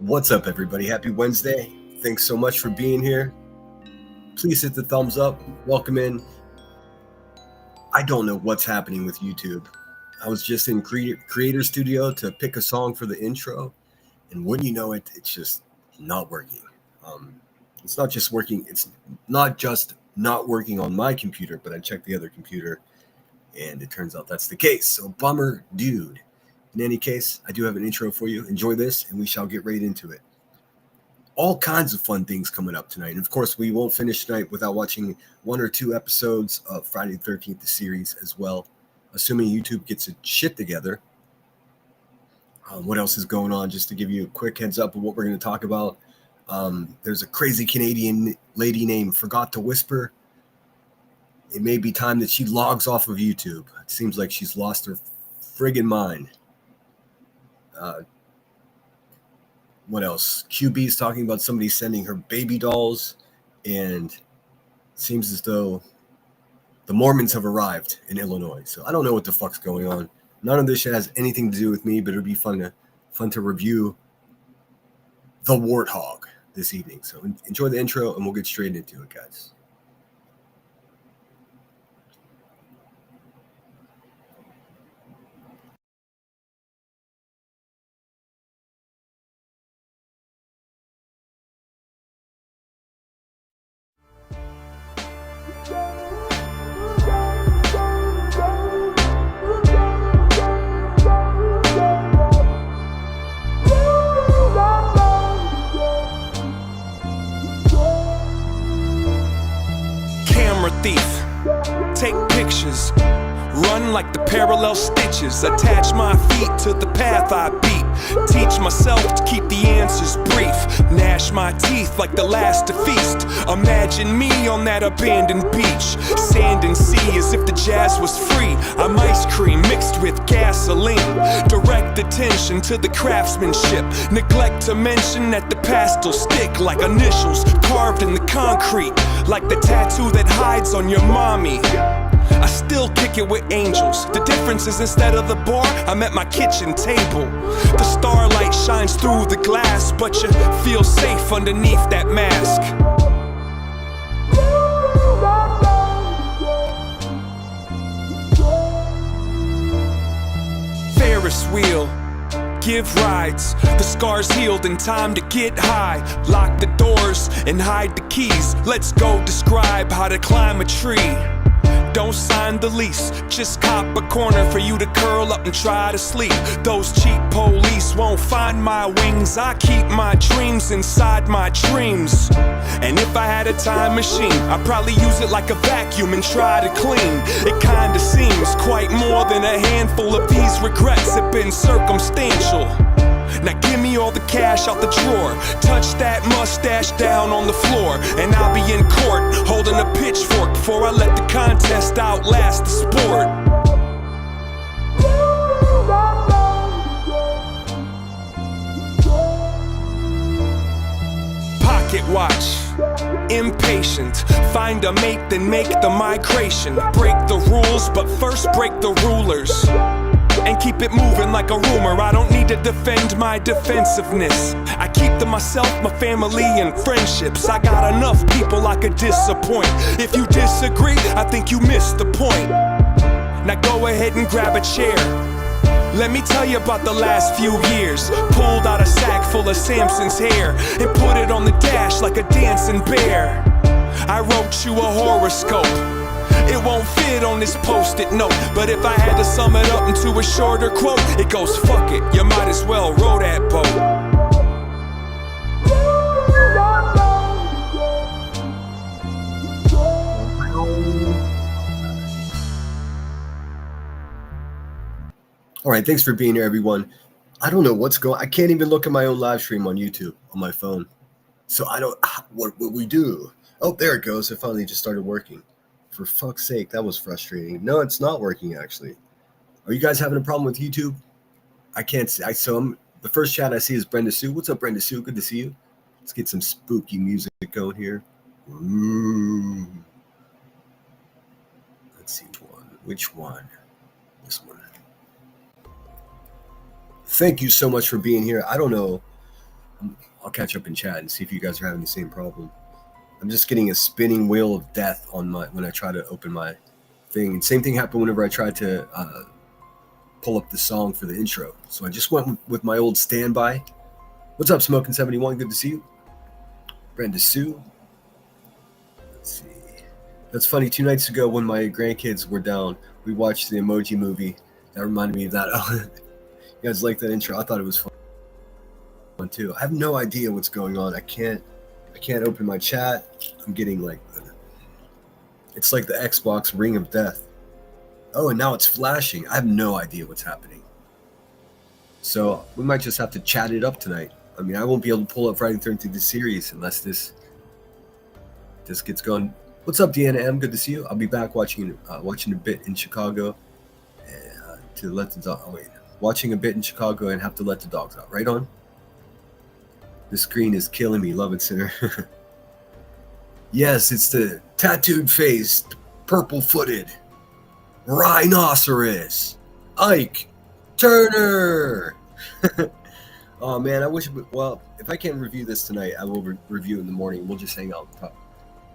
What's up, everybody? Happy Wednesday. Thanks so much for being here. Please hit the thumbs up. Welcome in. I don't know what's happening with YouTube. I was just in Creator Studio to pick a song for the intro, and wouldn't you know it, it's just not working. It's not just working. It's not just not working on my computer, but I checked the other computer, and it turns out that's the case. So bummer, dude. In any case, I do have an intro for you. Enjoy this, and we shall get right into it. All kinds of fun things coming up tonight. And of course, we won't finish tonight without watching one or two episodes of Friday the 13th, the series as well, assuming YouTube gets its shit together. What else is going on? Just to give you a quick heads up of what we're going to talk about. There's a crazy Canadian lady named Forgot to Whisper. It may be time that she logs off of YouTube. It seems like she's lost her friggin' mind. What else? QB is talking about somebody sending her baby dolls, and it seems as though the Mormons have arrived in Illinois. So I don't know what the fuck's going on. None of this shit has anything to do with me, but it'll be fun to review The Warthog this evening. So enjoy the intro, and we'll get straight into it, guys. Thief, take pictures, run like the parallel stitches, attach my feet to the path I beat, teach myself to keep the answers brief, gnash my teeth like the last to feast, imagine me on that abandoned beach, sand and sea as if the jazz was free, I'm ice cream mixed with gasoline, direct attention to the craftsmanship, neglect to mention that the pastels stick like initials carved in the concrete, like the tattoo that hides on your mommy. I still kick it with angels. The difference is instead of the bar, I'm at my kitchen table. The starlight shines through the glass, but you feel safe underneath that mask. Ferris wheel, give rides, the scars healed in time to get high. Lock the doors and hide the keys. Let's go describe how to climb a tree. Don't sign the lease, just cop a corner for you to curl up and try to sleep. Those cheap police won't find my wings. I keep my dreams inside my dreams. And if I had a time machine, I'd probably use it like a vacuum and try to clean. It kinda seems quite more than a handful of these regrets have been circumstantial. Now give me all the cash out the drawer, touch that mustache down on the floor, and I'll be in court holding a pitchfork before I let the contest outlast the sport. Pocket watch, impatient, find a mate then make the migration. Break the rules but first break the rulers, and keep it moving like a rumor. I don't need to defend my defensiveness. I keep to myself, my family, and friendships. I got enough people I could disappoint. If you disagree, I think you missed the point. Now go ahead and grab a chair. Let me tell you about the last few years. Pulled out a sack full of Samson's hair and put it on the dash like a dancing bear. I wrote you a horoscope. It won't fit on this post-it note, but if I had to sum it up into a shorter quote, it goes, fuck it, you might as well row that boat. All right, thanks for being here, everyone. I don't know what's going. I can't even look at my own live stream on YouTube on my phone. So I don't. What we do? Oh, there it goes. It finally just started working. For fuck's sake, that was frustrating. No, it's not working, actually. Are you guys having a problem with YouTube? I can't see. The first chat I see is Brenda Sue. What's up, Brenda Sue? Good to see you. Let's get some spooky music going here. Ooh. Let's see one. Which one? This one. Thank you so much for being here. I don't know. I'll catch up in chat and see if you guys are having the same problem. I'm just getting a spinning wheel of death on when I try to open my thing. And same thing happened whenever I tried to pull up the song for the intro. So I just went with my old standby. What's up, Smoking 71? Good to see you. Brenda Sue. Let's see. That's funny. 2 nights ago when my grandkids were down, we watched the Emoji Movie. That reminded me of that. You guys like that intro? I thought it was fun too. I have no idea what's going on. I can't open my chat. I'm getting like, it's like the Xbox Ring of Death. Oh, and now it's flashing. I have no idea what's happening. So we might just have to chat it up tonight. I mean, I won't be able to pull up Friday the 13th series unless this gets going. What's up, Deanna M? Good to see you. I'll be back watching a bit in Chicago to let the dog. Oh wait, watching a bit in Chicago and have to let the dogs out. Right on. The screen is killing me. Love it, Sinner. Yes, it's the tattooed-faced, purple-footed rhinoceros, Ike Turner. Oh man, I wish. Well, if I can't review this tonight, I will review it in the morning. We'll just hang out, and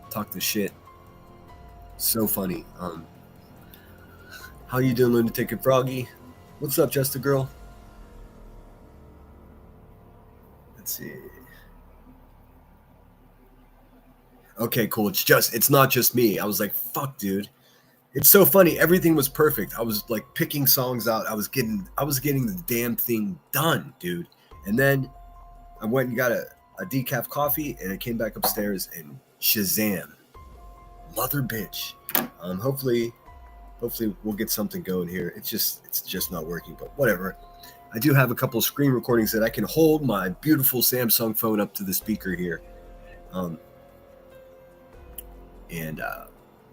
talk the shit. So funny. How you doing, Lunatic and Froggy? What's up, Just a Girl? Let's see. Okay, cool. It's not just me. I was like, fuck, dude. It's so funny. Everything was perfect. I was like picking songs out. I was getting the damn thing done, dude. And then I went and got a decaf coffee, and I came back upstairs and Shazam, mother bitch. Hopefully we'll get something going here. It's just not working, but whatever. I do have a couple of screen recordings that I can hold my beautiful Samsung phone up to the speaker here. Well,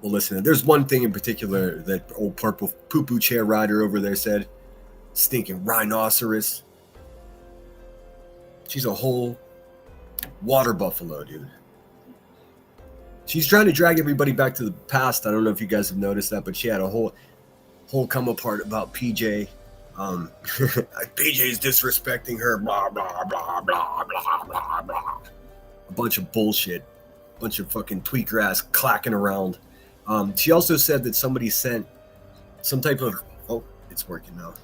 listen, there's one thing in particular that old purple poo-poo chair rider over there said. Stinking rhinoceros. She's a whole water buffalo, dude. She's trying to drag everybody back to the past. I don't know if you guys have noticed that, but she had a whole come apart about PJ. PJ's disrespecting her, blah, blah, blah, blah, blah, blah, blah. A bunch of bullshit. A bunch of fucking tweaker ass clacking around. She also said that somebody sent some type of... Oh, it's working now.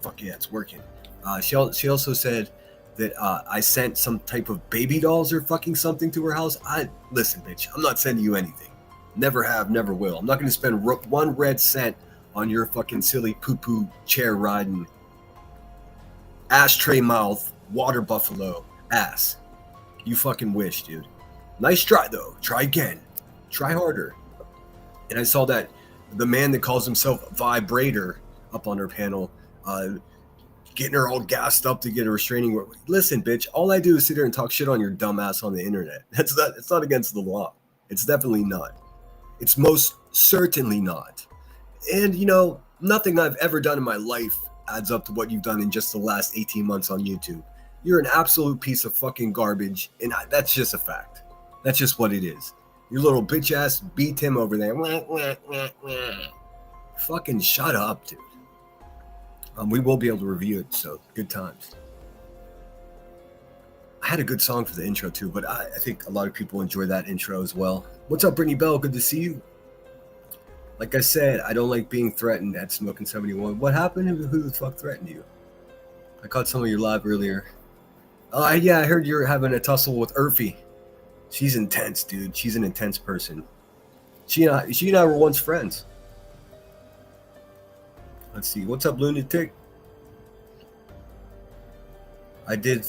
Fuck yeah, it's working. She also said that I sent some type of baby dolls or fucking something to her house. Listen, bitch, I'm not sending you anything. Never have, never will. I'm not going to spend 1 red cent on your fucking silly poo-poo chair riding, ashtray mouth, water buffalo ass. You fucking wish, dude. Nice try, though. Try again. Try harder. And I saw that the man that calls himself Vibrator up on her panel, getting her all gassed up to get a restraining order. Listen, bitch, all I do is sit here and talk shit on your dumb ass on the internet. It's not against the law. It's definitely not. It's most certainly not. And, you know, nothing I've ever done in my life adds up to what you've done in just the last 18 months on YouTube. You're an absolute piece of fucking garbage, and that's just a fact. That's just what it is. Your little bitch ass beat him over there. Wah, wah, wah, wah. Fucking shut up, dude. We will be able to review it, so good times. I had a good song for the intro too, but I think a lot of people enjoy that intro as well. What's up, Brittany Bell? Good to see you. Like I said, I don't like being threatened at Smoking 71. What happened? Who the fuck threatened you? I caught some of your live earlier. Yeah, I heard you're having a tussle with Urfi. She's intense, dude. She's an intense person. She and I were once friends. Let's see. What's up, Lunatic? I did.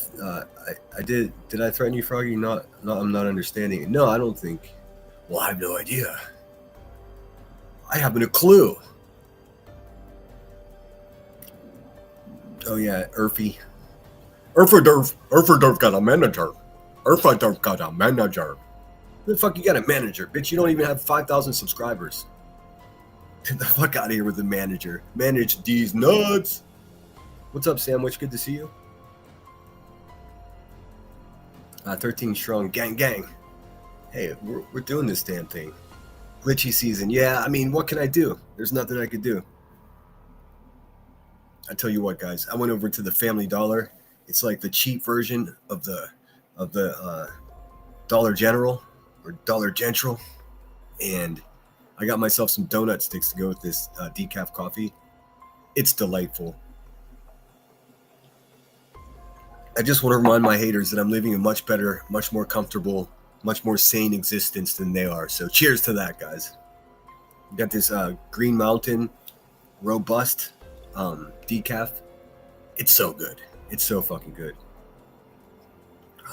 Did I threaten you, Froggy? No, I'm not understanding it. No, I don't think. Well, I have no idea. I haven't a clue. Oh yeah, Urfi. Urfadurf got a manager. Urfadurf got a manager. Who the fuck you got a manager? Bitch, you don't even have 5,000 subscribers. Get the fuck out of here with the manager. Manage these nuts. What's up, Sandwich? Good to see you. 13 strong. Gang. Hey, we're doing this damn thing. Glitchy season. Yeah, I mean, what can I do? There's nothing I could do. I tell you what, guys. I went over to the Family Dollar. It's like the cheap version of the of the Dollar General or Dollar General, and I got myself some donut sticks to go with this decaf coffee. It's delightful. I just want to remind my haters that I'm living a much better, much more comfortable, much more sane existence than they are. So cheers to that, guys. We got this Green Mountain Robust decaf. It's so good. It's so fucking good.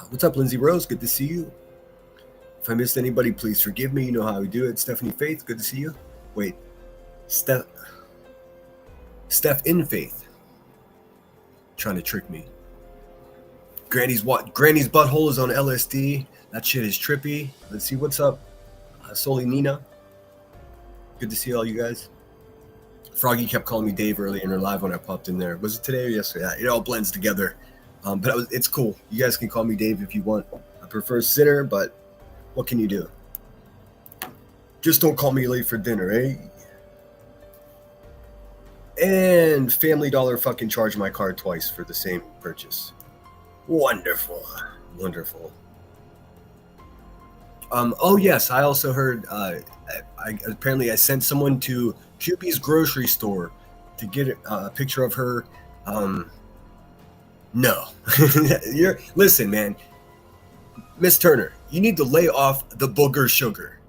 What's up, Lindsay Rose? Good to see you. If I missed anybody, please forgive me. You know how we do it. Stephanie Faith, good to see you. Wait, Steph in Faith. Trying to trick me. Granny's butthole is on LSD. That shit is trippy. Let's see what's up. Soli Nina. Good to see all you guys. Froggy kept calling me Dave earlier in her live when I popped in there. Was it today or yesterday? It all blends together. But it's cool. You guys can call me Dave if you want. I prefer Sinner, but what can you do? Just don't call me late for dinner, eh? And Family Dollar fucking charged my card twice for the same purchase. Wonderful. Oh yes, I also heard. Apparently, I sent someone to QB's grocery store to get a picture of her. No, listen, man. Miss Turner, you need to lay off the booger sugar.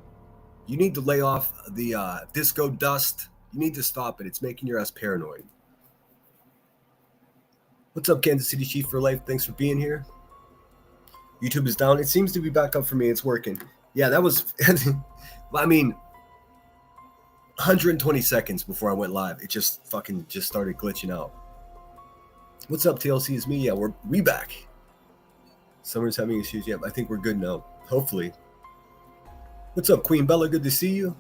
You need to lay off the disco dust. You need to stop it. It's making your ass paranoid. What's up, Kansas City Chief for life? Thanks for being here. YouTube is down. It seems to be back up for me. It's working. Yeah, that was, I mean, 120 seconds before I went live. It just started glitching out. What's up, TLC? Is me. Yeah, we back. Summer's having issues. Yeah, I think we're good now. Hopefully. What's up, Queen Bella? Good to see you.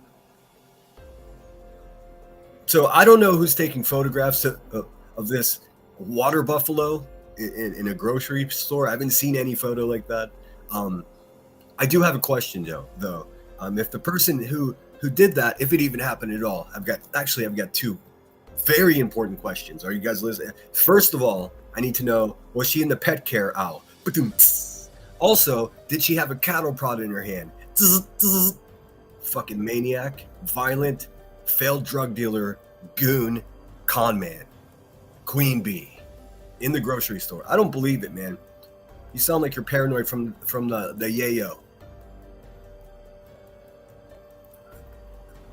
So I don't know who's taking photographs of this water buffalo in a grocery store. I haven't seen any photo like that. I do have a question though. If the person who did that, if it even happened at all, I've got two very important questions. Are you guys listening? First of all, I need to know, was she in the pet care aisle? Also, did she have a cattle prod in her hand? Fucking maniac, violent, failed drug dealer, goon, con man, queen bee, in the grocery store. I don't believe it, man. You sound like you're paranoid from the yayo.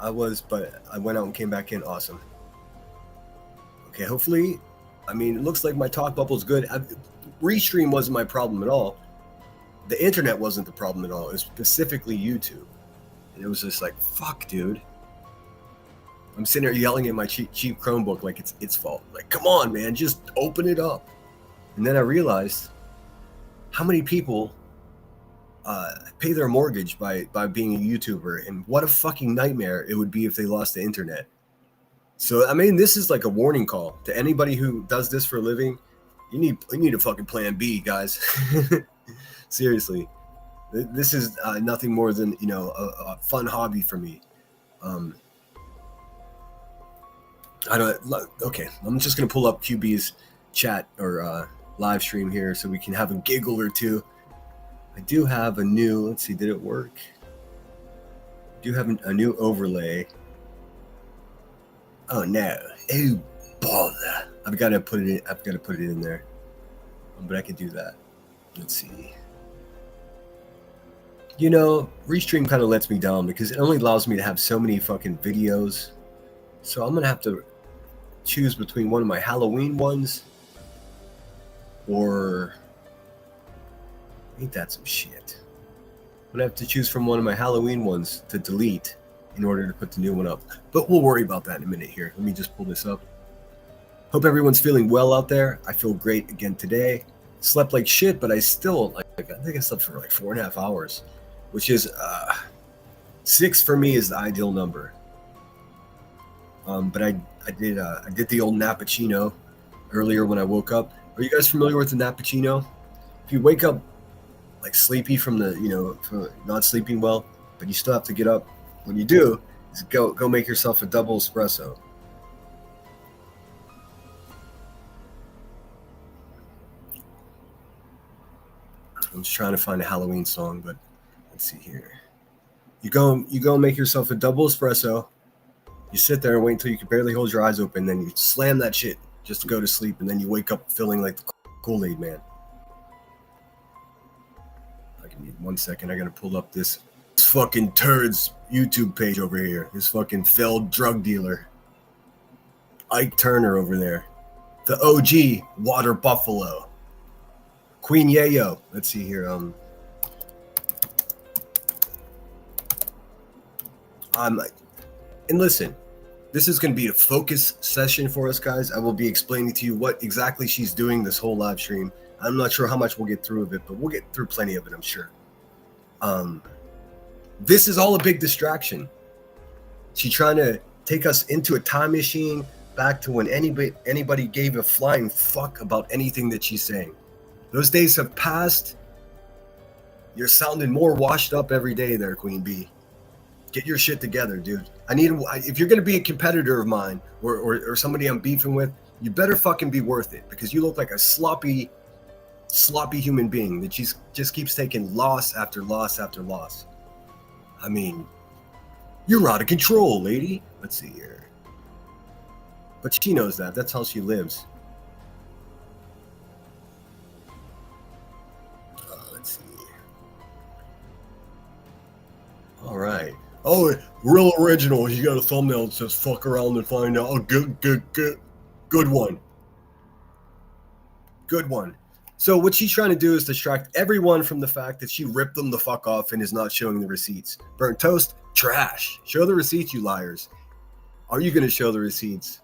I was, but I went out and came back in. Awesome. Okay, hopefully, I mean, it looks like my talk bubble is good. Restream wasn't my problem at all. The internet wasn't the problem at all. It was specifically YouTube. And it was just like, fuck, dude. I'm sitting there yelling at my cheap Chromebook like it's its fault. Like, come on, man, just open it up. And then I realized how many people pay their mortgage by being a YouTuber, and what a fucking nightmare it would be if they lost the internet. So, I mean, this is like a warning call to anybody who does this for a living. You need a fucking plan B, guys. Seriously. This is nothing more than, a fun hobby for me. Okay, I'm just going to pull up QB's chat or live stream here so we can have a giggle or two. I do have a new, let's see, did it work? I do have a new overlay. Oh no. Oh bother. I've got to put it in there. But I can do that. Let's see. Restream kind of lets me down because it only allows me to have so many fucking videos. So I'm going to have to choose between one of my Halloween ones or ain't that some shit? I'm going to have to choose from one of my Halloween ones to delete in order to put the new one up. But we'll worry about that in a minute here. Let me just pull this up. Hope everyone's feeling well out there. I feel great again today. Slept like shit, but I still, I think I slept for like 4.5 hours, which is 6 for me is the ideal number. But I did the old Nappuccino earlier when I woke up. Are you guys familiar with the Nappuccino? If you wake up like sleepy from from not sleeping well, but you still have to get up, what you do is go make yourself a double espresso. I'm just trying to find a Halloween song, but let's see here. You go make yourself a double espresso. You sit there and wait until you can barely hold your eyes open, then you slam that shit just to go to sleep, and then you wake up feeling like the Kool-Aid man. I can need 1 second. I gotta pull up this fucking turd's YouTube page over here. This fucking failed drug dealer, Ike Turner over there. The OG Water Buffalo. Queen Yayo. Let's see here. And listen, this is going to be a focus session for us, guys. I will be explaining to you what exactly she's doing this whole live stream. I'm not sure how much we'll get through of it, but we'll get through plenty of it, I'm sure. This is all a big distraction. She's trying to take us into a time machine back to when anybody gave a flying fuck about anything that she's saying. Those days have passed. You're sounding more washed up every day there, Queen Bee. Get your shit together, dude. If you're going to be a competitor of mine or somebody I'm beefing with, you better fucking be worth it, because you look like a sloppy human being that just keeps taking loss after loss after loss. I mean, you're out of control, lady. Let's see here. But she knows that. That's how she lives. Let's see. All right. Oh, real original. You got a thumbnail that says "fuck around and find out." Oh, good one. Good one. So what she's trying to do is distract everyone from the fact that she ripped them the fuck off and is not showing the receipts. Burnt toast, trash. Show the receipts, you liars. Are you going to show the receipts?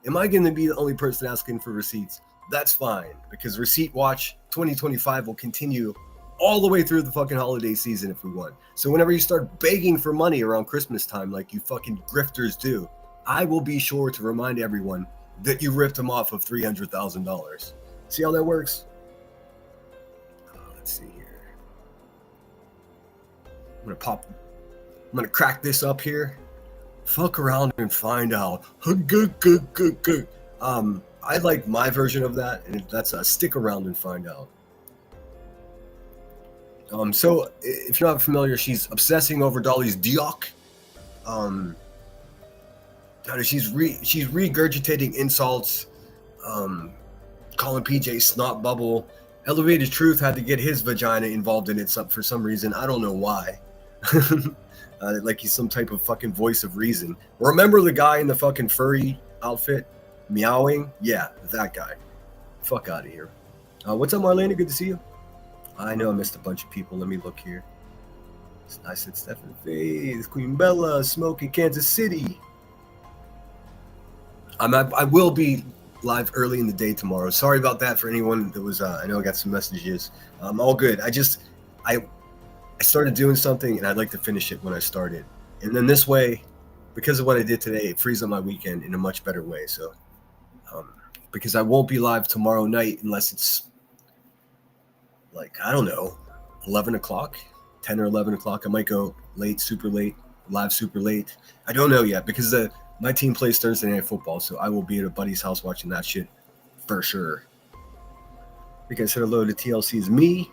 Am I going to be the only person asking for receipts? That's fine, because Receipt Watch 2025 will continue all the way through the fucking holiday season if we want. So whenever you start begging for money around Christmas time like you fucking grifters do, I will be sure to remind everyone that you ripped them off of $300,000. See how that works? Let's see here. I'm gonna crack this up here. Fuck around and find out. Good. I like my version of that, and that's a stick around and find out. So if you're not familiar, she's obsessing over Dolly's Dioc. She's regurgitating insults, calling PJ snot bubble. Elevated Truth had to get his vagina involved in it for some reason. I don't know why. Like he's some type of fucking voice of reason. Remember the guy in the fucking furry outfit meowing? Yeah, that guy. Fuck out of here. What's up, Marlena? Good to see you. I know I missed a bunch of people. Let me look here. I said Stephen Faith, Queen Bella, Smoke in Kansas City. I will be live early in the day tomorrow. Sorry about that for anyone that was. I know I got some messages. All good. I started doing something and I'd like to finish it when I started. And then this way, because of what I did today, it frees up my weekend in a much better way. So, because I won't be live tomorrow night unless it's like, I don't know, 11 o'clock, 10 or 11 o'clock. I might go late, super late, live super late. I don't know yet, because my team plays Thursday Night Football, so I will be at a buddy's house watching that shit for sure. You guys said hello to TLC's me.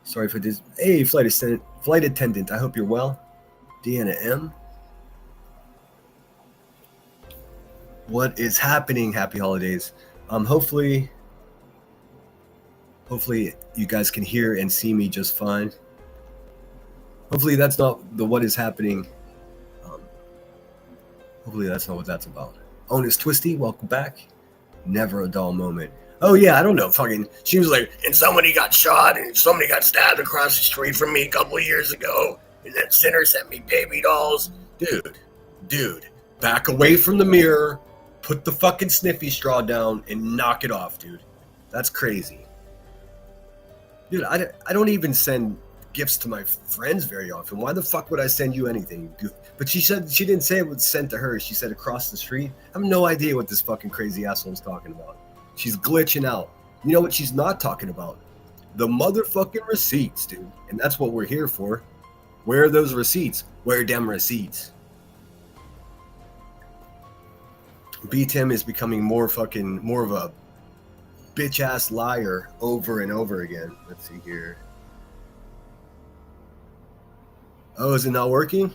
Sorry for this. Hey, flight attendant. I hope you're well. Deanna M. What is happening? Happy holidays. Hopefully you guys can hear and see me just fine. Hopefully that's not the what is happening. Hopefully that's not what that's about. Onus Twisty, welcome back. Never a dull moment. Oh yeah, I don't know. Fucking, she was like, and somebody got shot and somebody got stabbed across the street from me a couple of years ago, and that sinner sent me baby dolls. Dude, back away from the mirror, put the fucking sniffy straw down, and knock it off, dude. That's crazy. Dude, I don't even send gifts to my friends very often. Why the fuck would I send you anything? But she said she didn't say it was sent to her. She said across the street. I have no idea what this fucking crazy asshole is talking about. She's glitching out. You know what she's not talking about? The motherfucking receipts, dude. And that's what we're here for. Where are those receipts? Where are them receipts? B-Tim is becoming more of a bitch ass liar over and over again. Let's see here. Oh, is it not working?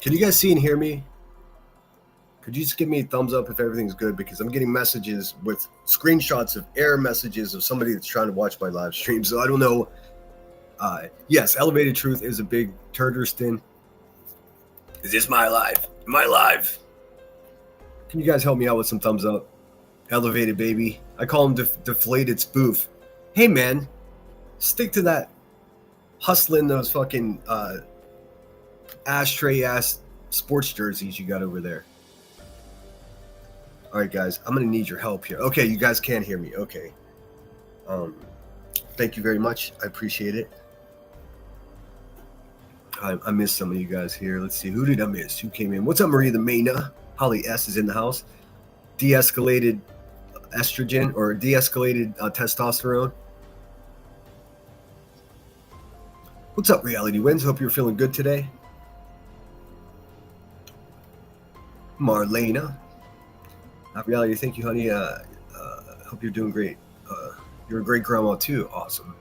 Can you guys see and hear me? Could you just give me a thumbs up if everything's good? Because I'm getting messages with screenshots of error messages of somebody that's trying to watch my live stream. So I don't know. Yes, Elevated Truth is a big turderston. Is this my live? Am I live? Can you guys help me out with some thumbs up? Elevated baby. I call him deflated spoof. Hey man, stick to that hustling those fucking ashtray ass sports jerseys you got over there. All right, guys, I'm gonna need your help here. Okay, you guys can hear me. Okay. Thank you very much. I appreciate it. I missed some of you guys here. Let's see. Who did I miss? Who came in? What's up, Maria the Maina? Holly S is in the house. De-escalated estrogen or de-escalated testosterone. What's up, Reality Wins? Hope you're feeling good today. Marlena. Reality, thank you, honey. Hope you're doing great. You're a great grandma, too. Awesome.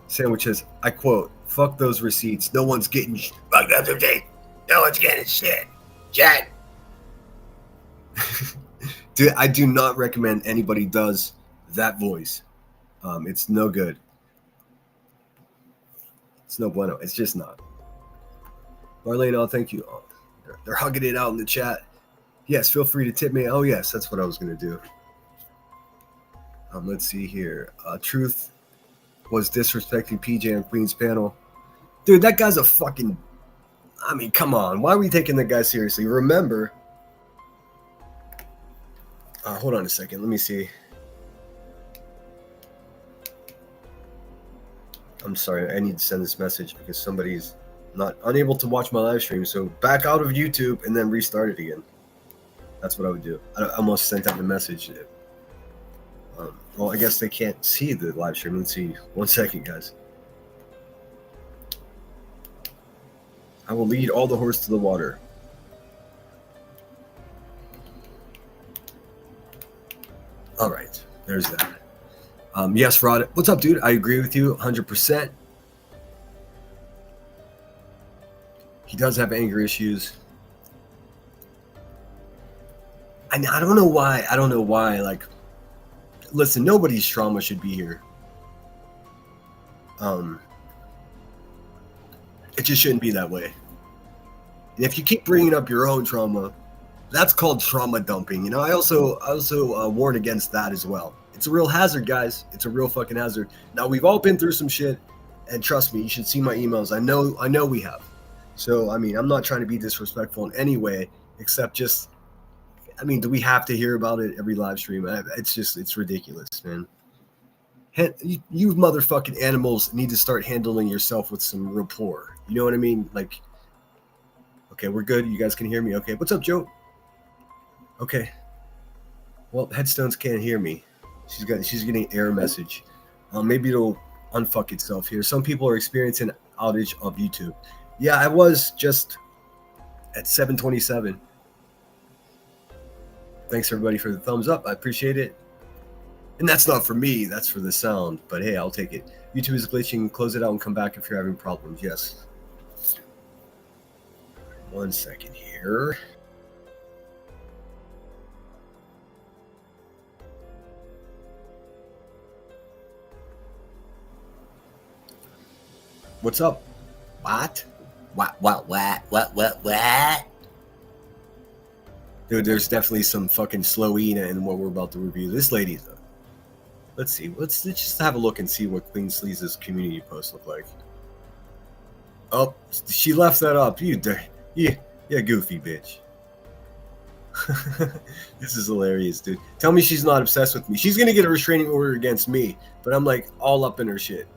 Sandwiches, I quote, fuck those receipts. No one's getting fuck those receipts. No one's getting shit. Chat. Dude, I do not recommend anybody does that voice. It's no good. It's no bueno. It's just not. Marlene, thank you. Oh, they're hugging it out in the chat. Yes, feel free to tip me. Oh, yes, that's what I was going to do. Let's see here. Truth was disrespecting PJ on Queen's panel. Dude, that guy's a fucking... I mean, come on. Why are we taking that guy seriously? Remember... hold on a second. Let me see. I'm sorry. I need to send this message because somebody's not unable to watch my live stream. So back out of YouTube and then restart it again. That's what I would do. I almost sent out the message. Well, I guess they can't see the live stream. Let's see. 1 second, guys. I will lead all the horse to the water. All right. There's that. Yes, Rod. What's up, dude? I agree with you 100%. He does have anger issues. And I don't know why. Like, listen, nobody's trauma should be here. It just shouldn't be that way. And if you keep bringing up your own trauma, that's called trauma dumping. You know, I also warn against that as well. It's a real hazard, guys. It's a real fucking hazard. Now, we've all been through some shit, and trust me, you should see my emails. I know we have. So, I mean, I'm not trying to be disrespectful in any way, except just, I mean, do we have to hear about it every live stream? It's ridiculous, man. You motherfucking animals need to start handling yourself with some rapport. You know what I mean? Like, okay, we're good. You guys can hear me. Okay, what's up, Joe? Okay. Well, Headstones can't hear me. She's getting error message. Maybe it'll unfuck itself here. Some people are experiencing outage of YouTube. Yeah, I was just at 727. Thanks everybody for the thumbs up. I appreciate it. And that's not for me, that's for the sound. But hey, I'll take it. YouTube is glitching. Close it out and come back if you're having problems. Yes. 1 second here. What's up? What? What? Dude, there's definitely some fucking slow Ina in what we're about to review. This lady's let's see. Let's just have a look and see what Queen Sleaze's community posts look like. Oh, she left that up. You goofy bitch. This is hilarious, dude. Tell me she's not obsessed with me. She's gonna get a restraining order against me, but I'm like all up in her shit.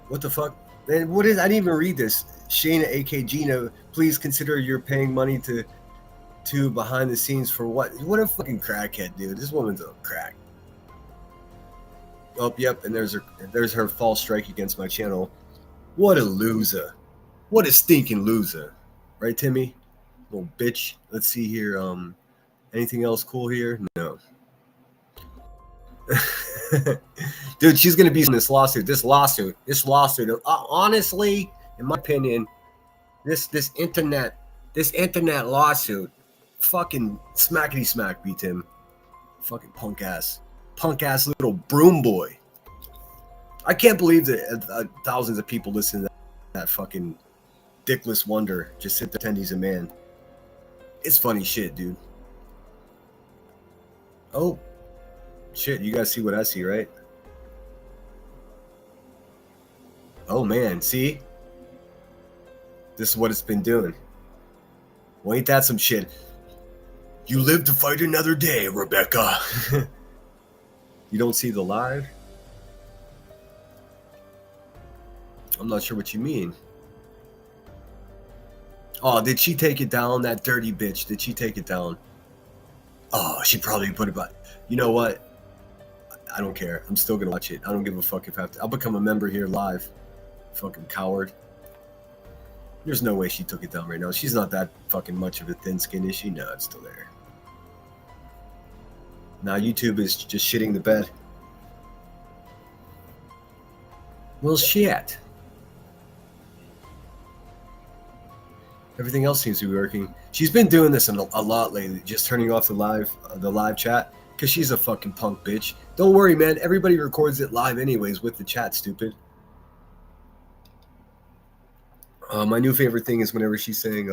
What the fuck? And what is? I didn't even read this. Shayna, aka Gina, please consider you're paying money to behind the scenes for what? What a fucking crackhead, dude. This woman's a crack. Oh, yep, and there's her false strike against my channel. What a loser. What a stinking loser. Right, Timmy? Little bitch. Let's see here. Anything else cool here? No. Dude, she's gonna be in this lawsuit. This lawsuit. Honestly, in my opinion, this internet lawsuit, fucking smackety smack beat him. Fucking punk ass little broom boy. I can't believe that thousands of people listen to that fucking dickless wonder just sit there pretend he's a man. It's funny shit, dude. Oh shit, you guys see what I see, right? Oh man, see? This is what it's been doing. Well, ain't that some shit? You live to fight another day, Rebecca. You don't see the live? I'm not sure what you mean. Oh, did she take it down? That dirty bitch. Did she take it down? Oh, she probably put it back. You know what? I don't care. I'm still going to watch it. I don't give a fuck if I have to. I'll become a member here live. Fucking coward. There's no way she took it down right now. She's not that fucking much of a thin skin, is she? No, it's still there. Now YouTube is just shitting the bed. Well, shit. Everything else seems to be working. She's been doing this a lot lately, just turning off the live chat, because she's a fucking punk bitch. Don't worry, man. Everybody records it live anyways with the chat, stupid. My new favorite thing is whenever she's saying,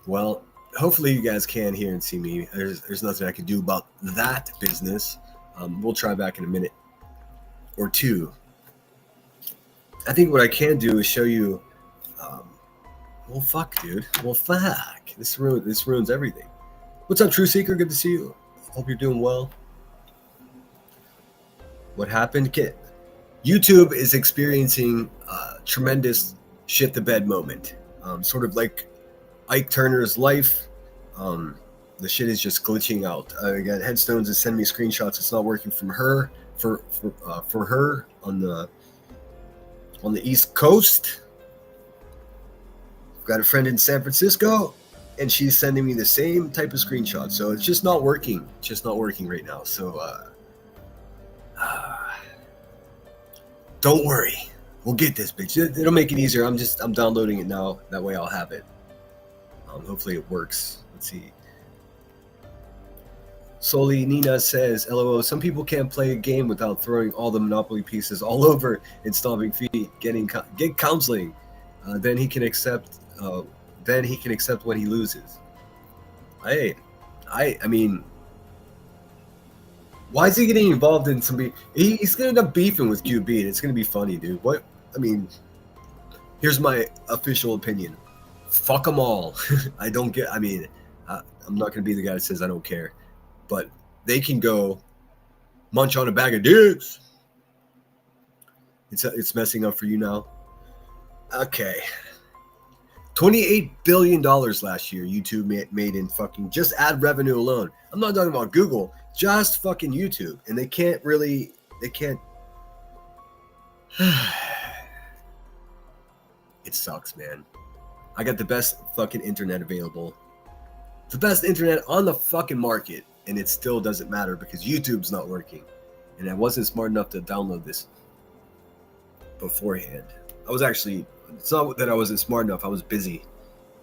well, hopefully you guys can hear and see me. There's nothing I can do about that business. We'll try back in a minute or two. I think what I can do is show you. Well, fuck, dude. Well, fuck. This ruins everything. What's up, True Seeker? Good to see you. Hope you're doing well. What happened? YouTube is experiencing tremendous shit the bed moment. Sort of like Ike Turner's life. The shit is just glitching out. I got Headstones is sending me screenshots. It's not working from her for her on the East Coast. I've got a friend in San Francisco, and she's sending me the same type of screenshot. So it's just not working. It's just not working right now. So don't worry. We'll get this, bitch. It'll make it easier. I'm downloading it now. That way I'll have it. Hopefully it works. Let's see. Soli Nina says, LOL, some people can't play a game without throwing all the Monopoly pieces all over and stomping feet. Get counseling. Then he can accept when he loses. I mean, why is he getting involved in somebody? He's gonna end up beefing with QB, and it's gonna be funny, dude. What? I mean, here's my official opinion. Fuck them all. I'm not gonna be the guy that says I don't care. But they can go munch on a bag of dicks. It's messing up for you now. Okay. $28 billion last year YouTube made in fucking just ad revenue alone. I'm not talking about Google, just fucking YouTube. And they can't. It sucks, man. I got the best fucking internet available. The best internet on the fucking market. And it still doesn't matter because YouTube's not working. And I wasn't smart enough to download this beforehand. It's not that I wasn't smart enough. I was busy.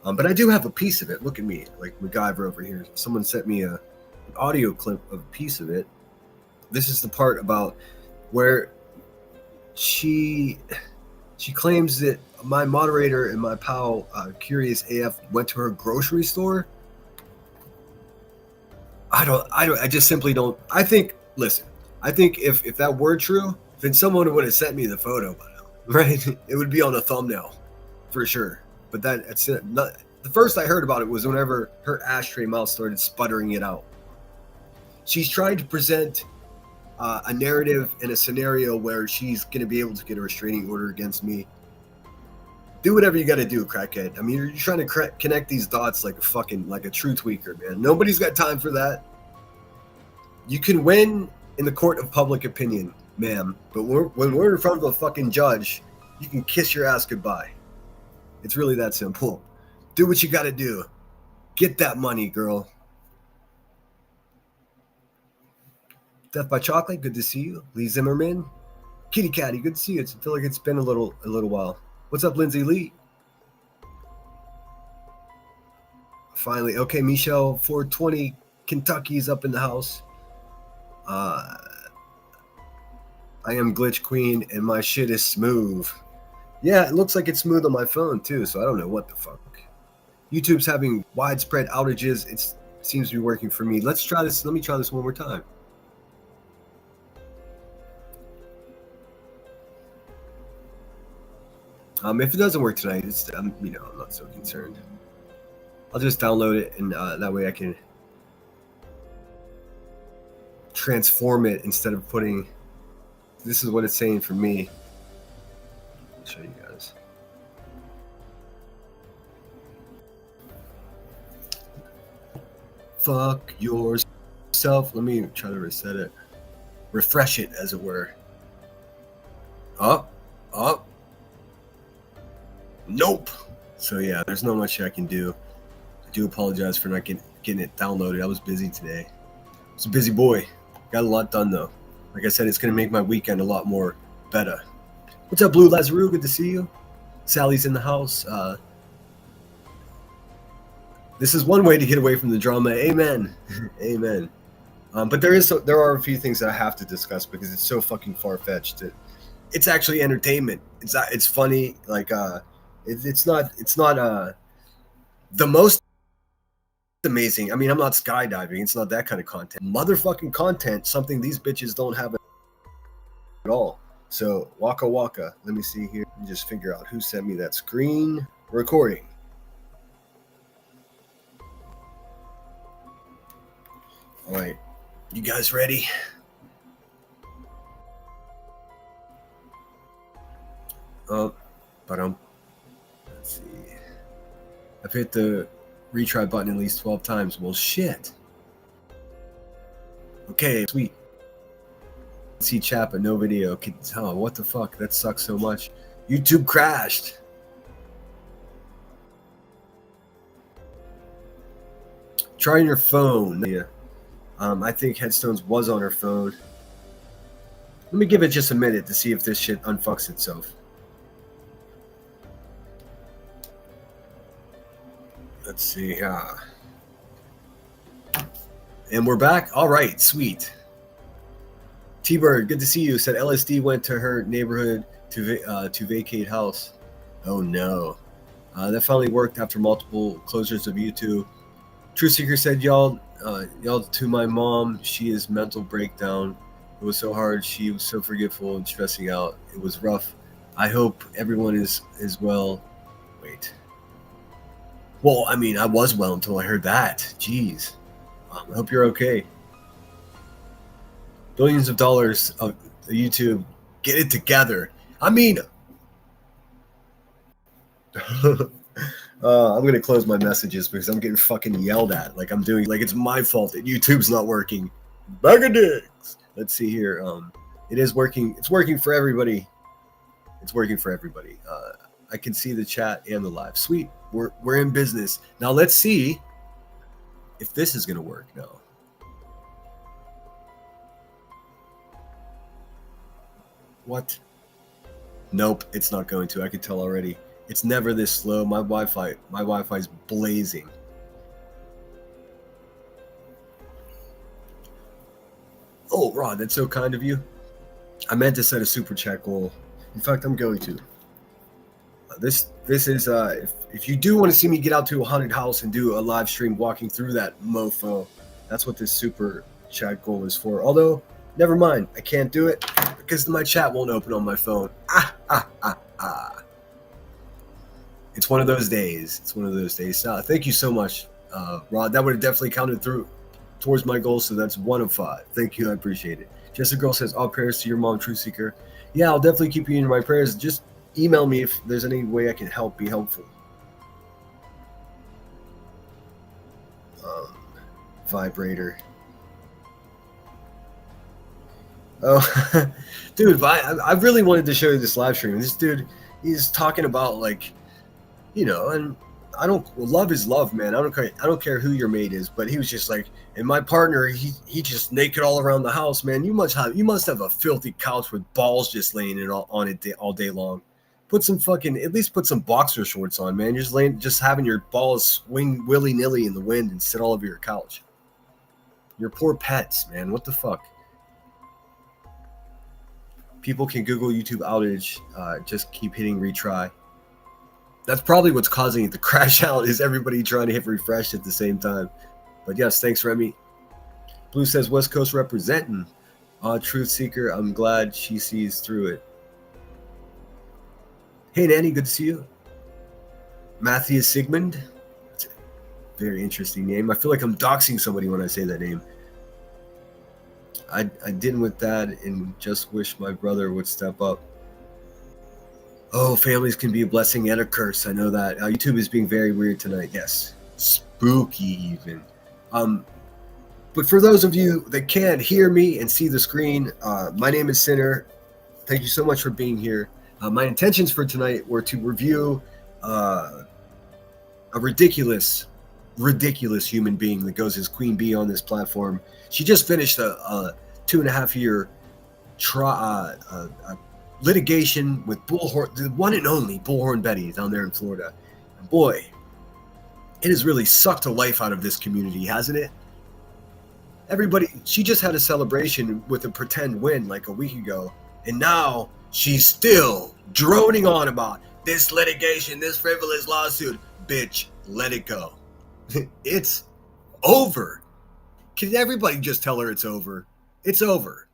But I do have a piece of it. Look at me, like MacGyver over here. Someone sent me an audio clip of a piece of it. This is the part about where she claims that my moderator and my pal, Curious AF, went to her grocery store. I just simply don't. I think if that were true, then someone would have sent me the photo by now, right? It would be on a thumbnail for sure. But that's not the first I heard about it was whenever her ashtray mouth started sputtering it out. She's trying to present a narrative and a scenario where she's going to be able to get a restraining order against me. Do whatever you got to do, crackhead. I mean, you're trying to connect these dots like a true tweaker, man. Nobody's got time for that. You can win in the court of public opinion, ma'am, but when we're in front of a fucking judge, you can kiss your ass goodbye. It's really that simple. Do what you got to do. Get that money, girl. Death by Chocolate, good to see you. Lee Zimmerman, Kitty Catty, good to see you. I feel like it's been a little while. What's up, Lindsay Lee? Finally, okay, Michelle 420, Kentucky's up in the house. I am Glitch Queen, and my shit is smooth. Yeah, it looks like it's smooth on my phone too, so I don't know what the fuck. YouTube's having widespread outages. It seems to be working for me. Let's try this. Let me try this one more time. If it doesn't work tonight, it's I'm not so concerned. I'll just download it, and that way I can transform it instead of putting. This is what it's saying for me. I'll show you guys. Fuck yourself. Let me try to reset it. Refresh it, as it were. Up. Nope. So yeah, there's not much I can do. I do apologize for not getting it downloaded. I was busy today. I was a busy boy. Got a lot done though. Like I said, it's gonna make my weekend a lot more better. What's up, Blue Lazaru? Good to see you. Sally's in the house. This is one way to get away from the drama. Amen. Amen. But there are a few things that I have to discuss because it's so fucking far-fetched. It's actually entertainment. It's funny. Like it's not the most amazing. I mean, I'm not skydiving. It's not that kind of content. Motherfucking content. Something these bitches don't have at all. So Waka Waka. Let me see here. Let me just figure out who sent me that screen recording. All right, you guys ready? Let's see. I've hit the retry button at least 12 times. Well, shit. Okay, sweet. See chat, but no video. Oh, what the fuck? That sucks so much. YouTube crashed. Try on your phone. Yeah. I think Headstones was on her phone. Let me give it just a minute to see if this shit unfucks itself. Let's see. And we're back. All right, sweet. T-Bird, good to see you. Said LSD went to her neighborhood to vacate house. Oh no. That finally worked after multiple closures of YouTube. True Seeker said, y'all to my mom, she is mental breakdown. It was so hard. She was so forgetful and stressing out. It was rough. I hope everyone is well. Wait. Well, I mean, I was well until I heard that. Jeez. I hope you're okay. Billions of dollars of YouTube. Get it together. I mean... I'm gonna close my messages because I'm getting fucking yelled at. Like I'm doing, like it's my fault that YouTube's not working. Bag of dicks. Let's see here. It is working. It's working for everybody. It's working for everybody. I can see the chat and the live. Sweet. We're in business now. Let's see if this is gonna work now. What? Nope, it's not going to. I can tell already. It's never this slow. My Wi-Fi is blazing. Oh, Rod, that's so kind of you. I meant to set a super chat goal. In fact, I'm going to. This is if you do want to see me get out to a haunted house and do a live stream walking through that mofo, that's what this super chat goal is for. Although, never mind, I can't do it because my chat won't open on my phone. It's one of those days. It's one of those days. Thank you so much, Rod. That would have definitely counted through. towards my goal. So that's 1 of 5. Thank you. I appreciate it. Jessica Girl says, all prayers to your mom, Truth Seeker. Yeah, I'll definitely keep you in my prayers. Just email me if there's any way I can help, be helpful. Vibrator. Oh, dude, I really wanted to show you this live stream. This dude, he's talking about, like, you know, and love is love, man. I don't care who your mate is, but he was just like, and my partner, he just naked all around the house, man. You must have a filthy couch with balls just laying on it all day long. At least put some boxer shorts on, man. You're just having your balls swing willy-nilly in the wind and sit all over your couch. Your poor pets, man. What the fuck? People can Google YouTube outage. Just keep hitting retry. That's probably what's causing it to crash out, is everybody trying to hit refresh at the same time. But yes, thanks, Remy. Blue says, West Coast representing. Truth Seeker, I'm glad she sees through it. Hey, Nanny, good to see you. Matthias Sigmund. That's a very interesting name. I feel like I'm doxing somebody when I say that name. I didn't with that and just wish my brother would step up. Oh, families can be a blessing and a curse. I know that. YouTube is being very weird tonight. Yes. Spooky even. But for those of you that can't hear me and see the screen, my name is Sinner. Thank you so much for being here. My intentions for tonight were to review a ridiculous human being that goes as Queen Bee on this platform. She just finished a 2.5-year litigation with Bullhorn, the one and only Bullhorn Betty down there in Florida. And boy, it has really sucked the life out of this community, hasn't it? She just had a celebration with a pretend win like a week ago, and now she's still droning on about this litigation, this frivolous lawsuit. Bitch, let it go. It's over. Can everybody just tell her it's over? It's over.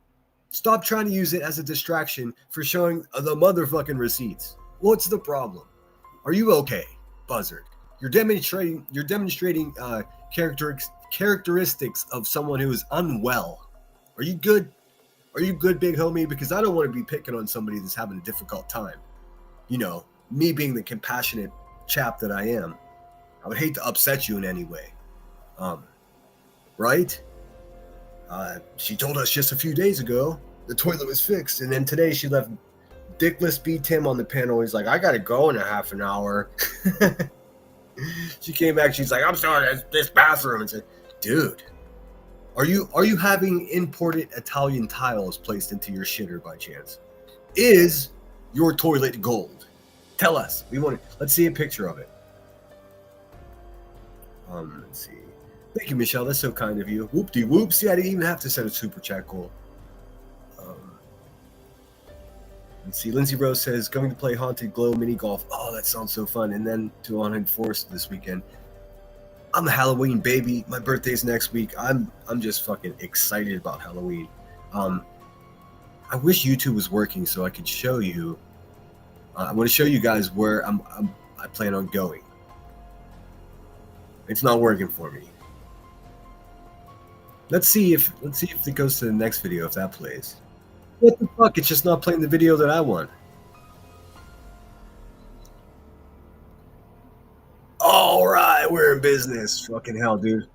Stop trying to use it as a distraction for showing the motherfucking receipts. What's the problem? Are you okay, Buzzard? You're demonstrating characteristics of someone who is unwell. Are you good? Are you good, big homie? Because I don't want to be picking on somebody that's having a difficult time. You know, me being the compassionate chap that I am. I would hate to upset you in any way. Right? She told us just a few days ago the toilet was fixed, and then today she left Dickless B. Tim on the panel. He's like, I gotta go in a half an hour. She came back, she's like, I'm sorry, this bathroom. And said, dude, are you having imported Italian tiles placed into your shitter by chance? Is your toilet gold? Tell us. Let's see a picture of it. Let's see. Thank you, Michelle. That's so kind of you. Whoop-de-whoop. See, I didn't even have to send a super chat goal. Let's see. Lindsay Rose says, going to play Haunted Glow mini golf. Oh, that sounds so fun. And then to Haunted Forest this weekend. I'm a Halloween baby. My birthday's next week. I'm just fucking excited about Halloween. I wish YouTube was working so I could show you. I want to show you guys where I plan on going. It's not working for me. Let's see if it goes to the next video, if that plays. What the fuck? It's just not playing the video that I want. All right, we're in business. Fucking hell, dude.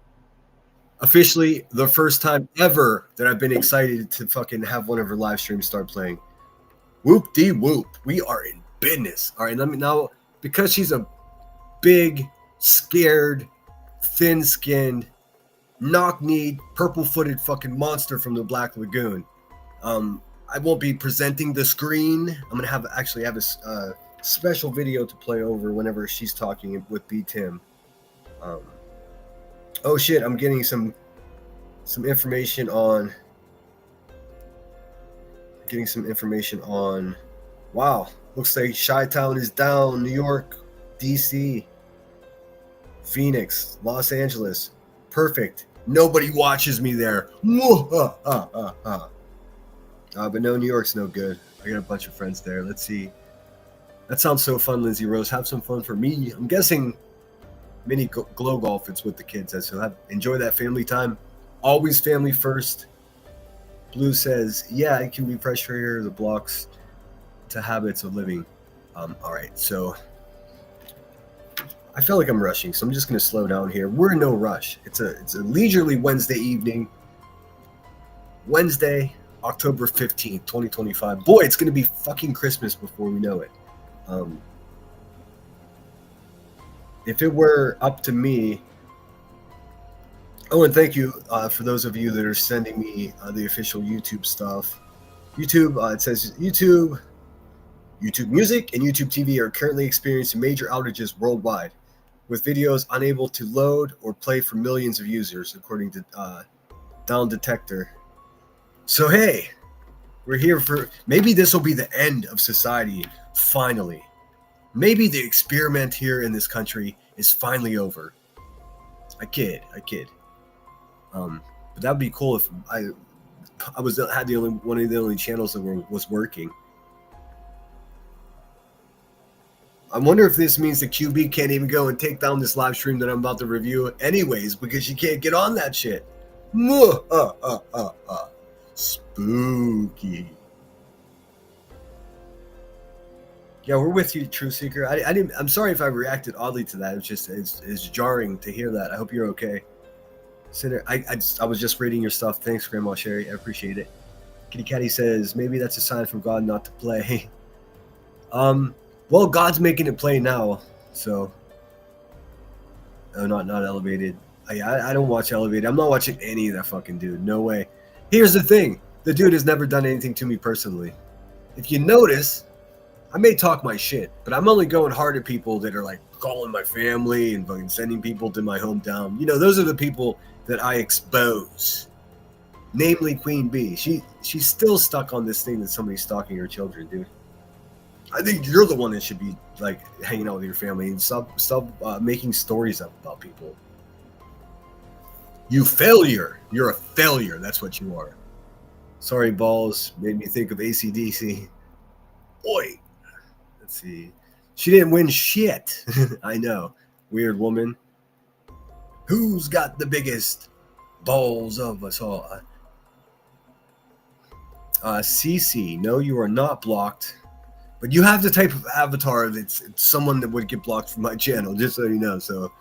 Officially, the first time ever that I've been excited to fucking have one of her live streams start playing. Whoop-de-whoop. We are in business. All right, let me now, because she's a big, scared, thin-skinned, knock-kneed, purple-footed fucking monster from the Black Lagoon. I won't be presenting the screen. I'm gonna have a special video to play over whenever she's talking with B Tim. Oh shit! I'm getting some information on. Wow, looks like Chi-Town is down. New York, DC, Phoenix, Los Angeles. Perfect. Nobody watches me there. But no, New York's no good. I got a bunch of friends there. Let's see. That sounds so fun, Lindsay Rose. Have some fun for me. I'm guessing mini glow golf it's with the kids. So enjoy that family time. Always family first. Blue says, yeah, it can be pressure, the blocks to habits of living. All right, so I feel like I'm rushing, so I'm just going to slow down here. We're in no rush. It's a leisurely Wednesday evening. Wednesday, October 15th, 2025. Boy, it's going to be fucking Christmas before we know it. If it were up to me... Oh, and thank you for those of you that are sending me the official YouTube stuff. YouTube, it says YouTube Music and YouTube TV are currently experiencing major outages worldwide, with videos unable to load or play for millions of users, according to Down Detector. So hey, we're here for... Maybe this will be the end of society, finally. Maybe the experiment here in this country is finally over. I kid. But that would be cool if I had one of the only channels that was working. I wonder if this means the QB can't even go and take down this live stream that I'm about to review anyways, because she can't get on that shit. Spooky. Yeah, we're with you, True Seeker. I'm sorry if I reacted oddly to that. It's jarring to hear that. I hope you're okay. Sinner, I was just reading your stuff. Thanks, Grandma Sherry. I appreciate it. Kitty Catty says maybe that's a sign from God not to play. Well, God's making it play now, so. Oh, not Elevated. I don't watch Elevated. I'm not watching any of that fucking dude. No way. Here's the thing: the dude has never done anything to me personally. If you notice, I may talk my shit, but I'm only going hard at people that are like calling my family and fucking sending people to my hometown. You know, those are the people that I expose. Namely, Queen Bee. She's still stuck on this thing that somebody's stalking her children, dude. I think you're the one that should be like hanging out with your family and stop making stories up about people. You failure. You're a failure. That's what you are. Sorry, balls. Made me think of AC/DC. Oi. Let's see. She didn't win shit. I know. Weird woman. Who's got the biggest balls of us all? CC. No, you are not blocked. But you have the type of avatar that's someone that would get blocked from my channel, just so you know. So,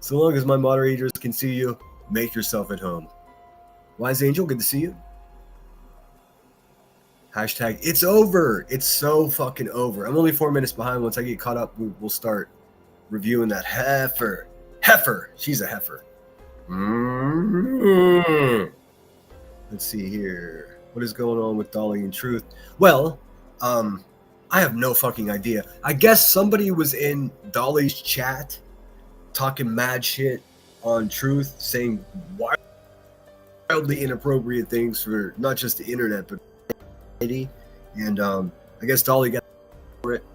so long as my moderators can see you, make yourself at home. Wise Angel, good to see you. Hashtag, it's over. It's so fucking over. I'm only 4 minutes behind. Once I get caught up, we'll start reviewing that heifer. Heifer. She's a heifer. Mm-hmm. Let's see here. What is going on with Dolly and Truth? Well, I have no fucking idea. I guess somebody was in Dolly's chat talking mad shit on Truth, saying wildly inappropriate things for not just the internet, but and I guess Dolly got for it.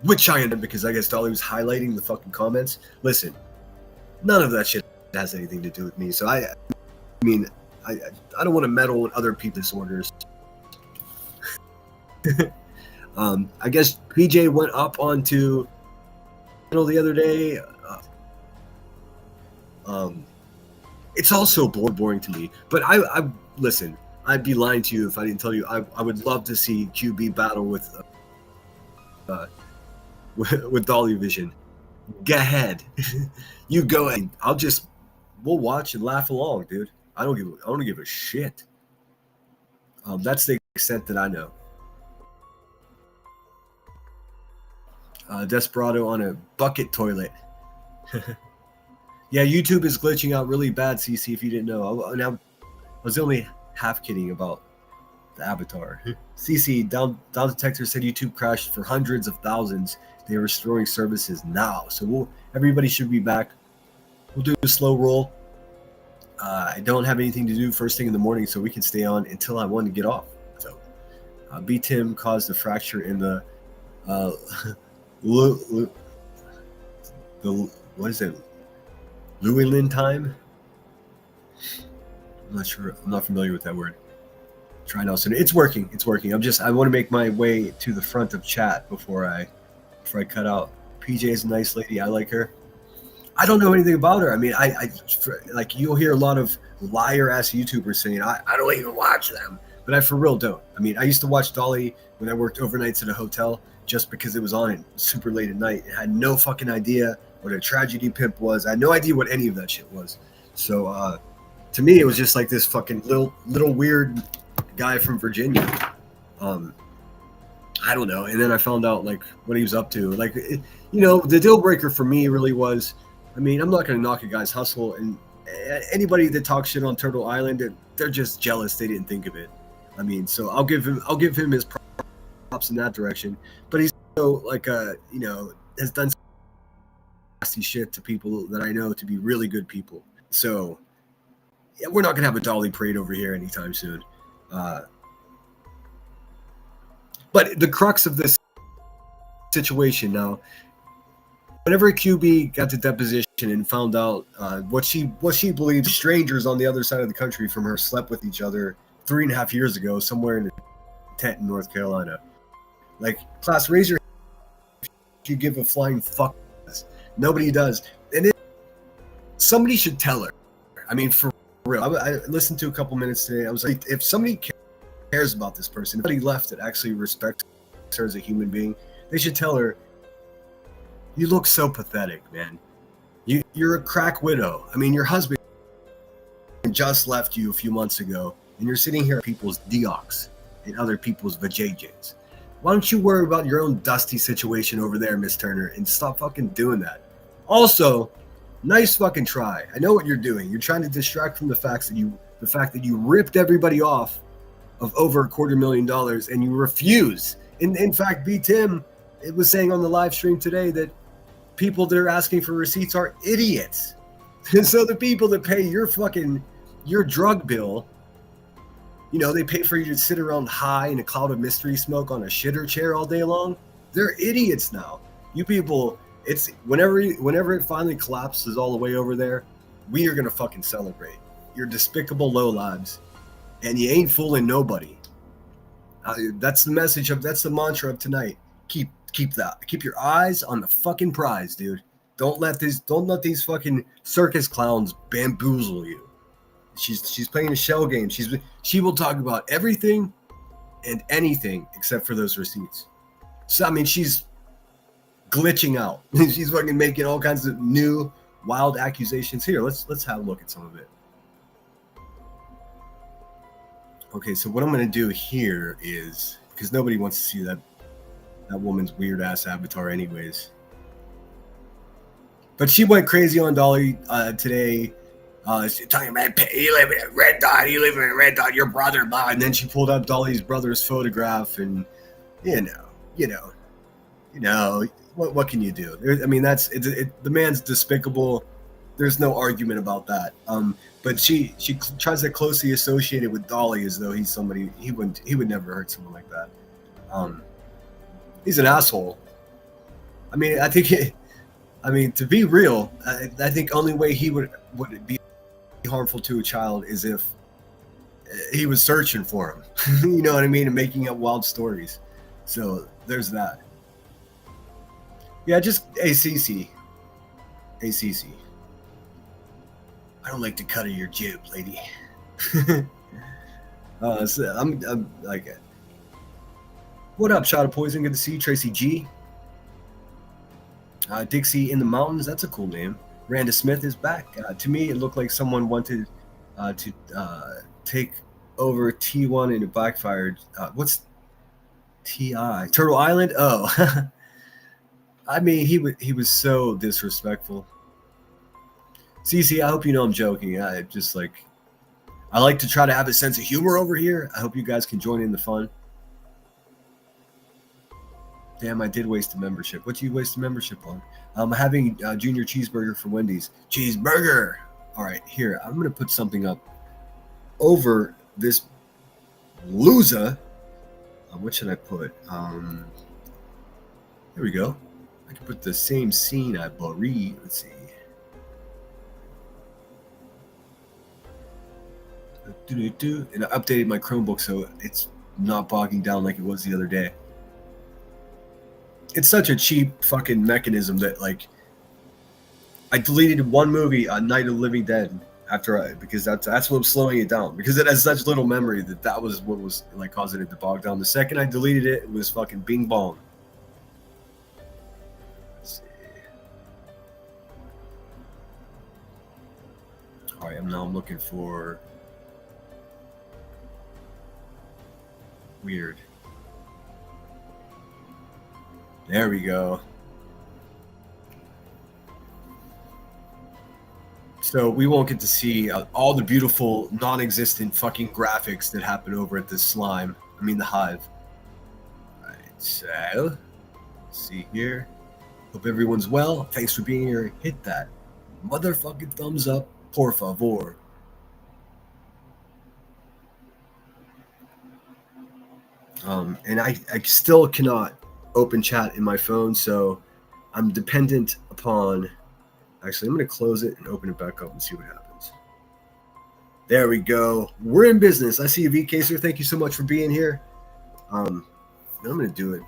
Which I ended because I guess Dolly was highlighting the fucking comments. Listen, none of that shit has anything to do with me. So I mean, I don't want to meddle in other people's disorders. I guess PJ went up onto the other day. It's also boring to me. But I listen. I'd be lying to you if I didn't tell you. I would love to see QB battle with Dolly Vision. Go ahead. You go ahead. We'll watch and laugh along, dude. I don't give a shit. That's the extent that I know. Desperado on a bucket toilet. Yeah, YouTube is glitching out really bad, CC, if you didn't know. I was only half kidding about the avatar. CC, Down Detector said YouTube crashed for hundreds of thousands. They are restoring services now. So everybody should be back. We'll do a slow roll. I don't have anything to do first thing in the morning, so we can stay on until I want to get off. So, B. Tim caused a fracture in the what is it? Llewellyn time? I'm not sure. I'm not familiar with that word. Try now. So it's working. It's working. I want to make my way to the front of chat before I cut out. PJ is a nice lady. I like her. I don't know anything about her. I mean, like you'll hear a lot of liar ass YouTubers saying I don't even watch them, but I for real don't. I mean, I used to watch Dolly when I worked overnights at a hotel just because it was on at super late at night. I had no fucking idea what a tragedy pimp was. I had no idea what any of that shit was. So to me, it was just like this fucking little weird guy from Virginia. I don't know. And then I found out like what he was up to. Like, the deal breaker for me really was. I mean, I'm not going to knock a guy's hustle, and anybody that talks shit on Turtle Island, they're just jealous they didn't think of it. I mean, so I'll give him his props in that direction. But he's like has done nasty shit to people that I know to be really good people. So yeah, we're not going to have a Dolly parade over here anytime soon. But the crux of this situation now. Whenever QB got to deposition and found out what she believes strangers on the other side of the country from her slept with each other 3.5 years ago somewhere in a tent in North Carolina. Like, class, raise your hand if you give a flying fuck. Nobody does. And somebody should tell her. I mean, for real. I listened to a couple minutes today. I was like, if somebody cares about this person, if somebody left that actually respects her as a human being, they should tell her, you look so pathetic, man. You're a crack widow. I mean, your husband just left you a few months ago, and you're sitting here at people's deox and other people's vajayjays. Why don't you worry about your own dusty situation over there, Miss Turner, and stop fucking doing that? Also, nice fucking try. I know what you're doing. You're trying to distract from the fact that you ripped everybody off of over $250,000, and you refuse. In fact, B. Tim, it was saying on the live stream today that people that are asking for receipts are idiots. And so the people that pay your drug bill, they pay for you to sit around high in a cloud of mystery smoke on a shitter chair all day long. They're idiots now. You people, it's whenever it finally collapses all the way over there, we are gonna fucking celebrate. You're despicable lowlives, and you ain't fooling nobody. That's the message that's the mantra of tonight. Keep your eyes on the fucking prize, dude. Don't let these fucking circus clowns bamboozle you. She's playing a shell game. She will talk about everything and anything except for those receipts. So I mean, she's glitching out. She's fucking making all kinds of new wild accusations. Here, let's have a look at some of it. Okay, so what I'm gonna do here is, because nobody wants to see that woman's weird ass avatar anyways. But she went crazy on Dolly today. She's talking about, you live in Red Dot, your brother, blah. And then she pulled up Dolly's brother's photograph, and what can you do? I mean, the man's despicable. There's no argument about that. But she tries to closely associate it with Dolly as though he's somebody he would never hurt someone like that. He's an asshole. I mean, to be real, I think only way he would be harmful to a child is if he was searching for him. You know what I mean? And making up wild stories. So there's that. Yeah, just ACC. I don't like the cut of your jib, lady. So I'm like it. What up, Shot of Poison? Good to see you. Tracy G. Dixie in the Mountains. That's a cool name. Randa Smith is back. To me, it looked like someone wanted to take over T1 and it backfired. What's TI? Turtle Island? Oh. I mean, he was so disrespectful. CC, I hope you know I'm joking. I like to try to have a sense of humor over here. I hope you guys can join in the fun. Damn, I did waste a membership. What do you waste a membership on? I'm having a junior cheeseburger from Wendy's. Cheeseburger! All right, here. I'm going to put something up over this loser. What should I put? There we go. I can put the same scene I buried. Let's see. And I updated my Chromebook so it's not bogging down like it was the other day. it's such a cheap fucking mechanism that like I deleted one movie, Night of the Living Dead, because that's what was slowing it down, because it has such little memory that was what was like causing it to bog down. The second I deleted it, it was fucking Bing Bong. Let's see. All right, I'm looking for weird. There we go. So we won't get to see all the beautiful, non-existent fucking graphics that happen over at this slime. I mean, the hive. All right, so let's see here. Hope everyone's well. Thanks for being here. Hit that motherfucking thumbs up, por favor. And I still cannot open chat in my phone, so I'm dependent upon. Actually, I'm going to close it and open it back up and see what happens. There we go. We're in business. I see you, VCaser. Thank you so much for being here. I'm going to do it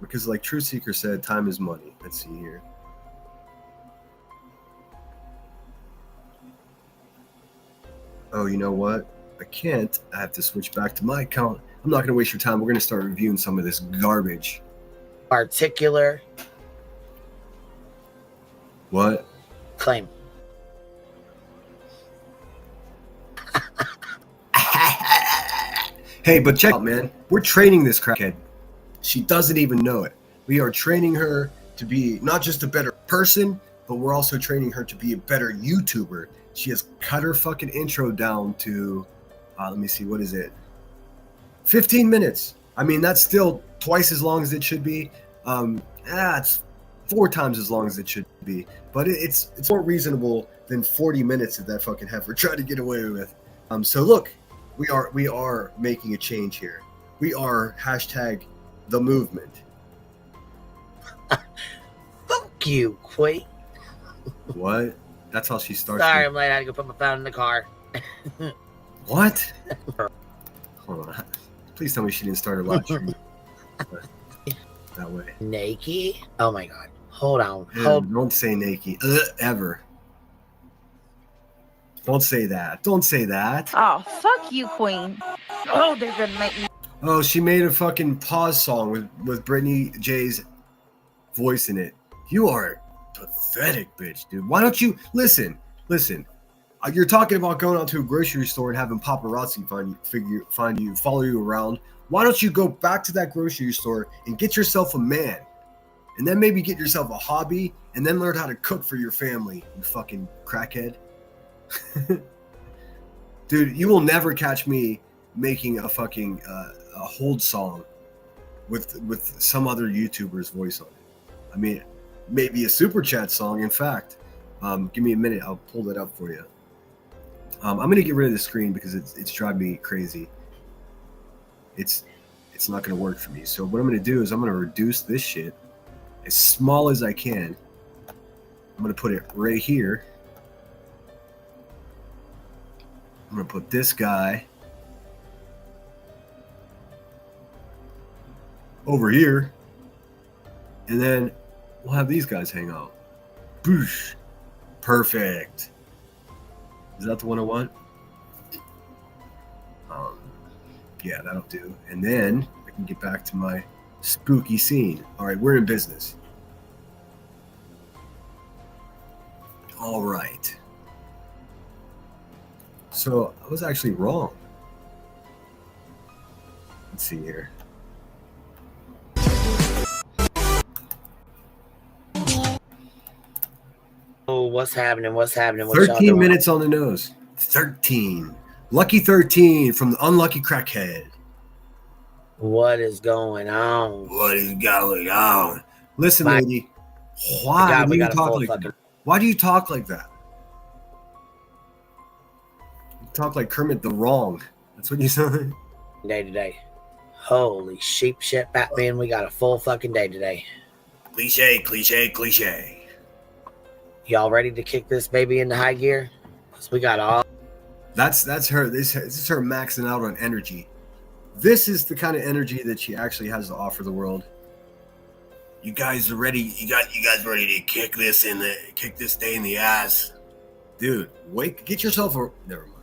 because, like Truth Seeker said, time is money. Let's see here. Oh, you know what? I can't. I have to switch back to my account. I'm not going to waste your time. We're going to start reviewing some of this garbage. Particular. What? Claim. Hey, but check out, man. We're training this crackhead. She doesn't even know it. We are training her to be not just a better person, but we're also training her to be a better YouTuber. She has cut her fucking intro down to, let me see, what is it? 15 minutes. I mean, that's still twice as long as it should be. It's 4 times as long as it should be, but it's more reasonable than 40 minutes that fucking heifer tried to get away with. So look, we are making a change here. We are hashtag the movement. Fuck you, Quay. What? That's how she starts. Sorry, I'm late. I had to go put my phone in the car. What? Hold on. Please tell me she didn't start her live stream that way. Naked? Oh my god. Hold on. Don't say naked. Ever. Don't say that. Don't say that. Oh, fuck you, Queen. Oh, they're gonna make me. Oh, she made a fucking pause song with Brittany J's voice in it. You are pathetic, bitch, dude. Why don't you listen? You're talking about going out to a grocery store and having paparazzi find you, follow you around. Why don't you go back to that grocery store and get yourself a man, and then maybe get yourself a hobby, and then learn how to cook for your family? You fucking crackhead. Dude, you will never catch me making a fucking a hold song with some other YouTuber's voice on it. I mean, maybe a super chat song. In fact, give me a minute. I'll pull that up for you. I'm gonna get rid of the screen because it's driving me crazy. It's not gonna work for me. So what I'm gonna do is I'm gonna reduce this shit as small as I can. I'm gonna put it right here. I'm gonna put this guy over here, and then we'll have these guys hang out. Boosh. Perfect. Is that the one I want? Yeah, that'll do. And then I can get back to my spooky scene. All right, we're in business. All right. So I was actually wrong. Let's see here. Oh, what's happening? What 13 minutes on the nose. 13. Lucky 13 from the unlucky crackhead. What is going on? What is going on? Listen, lady. Why do you talk like that? Why do you talk like that? You talk like Kermit the Wrong. That's what you sound like. Day today. Holy sheep shit, Batman. We got a full fucking day today. Cliche. Y'all ready to kick this baby into high gear? Because we got all. That's her. This is her maxing out on energy. This is the kind of energy that she actually has to offer the world. You guys are ready. You guys ready to kick this day in the ass, dude? Get yourself a. Never mind.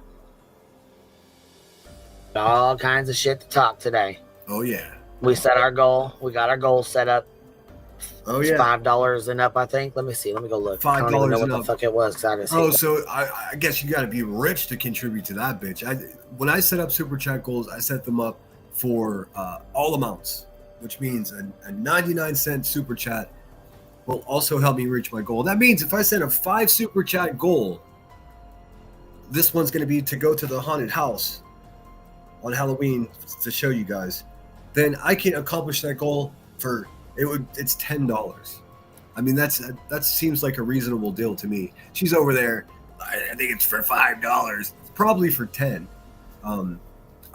All kinds of shit to talk today. Oh yeah. We set our goal. We got our goal set up. Oh It's yeah. $5 and up, I think. Let me see. Let me go look. I don't even $5 know what and the up. fuck it was. So I guess you got to be rich to contribute to that bitch. When I set up super chat goals, I set them up for all amounts, which means a 99-cent super chat will also help me reach my goal. That means if I set a 5 super chat goal, this one's going to be to go to the haunted house on Halloween to show you guys. Then I can accomplish that goal for it's $10. I mean, that seems like a reasonable deal to me. She's over there. I think it's for $5. Probably for 10.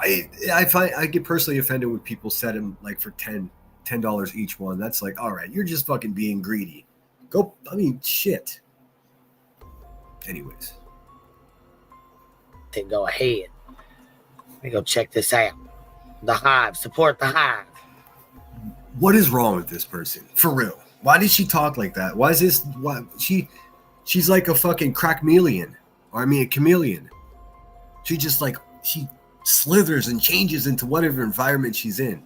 I find I get personally offended when people set them like for $10 each one. That's like, all right, you're just fucking being greedy. Shit. Anyways, Then go ahead. Let me go check this out. The Hive. Support the Hive. what is wrong with this person? For real. Why did she talk like that? Why is this? Why she's like a fucking crackmelian, or a chameleon. She slithers and changes into whatever environment she's in.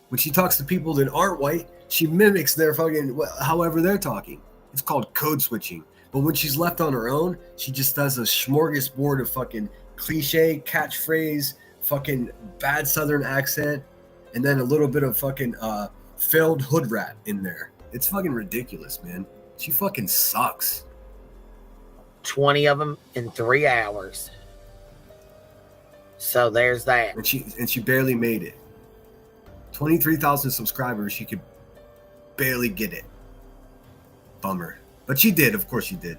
When she talks to people that aren't white, she mimics their fucking however they're talking. It's called code switching. But when she's left on her own, she just does a smorgasbord of fucking cliche, catchphrase, fucking bad southern accent, and then a little bit of fucking failed hood rat in there. It's fucking ridiculous, man. She fucking sucks. 20 of them in 3 hours. So there's that. And she barely made it. 23,000 subscribers, she could barely get it. Bummer. But she did, of course she did.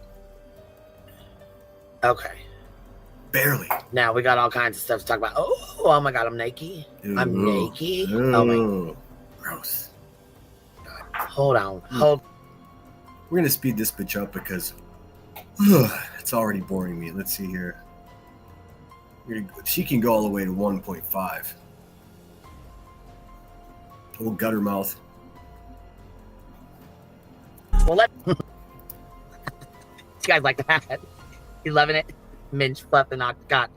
Okay. Barely. Now we got all kinds of stuff to talk about. Oh my God, I'm naked. I'm naked. Oh my. Gross. Hold on. We're gonna speed this bitch up because it's already boring me. Let's see here. She can go all the way to 1.5. Oh, gutter mouth. Well, you guys like that? You loving it? Minch fluff and octagon.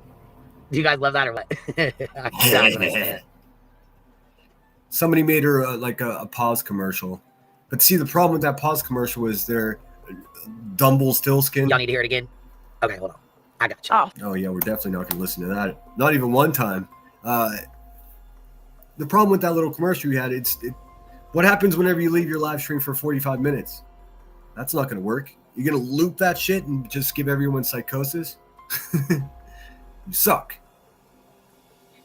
Do you guys love that or what? Somebody made her a pause commercial. But see, the problem with that pause commercial is their Dumble still skin. Y'all need to hear it again? Okay, hold on. I got you. Oh yeah, we're definitely not going to listen to that. Not even one time. The problem with that little commercial you had, what happens whenever you leave your live stream for 45 minutes? That's not going to work. You're going to loop that shit and just give everyone psychosis? You suck.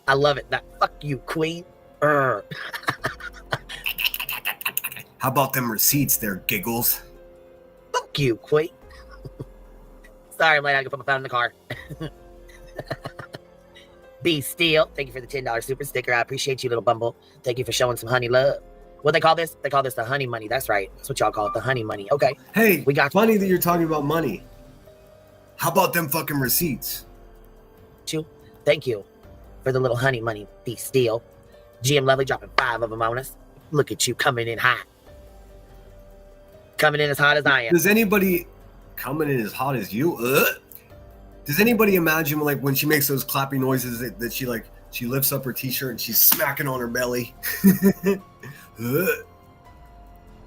I love it. That fuck you, queen. How about them receipts there, giggles? Fuck you, queen. Sorry, I'm late. I can put my phone in the car. Be Steel, thank you for the $10 super sticker. I appreciate you, little Bumble. Thank you for showing some honey love. What they call this? They call this the honey money. That's right. That's what y'all call it, the honey money. Okay. Hey, we got funny that you're talking about money. How about them fucking receipts? Thank you for the little honey money, Be Steel. GM Lovely dropping 5 of them on us. Look at you coming in hot. Coming in as hot as I am. Does anybody coming in as hot as you? Does anybody imagine when she makes those clapping noises that she lifts up her t-shirt and she's smacking on her belly?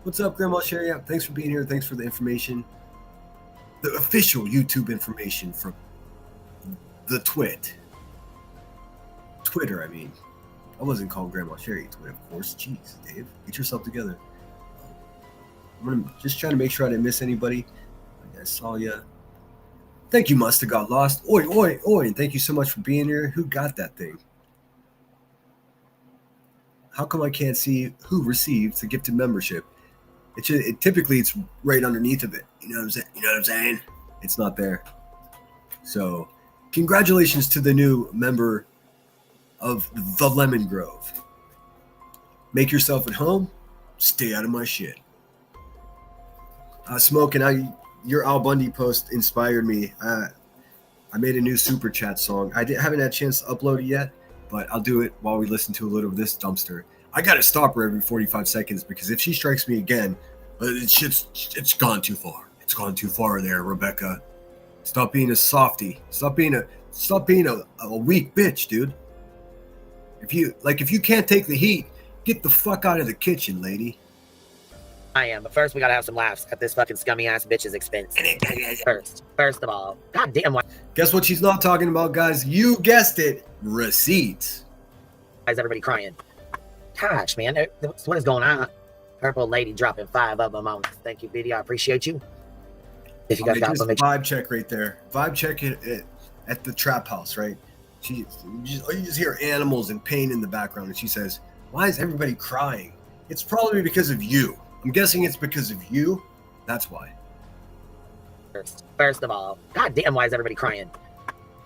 What's up, Grandma Sherry? Thanks for being here. Thanks for the information. The official YouTube information from the Twitter, I mean. I wasn't calling Grandma Sherry Twitter, of course. Jeez, Dave, get yourself together. I'm just trying to make sure I didn't miss anybody. I saw ya. Thank you, Must Have Got Lost. Oi, oi, oi. And thank you so much for being here. Who got that thing? How come I can't see who received the gifted membership? Typically it's right underneath of it. You know what I'm saying? It's not there. So, congratulations to the new member of the Lemon Grove. Make yourself at home. Stay out of my shit. Smoke, and your Al Bundy post inspired me. I made a new super chat song. Haven't had a chance to upload it yet, but I'll do it while we listen to a little of this dumpster. I gotta stop her every 45 seconds because if she strikes me again, it's gone too far. It's gone too far there, Rebecca. Stop being a softie. Stop being a weak bitch, dude. If you can't take the heat, get the fuck out of the kitchen, lady. I am, but first we gotta have some laughs at this fucking scummy ass bitch's expense. First of all, goddamn, why Guess what she's not talking about, guys? You guessed it, receipts. is everybody crying? Gosh, man, what is going on? Purple lady dropping 5 of them on us. Thank you, video. I appreciate you. If you guys got just vibe check right there. Vibe check at the trap house, right? You just hear animals and pain in the background, and she says, "Why is everybody crying? It's probably because of you. I'm guessing it's because of you. That's why." First of all, goddamn, why is everybody crying?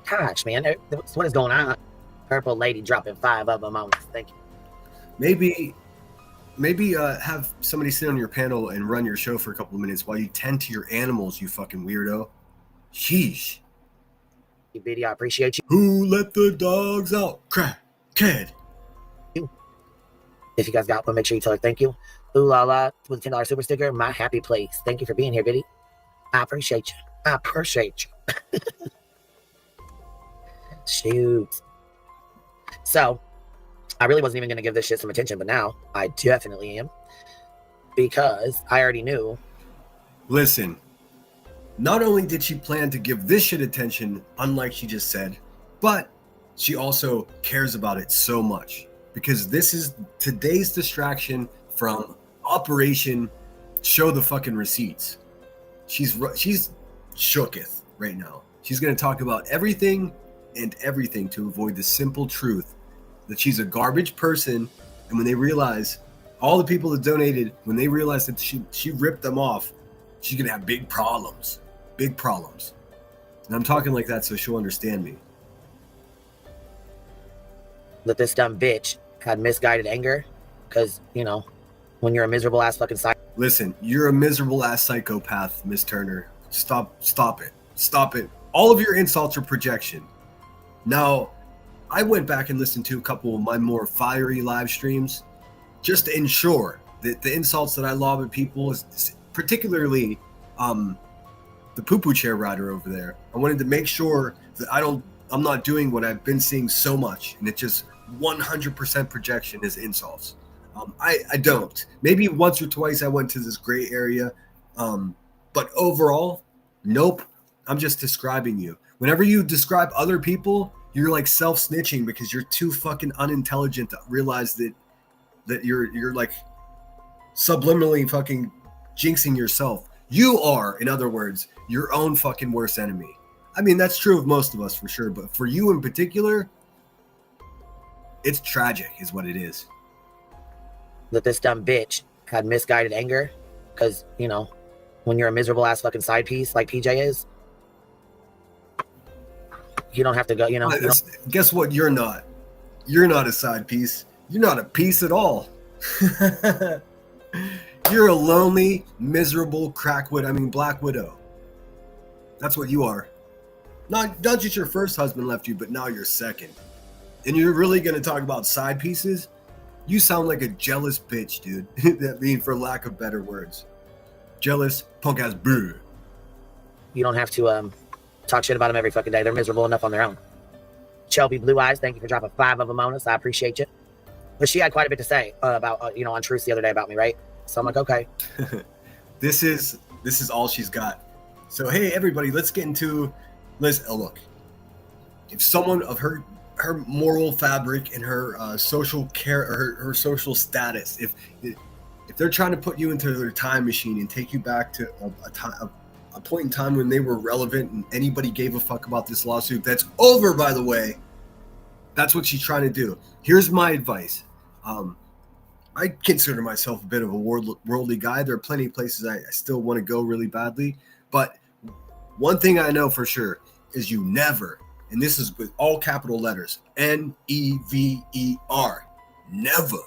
Gosh, man, what is going on? Purple lady dropping 5 of them on us. Thank you. Maybe have somebody sit on your panel and run your show for a couple of minutes while you tend to your animals, you fucking weirdo. Sheesh. Video, I appreciate you. Who let the dogs out? Crackhead. If you guys got one, make sure you tell her thank you. Ooh la la with a $10 super sticker. My happy place. Thank you for being here, Biddy. I appreciate you. I appreciate you. Shoot. So, I really wasn't even going to give this shit some attention, but now I definitely am. Because I already knew. Listen, not only did she plan to give this shit attention, unlike she just said, but she also cares about it so much. Because this is today's distraction from Operation Show the Fucking Receipts. She's shooketh right now. She's going to talk about everything and everything to avoid the simple truth that she's a garbage person. And when they realize, all the people that donated, when they realize that she ripped them off, she's going to have big problems. Big problems. And I'm talking like that so she'll understand me. That this dumb bitch had misguided anger. Because, you know, when you're a miserable ass fucking Listen, you're a miserable ass psychopath, Miss Turner. Stop it. Stop it. All of your insults are projection. Now, I went back and listened to a couple of my more fiery live streams just to ensure that the insults that I lob at people, particularly the poo-poo chair rider over there, I wanted to make sure that I'm not doing what I've been seeing so much, and it's just 100% projection is insults. I don't. Maybe once or twice I went to this gray area, but overall, nope. I'm just describing you. Whenever you describe other people, you're like self-snitching because you're too fucking unintelligent to realize that you're like subliminally fucking jinxing yourself. You are, in other words, your own fucking worst enemy. I mean, that's true of most of us for sure, but for you in particular, it's tragic is what it is. That this dumb bitch had misguided anger. Because, you know, when you're a miserable ass fucking side piece like PJ is, you don't have to go, you know. Guess what? You're not. You're not a side piece. You're not a piece at all. You're a lonely, miserable Black Widow. That's what you are. Not just your first husband left you, but now your second. And you're really going to talk about side pieces? You sound like a jealous bitch, dude. That mean, for lack of better words. Jealous, punk ass boo. You don't have to talk shit about them every fucking day. They're miserable enough on their own. Shelby Blue Eyes, thank you for dropping 5 of them on us. I appreciate you. But she had quite a bit to say about, on Truth the other day about me, right? So I'm like, okay. This is all she's got. So, hey, everybody, let's get into... look. If someone of her moral fabric and her social care, or her social status, if they're trying to put you into their time machine and take you back to a point in time when they were relevant and anybody gave a fuck about this lawsuit that's over, by the way, that's what she's trying to do. Here's my advice. I consider myself a bit of a worldly guy. There are plenty of places I still want to go really badly, but one thing I know for sure is you never, and this is with all capital letters, Never, never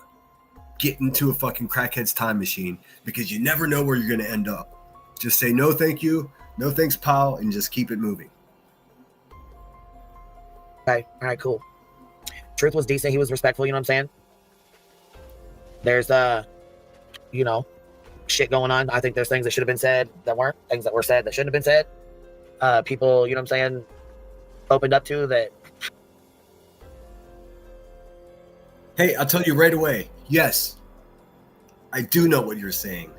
get into a fucking crackhead's time machine, because you never know where you're going to end up. Just say no thank you, no thanks pal, and just keep it moving. Okay, all right, cool. Truth was decent. He was respectful. You know what I'm saying? There's you know, shit going on. I think there's things that should have been said that weren't. Things that were said that shouldn't have been said. People, you know what I'm saying, opened up to that. Hey, I'll tell you right away. Yes, I do know what you're saying.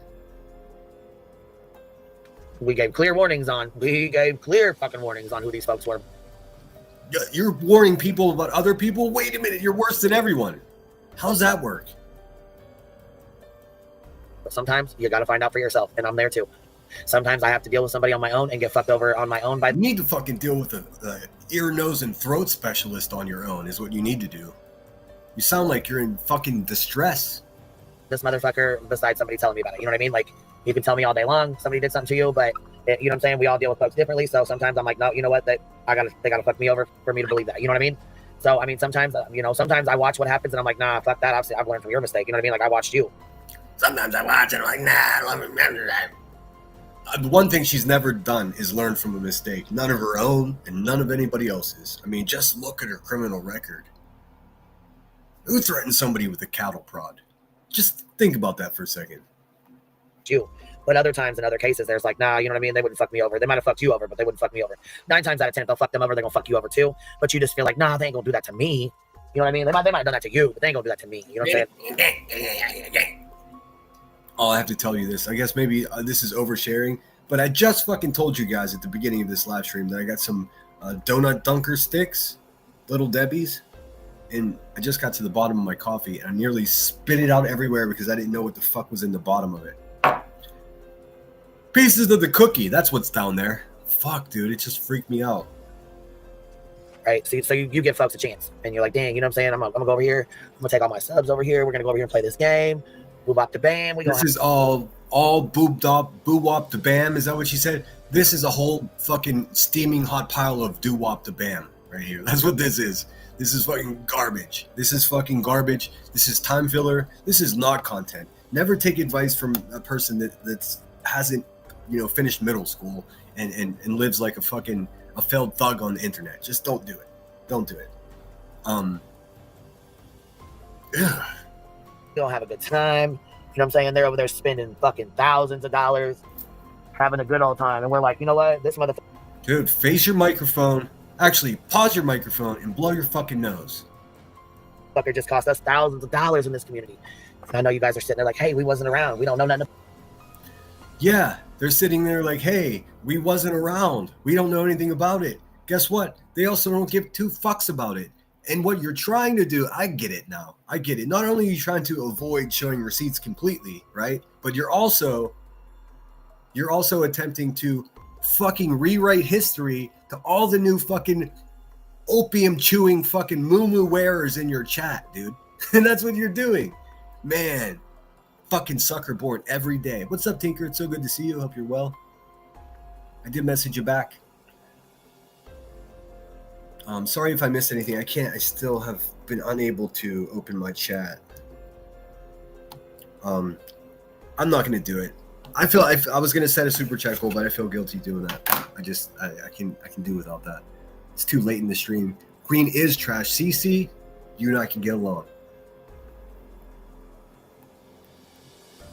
We gave clear warnings on. We gave clear fucking warnings on who these folks were. You're warning people about other people? Wait a minute, you're worse than everyone. How's that work? But sometimes you got to find out for yourself, and I'm there too. Sometimes I have to deal with somebody on my own and get fucked over on my own. You need to fucking deal with the ear, nose, and throat specialist on your own is what you need to do. You sound like you're in fucking distress. This motherfucker, besides somebody telling me about it, you know what I mean? Like, you can tell me all day long somebody did something to you, but you know what I'm saying? We all deal with folks differently. So sometimes I'm like, no, you know what? They gotta fuck me over for me to believe that. You know what I mean? So I mean, sometimes sometimes I watch what happens and I'm like, nah, fuck that. Obviously, I've learned from your mistake. You know what I mean? Like, I watched you. Sometimes I watch and I'm like, nah, let me remember that. The one thing she's never done is learn from a mistake. None of her own and none of anybody else's. I mean, just look at her criminal record. Who threatened somebody with a cattle prod? Just think about that for a second. You. But other times, in other cases, there's like, nah, you know what I mean? They wouldn't fuck me over. They might have fucked you over, but they wouldn't fuck me over. 9 times out of 10, if they'll fuck them over, they're gonna fuck you over too. But you just feel like, nah, they ain't gonna do that to me. You know what I mean? They might have done that to you, but they ain't gonna do that to me. You know what I'm saying? Oh, I have to tell you this. I guess maybe this is oversharing, but I just fucking told you guys at the beginning of this live stream that I got some donut dunker sticks, Little Debbie's, and I just got to the bottom of my coffee and I nearly spit it out everywhere because I didn't know what the fuck was in the bottom of it. Pieces of the cookie, that's what's down there. Fuck, dude, it just freaked me out. Right? So you give folks a chance, and you're like, dang, you know what I'm saying? I'm gonna go over here. I'm gonna take all my subs over here. We're gonna go over here and play this game. Boop bop the bam. This is all boob wop the bam. Is that what she said? This is a whole fucking steaming hot pile of doo wop the bam right here. That's what this is. This is fucking garbage. This is fucking garbage. This is time filler. This is not content. Never take advice from a person that hasn't, finished middle school and lives like a failed thug on the internet. Just don't do it. Don't do it. You don't have a good time. You know what I'm saying? They're over there spending fucking thousands of dollars, having a good old time. And we're like, you know what? This motherfucker. Dude, face your microphone. Actually, pause your microphone and blow your fucking nose. Fucker just cost us thousands of dollars in this community. And I know you guys are sitting there like, hey, we wasn't around. We don't know nothing. Yeah, they're sitting there like, hey, we wasn't around. We don't know anything about it. Guess what? They also don't give 2 fucks about it. And what you're trying to do, I get it now. I get it. Not only are you trying to avoid showing receipts completely, right? But you're also attempting to fucking rewrite history to all the new fucking opium chewing fucking moo wearers in your chat, dude. And that's what you're doing. Man, fucking sucker born every day. What's up, Tinker? It's so good to see you. Hope you're well. I did message you back. Sorry if I missed anything. I still have been unable to open my chat. I'm not going to do it. I was going to set a super chat goal, but I feel guilty doing that. I can do without that. It's too late in the stream. Queen is trash. CC, you and I can get along.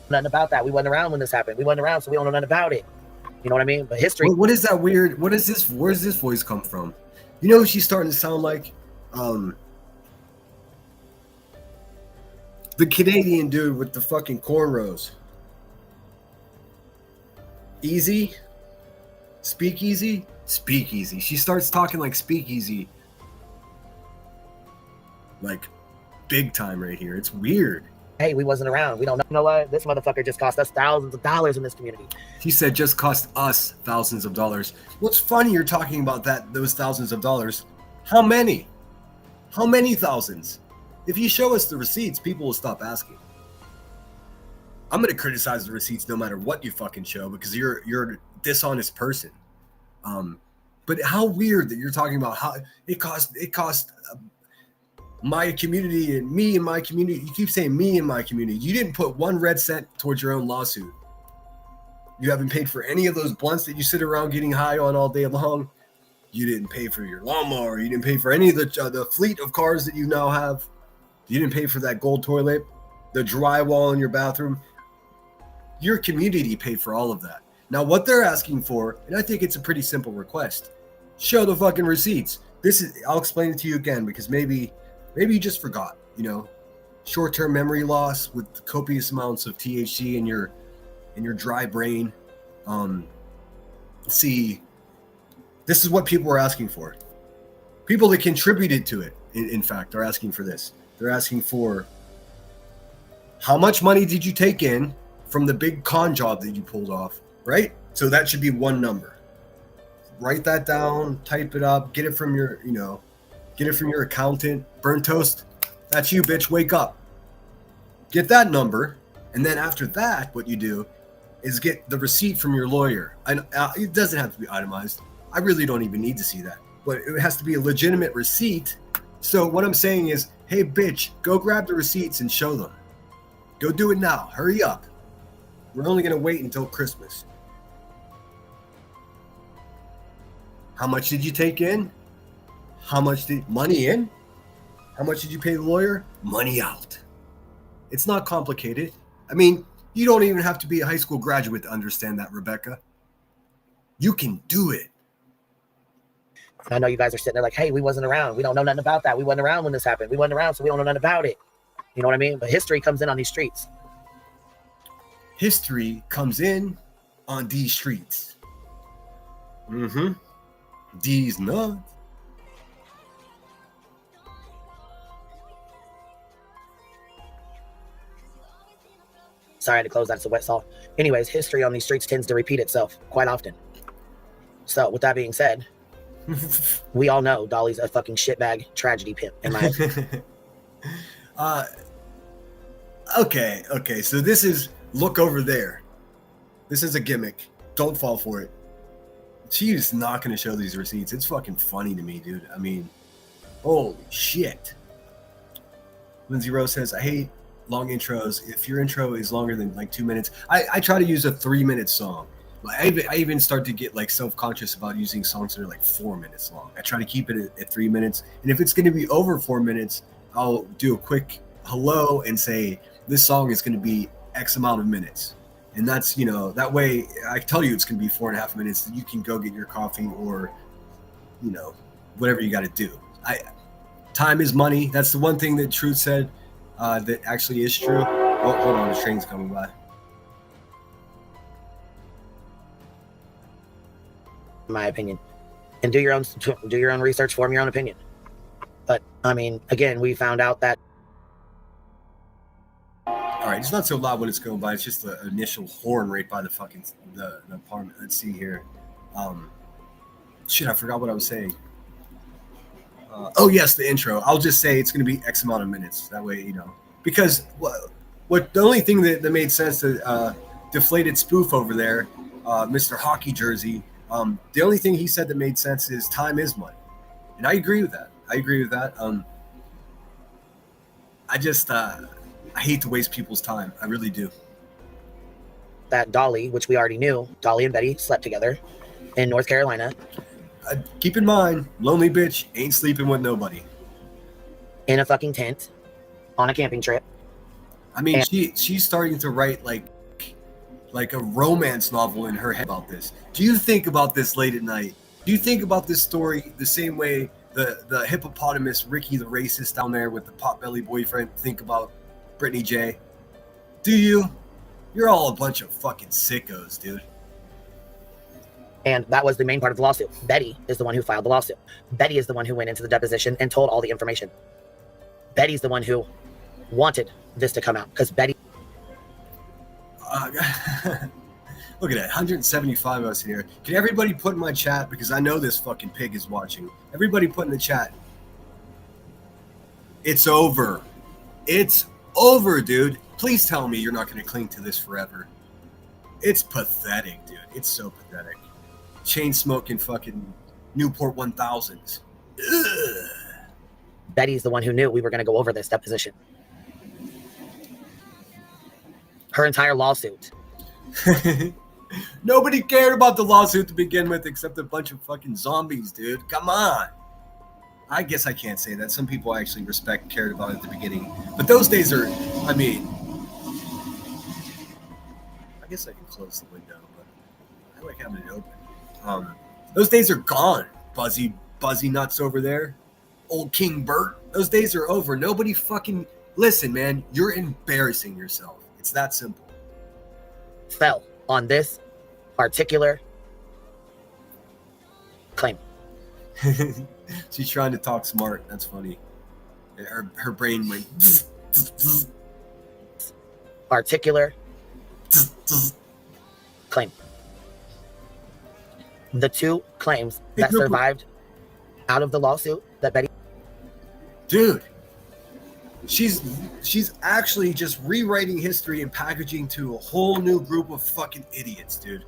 Nothing about that. We wasn't around when this happened. We wasn't around, so we don't know nothing about it. You know what I mean? But history. What is that weird? What is this? Where does this voice come from? You know who she's starting to sound like? The Canadian dude with the fucking cornrows. Easy? Speakeasy? Speakeasy. She starts talking like Speakeasy. Like, big time right here. It's weird. Hey, we wasn't around. We don't know. You know what? This motherfucker just cost us thousands of dollars in this community. He said just cost us thousands of dollars. What's funny you're talking about those thousands of dollars. How many? How many thousands? If you show us the receipts, people will stop asking. I'm going to criticize the receipts no matter what you fucking show because you're a dishonest person. But how weird that you're talking about how it cost my community and me and my community. You keep saying me and my community. You didn't put 1 red cent towards your own lawsuit. You haven't paid for any of those blunts that you sit around getting high on all day long. You didn't pay for your lawnmower. You didn't pay for any of the fleet of cars that you now have. You didn't pay for that gold toilet, the drywall in your bathroom. Your community paid for all of that. Now, what they're asking for, and I think it's a pretty simple request, show the fucking receipts. I'll explain it to you again because maybe you just forgot, you know, short-term memory loss with copious amounts of THC in your dry brain. See, this is what people are asking for. People that contributed to it, in fact, are asking for this. They're asking for how much money did you take in from the big con job that you pulled off, right? So that should be one number. Write that down, type it up, get it from your accountant. Burn Toast, that's you, bitch, wake up. Get that number, and then after that, what you do is get the receipt from your lawyer. And it doesn't have to be itemized. I really don't even need to see that, but it has to be a legitimate receipt. So what I'm saying is, hey, bitch, go grab the receipts and show them. Go do it now. Hurry up. We're only going to wait until Christmas. How much did you take in? Money in? How much did you pay the lawyer? Money out. It's not complicated. I mean, you don't even have to be a high school graduate to understand that, Rebecca. You can do it. I know you guys are sitting there like, hey, we wasn't around. We don't know nothing about that. We wasn't around when this happened. We wasn't around, so we don't know nothing about it. You know what I mean? But history comes in on these streets. History comes in on these streets. Mm-hmm. These nuts. Sorry, I had to close that. It's a wet saw. Anyways, history on these streets tends to repeat itself quite often. So, with that being said, we all know Dolly's a fucking shitbag tragedy pimp, in my opinion. Okay. So this is look over there. This is a gimmick. Don't fall for it. She's not going to show these receipts. It's fucking funny to me, dude. I mean, holy shit. Lindsay Rose says, I hate long intros. If your intro is longer than like 2 minutes, I try to use a 3-minute song. I even start to get like self-conscious about using songs that are like 4 minutes long. I try to keep it at 3 minutes. And if it's going to be over 4 minutes, I'll do a quick hello and say, this song is going to be X amount of minutes. And that's, you know, that way I tell you it's going to be 4.5 minutes. You can go get your coffee or, you know, whatever you got to do. Time is money. That's the one thing that Truth said that actually is true. Oh, hold on, the train's coming by. In my opinion, and do your own research, form your own opinion. But I mean, again, we found out that. All right, it's not so loud when it's going by. It's just the initial horn right by the fucking the apartment. Let's see here. Shit, I forgot what I was saying. Oh yes, the intro. I'll just say it's going to be X amount of minutes. That way, you know, because what the only thing that made sense to deflated spoof over there, Mr. Hockey Jersey. The only thing he said that made sense is time is money, and I agree with that. I hate to waste people's time. I really do. That Dolly, which we already knew, Dolly and Betty slept together in North Carolina. Keep in mind, lonely bitch ain't sleeping with nobody. In a fucking tent on a camping trip. I mean, she's starting to write like a romance novel in her head about this. Do you think about this late at night? Do you think about this story the same way the hippopotamus Ricky the racist down there with the potbelly boyfriend think about Brittany J? Do you? You're all a bunch of fucking sickos, dude. And that was the main part of the lawsuit. Betty is the one who filed the lawsuit. Betty is the one who went into the deposition and told all the information. Betty's the one who wanted this to come out because Betty. Look at that, 175 of us here. Can everybody put in my chat, because I know this fucking pig is watching. Everybody put in the chat. It's over. It's over, dude. Please tell me you're not going to cling to this forever. It's pathetic, dude. It's so pathetic. Chain smoking fucking Newport 1000s. Ugh. Betty's the one who knew we were going to go over this deposition. Her entire lawsuit Nobody cared about the lawsuit to begin with except a bunch of fucking zombies, dude. Come on. I guess I can't say that. Some people I actually cared about it at the beginning. But those days are, I mean, I guess I can close the window, but I like having it open. Those days are gone, Buzzy nuts over there. Old King Bert. Those days are over. Nobody fucking, listen, man, you're embarrassing yourself. It's that simple. Fell on this particular claim. She's trying to talk smart. That's funny. Her brain went. Particular claim. The two claims that survived out of the lawsuit that Betty. Dude, she's actually just rewriting history and packaging to a whole new group of fucking idiots, dude.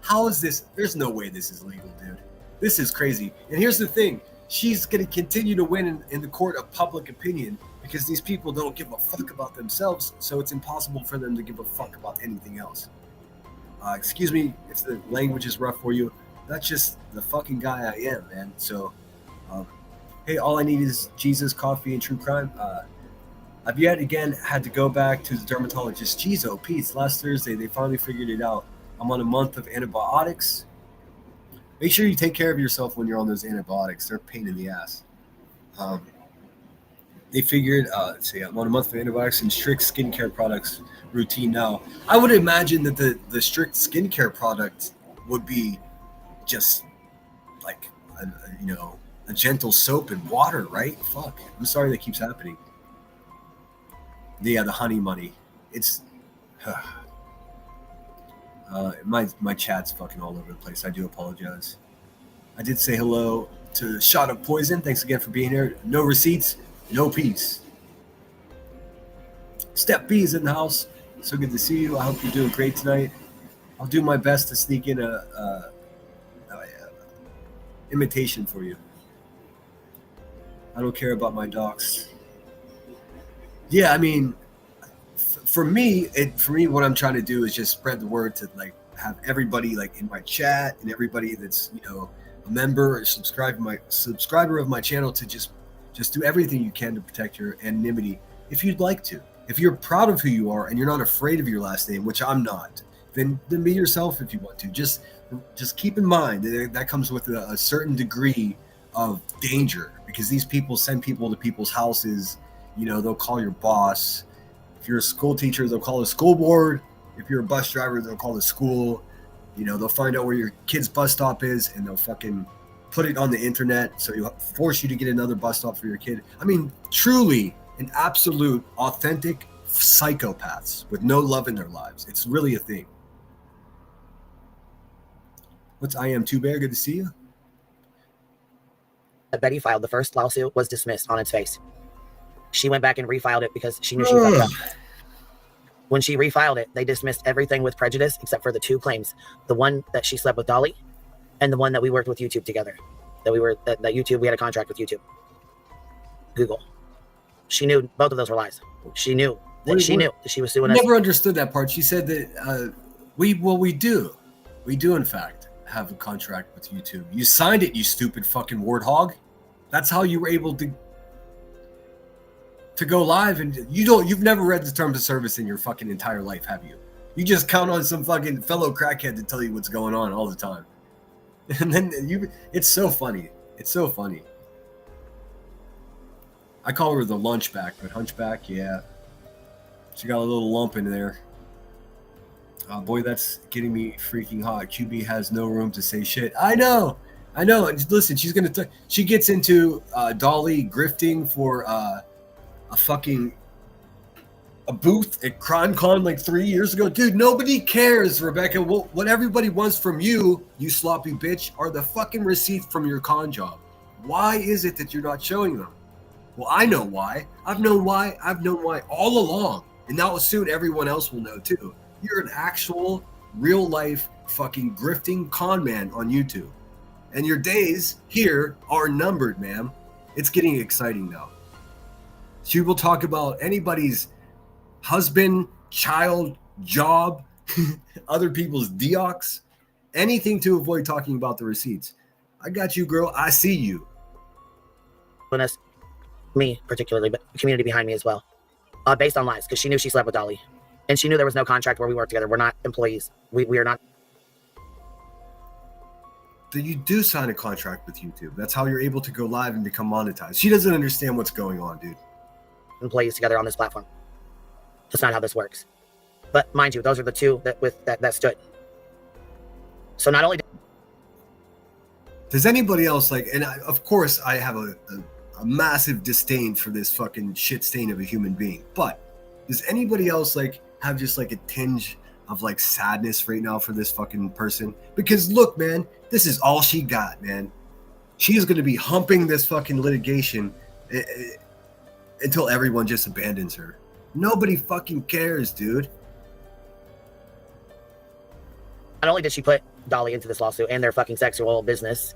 How is this? There's no way this is legal, dude. This is crazy. And here's the thing. She's going to continue to win in the court of public opinion because these people don't give a fuck about themselves, so it's impossible for them to give a fuck about anything else. Excuse me if the language is rough for you. That's just the fucking guy I am, man. So, hey, all I need is Jesus, coffee, and true crime. I've yet again had to go back to the dermatologist. Jeez, oh, Pete, last Thursday, they finally figured it out. I'm on a month of antibiotics. Make sure you take care of yourself when you're on those antibiotics. They're a pain in the ass. They figured, I'm on a month of antibiotics and strict skincare products routine now. I would imagine that the strict skincare product would be just like, a gentle soap and water, right? Fuck. I'm sorry that keeps happening. Yeah, the honey money. It's... my chat's fucking all over the place. I do apologize. I did say hello to Shot of Poison. Thanks again for being here. No receipts, no peace. Step B is in the house. So good to see you. I hope you're doing great tonight. I'll do my best to sneak in a imitation for you. I don't care about my docs. Yeah, I mean, for me, what I'm trying to do is just spread the word to like have everybody like in my chat and everybody that's a member or subscriber of my channel to just do everything you can to protect your anonymity if you'd like to. If you're proud of who you are and you're not afraid of your last name, which I'm not, then be yourself if you want to. Just keep in mind that comes with a certain degree of danger because these people send people to people's houses. They'll call your boss. If you're a school teacher, they'll call the school board. If you're a bus driver, they'll call the school. They'll find out where your kid's bus stop is and they'll fucking put it on the internet. So you'll force you to get another bus stop for your kid. I mean, truly an absolute authentic psychopaths with no love in their lives. It's really a thing. What's I Am Too Bear? Good to see you. Betty filed the first lawsuit was dismissed on its face. She went back and refiled it because she knew she fucked up. When she refiled it, they dismissed everything with prejudice except for the two claims. The one that she slept with Dolly and the one that we worked with YouTube together. That YouTube, we had a contract with YouTube. Google. She knew both of those were lies. She knew that she was suing us. I never understood that part. She said that we do. We do, in fact, have a contract with YouTube. You signed it, you stupid fucking warthog. That's how you were able to go live, and you've never read the terms of service in your fucking entire life, have you? You just count on some fucking fellow crackhead to tell you what's going on all the time. And then it's so funny. It's so funny. I call her the lunchback, but hunchback, yeah. She got a little lump in there. Boy, that's getting me freaking hot. QB has no room to say shit. I know. And listen, she gets into Dolly grifting for a booth at CrimeCon like 3 years ago. Dude, nobody cares, Rebecca. What everybody wants from you sloppy bitch, are the fucking receipts from your con job. Why is it that you're not showing them? Well, I know why. I've known why all along. And now soon everyone else will know too. You're an actual real life fucking grifting con man on YouTube. And your days here are numbered, ma'am. It's getting exciting now. She will talk about anybody's husband, child, job, other people's deox, anything to avoid talking about the receipts. I got you, girl. I see you. Us, me particularly, but the community behind me as well, based on lies, because she knew she slept with Dolly, and she knew there was no contract where we work together. We're not employees. We are not. Then you do sign a contract with YouTube. That's how you're able to go live and become monetized. She doesn't understand what's going on, dude. Employees together on this platform. That's not how this works. But mind you, those are the two that stood. So not only does anybody else like, and of course I have a massive disdain for this fucking shit stain of a human being, but does anybody else like have just like a tinge of like sadness right now for this fucking person? Because look, man, this is all she got, man. She's going to be humping this fucking litigation until everyone just abandons her. Nobody fucking cares, dude. not only did she put Dolly into this lawsuit and their fucking sexual business,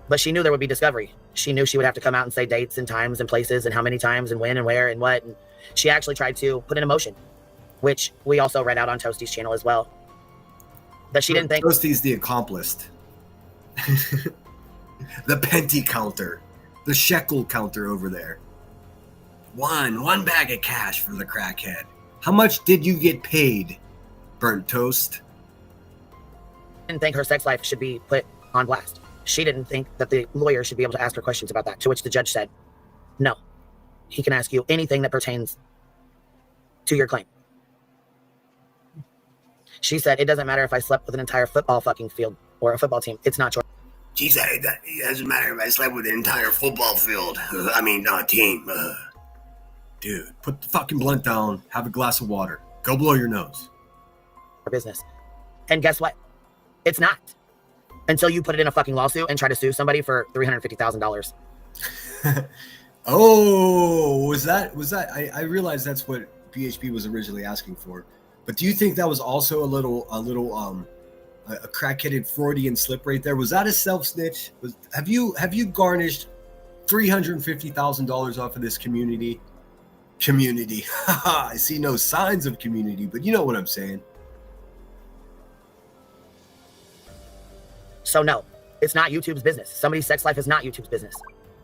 but she knew there would be discovery. She knew she would have to come out and say dates and times and places and how many times and when and where and what. And she actually tried to put in a motion, which we also read out on Toasty's channel as well. But she didn't think... Toasty's the accomplished. The penty counter. The shekel counter over there. One bag of cash for the crackhead. How much did you get paid, Burnt Toast? Didn't think her sex life should be put on blast. She didn't think that the lawyer should be able to ask her questions about that, to which the judge said, no, he can ask you anything that pertains to your claim. She said, it doesn't matter if I slept with an entire football fucking field or a football team. It's not your... She said, it doesn't matter if I slept with an entire football field. Team. Dude, put the fucking blunt down, have a glass of water, go blow your nose. Business. And guess what? It's not. Until you put it in a fucking lawsuit and try to sue somebody for $350,000. Oh, was that? I realized that's what BHB was originally asking for. But do you think that was also a crackheaded Freudian slip right there? Was that a self snitch? Have you garnished $350,000 off of this community? I see no signs of community, but you know what I'm saying. So no, it's not YouTube's business. Somebody's sex life is not YouTube's business.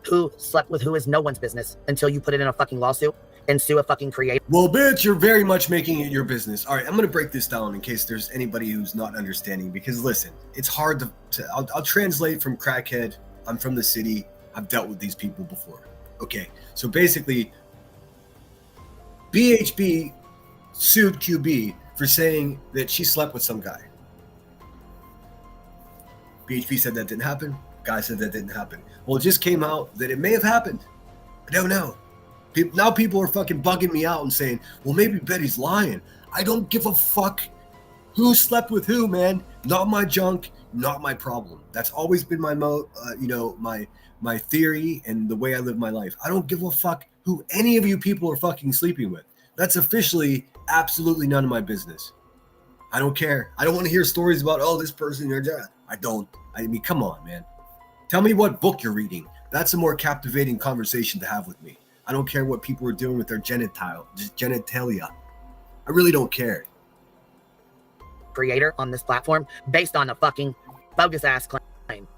Who slept with who is no one's business until you put it in a fucking lawsuit and sue a fucking creator. Well, bitch, you're very much making it your business. All right, I'm going to break this down in case there's anybody who's not understanding, because listen, it's hard to I'll translate from crackhead. I'm from the city. I've dealt with these people before. Okay, so basically, BHB sued QB for saying that she slept with some guy. BHB said that didn't happen. Guy said that didn't happen. Well, it just came out that it may have happened. I don't know. Now people are fucking bugging me out and saying, well, maybe Betty's lying. I don't give a fuck who slept with who, man. Not my junk, not my problem. That's always been my my theory and the way I live my life. I don't give a fuck who any of you people are fucking sleeping with. That's officially absolutely none of my business. I don't care. I don't want to hear stories about, oh, this person or that. I don't. I mean, come on, man. Tell me what book you're reading. That's a more captivating conversation to have with me. I don't care what people are doing with their genitalia. I really don't care. Creator on this platform based on a fucking bogus ass claim.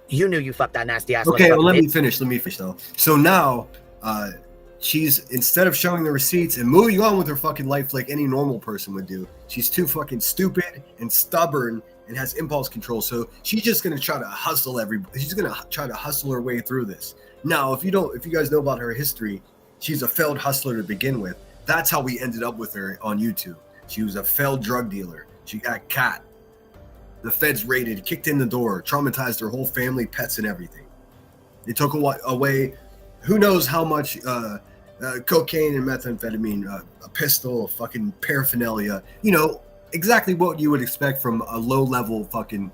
You knew you fucked that nasty ass. Okay, well, let me finish though. So now, she's, instead of showing the receipts and moving on with her fucking life like any normal person would do, she's too fucking stupid and stubborn and has impulse control. So she's just gonna try to hustle she's gonna try to hustle her way through this. Now, if you guys know about her history, she's a failed hustler to begin with. That's how we ended up with her on YouTube. She was a failed drug dealer. She got caught. The feds raided, kicked in the door, traumatized her whole family, pets, and everything. They took away who knows how much cocaine and methamphetamine, a pistol, fucking paraphernalia, exactly what you would expect from a low-level fucking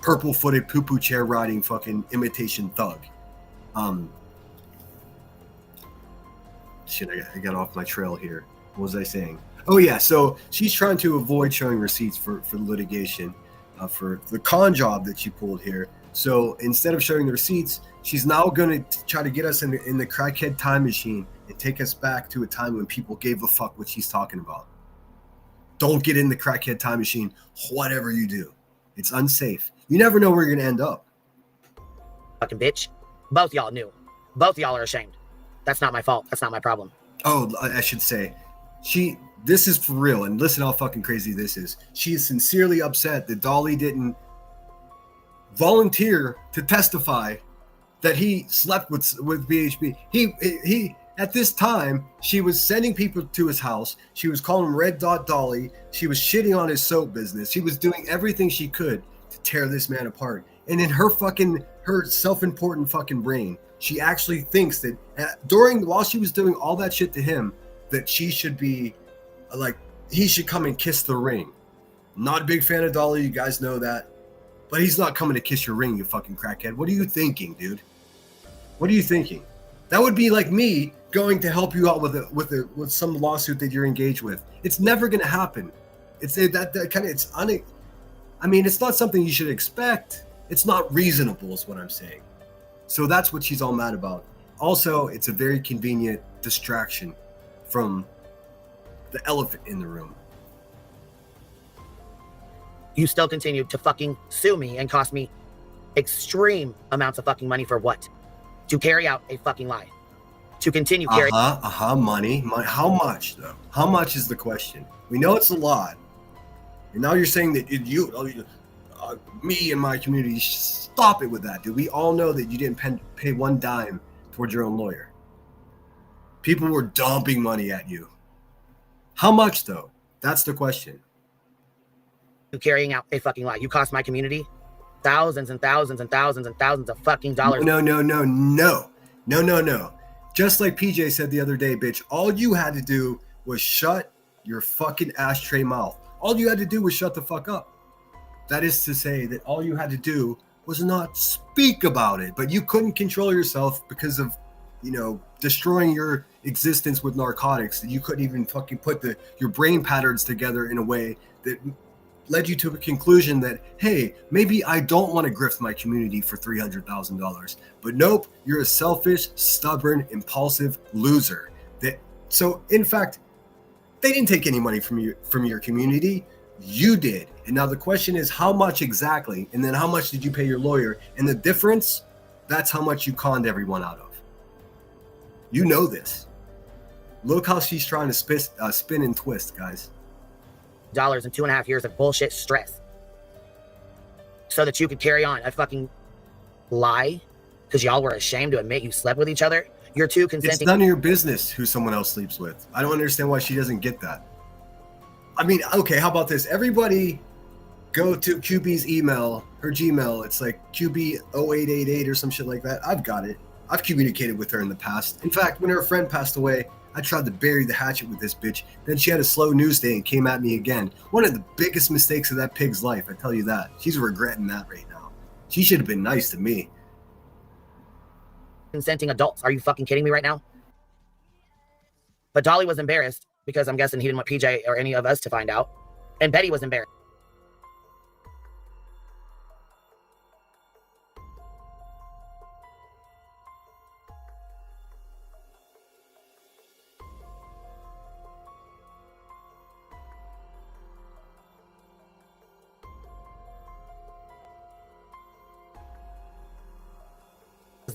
purple-footed poo-poo chair riding fucking imitation thug. Shit, I got off my trail here. What was I saying? Oh yeah, so she's trying to avoid showing receipts for litigation, for the con job that she pulled here. So instead of showing the receipts, she's now going to try to get us in the crackhead time machine and take us back to a time when people gave a fuck what she's talking about. Don't get in the crackhead time machine, whatever you do. It's unsafe. You never know where you're going to end up. Fucking bitch. Both y'all knew. Both y'all are ashamed. That's not my fault. That's not my problem. Oh, I should say, this is for real, and listen how fucking crazy this is. She is sincerely upset that Dolly didn't volunteer to testify that he slept with BHB. He at this time, she was sending people to his house. She was calling him Red Dot Dolly. She was shitting on his soap business. She was doing everything she could to tear this man apart. And in her self-important fucking brain, she actually thinks that while she was doing all that shit to him, that she should be like, he should come and kiss the ring. Not a big fan of Dolly, you guys know that. But he's not coming to kiss your ring, you fucking crackhead. What are you thinking, dude? What are you thinking? That would be like me going to help you out with some lawsuit that you're engaged with. It's never going to happen. It's not something you should expect. It's not reasonable is what I'm saying. So that's what she's all mad about. Also, it's a very convenient distraction from the elephant in the room. You still continue to fucking sue me and cost me extreme amounts of fucking money for what? To carry out a fucking lie. To continue carrying. Money. How much though? How much is the question? We know it's a lot. And now you're saying that me and my community, stop it with that, dude. We all know that you didn't pay one dime towards your own lawyer. People were dumping money at you. How much though? That's the question. Carrying out a fucking lie. You cost my community thousands and thousands and thousands and thousands of fucking dollars. No. Just like PJ said the other day, bitch, all you had to do was shut your fucking ashtray mouth. All you had to do was shut the fuck up. That is to say that all you had to do was not speak about it, but you couldn't control yourself because of, destroying your existence with narcotics. That you couldn't even fucking put your brain patterns together in a way that led you to a conclusion that, hey, maybe I don't want to grift my community for $300,000. But nope, you're a selfish, stubborn, impulsive loser. So in fact, they didn't take any money from your community. You did. And now the question is, how much exactly? And then how much did you pay your lawyer? And the difference, that's how much you conned everyone out of. You know this. Look how she's trying to spin and twist, guys. Dollars in 2.5 years of bullshit stress so that you could carry on a fucking lie because y'all were ashamed to admit you slept with each other. You're two consenting. It's none of your business who someone else sleeps with. I don't understand why she doesn't get that. I mean, okay, how about this? Everybody go to QB's email, her Gmail. It's like QB0888 or some shit like that. I've got it. I've communicated with her in the past. In fact, when her friend passed away, I tried to bury the hatchet with this bitch. Then she had a slow news day and came at me again. One of the biggest mistakes of that pig's life, I tell you that. She's regretting that right now. She should have been nice to me. Consenting adults. Are you fucking kidding me right now? But Dolly was embarrassed because I'm guessing he didn't want PJ or any of us to find out. And Betty was embarrassed.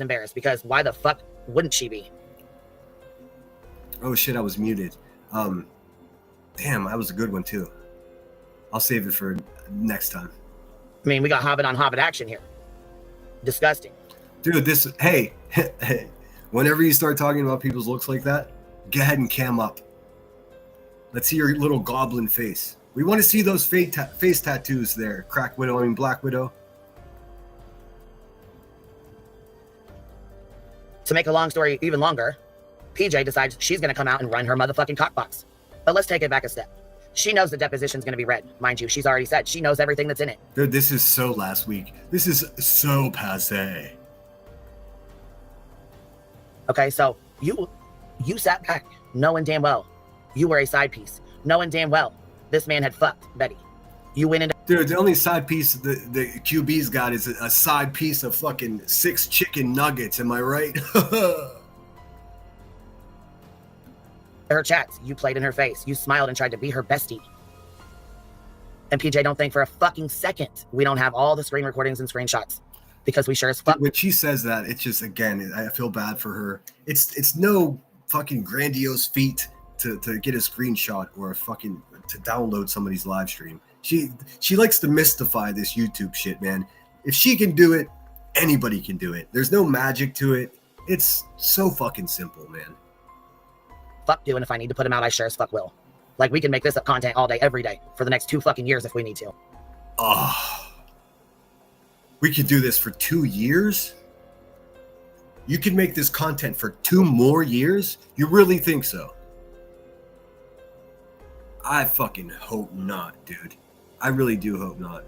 Embarrassed because why the fuck wouldn't she be? Oh shit, I was muted. Damn, that was a good one too. I'll save it for next time. I mean, we got Hobbit on Hobbit action here. Disgusting. Dude, hey, whenever you start talking about people's looks like that, go ahead and cam up. Let's see your little goblin face. We want to see those face tattoos there. Black Widow. To make a long story even longer, PJ decides she's going to come out and run her motherfucking cockbox. But let's take it back a step. She knows the deposition's going to be read. Mind you, she's already said she knows everything that's in it. Dude, this is so last week. This is so passé. Okay, so you sat back knowing damn well you were a side piece. Knowing damn well this man had fucked Betty. You went into Dude, the only side piece the QB's got is a side piece of fucking 6 chicken nuggets. Am I right? Her chats, you played in her face. You smiled and tried to be her bestie. And PJ, don't think for a fucking second we don't have all the screen recordings and screenshots. Because we sure as fuck. When she says that, it's just, again, I feel bad for her. It's no fucking grandiose feat to get a screenshot or a fucking to download somebody's live stream. She likes to mystify this YouTube shit, man. If she can do it, anybody can do it. There's no magic to it. It's so fucking simple, man. Fuck doing if I need to put him out, I sure as fuck will. Like, we can make this up content all day, every day, for the next 2 fucking years if we need to. Oh, we could do this for 2 years? You could make this content for 2 more years? You really think so? I fucking hope not, dude. I really do hope not.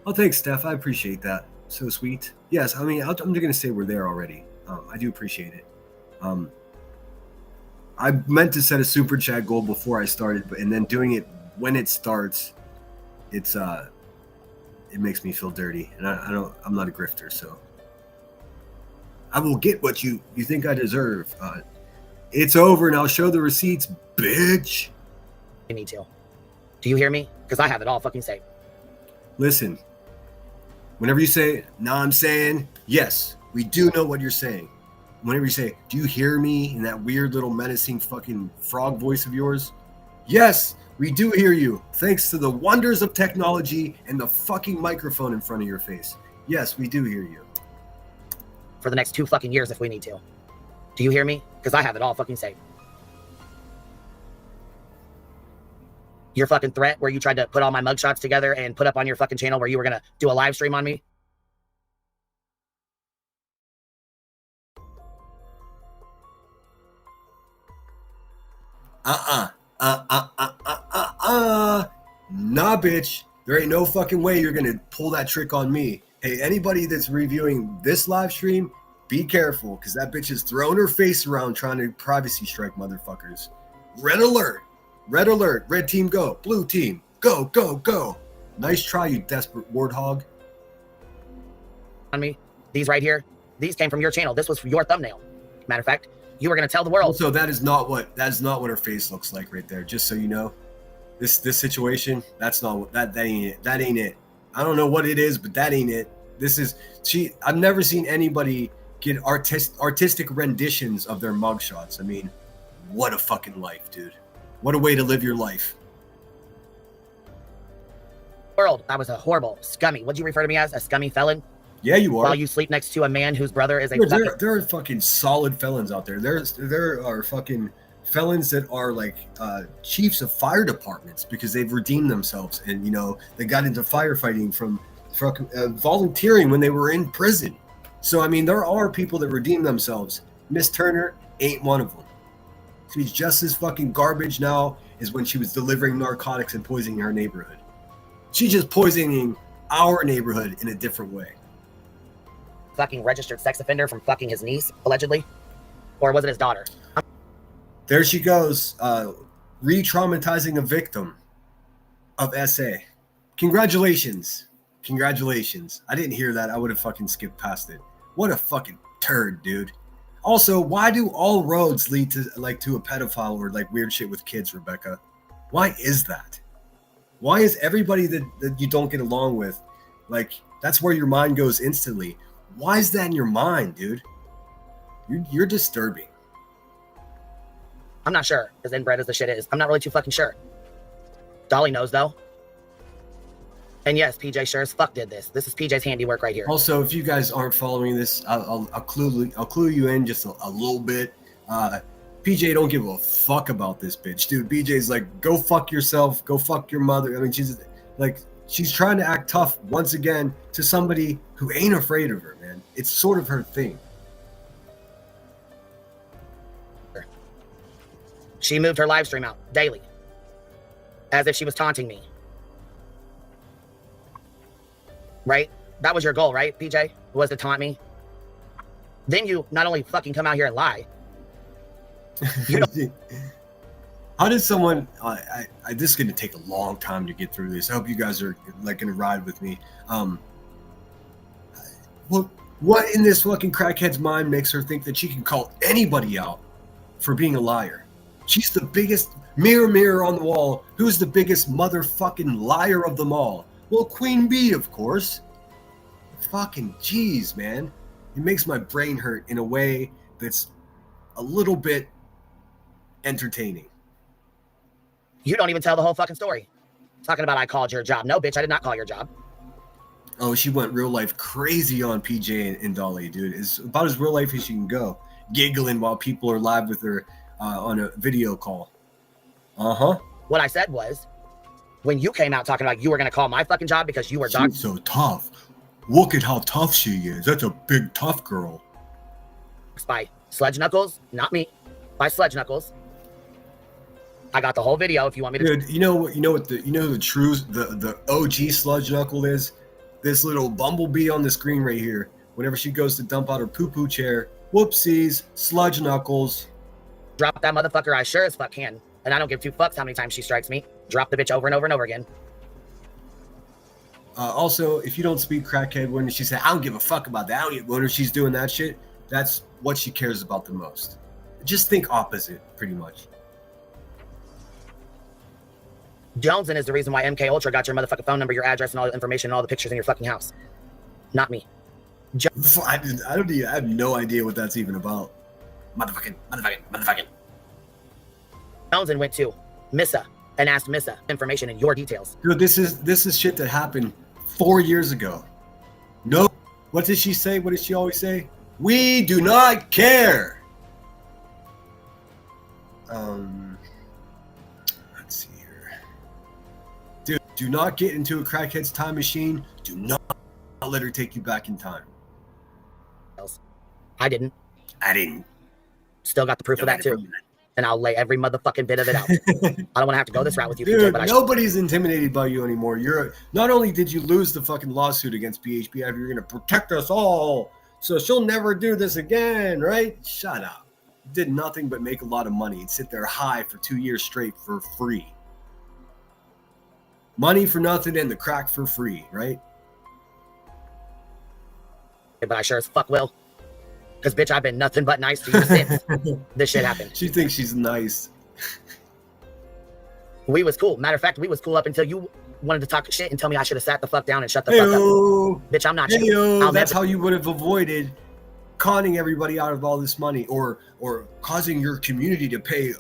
Oh, thanks, Steph. I appreciate that. So sweet. Yes, I mean, I'm going to say we're there already. I do appreciate it. I meant to set a super chat goal before I started, and then doing it when it starts, it makes me feel dirty, and I'm not a grifter, so I will get what you think I deserve. It's over, and I'll show the receipts, bitch. We need to. Do you hear me? Because I have it all fucking saved. Listen, whenever you say, "No, I'm saying," yes, we do know what you're saying. Whenever you say, "Do you hear me?" in that weird little menacing fucking frog voice of yours, yes, we do hear you. Thanks to the wonders of technology and the fucking microphone in front of your face. Yes, we do hear you. For the next 2 fucking years if we need to. Do you hear me? Because I have it all fucking saved. Your fucking threat where you tried to put all my mugshots together and put up on your fucking channel where you were going to do a live stream on me. Nah, bitch. There ain't no fucking way you're gonna pull that trick on me. Hey, anybody that's reviewing this live stream, be careful, because that bitch is throwing her face around trying to privacy strike motherfuckers. Red alert. Red alert. Red team go. Blue team go, go, go. Nice try, you desperate warthog. On me. These right here. These came from your channel. This was your thumbnail. Matter of fact, you were going to tell the world. Also, that is not what her face looks like right there. Just so you know, this situation, that's not what that ain't it. That ain't it. I don't know what it is, but that ain't it. This is I've never seen anybody get artistic renditions of their mugshots. I mean, what a fucking life, dude. What a way to live your life. World, I was a horrible, scummy. What'd you refer to me as? A scummy felon? Yeah, you are. While you sleep next to a man whose brother is a there are fucking solid felons out there. There are fucking felons that are like chiefs of fire departments because they've redeemed themselves and, you know, they got into firefighting from volunteering when they were in prison. So, I mean, there are people that redeem themselves. Miss Turner ain't one of them. She's just as fucking garbage now as when she was delivering narcotics and poisoning her neighborhood. She's just poisoning our neighborhood in a different way. Fucking registered sex offender from fucking his niece, allegedly? Or was it his daughter? There she goes, re-traumatizing a victim of SA. Congratulations. Congratulations. I didn't hear that. I would have fucking skipped past it. What a fucking turd, dude. Also, why do all roads lead to a pedophile or like weird shit with kids, Rebecca? Why is that? Why is everybody that you don't get along with, like, that's where your mind goes instantly? Why is that in your mind, dude? You're disturbing. I'm not sure, as inbred as the shit is. I'm not really too fucking sure. Dolly knows, though. And yes, PJ sure as fuck did this. This is PJ's handiwork right here. Also, if you guys aren't following this, I'll clue you in just a little bit. PJ don't give a fuck about this bitch, dude. PJ's like, go fuck yourself, go fuck your mother. I mean, she's trying to act tough once again to somebody who ain't afraid of her, man. It's sort of her thing. She moved her live stream out daily, as if she was taunting me. Right? That was your goal, right, PJ? Was to taunt me? Then you not only fucking come out here and lie. How did someone? This is going to take a long time to get through this. I hope you guys are like going to ride with me. What in this fucking crackhead's mind makes her think that she can call anybody out for being a liar? She's the biggest mirror on the wall. Who's the biggest motherfucking liar of them all? Well, Queen Bee, of course. Fucking jeez, man. It makes my brain hurt in a way that's a little bit entertaining. You don't even tell the whole fucking story. Talking about I called your job. No, bitch, I did not call your job. Oh, she went real life crazy on PJ and Dolly, dude. It's about as real life as she can go. Giggling while people are live with her on a video call. Uh-huh. What I said was, when you came out talking about you were going to call my fucking job because you were She's so tough. Look at how tough she is. That's a big tough girl. By Sledge Knuckles, not me. By Sledge Knuckles. I got the whole video if you want me to. Dude, you know what the true the OG Sludge Knuckle is? This little bumblebee on the screen right here. Whenever she goes to dump out her poo-poo chair, whoopsies, Sludge Knuckles. Drop that motherfucker, I sure as fuck can. And I don't give two fucks how many times she strikes me. Drop the bitch over and over and over again. Also, if you don't speak crackhead, when she said, I don't give a fuck about that, when she's doing that shit, that's what she cares about the most. Just think opposite, pretty much. Joneson is the reason why MK Ultra got your motherfucking phone number, your address, and all the information and all the pictures in your fucking house. Not me. I have no idea what that's even about. Motherfucking. Joneson went to Missa and asked Missa information and your details. Dude, this is shit that happened 4 years ago. No, what did she say? What did she always say? We do not care. Let's see here. Dude, do not get into a crackhead's time machine. Do not let her take you back in time. I didn't. Still got the proof of that too. And I'll lay every motherfucking bit of it out. I don't want to have to go this route with you, dude. PJ, but nobody's intimidated by you anymore. Not only did you lose the fucking lawsuit against BHB, you're going to protect us all, so she'll never do this again, right? Shut up. You did nothing but make a lot of money and sit there high for 2 years straight for free. Money for nothing and the crack for free, right? But I sure as fuck will. Because, bitch, I've been nothing but nice to you since this shit happened. She thinks she's nice. We was cool. Matter of fact, we was cool up until you wanted to talk shit and tell me I should have sat the fuck down and shut the fuck up. Bitch, I'm not you. That's how you would have avoided conning everybody out of all this money or causing your community to pay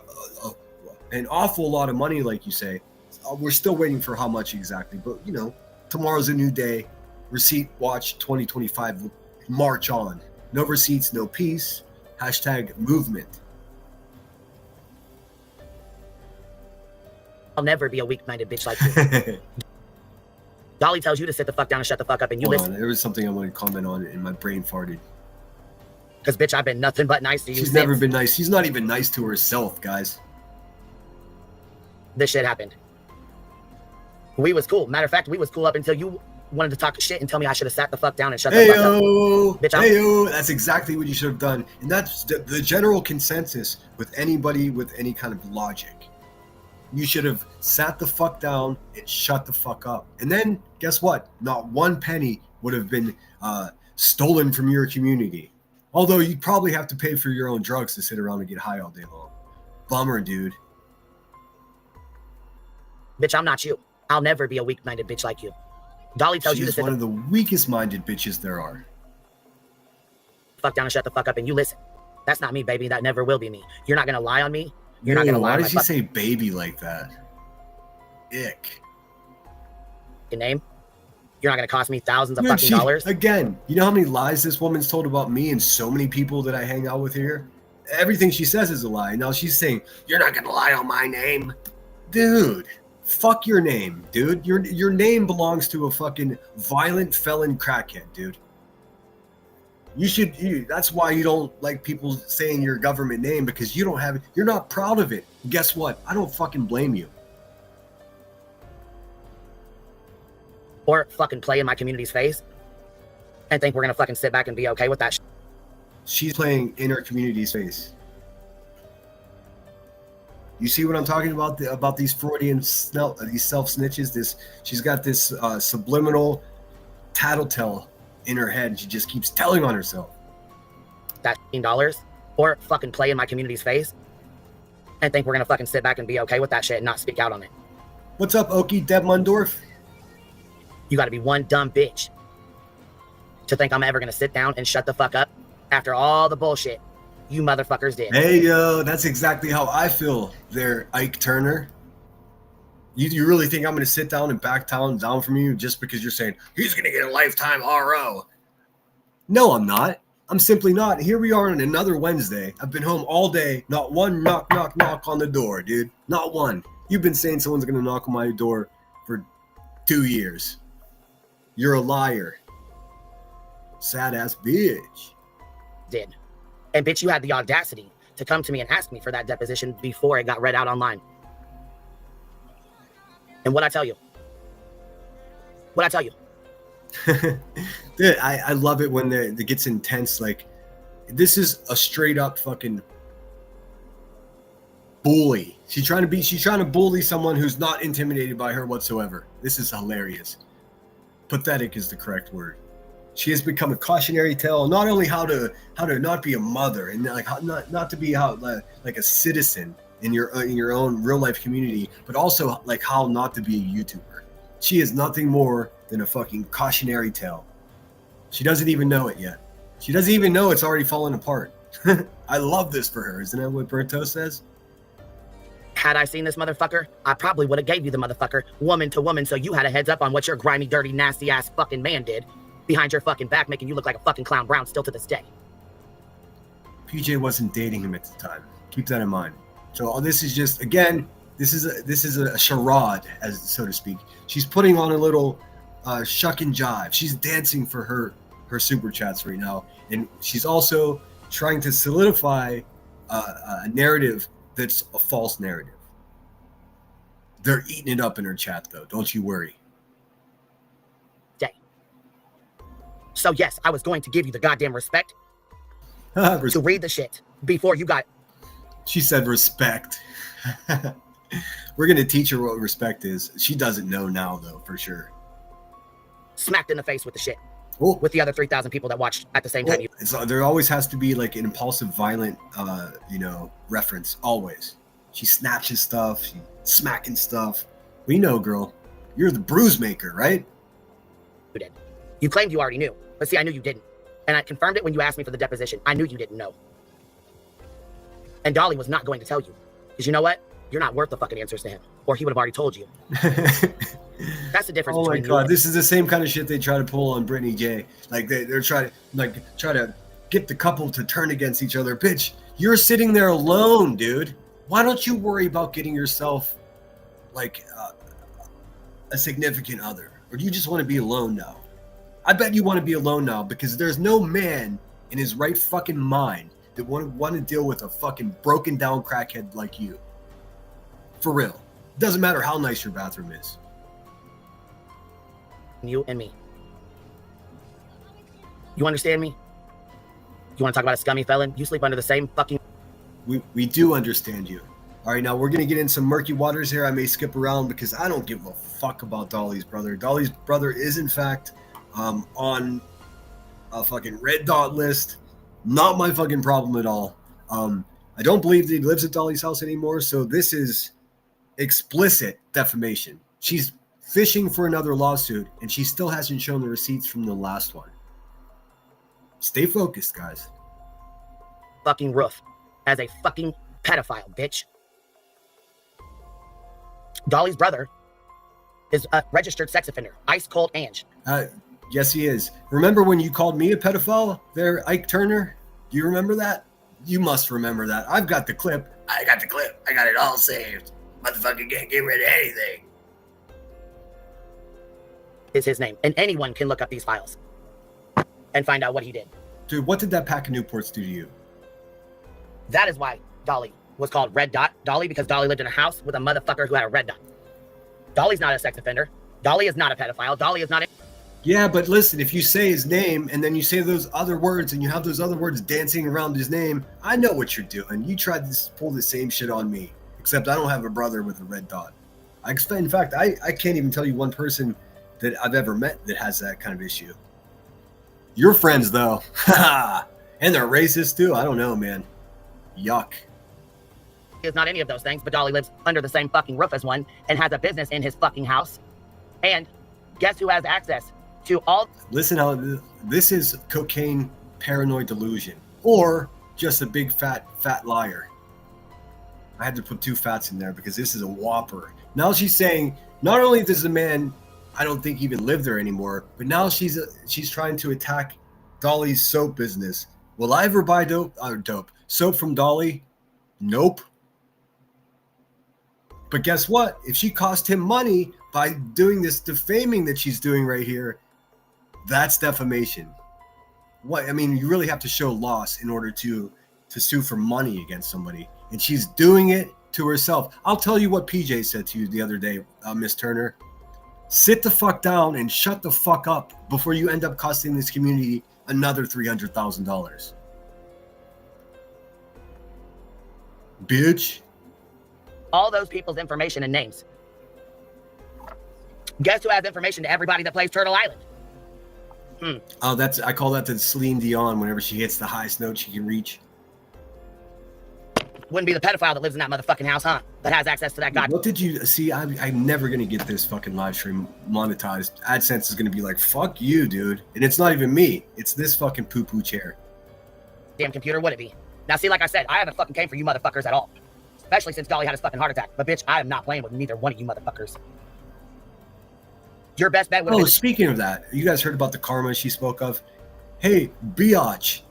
an awful lot of money, like you say. We're still waiting for how much exactly, but, tomorrow's a new day. Receipt Watch 2025. March on. No receipts, no peace. # movement. I'll never be a weak-minded bitch like you. Dolly tells you to sit the fuck down and shut the fuck up and you listen. There was something I wanted to comment on and my brain farted. Because, bitch, I've been nothing but nice to you She's never been nice. She's not even nice to herself, guys. This shit happened. We was cool. Matter of fact, we was cool up until you wanted to talk shit and tell me I should have sat the fuck down and shut the fuck up. Bitch, that's exactly what you should have done. And that's the general consensus with anybody with any kind of logic. You should have sat the fuck down and shut the fuck up. And then, guess what? Not one penny would have been stolen from your community. Although you'd probably have to pay for your own drugs to sit around and get high all day long. Bummer, dude. Bitch, I'm not you. I'll never be a weak-minded bitch like you. Dolly tells you to sit She's one of the weakest-minded bitches there are. Fuck down and shut the fuck up and you listen. That's not me, baby. That never will be me. You're not going to lie on me. You're not going to lie on my Why did you say baby like that? Ick. Name? You're not going to cost me thousands of fucking dollars? Again, you know how many lies this woman's told about me and so many people that I hang out with here? Everything she says is a lie. Now she's saying, you're not going to lie on my name. Dude. Fuck your name, dude. Your name belongs to a fucking violent felon crackhead, dude. That's why you don't like people saying your government name, because you don't have it. You're not proud of it. And guess what? I don't fucking blame you. Or fucking play in my community's face and think we're gonna fucking sit back and be okay with that shit. She's playing in her community's face. You see what I'm talking about? About these Freudian these self snitches. She's got this subliminal tattletale in her head, and she just keeps telling on herself. That $15 or fucking play in my community's face and think we're gonna fucking sit back and be okay with that shit and not speak out on it. What's up, Okie Deb Mundorf? You gotta be one dumb bitch to think I'm ever gonna sit down and shut the fuck up after all the bullshit you motherfuckers did. Hey, yo, that's exactly how I feel there, Ike Turner. You really think I'm going to sit down and back down from you just because you're saying, he's going to get a lifetime RO? No, I'm not. I'm simply not. Here we are on another Wednesday. I've been home all day. Not one knock on the door, dude. Not one. You've been saying someone's going to knock on my door for 2 years. You're a liar. Sad ass bitch. Did. And bitch, you had the audacity to come to me and ask me for that deposition before it got read out online. And what'd I tell you? What'd I tell you? Dude, I love it when it gets intense. Like, this is a straight up fucking bully. She's trying to bully someone who's not intimidated by her whatsoever. This is hilarious. Pathetic is the correct word. She has become a cautionary tale, not only how to not be a mother and like how not to be like a citizen in your own real life community, but also like how not to be a YouTuber. She is nothing more than a fucking cautionary tale. She doesn't even know it yet. She doesn't even know it's already fallen apart. I love this for her. Isn't that what Berto says? Had I seen this motherfucker, I probably would have gave you the motherfucker woman to woman so you had a heads up on what your grimy, dirty, nasty ass fucking man did behind your fucking back, making you look like a fucking clown Brown still to this day. PJ wasn't dating him at the time. Keep that in mind. So this is just, again, this is a charade, as so to speak. She's putting on a little shuck and jive. She's dancing for her super chats right now, and she's also trying to solidify a narrative that's a false narrative. They're eating it up in her chat, though. Don't you worry. So yes, I was going to give you the goddamn respect to read the shit before you got... She said respect. We're going to teach her what respect is. She doesn't know now, though, for sure. Smacked in the face with the shit. Oh. With the other 3,000 people that watched at the same time. So there always has to be like an impulsive, violent, reference. Always. She snatches stuff. She's smacking stuff. We know, girl. You're the bruise maker, right? You did. You claimed you already knew, but see, I knew you didn't. And I confirmed it when you asked me for the deposition. I knew you didn't know. And Dolly was not going to tell you. Because you know what? You're not worth the fucking answers to him. Or he would have already told you. That's the difference. Oh my between god, this is the same kind of shit they try to pull on Brittany J. Like they're trying to get the couple to turn against each other. Bitch, you're sitting there alone, dude. Why don't you worry about getting yourself like a significant other? Or do you just want to be alone now? I bet you want to be alone now because there's no man in his right fucking mind that want to deal with a fucking broken down crackhead like you. For real. Doesn't matter how nice your bathroom is. You and me. You understand me? You want to talk about a scummy felon? You sleep under the same fucking... We do understand you. All right, now we're going to get in some murky waters here. I may skip around because I don't give a fuck about Dolly's brother. Dolly's brother is, in fact, on a fucking red dot list. Not my fucking problem at all. I don't believe that he lives at Dolly's house anymore, so this is explicit defamation. She's fishing for another lawsuit, and she still hasn't shown the receipts from the last one. Stay focused, guys. Fucking roof as a fucking pedophile, bitch. Dolly's brother is a registered sex offender. Ice Cold Ange. Yes, he is. Remember when you called me a pedophile there, Ike Turner? Do you remember that? You must remember that. I've got the clip. I got the clip. I got it all saved. Motherfucker can't get rid of anything. Is his name. And anyone can look up these files and find out what he did. Dude, what did that pack of Newports do to you? That is why Dolly was called Red Dot Dolly, because Dolly lived in a house with a motherfucker who had a red dot. Dolly's not a sex offender. Dolly is not a pedophile. Dolly is not a... Yeah, but listen, if you say his name and then you say those other words and you have those other words dancing around his name, I know what you're doing. You tried to pull the same shit on me. Except I don't have a brother with a red dot. In fact, I can't even tell you one person that I've ever met that has that kind of issue. Your friends, though. And they're racist, too. I don't know, man. Yuck. Is not any of those things, but Dolly lives under the same fucking roof as one and has a business in his fucking house. And guess who has access to all... Listen how this is cocaine paranoid delusion. Or just a big fat liar. I had to put 2 fats in there because this is a whopper. Now she's saying, not only does the man, I don't think, even live there anymore, but now she's trying to attack Dolly's soap business. Will I ever buy soap from Dolly? Nope. But guess what? If she cost him money by doing this defaming that she's doing right here, that's defamation. What? I mean, you really have to show loss in order to sue for money against somebody. And she's doing it to herself. I'll tell you what PJ said to you the other day, Miss Turner. Sit the fuck down and shut the fuck up before you end up costing this community another $300,000. Bitch. All those people's information and names. Guess who has information to everybody that plays Turtle Island? Oh, I call that the Celine Dion whenever she hits the highest note she can reach. Wouldn't be the pedophile that lives in that motherfucking house, huh? That has access to that god. What did you see? I'm never gonna get this fucking live stream monetized. AdSense is gonna be like, fuck you, dude. And it's not even me. It's this fucking poo-poo chair. Damn computer, would it be? Now, see, like I said, I haven't fucking came for you motherfuckers at all. Especially since Dolly had his fucking heart attack. But bitch, I am not playing with neither one of you motherfuckers. Your best bet would have been... Speaking of that, you guys heard about the karma she spoke of? Hey, biatch,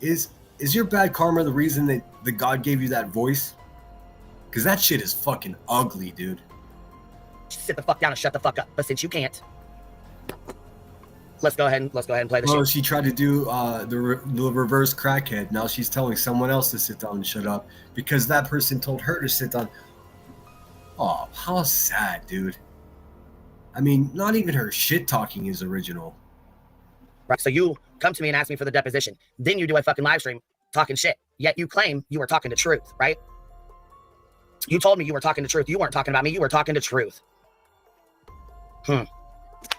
is your bad karma the reason that the God gave you that voice? Because that shit is fucking ugly, dude. Sit the fuck down and shut the fuck up. But since you can't, let's go ahead and play the shit. She tried to do the reverse crackhead. Now she's telling someone else to sit down and shut up because that person told her to sit down. Oh, how sad, dude. I mean, not even her shit talking is original. Right. So you come to me and ask me for the deposition. Then you do a fucking live stream talking shit. Yet you claim you were talking the truth, right? You told me you were talking the truth. You weren't talking about me. You were talking the truth. Sure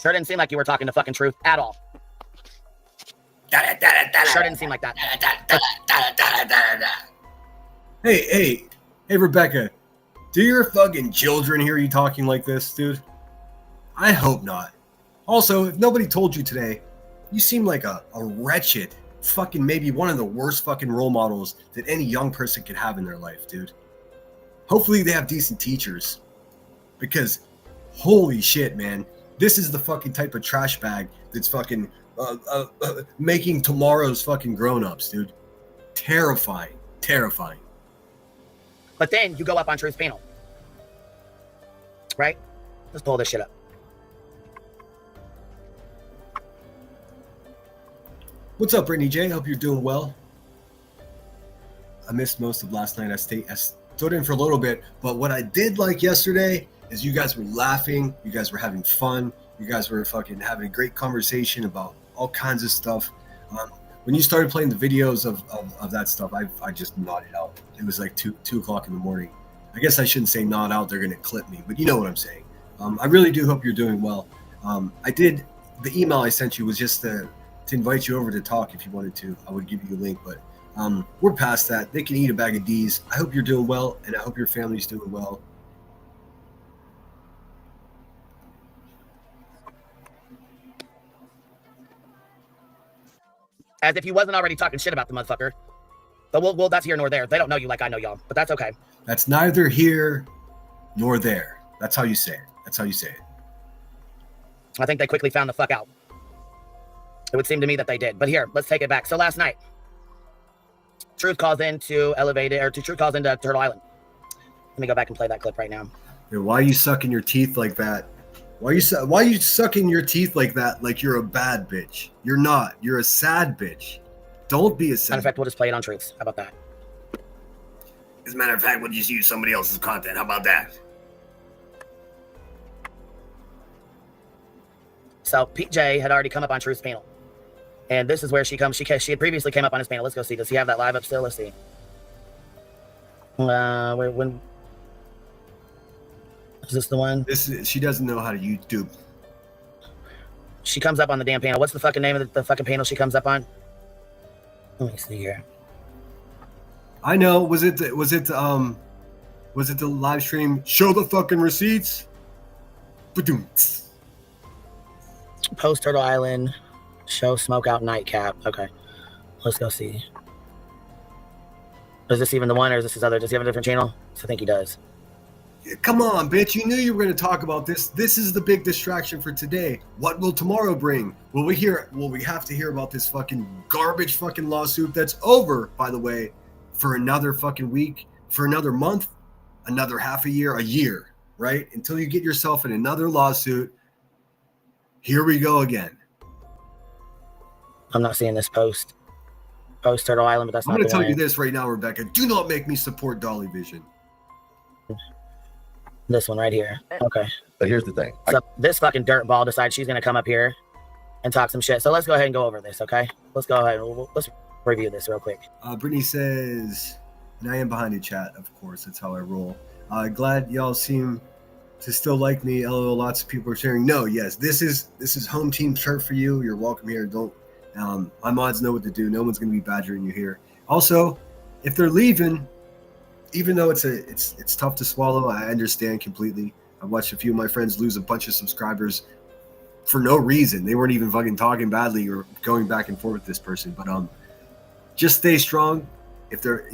didn't seem like you were talking the fucking truth at all. Sure didn't seem like that. Hey, Rebecca. Do your fucking children hear you talking like this, dude? I hope not. Also, if nobody told you today, you seem like a wretched, fucking maybe one of the worst fucking role models that any young person could have in their life, dude. Hopefully they have decent teachers. Because, holy shit, man. This is the fucking type of trash bag that's fucking making tomorrow's fucking grown-ups, dude. Terrifying. Terrifying. But then you go up on Truth Panel. Right? Let's pull this shit up. What's up, Brittany J? Hope you're doing well. I missed most of last night. I stood in for a little bit, but what I did like yesterday is you guys were laughing, you guys were having fun, you guys were fucking having a great conversation about all kinds of stuff. When you started playing the videos of that stuff, I just nodded out. It was like 2 o'clock in the morning. I guess I shouldn't say nod out, they're gonna clip me, but you know what I'm saying. I really do hope you're doing well. The email I sent you was just to invite you over to talk if you wanted to. I would give you a link, but we're past that. They can eat a bag of D's. I hope you're doing well, and I hope your family's doing well. As if you wasn't already talking shit about the motherfucker. But well, that's here nor there. They don't know you like I know y'all, but that's okay. That's neither here nor there. That's how you say it. That's how you say it. I think they quickly found the fuck out. It would seem to me that they did. But here, let's take it back. So last night, Truth calls into Turtle Island. Let me go back and play that clip right now. Yeah, why are you sucking your teeth like that? Why are you sucking your teeth like that? Like you're a bad bitch. You're not. You're a sad bitch. Don't be a sad. Matter of fact, we'll just play it on Truth. How about that? As a matter of fact, we'll just use somebody else's content. How about that? So PJ had already come up on Truth's panel. And this is where she comes. She had previously came up on his panel. Let's go see. Does he have that live up still? Let's see. Is this the one? She doesn't know how to YouTube. She comes up on the damn panel. What's the fucking name of the fucking panel she comes up on? Let me see here. I know. Was it the live stream? Show the fucking receipts. Ba-doom. Post Turtle Island. Show Smokeout Nightcap. Okay. Let's go see. Is this even the one, or is this his other? Does he have a different channel? I think he does. Yeah, come on, bitch. You knew you were going to talk about this. This is the big distraction for today. What will tomorrow bring? Will we have to hear about this fucking garbage fucking lawsuit that's over, by the way, for another fucking week, for another month, another half a year, right? Until you get yourself in another lawsuit. Here we go again. I'm not seeing this post. Post Turtle Island, but that's I'm not going the to tell one. you this right now, Rebecca. Do not make me support Dolly Vision. This one right here. Okay. But here's the thing. So this fucking dirtball decides she's gonna come up here and talk some shit. So let's go ahead and go over this, okay? Let's go ahead and let's review this real quick. Brittany says, and I am behind the chat, of course. That's how I roll. Glad y'all seem to still like me. LOL, lots of people are sharing. No, yes, this is home team turf for you. You're welcome here. Don't. My mods know what to do. No one's gonna be badgering you here. Also, if they're leaving, even though it's tough to swallow, I understand completely. I watched a few of my friends lose a bunch of subscribers for no reason. They weren't even fucking talking badly or going back and forth with this person. But just stay strong. If they're,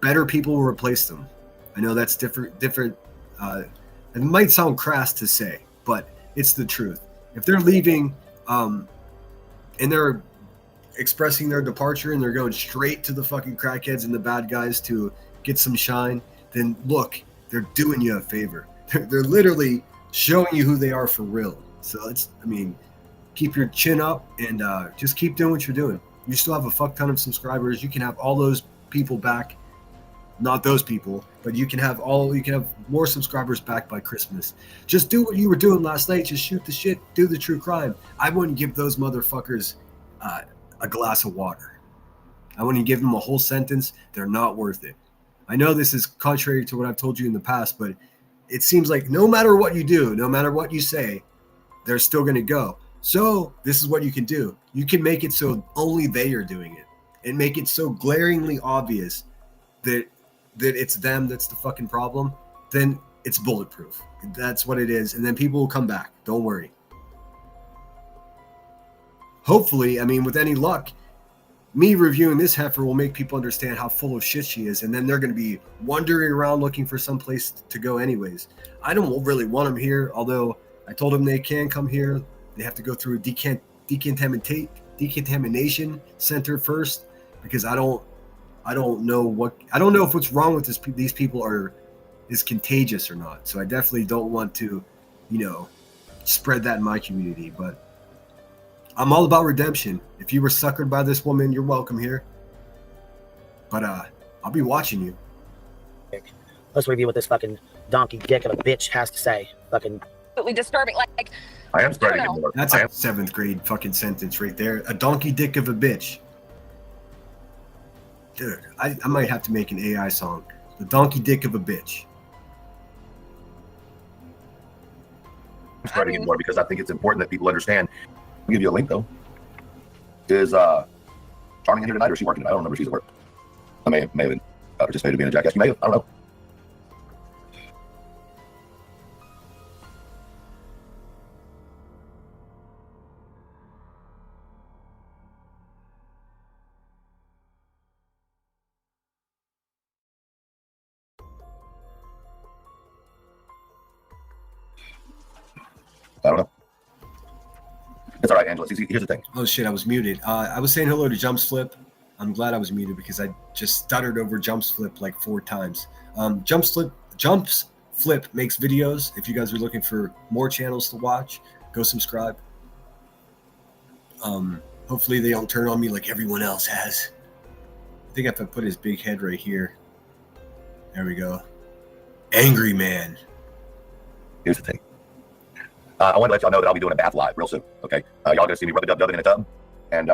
better people will replace them. I know that's different. It might sound crass to say, but it's the truth. If they're leaving, and they're expressing their departure and they're going straight to the fucking crackheads and the bad guys to get some shine, then look, they're doing you a favor. They're literally showing you who they are for real. So keep your chin up and just keep doing what you're doing. You still have a fuck ton of subscribers. You can have all those people back. Not those people, but you can have more subscribers back by Christmas. Just do what you were doing last night. Just shoot the shit, do the true crime. I wouldn't give those motherfuckers a glass of water. I wouldn't give them a whole sentence. They're not worth it. I know this is contrary to what I've told you in the past, but it seems like no matter what you do, no matter what you say, they're still going to go. So this is what you can do. You can make it so only they are doing it and make it so glaringly obvious that it's them that's the fucking problem. Then it's bulletproof. That's what it is. And then people will come back. Don't worry. Hopefully, with any luck, me reviewing this heifer will make people understand how full of shit she is, and then they're going to be wandering around looking for some place to go anyways. I don't really want them here, although I told them they can come here. They have to go through a decontamination center first, because I don't know if what's wrong with these people is contagious or not. So I definitely don't want to, spread that in my community, but I'm all about redemption. If you were suckered by this woman, you're welcome here. But I'll be watching you. Let's review what this fucking donkey dick of a bitch has to say. Fucking absolutely disturbing. Like, I am spreading it more. That's a 7th grade fucking sentence right there. A donkey dick of a bitch. Dude, I might have to make an AI song. The donkey dick of a bitch. I'm spreading it more because I think it's important that people understand. I'll give you a link though. Is Charming in here tonight, or is she working tonight? I don't remember if she's at work. I may have participated in being a jackass. You may have. I don't know. I don't know. It's all right, Angela. See, here's the thing. Oh shit, I was muted. I was saying hello to Jumps Flip. I'm glad I was muted because I just stuttered over Jumps Flip like 4 times. Jumps Flip makes videos. If you guys are looking for more channels to watch, go subscribe. Hopefully they don't turn on me like everyone else has. I think if I put his big head right here. There we go. Angry man. Here's the thing. I want to let y'all know that I'll be doing a bath live real soon. Okay, y'all gonna see me rub-a-dub-dubbing in a tub, and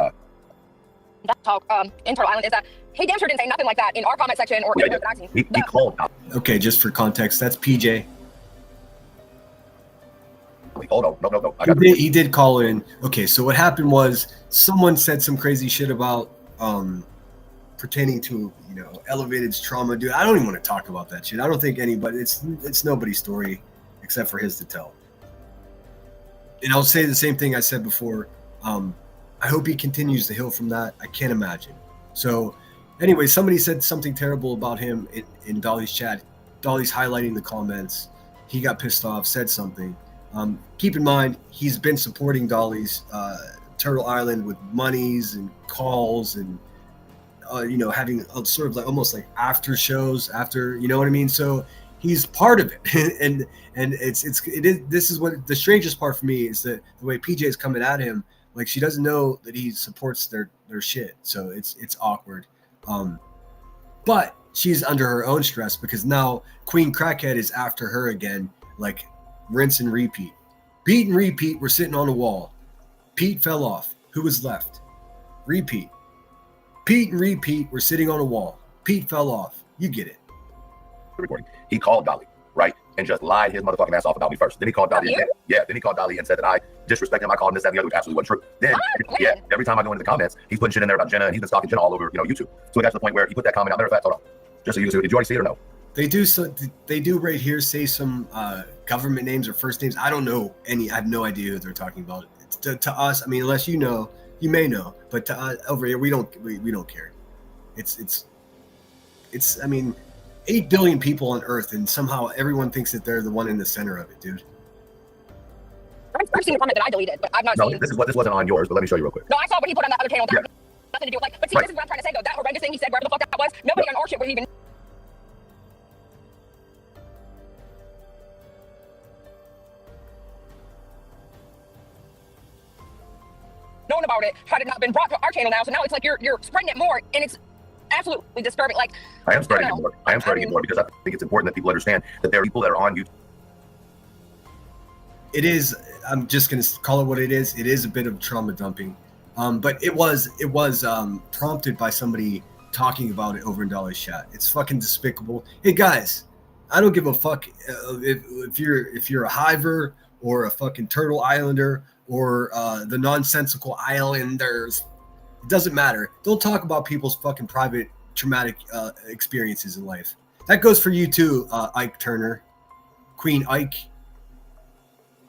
talk in Turtle Island is that he damn sure didn't say nothing like that in our comment section or anywhere that I've seen. He called Dolly. Okay, just for context, that's PJ. Hold on. No. He did call in. Okay, so what happened was someone said some crazy shit about pertaining to, you know, Elevated's trauma. Dude, I don't even want to talk about that shit. I don't think anybody, it's nobody's story except for his to tell. And I'll say the same thing I said before. I hope he continues to heal from that. I can't imagine. So anyway, somebody said something terrible about him in Dolly's chat. Dolly's highlighting the comments. He got pissed off, said something. Keep in mind, he's been supporting Dolly's Turtle Island with monies and calls and, you know, having a sort of like almost like after shows after, you know what I mean? So he's part of it. and this is what the strangest part for me is that the way PJ is coming at him, like she doesn't know that he supports their shit. So it's awkward. But she's under her own stress because now Queen Crackhead is after her again, like rinse and repeat. Beat and repeat, we're sitting on a wall. Pete fell off. Who was left? Repeat. Pete and repeat, we're sitting on a wall. Pete fell off. You get it. Recording. He called Dolly, right? And just lied his motherfucking ass off about me first. Then he called Dolly. Then he called Dolly and said that I disrespected him. I called him this, that, and the other, which absolutely wasn't true. Then, every time I go into the comments, he's putting shit in there about Jenna, and he's been stalking Jenna all over, you know, YouTube. So it got to the point where he put that comment out. Matter of fact, hold on. Just so you can see, did you already see it or no? They do right here say some government names or first names. I don't know any. I have no idea who they're talking about. To us, I mean, unless you know, you may know, but to us over here, we don't care. It's. I mean, 8 billion people on Earth, and somehow everyone thinks that they're the one in the center of it, dude. I've seen the comment that I deleted, but I've not seen. This wasn't on yours, but let me show you real quick. No, I saw what he put on that other channel. That had nothing to do with like. But see, this is what I'm trying to say though. That horrendous thing he said, wherever the fuck that was, nobody on our shit would even. Known about it had it not been brought to our channel now, so now it's like you're spreading it more, and it's absolutely disturbing. Like I am spreading it more. I am spreading it more because I think it's important that people understand that there are people that are on YouTube. It is. I'm just gonna call it what it is. It is a bit of trauma dumping, but it was prompted by somebody talking about it over in Dolly's chat. It's fucking despicable. Hey guys, I don't give a fuck if you're a Hiver or a fucking Turtle Islander or the nonsensical Islanders. It doesn't matter. Don't talk about people's fucking private traumatic experiences in life. That goes for you too, Ike Turner, Queen Ike.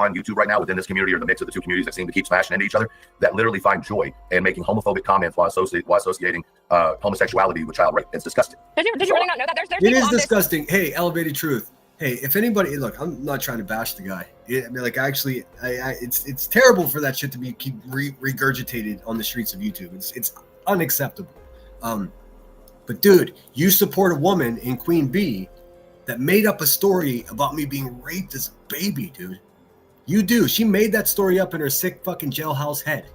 On YouTube right now within this community or the mix of the two communities that seem to keep smashing into each other, that literally find joy in making homophobic comments while associating homosexuality with child rape. It's disgusting. Did you really not know that? There's It is disgusting. Hey, Elevated Truth. Hey, if anybody, look, I'm not trying to bash the guy. I mean, like, actually, it's terrible for that shit to be regurgitated on the streets of YouTube. It's unacceptable. But dude, you support a woman in Queen Bee that made up a story about me being raped as a baby, dude. You do. She made that story up in her sick fucking jailhouse head.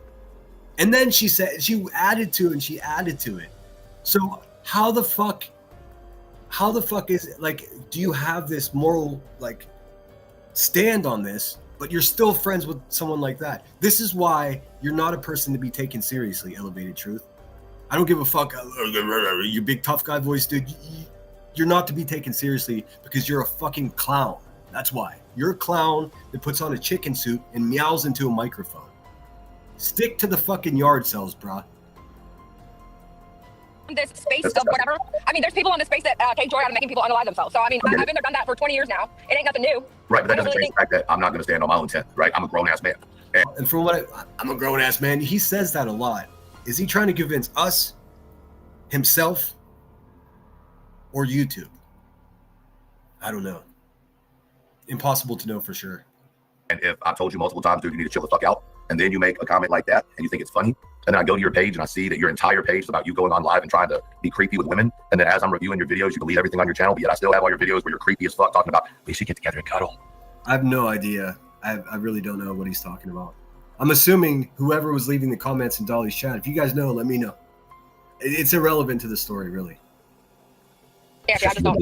And then she said, she added to it. So how the fuck is it, like, do you have this moral, like, stand on this, but you're still friends with someone like that? This is why you're not a person to be taken seriously, Elevated Truth. I don't give a fuck, you big tough guy voice, dude. You're not to be taken seriously because you're a fucking clown. That's why. You're a clown that puts on a chicken suit and meows into a microphone. Stick to the fucking yard cells, brah. This space of whatever. I mean, there's people in this space that take joy out of making people unalive themselves. So, I mean, I've been there, done that for 20 years now. It ain't nothing new. Right, but that doesn't change the fact that I'm not going to stand on my own 10th, right? I'm a grown-ass man. And from what I'm a grown-ass man, he says that a lot. Is he trying to convince us, himself, or YouTube? I don't know. Impossible to know for sure. And if I told you multiple times, dude, you need to chill the fuck out, and then you make a comment like that and you think it's funny, and then I go to your page and I see that your entire page is about you going on live and trying to be creepy with women, and then as I'm reviewing your videos, you delete everything on your channel, but yet I still have all your videos where you're creepy as fuck talking about we should get together and cuddle. I have no idea. I really don't know what he's talking about. I'm assuming whoever was leaving the comments in Dolly's chat, if you guys know, let me know. It's irrelevant to the story, really. Yeah, I just don't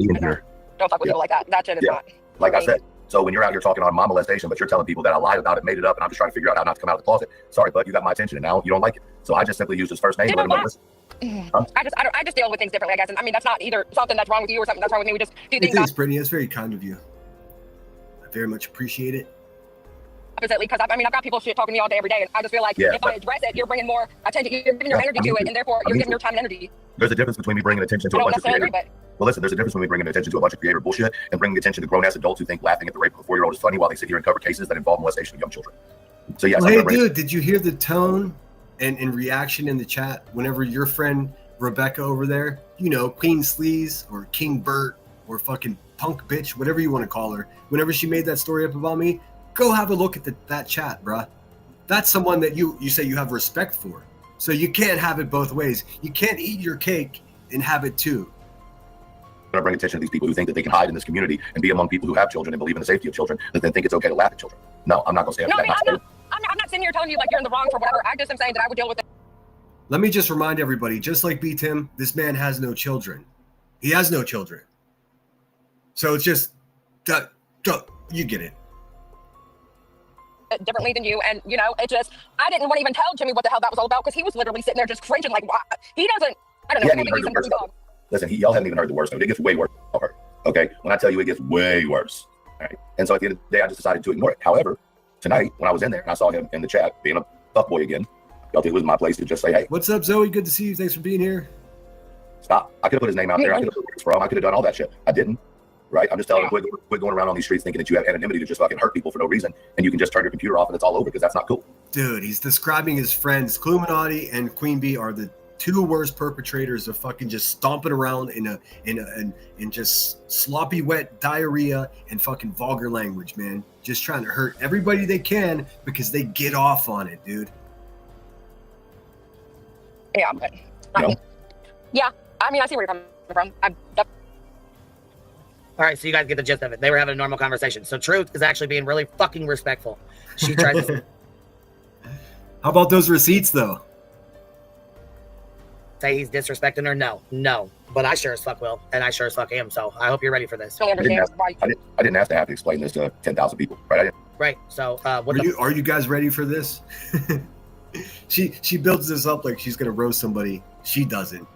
fuck with people like that. That shit is not. Like I said, So when you're out here talking on my molestation, but you're telling people that I lied about it, made it up, and I'm just trying to figure out how not to come out of the closet. Sorry, bud, you got my attention, and now you don't like it. So I just simply used his first name. Let him know, listen. I just deal with things differently, I guess. And I mean, that's not either something that's wrong with you or something that's wrong with me. We just do things Thanks, Brittany. That's very kind of you. I very much appreciate it. oppositely, because I mean, I've got people shit talking to me all day, every day, and I just feel like if I address it, you're bringing more attention, you're giving your energy to it, and therefore you're giving your time and energy. There's a difference between me bringing attention to a bunch of creative. Well, listen, there's a difference between me bringing attention to a bunch of creative bullshit and bringing attention to grown-ass adults who think laughing at the rape of a 4-year-old is funny while they sit here and cover cases that involve molestation of young children. So yes, well, hey, dude, did you hear the tone and reaction in the chat whenever your friend Rebecca over there, you know, Queen Sleaze or King Bert or fucking punk bitch, whatever you want to call her, whenever she made that story up about me, go have a look at that chat, bruh. That's someone that you say you have respect for. So you can't have it both ways. You can't eat your cake and have it too. I bring attention to these people who think that they can hide in this community and be among people who have children and believe in the safety of children, that then think it's okay to laugh at children. No, I'm not going to stand for that. I'm not sitting here telling you like you're in the wrong for whatever. I just am saying that I would deal with it. Let me just remind everybody, just like B. Tim, this man has no children. He has no children. So it's just, you get it. Differently than you, and you know, it just, I didn't want to even tell Jimmy what the hell that was all about, because he was literally sitting there just cringing like, why? He doesn't, I don't know. I think he's some dirty dog. Listen, y'all haven't even heard the worst of it. It gets way worse. Okay, when I tell you it gets way worse. All right, and so at the end of the day, I just decided to ignore it. However, tonight when I was in there and I saw him in the chat being a fuckboy again, I felt it was my place to just say, hey, what's up, Zoe? Good to see you. Thanks for being here. Stop. I could have put his name out there. I could have put where he's from. I could have done all that shit. I didn't. Right? I'm just telling him, quit going around on these streets thinking that you have anonymity to just fucking hurt people for no reason, and you can just turn your computer off and it's all over, because that's not cool. Dude, he's describing his friends. Cluminati and Queen Bee are the two worst perpetrators of fucking just stomping around in just sloppy wet diarrhea and fucking vulgar language, man. Just trying to hurt everybody they can because they get off on it, dude. Yeah, but I mean, I see where you're coming from. All right, so you guys get the gist of it. They were having a normal conversation. So Truth is actually being really fucking respectful. She tried to How about those receipts, though? say he's disrespecting her. No. But I sure as fuck will, and I sure as fuck am. So I hope you're ready for this. I didn't have to have to explain this to 10,000 people, right? Right. So are you guys ready for this? She builds this up like she's gonna roast somebody. She doesn't.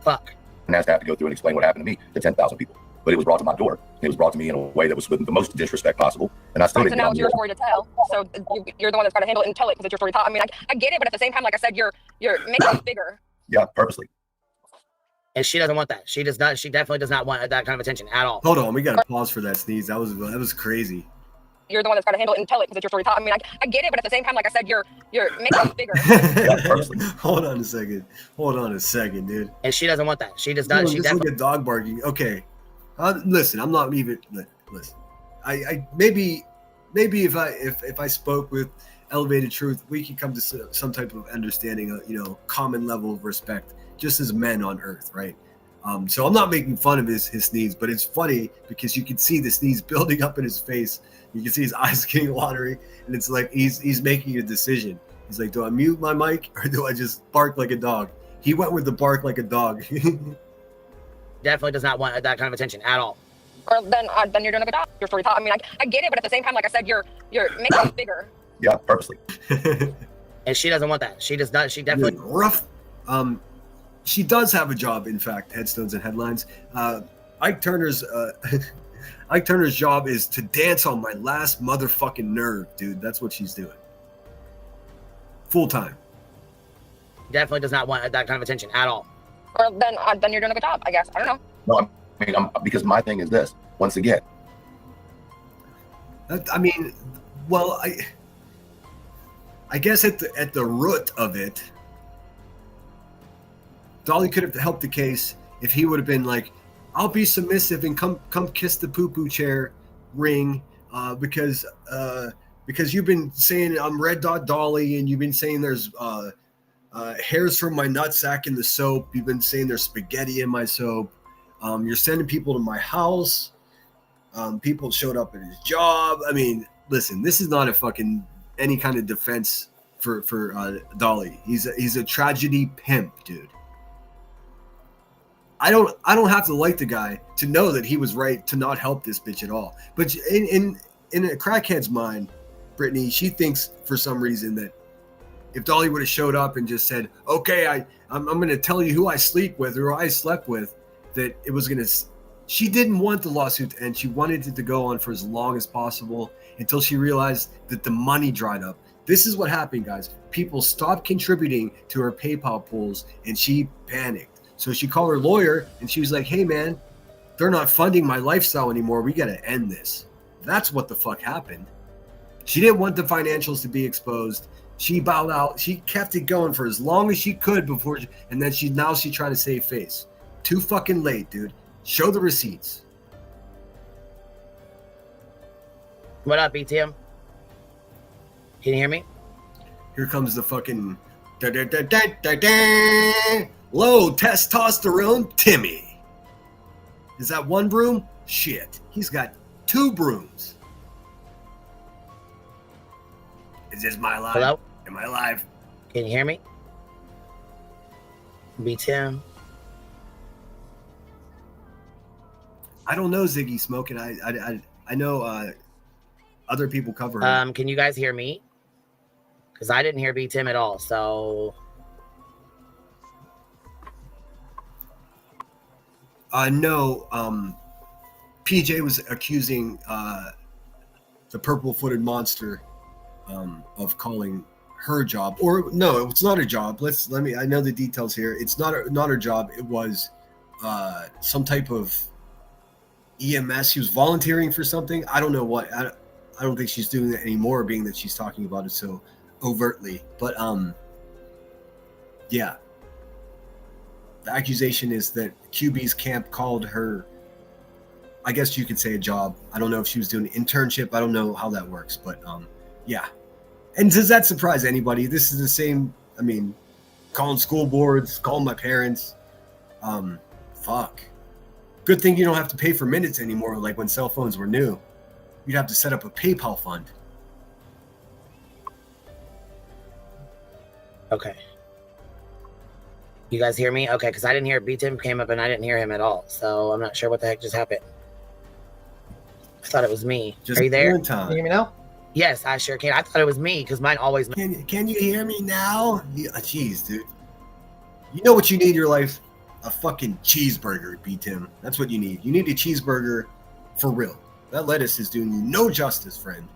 Fuck. And has to have to go through and explain what happened to me to 10,000 people. But it was brought to my door. It was brought to me in a way that was with the most disrespect possible. And I still didn't. So now it's your story to tell. So you're the one that's got to handle it and tell it because it's your story to tell. I mean, I get it, but at the same time, like I said, you're making it bigger. Yeah, purposely. And she doesn't want that. She does not. She definitely does not want that kind of attention at all. Hold on, we got to pause for that sneeze. That was crazy. You're the one that's got to handle it and tell it because it's your story to tell. I mean, I get it, but at the same time, like I said, you're making it bigger. Yeah, purposely. Hold on a second, dude. And she doesn't want that. She does not. She just definitely. Look at dog barking. Okay. Listen, I'm not even. Listen, I maybe if I spoke with Elevated Truth, we could come to some type of understanding, common level of respect, just as men on Earth, right? So I'm not making fun of his sneeze, but it's funny because you can see the sneeze building up in his face. You can see his eyes getting watery, and it's like he's making a decision. He's like, do I mute my mic or do I just bark like a dog? He went with the bark like a dog. Definitely does not want that kind of attention at all. Or then you're doing a good job. Your story taught. I mean, I get it, but at the same time, like I said, you're making it bigger. Yeah, purposely. And she doesn't want that. She does not. She definitely rough. She does have a job. In fact, headstones and headlines. Ike Turner's job is to dance on my last motherfucking nerve, dude. That's what she's doing. Full time. Definitely does not want that kind of attention at all. Or then you're doing a good job, I guess. I don't know. No, I mean, because my thing is this. Once again, I guess at the root of it, Dolly could have helped the case if he would have been like, "I'll be submissive and come kiss the poo-poo chair ring," because you've been saying I'm Red Dot Dolly, and you've been saying there's hairs from my nutsack in the soap. You've been saying there's spaghetti in my soap. You're sending people to my house. People showed up at his job. I mean, listen, this is not a fucking any kind of defense for Dolly. He's a tragedy pimp, dude. I don't have to like the guy to know that he was right to not help this bitch at all. But in a crackhead's mind, Brittany, she thinks for some reason that if Dolly would have showed up and just said, "Okay, I'm going to tell you who I sleep with or who I slept with," that it was going to. She didn't want the lawsuit to end. She wanted it to go on for as long as possible until she realized that the money dried up. This is what happened, guys. People stopped contributing to her PayPal pools, and she panicked. So she called her lawyer, and she was like, "Hey, man, they're not funding my lifestyle anymore. We got to end this." That's what the fuck happened. She didn't want the financials to be exposed. She bowed out. She kept it going for as long as she could before, and then she's trying to save face. Too fucking late, dude. Show the receipts. What up, BTM? Can you hear me? Here comes the fucking low testosterone Timmy. Is that one broom? Shit. He's got 2 brooms. Is this my live? Hello? Am I live? Can you hear me? BTM? I don't know Ziggy Smoking. I know other people cover him. Can you guys hear me? Because I didn't hear BTM at all, so... No, PJ was accusing the purple-footed monster of calling her job, or no, it's not a job. I know the details here. It's not her job. It was some type of EMS. She was volunteering for something. I don't know what. I don't think she's doing that anymore, being that she's talking about it so overtly. But yeah. The accusation is that QB's camp called her, I guess you could say, a job. I don't know if she was doing an internship. I don't know how that works, but yeah. And does that surprise anybody? This is the same, I mean, calling school boards, calling my parents. Fuck. Good thing you don't have to pay for minutes anymore, like when cell phones were new. You'd have to set up a PayPal fund. Okay. You guys hear me? Okay, because I didn't hear BTM came up and I didn't hear him at all. So I'm not sure what the heck just happened. I thought it was me. Just Are you there? Can you hear me now? Yes, I sure can. I thought it was me because mine always. Can you hear me now? Yeah, jeez, dude. You know what you need in your life? A fucking cheeseburger, B-Tim. That's what you need. You need a cheeseburger for real. That lettuce is doing you no justice, friend.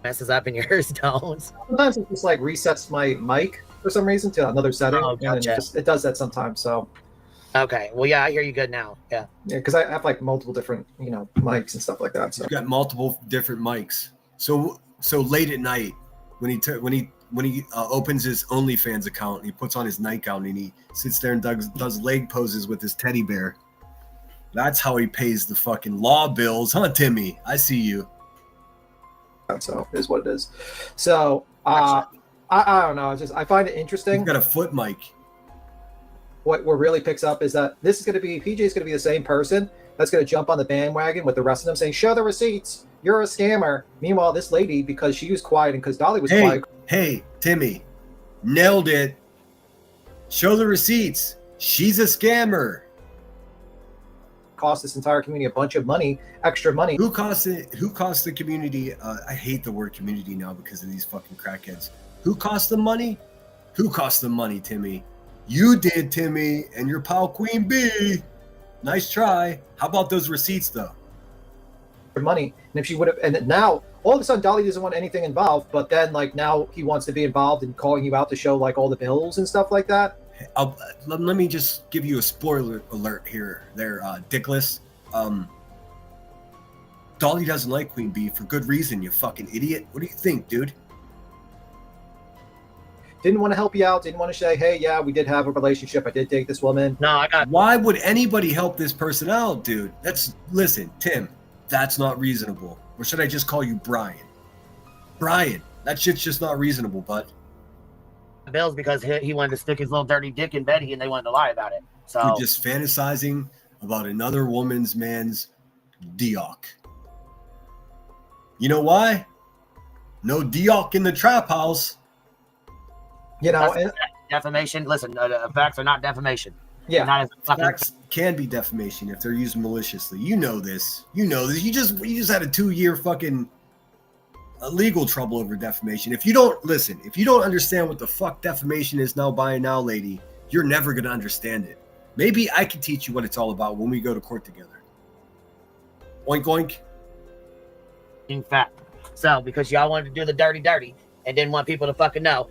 Messes up and yours don't. Sometimes it just like resets my mic for some reason to another setting. Oh, gotcha. And it does that sometimes. So Okay. Well, yeah, I hear you good now. Yeah. yeah, because I have like multiple different mics and stuff like that. So He's got multiple different mics. So late at night, when he opens his OnlyFans account, he puts on his nightgown and he sits there and does leg poses with his teddy bear. That's how he pays the fucking law bills, huh, Timmy? I see you. so it is what it is. So I don't know. It's just I find it interesting. He's got a foot mic. What really picks up is that this is going to be PJ is going to be the same person that's going to jump on the bandwagon with the rest of them saying, "Show the receipts. You're a scammer." Meanwhile, this lady, because she was quiet and because Dolly was quiet. Hey, Timmy, nailed it. Show the receipts. She's a scammer. Cost this entire community a bunch of money, extra money. Who cost the community? I hate the word community now because of these fucking crackheads. Who cost them money? Who cost them money, Timmy? You did, Timmy, and your pal Queen Bee. Nice try. How about those receipts, though? Money, and if she would have, and now all of a sudden Dolly doesn't want anything involved, but then like now he wants to be involved in calling you out to show like all the bills and stuff like that. Let me just give you a spoiler alert here, there, Dickless. Dolly doesn't like Queen Bee for good reason, you fucking idiot. What do you think, dude? Didn't want to help you out, didn't want to say, hey, yeah, we did have a relationship, I did date this woman. No, Why would anybody help this person out, dude? Listen, Tim, that's not reasonable. Or should I just call you Brian? Brian, that shit's just not reasonable, bud. bills because he wanted to stick his little dirty dick in Betty and they wanted to lie about it. So You're just fantasizing about another man's Dioc. You know why? No Dioc in the trap house. And defamation. Listen, facts are not defamation. Yeah. Not as a fucking. Facts can be defamation if they're used maliciously. You know this. You know this. You just had a 2-year fucking legal trouble over defamation. If you don't listen, if you don't understand what the fuck defamation is now, by now, lady, you're never gonna understand it. Maybe I can teach you what it's all about when we go to court together. Oink oink. In fact, so because y'all wanted to do the dirty and didn't want people to fucking know,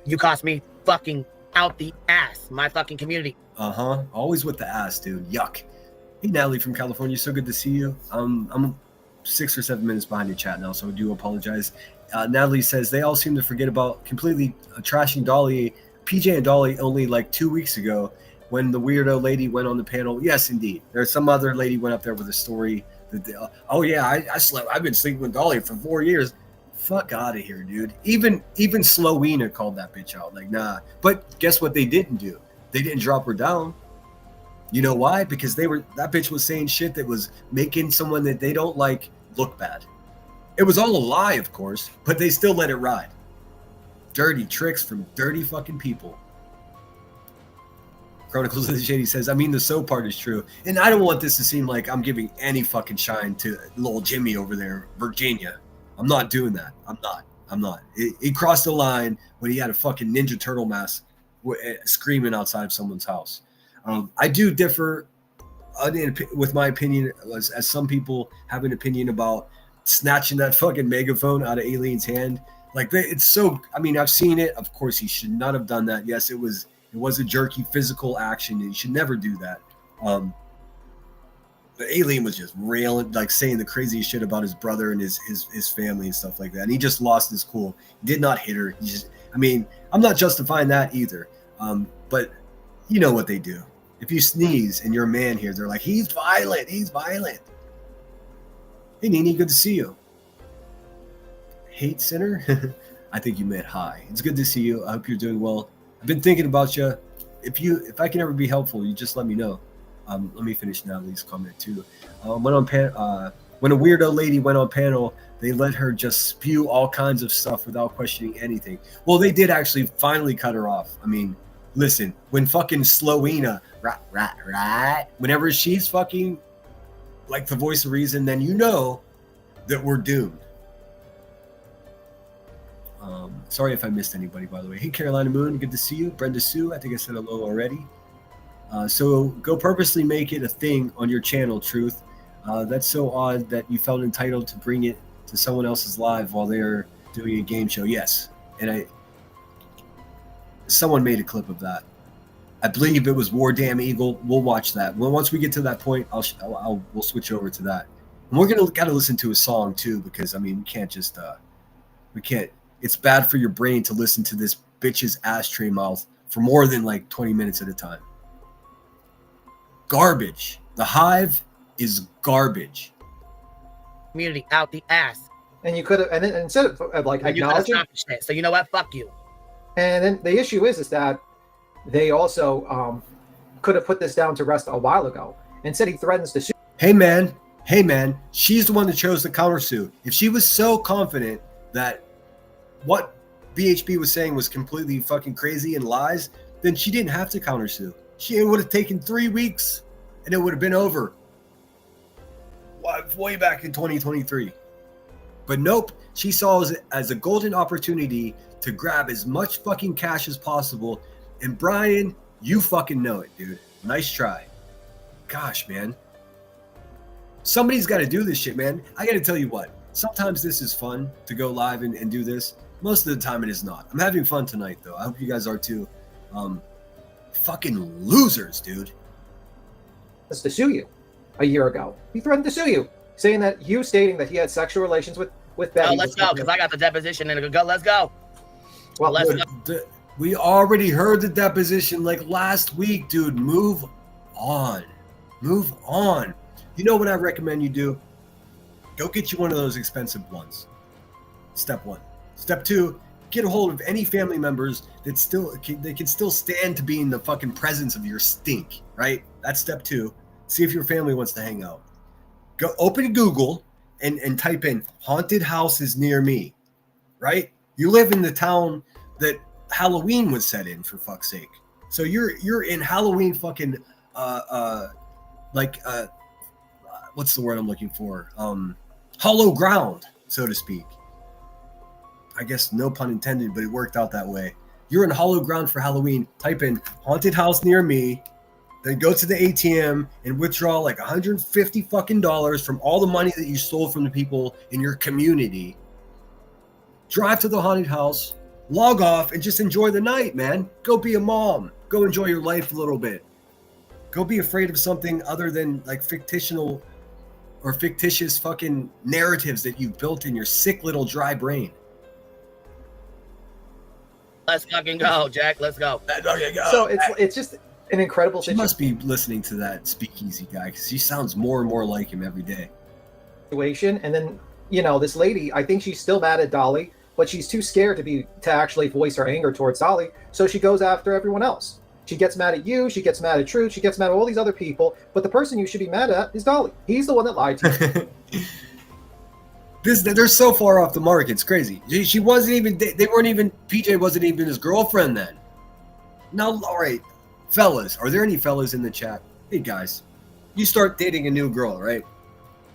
you cost me fucking out the ass, my fucking community. Always with the ass, dude. Yuck. Hey, Natalie from California. So good to see you. I'm 6 or 7 minutes behind the chat now, so I do apologize. Natalie says they all seem to forget about completely trashing Dolly, PJ and Dolly only like 2 weeks ago when the weirdo lady went on the panel. Yes, indeed. There's some other lady went up there with a story that I've been sleeping with Dolly for 4 years. Fuck out of here, dude. Even Slowina called that bitch out. Like, nah. But guess what they didn't do? They didn't drop her down. You know why? Because that bitch was saying shit that was making someone that they don't like look bad. It was all a lie, of course, but they still let it ride. Dirty tricks from dirty fucking people. Chronicles of the Shady says, I mean, the so part is true. And I don't want this to seem like I'm giving any fucking shine to little Jimmy over there, Virginia. I'm not doing that. I'm not. He crossed the line when he had a fucking Ninja Turtle mask screaming outside of someone's house. I do differ with my opinion, as some people have an opinion about snatching that fucking megaphone out of Alien's hand. Like, it's so, I mean, I've seen it. Of course, he should not have done that. Yes, it was a jerky physical action, and he should never do that. But Alien was just railing, like saying the craziest shit about his brother and his family and stuff like that. And he just lost his cool. He did not hit her. I'm not justifying that either. But you know what they do. If you sneeze and you're a man here, they're like, he's violent. Hey, Nini, good to see you. Hate Center? I think you meant hi. It's good to see you. I hope you're doing well. I've been thinking about you. If I can ever be helpful, you just let me know. Let me finish Natalie's comment too. When a weirdo lady went on panel, they let her just spew all kinds of stuff without questioning anything. Well, they did actually finally cut her off. I mean, listen, when fucking Slowina, right, whenever she's fucking like the voice of reason, then you know that we're doomed. Sorry if I missed anybody, by the way. Hey, Carolina Moon, good to see you. Brenda Sue, I think I said hello already. So go purposely make it a thing on your channel, Truth. That's so odd that you felt entitled to bring it to someone else's live while they're doing a game show. Yes, and someone made a clip of that. I believe it was War Damn Eagle. We'll watch that. Once we get to that point, we'll switch over to that. And we're gotta listen to a song too, because I mean, we can't. It's bad for your brain to listen to this bitch's ashtray mouth for more than like 20 minutes at a time. Garbage. The Hive is garbage. Community out the ass. And you could have, and then instead of like acknowledging, shit. So you know what? Fuck you. And then the issue is that they also could have put this down to rest a while ago. Instead, he threatens to sue. Hey man, she's the one that chose the countersue. If she was so confident that what BHB was saying was completely fucking crazy and lies, then she didn't have to countersue. It would have taken 3 weeks and it would have been over way back in 2023. But nope, she saw it as a golden opportunity to grab as much fucking cash as possible. And Brian, you fucking know it, dude. Nice try. Gosh, man. Somebody's got to do this shit, man. I got to tell you what. Sometimes this is fun to go live and do this. Most of the time it is not. I'm having fun tonight, though. I hope you guys are too. Fucking losers, dude. To sue you a year ago. He threatened to sue you, saying that you stating that he had sexual relations with Betty. Oh, let's go, because I got the deposition and go. Let's go. Well, let's go. We already heard the deposition like last week, dude. Move on. Move on. You know what I recommend you do? Go get you one of those expensive ones. Step 1. Step 2, get a hold of any family members that they can still stand to be in the fucking presence of your stink, right? That's step 2. See if your family wants to hang out. Go open Google and type in haunted houses near me, right? You live in the town that Halloween was set in, for fuck's sake. So you're in Halloween fucking what's the word I'm looking for? Hollow ground, so to speak. I guess no pun intended, but it worked out that way. You're in hollow ground for Halloween. Type in haunted house near me, then go to the ATM and withdraw like $150 fucking dollars from all the money that you stole from the people in your community. Drive to the haunted house, log off, and just enjoy the night, man. Go be a mom. Go enjoy your life a little bit. Go be afraid of something other than like fictional or fictitious fucking narratives that you've built in your sick little dry brain. Let's fucking go, Jack. Let's go. So it's just an incredible She must be listening to that speakeasy guy because he sounds more and more like him every day. situation. And then, you know, this lady, I think she's still mad at Dolly, but she's too scared to actually voice her anger towards Dolly. So she goes after everyone else. She gets mad at you. She gets mad at Truth. She gets mad at all these other people. But the person you should be mad at is Dolly. He's the one that lied to you. They're so far off the mark. It's crazy. She wasn't even. They weren't even. PJ wasn't even his girlfriend then. Now, all right, fellas. Are there any fellas in the chat? Hey guys, you start dating a new girl, right?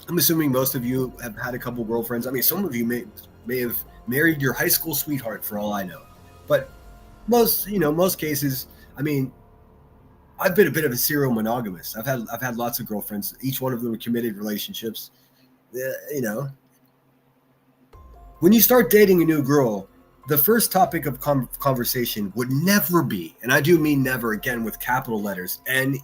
I'm assuming most of you have had a couple girlfriends. I mean, some of you may have married your high school sweetheart for all I know. But most cases, I mean, I've been a bit of a serial monogamist. I've had lots of girlfriends. Each one of them were committed relationships. You know, when you start dating a new girl, the first topic of conversation would never be, and I do mean never, again with capital letters, Never.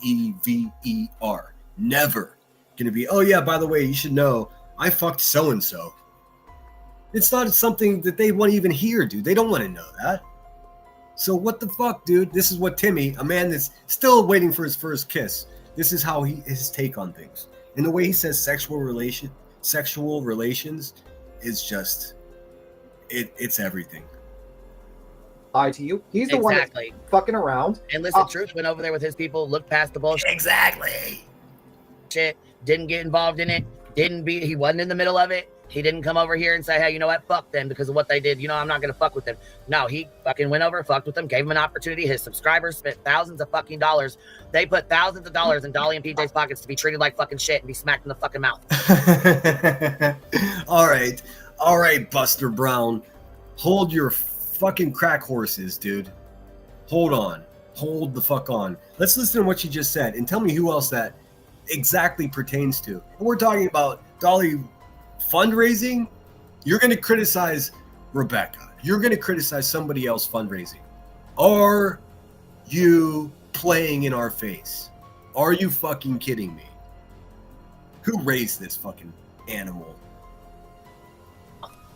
Never going to be, oh yeah, by the way, you should know, I fucked so-and-so. It's not something that they want to even hear, dude. They don't want to know that. So what the fuck, dude? This is what Timmy, a man that's still waiting for his first kiss, this is how his take on things. And the way he says sexual relations is just, it's everything. Lie to you. He's the one that's fucking around. And listen, Truth went over there with his people, looked past the bullshit. Exactly. Shit, didn't get involved in it. He wasn't in the middle of it. He didn't come over here and say, hey, you know what? Fuck them because of what they did. You know, I'm not going to fuck with them. No, he fucking went over, fucked with them, gave him an opportunity. His subscribers spent thousands of fucking dollars. They put thousands of dollars in Dolly and PJ's pockets to be treated like fucking shit and be smacked in the fucking mouth. All right, Buster Brown. Hold your fucking crack horses, dude. Hold on. Hold the fuck on. Let's listen to what you just said and tell me who else that exactly pertains to. And we're talking about Dolly fundraising. You're going to criticize Rebecca. You're going to criticize somebody else fundraising. Are you playing in our face? Are you fucking kidding me? Who raised this fucking animal?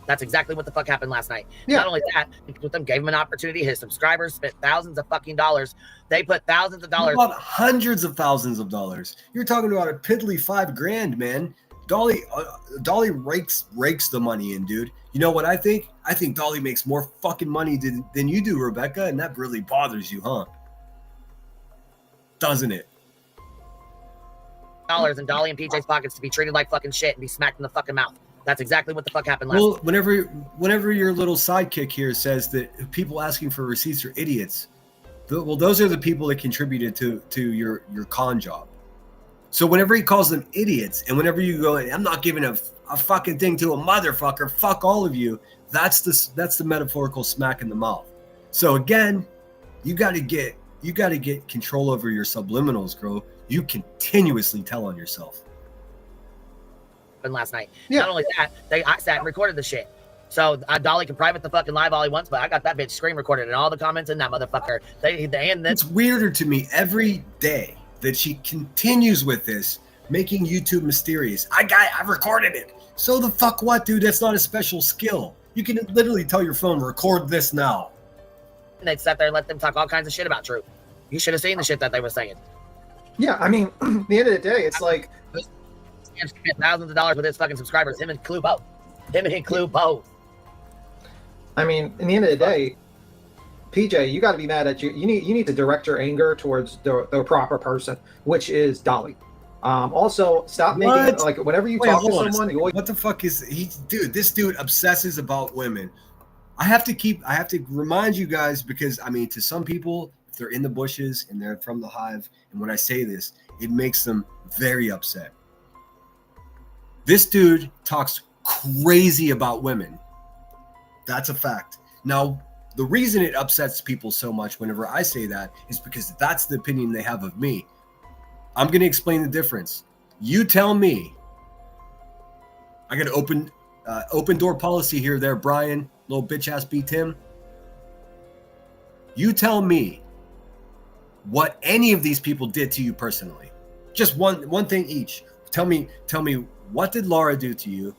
That's exactly what the fuck happened last night. Yeah. Not only that, with them, gave him an opportunity. His subscribers spent thousands of fucking dollars. They put thousands of dollars. About hundreds of thousands of dollars. You're talking about a piddly $5,000, man. Dolly rakes the money in, dude. You know what I think? I think Dolly makes more fucking money than you do, Rebecca, and that really bothers you, huh? Doesn't it? Dollars in Dolly and PJ's pockets to be treated like fucking shit and be smacked in the fucking mouth. That's exactly what the fuck happened last Well, night. whenever your little sidekick here says that people asking for receipts are idiots, well, those are the people that contributed to your con job. So whenever he calls them idiots, and whenever you go, I'm not giving a fucking thing to a motherfucker, fuck all of you, that's the metaphorical smack in the mouth. So again, you got to get control over your subliminals, bro. You continuously tell on yourself. Last night. Yeah. Not only that, I sat and recorded the shit. So Dolly can private the fucking live all he wants, but I got that bitch screen recorded and all the comments in that motherfucker. It's weirder to me every day that she continues with this, making YouTube mysterious. I recorded it. So the fuck what, dude? That's not a special skill. You can literally tell your phone, record this now. And they'd sit there and let them talk all kinds of shit about Truth. You should have seen the shit that they were saying. Yeah, I mean, at the end of the day, it's like, Spent thousands of dollars with his fucking subscribers. Him and Clue both. I mean, in the end of the day, PJ, you got to be mad at you. You need to direct your anger towards the proper person, which is Dolly. Also, stop making like whenever you talk to someone, you always. What the fuck is he, dude? This dude obsesses about women. I have to remind you guys because I mean, to some people, if they're in the bushes and they're from the hive. And when I say this, it makes them very upset. This dude talks crazy about women. That's a fact. Now, the reason it upsets people so much whenever I say that is because that's the opinion they have of me. I'm going to explain the difference. You tell me. I got an open door policy here there, Brian. Little bitch ass B Tim. You tell me what any of these people did to you personally. Just one thing each. Tell me what did Laura do to you?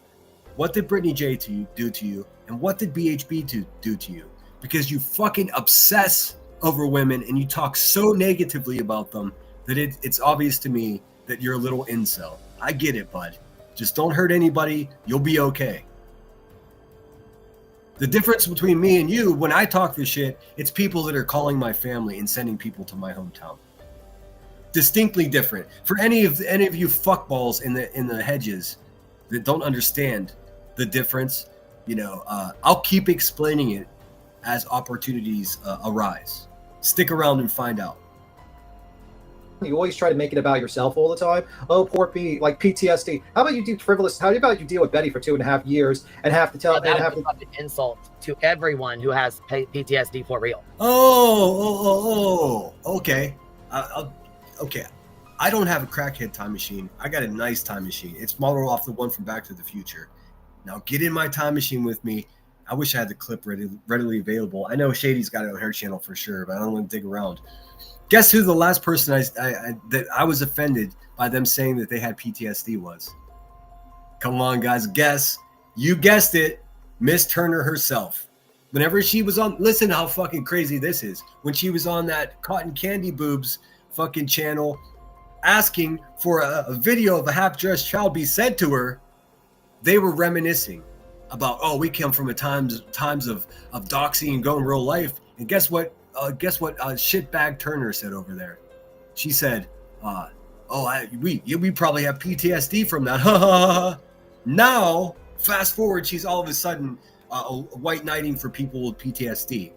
What did Brittany J do to you? And what did BHB do to you? Because you fucking obsess over women and you talk so negatively about them that it's obvious to me that you're a little incel. I get it, bud. Just don't hurt anybody. You'll be okay. The difference between me and you, when I talk this shit, it's people that are calling my family and sending people to my hometown. Distinctly different. For any of you fuckballs in the hedges that don't understand the difference, I'll keep explaining it as opportunities arise. Stick around and find out. You always try to make it about yourself all the time. Oh, poor B, like PTSD. How about you do frivolous? How about you deal with Betty for 2.5 years and have to tell that have to fucking insult to everyone who has PTSD for real. Okay. Okay. I don't have a crackhead time machine. I got a nice time machine. It's modeled off the one from Back to the Future. Now get in my time machine with me. I wish I had the clip readily available. I know Shady's got it on her channel for sure, but I don't want to dig around. Guess who the last person that I was offended by them saying that they had PTSD was? Come on, guys, guess. You guessed it, Miss Turner herself. Whenever she was on, listen to how fucking crazy this is. When she was on that Cotton Candy Boobs fucking channel, asking for a video of a half-dressed child be sent to her, they were reminiscing about, we come from a times of doxing and going real life. And guess what shitbag Turner said over there? She said, we probably have PTSD from that. Now, fast forward, she's all of a sudden white knighting for people with PTSD.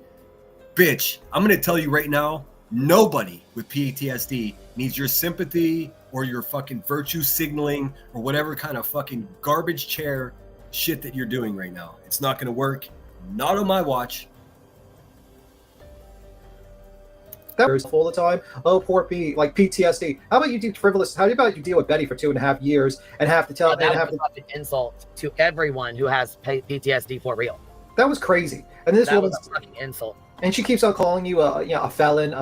Bitch, I'm going to tell you right now, nobody with PTSD needs your sympathy or your fucking virtue signaling or whatever kind of fucking garbage chair shit that you're doing right now. It's not going to work. Not on my watch. All the time. Oh, poor B, like PTSD. How about you do frivolous? How about you deal with Betty for 2.5 years and have to tell? That was fucking insult to everyone who has PTSD for real. That was crazy. And this was a fucking insult. And she keeps on calling you a felon.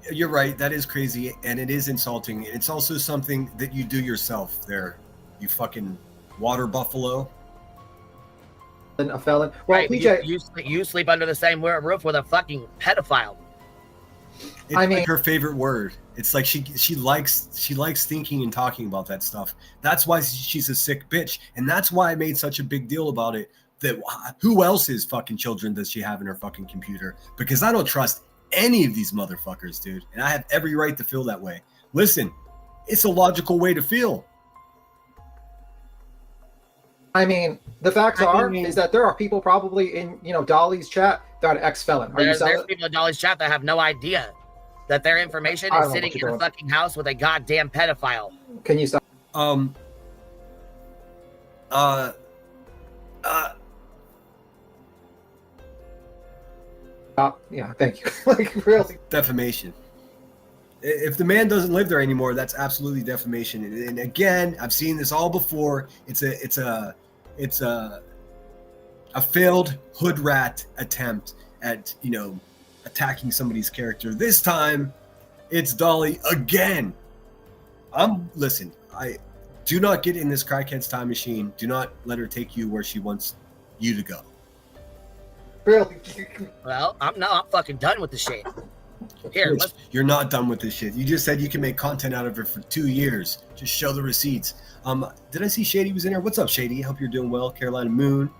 You're right. That is crazy, and it is insulting. It's also something that you do yourself. There, you fucking water buffalo. A felon. Well, right, PJ, you sleep under the same roof with a fucking pedophile. It's like her favorite word. It's like she likes thinking and talking about that stuff. That's why she's a sick bitch, and that's why I made such a big deal about it. That who else's fucking children does she have in her fucking computer? Because I don't trust any of these motherfuckers, dude, and I have every right to feel that way. Listen, it's a logical way to feel. I mean, the facts is that there are people probably in Dolly's chat that are ex-felon. There's people in Dolly's chat that have no idea that their information is sitting in a fucking house with a goddamn pedophile. Can you stop? Yeah, thank you. Like, really? Defamation. If the man doesn't live there anymore, that's absolutely defamation. And again, I've seen this all before. It's a failed hood rat attempt at attacking somebody's character. This time, it's Dolly again. Listen. I do not get in this crackhead's time machine. Do not let her take you where she wants you to go. Really? Well, I'm fucking done with the shit. Here, you're not done with this shit. You just said you can make content out of it for 2 years. Just show the receipts. Did I see Shady was in there? What's up, Shady? Hope you're doing well. Carolina Moon.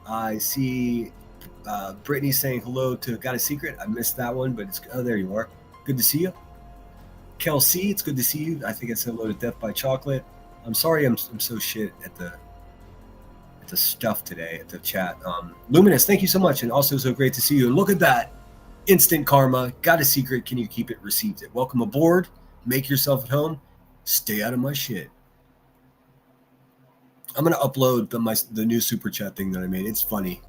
I see Brittany saying hello to Got a Secret. I missed that one, but there you are. Good to see you. Kelsey, it's good to see you. I think it's hello to Death by Chocolate. I'm sorry I'm so shit at the stuff today at the chat. Luminous, thank you so much, and also so great to see you. And look at that. Instant karma. Got a secret? Can you keep it? Received it. Welcome aboard. Make yourself at home. Stay out of my shit. I'm gonna upload the new super chat thing that I made. It's funny.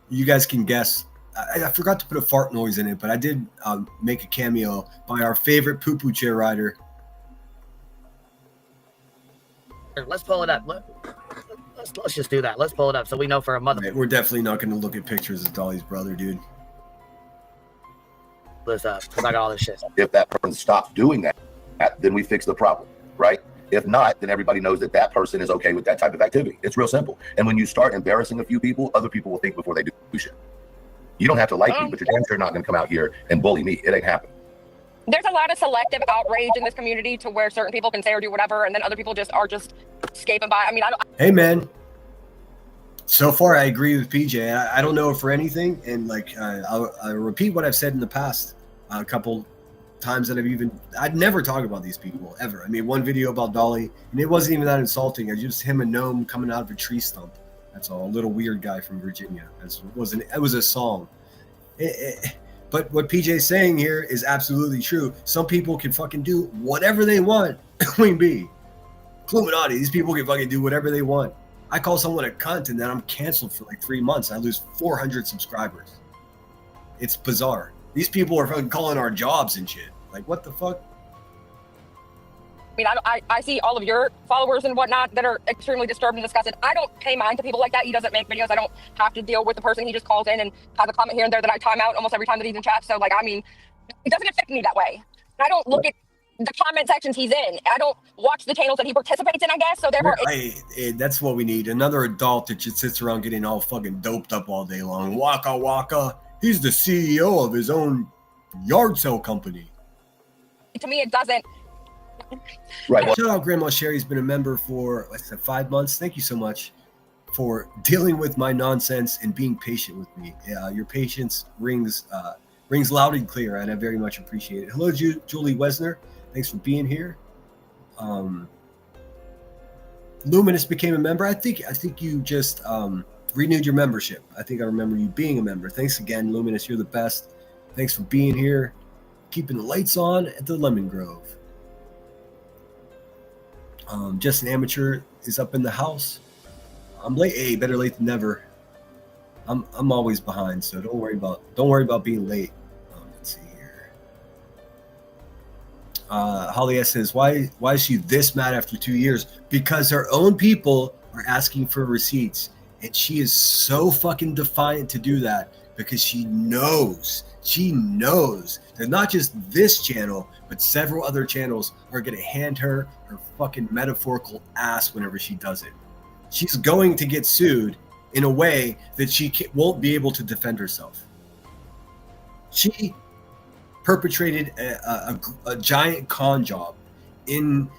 You guys can guess. I forgot to put a fart noise in it, but I did make a cameo by our favorite poo-poo chair rider. Let's pull it up. Let's just do that. Let's pull it up so we know for a mother. Right, we're definitely not going to look at pictures of Dolly's brother, dude. Let's because I got all this shit. If that person stops doing that, then we fix the problem, right? If not, then everybody knows that that person is okay with that type of activity. It's real simple. And when you start embarrassing a few people, other people will think before they do shit. You don't have to like me, but you're damn sure not going to come out here and bully me. It ain't happening. There's a lot of selective outrage in this community to where certain people can say or do whatever, and then other people are just escaping by. I mean, Hey, man. So far, I agree with PJ. I don't know for anything, and like I'll repeat what I've said in the past a couple times that I'd never talk about these people ever. I made one video about Dolly, and it wasn't even that insulting. It's just him and Gnome coming out of a tree stump. That's all. A little weird guy from Virginia. It was a song. But what PJ's saying here is absolutely true. Some people can fucking do whatever they want. Queen Bee, Illuminati, these people can fucking do whatever they want. I call someone a cunt and then I'm canceled for like 3 months. I lose 400 subscribers. It's bizarre. These people are fucking calling our jobs and shit. Like, what the fuck? I mean, I see all of your followers and whatnot that are extremely disturbed and disgusted. I don't pay mind to people like that. He doesn't make videos. I don't have to deal with the person. He just calls in and has a comment here and there that I time out almost every time that he's in chat. So, like, I mean, it doesn't affect me that way. I don't look at the comment sections he's in. I don't watch the channels that he participates in, I guess. So, therefore, that's what we need. Another adult that just sits around getting all fucking doped up all day long. Waka waka. He's the CEO of his own yard sale company. To me, it doesn't. Right. Shout out Grandma Sherry's been a member for 5 months. Thank you so much for dealing with my nonsense and being patient with me. Your patience rings loud and clear, and I very much appreciate it. Hello, Julie Wesner. Thanks for being here. Luminous became a member. I think you just renewed your membership. I think I remember you being a member. Thanks again, Luminous. You're the best. Thanks for being here, keeping the lights on at the Lemon Grove. Just an Amateur is up in the house. I'm late. Hey, better late than never. I'm always behind, so don't worry about being late. Let's see here. Holly S says, why is she this mad after 2 years? Because her own people are asking for receipts, and she is so fucking defiant to do that because she knows that not just this channel, but several other channels are going to hand her fucking metaphorical ass whenever she does it. She's going to get sued in a way that she won't be able to defend herself. She perpetrated a giant con job in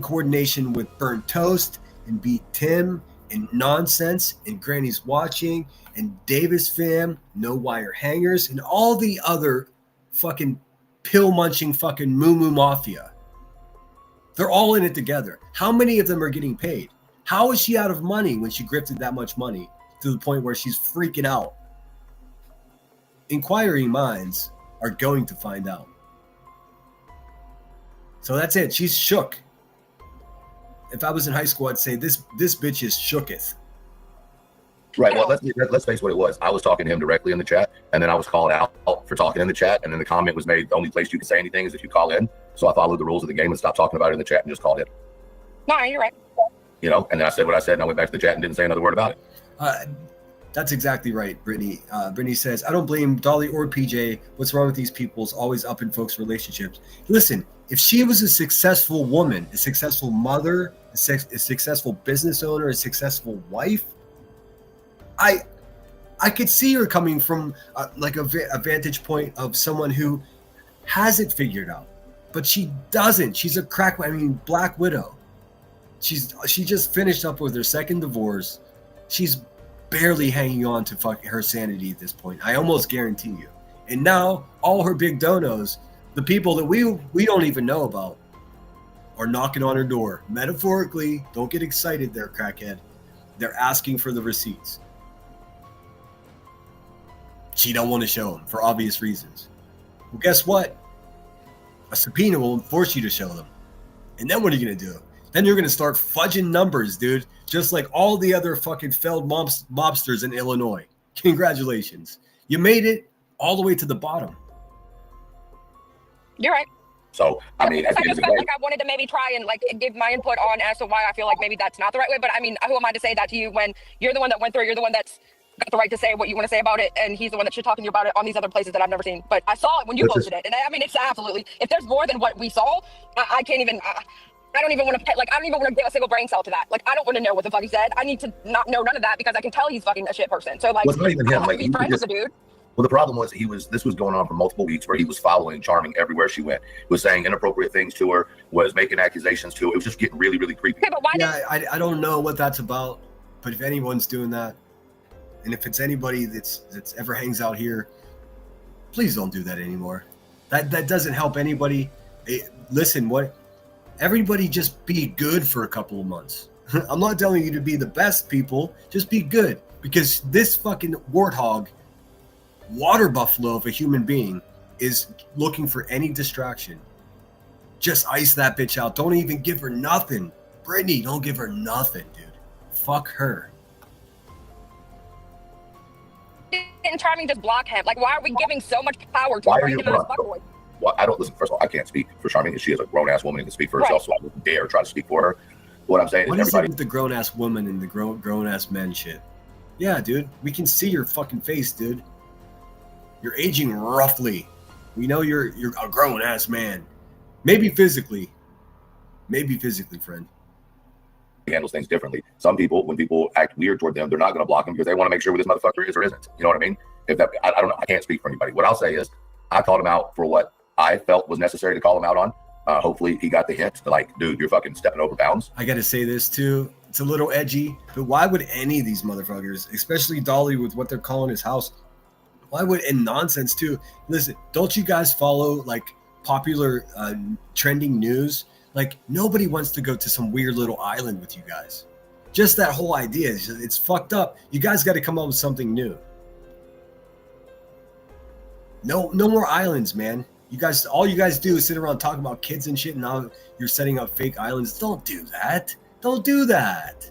coordination with Burnt Toast and Beat Tim and Nonsense and Granny's Watching and Davis Fam, No Wire Hangers, and all the other fucking pill-munching fucking moo-moo mafia. They're all in it together. How many of them are getting paid? How is she out of money when she grifted that much money to the point where she's freaking out? Inquiring minds are going to find out. So that's it. She's shook. If I was in high school, I'd say this bitch is shooketh. Right. Well, let's face what it was. I was talking to him directly in the chat, and then I was called out for talking in the chat, and then the comment was made, the only place you can say anything is if you call in. So I followed the rules of the game and stopped talking about it in the chat and just called in. No, you're right. And then I said what I said, and I went back to the chat and didn't say another word about it. That's exactly right, Brittany. Brittany says, I don't blame Dolly or PJ. What's wrong with these people is always up in folks' relationships. Listen, if she was a successful woman, a successful mother, a successful business owner, a successful wife, I could see her coming from like a vantage point of someone who has it figured out, but she doesn't. She's a Black Widow. She just finished up with her second divorce. She's barely hanging on to her sanity at this point. I almost guarantee you. And now all her big donos, the people that we don't even know about, are knocking on her door. Metaphorically, don't get excited there, crackhead. They're asking for the receipts. She don't want to show them for obvious reasons. Well, guess what? A subpoena will force you to show them. And then what are you going to do? Then you're going to start fudging numbers, dude. Just like all the other fucking failed mobsters in Illinois. Congratulations. You made it all the way to the bottom. You're right. So, I mean, at I the end of just the felt day, like I wanted to maybe try and like give my input on as to why I feel like maybe that's not the right way. But I mean, who am I to say that to you when you're the one that went through it? You're the one that's got the right to say what you want to say about it, and he's the one that should talk to you about it on these other places that I've never seen. But I saw it when you posted it, and I mean, it's absolutely. If there's more than what we saw, I can't even. I don't even want to like. I don't even want to give a single brain cell to that. Like, I don't want to know what the fuck he said. I need to not know none of that because I can tell he's fucking a shit person. So like, well, it's not even I him. don't have Like, to he be friends just, with the dude. well, the problem was this was going on for multiple weeks where he was following Charming everywhere she went, was saying inappropriate things to her, was making accusations to her. It was just getting really, really creepy. Okay, but why? Yeah, I don't know what that's about. But if anyone's doing that, and if it's anybody that's ever hangs out here, please don't do that anymore. That doesn't help anybody. Listen, everybody just be good for a couple of months. I'm not telling you to be the best people, just be good. Because this fucking warthog, water buffalo of a human being, is looking for any distraction. Just ice that bitch out. Don't even give her nothing. Brittany, don't give her nothing, dude. Fuck her. Didn't Charming just block him? Like, why are we giving so much power to Why a are you random ass blocked? fuckboy? Well, I don't listen. First of all, I can't speak for Charming. She is a grown ass woman and can speak for herself, so I wouldn't dare try to speak for her. What I'm saying What is is it everybody. with the grown ass woman and the grown ass men shit? Yeah, dude, we can see your fucking face, dude. You're aging roughly. We know you're a grown ass man. Maybe physically, friend. Handles things differently. Some people, when people act weird toward them, they're not going to block them because they want to make sure who this motherfucker is or isn't. You know what I mean? If that, I don't know. I can't speak for anybody. What I'll say is, I called him out for what I felt was necessary to call him out on. Hopefully, he got the hint to like, dude, you're fucking stepping over bounds. I got to say this too. It's a little edgy, but why would any of these motherfuckers, especially Dolly with what they're calling his house, why would, and nonsense too? Listen, don't you guys follow like popular trending news? Like, nobody wants to go to some weird little island with you guys. Just that whole idea, it's fucked up. You guys got to come up with something new. No more islands, man. You guys, all you guys do is sit around talking about kids and shit, and now you're setting up fake islands. Don't do that. Don't do that.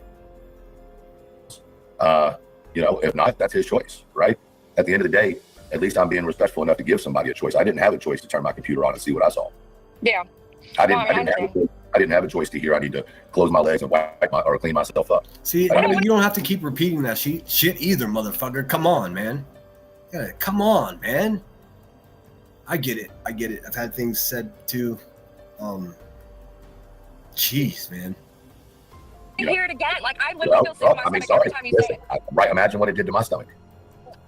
You know, if not, that's his choice, right? At the end of the day, at least I'm being respectful enough to give somebody a choice. I didn't have a choice to turn my computer on and see what I saw. Yeah. I didn't have a choice to hear I need to close my legs and wipe or clean myself up. See, you don't have to keep repeating that shit either, motherfucker. Come on, man. Yeah, come on, man. I get it. I've had things said too. Jeez, man. You hear it again. Like, I literally feel sick in my stomach every time you say it. Right, imagine what it did to my stomach.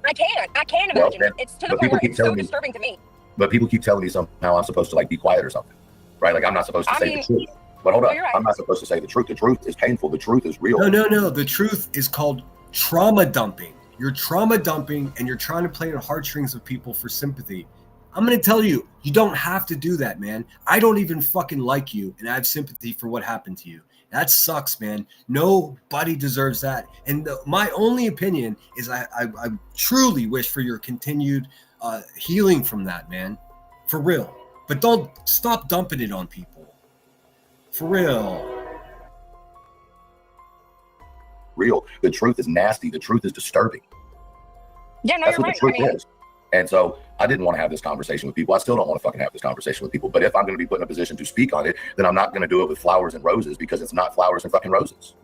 I can't imagine it. It's to the point where it's so disturbing to me. But people keep telling me somehow I'm supposed to like be quiet or something, right? Like I'm not supposed to say the truth. But hold up, you're right. I'm not supposed to say the truth. The truth is painful. The truth is real. No. The truth is called trauma dumping. You're trauma dumping, and you're trying to play on the heartstrings of people for sympathy. I'm going to tell you, you don't have to do that, man. I don't even fucking like you, and I have sympathy for what happened to you. That sucks, man. Nobody deserves that. And my only opinion is I truly wish for your continued healing from that, man. For real. But don't stop dumping it on people. For real. Real. The truth is nasty. The truth is disturbing. Yeah, no, That's you're what right. the truth is. And so I didn't want to have this conversation with people. I still don't want to fucking have this conversation with people. But if I'm going to be put in a position to speak on it, then I'm not going to do it with flowers and roses because it's not flowers and fucking roses.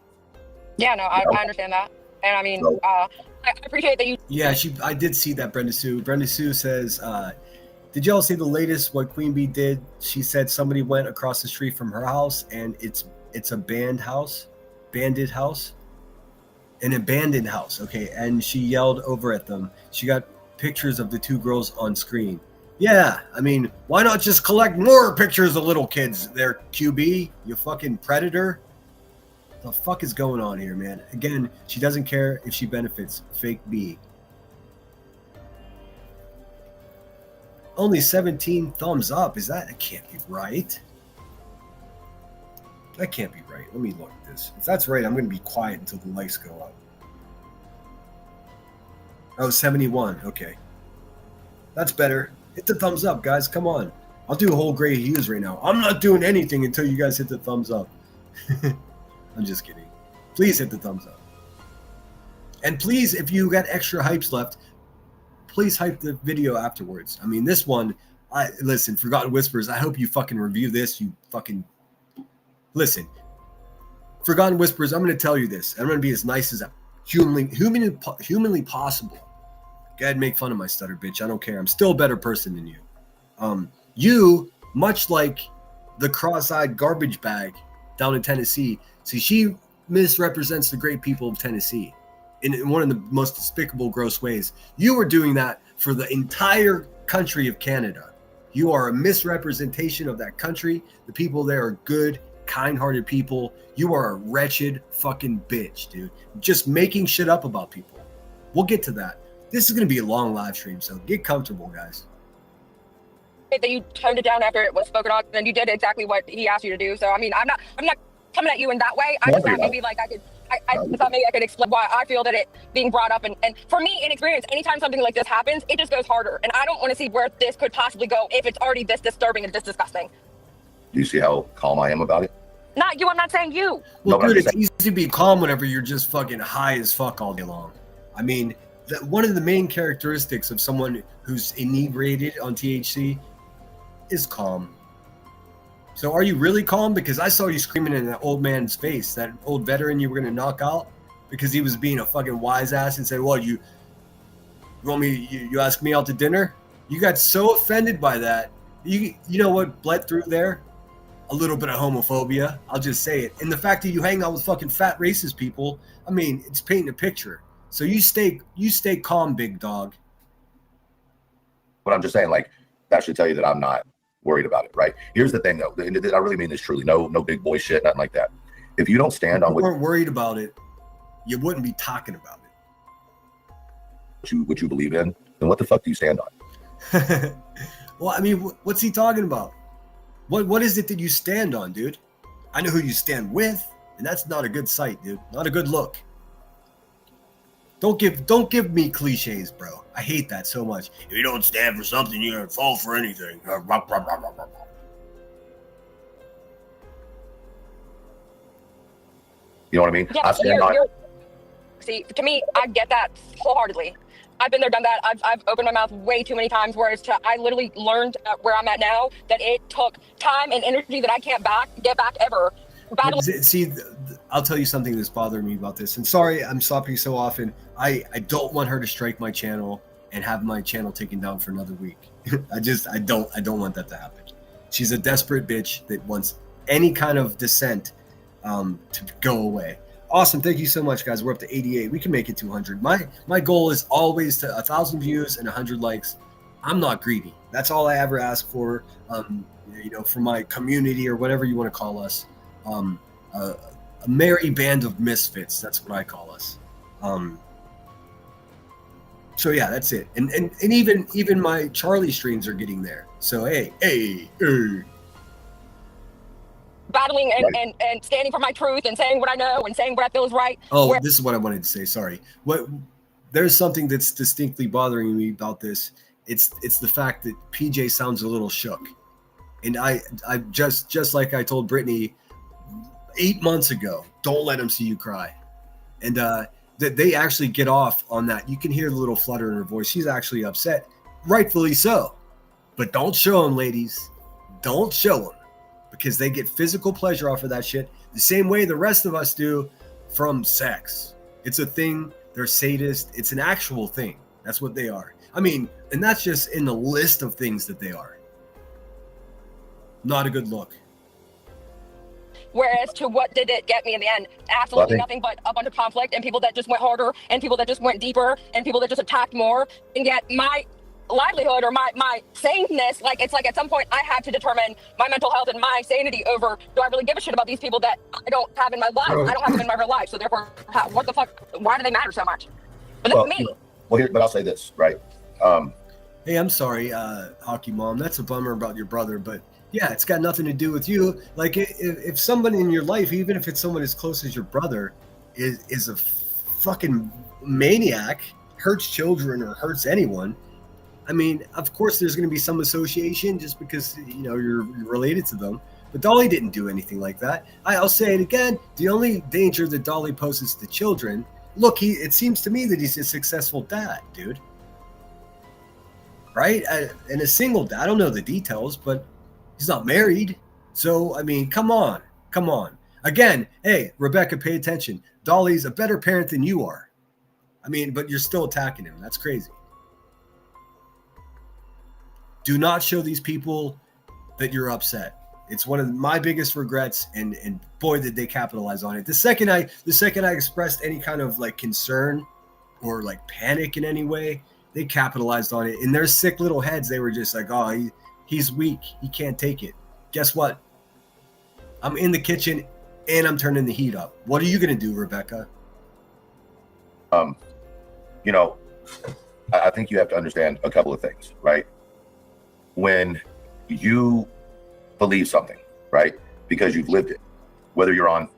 Yeah, no, I understand that. And I mean, So- I appreciate that you. Yeah, I did see that, Brenda Sue. Brenda Sue says, did y'all see the latest what Queen Bee did? She said somebody went across the street from her house and it's a bandit house, an abandoned house. Okay, and she yelled over at them. She got pictures of the two girls on screen. Yeah, I mean, why not just collect more pictures of little kids there, QB, you fucking predator? The fuck is going on here, man? Again, she doesn't care if she benefits. Fake B. Only 17 thumbs up. That can't be right. That can't be right. Let me look at this. If that's right, I'm going to be quiet until the likes go up. Oh, 71. Okay. That's better. Hit the thumbs up, guys. Come on. I'll do a whole Gray Hughes right now. I'm not doing anything until you guys hit the thumbs up. I'm just kidding. Please hit the thumbs up. And please, if you got extra hypes left, please hype the video afterwards. I mean, this one, listen, Forgotten Whispers, I hope you fucking review this. You fucking listen. Forgotten Whispers, I'm going to tell you this. I'm going to be as nice as humanly possible. Go ahead and make fun of my stutter, bitch. I don't care. I'm still a better person than you. You, much like the cross-eyed garbage bag down in Tennessee, see, she misrepresents the great people of Tennessee in one of the most despicable, gross ways. You are doing that for the entire country of Canada. You are a misrepresentation of that country. The people there are good, kind-hearted people. You are a wretched fucking bitch, dude. Just making shit up about people. We'll get to that. This is going to be a long live stream, so get comfortable, guys. That you toned it down after it was spoken on, and you did exactly what he asked you to do. So I mean, I'm not coming at you in that way. I just thought maybe like I thought maybe I could explain why I feel that it being brought up, and for me, in experience, anytime something like this happens, it just goes harder, and I don't want to see where this could possibly go if it's already this disturbing and this disgusting. Do you see how calm I am about it? Not you. I'm not saying you. Well, No, dude, it's easy to be calm whenever you're just fucking high as fuck all day long. I mean, one of the main characteristics of someone who's inebriated on THC is calm. So are you really calm? Because I saw you screaming in that old man's face, that old veteran you were going to knock out because he was being a fucking wise ass and said, well, you want me, you ask me out to dinner? You got so offended by that. You know what bled through there? A little bit of homophobia. I'll just say it. And the fact that you hang out with fucking fat racist people, I mean, it's painting a picture. So you stay calm, big dog. But I'm just saying, like, that should tell you that I'm not worried about it, right? Here's the thing, though. And I really mean this truly. No big boy shit, nothing like that. If you don't stand on If you weren't worried about it, you wouldn't be talking about what you believe in, then what the fuck do you stand on? it. Well, I mean, what's he talking about? What is it that you stand on, dude? I know who you stand with, and that's not a good sight, dude. Not a good look. Don't give me cliches, bro. I hate that so much. If you don't stand for something, you're gonna fall for anything. You know what I mean? Yeah, I stand on. See, to me, I get that wholeheartedly. I've been there, done that. I've opened my mouth way too many times. Whereas I literally learned where I'm at now that it took time and energy that I can't get back ever. See, I'll tell you something that's bothering me about this. And sorry, I'm stopping so often. I don't want her to strike my channel and have my channel taken down for another week. I don't want that to happen. She's a desperate bitch that wants any kind of dissent to go away. Awesome. Thank you so much, guys. We're up to 88. We can make it 200. My goal is always to 1,000 views and 100 likes. I'm not greedy. That's all I ever ask for, for my community or whatever you want to call us. A merry band of misfits. That's what I call us. So yeah, that's it. And even my Charlie streams are getting there. So hey. Battling and standing for my truth and saying what I know and saying what I feel is right. Oh, this is what I wanted to say. Sorry. There's something that's distinctly bothering me about this. It's the fact that PJ sounds a little shook. And I just like I told Brittany 8 months ago, don't let him see you cry. And that they actually get off on that. You can hear the little flutter in her voice. She's actually upset, rightfully so. But don't show them, ladies. Don't show them, because they get physical pleasure off of that shit the same way the rest of us do from sex. It's a thing. They're sadists. It's an actual thing. That's what they are. I mean, and that's just in the list of things that they are. Not a good look. Whereas to what did it get me in the end? Absolutely nothing but a bunch of conflict and people that just went harder and people that just went deeper and people that just attacked more. And yet my livelihood or my saneness, it's like at some point I had to determine my mental health and my sanity over, do I really give a shit about these people that I don't have in my life? I don't have them in my real life. So therefore, what the fuck? Why do they matter so much? But that's me. But I'll say this, right? Hey, I'm sorry, Hockey Mom. That's a bummer about your brother, but yeah, it's got nothing to do with you. Like if somebody in your life, even if it's someone as close as your brother, is a fucking maniac, hurts children or hurts anyone, I mean, of course, there's going to be some association just because you're related to them. But Dolly didn't do anything like that. I'll say it again: the only danger that Dolly poses to children. Look, it seems to me that he's a successful dad, dude. Right? And a single dad. I don't know the details, but he's not married. So, I mean, come on. Again, hey, Rebecca, pay attention. Dolly's a better parent than you are. I mean, but you're still attacking him. That's crazy. Do not show these people that you're upset. It's one of my biggest regrets, and boy, did they capitalize on it. The second I expressed any kind of like concern or like panic in any way, they capitalized on it. In their sick little heads, they were just like, oh, he's weak. He can't take it. Guess what? I'm in the kitchen and I'm turning the heat up. What are you going to do, Rebecca? I think you have to understand a couple of things, right? When you believe something, right? Because you've lived it, whether you're on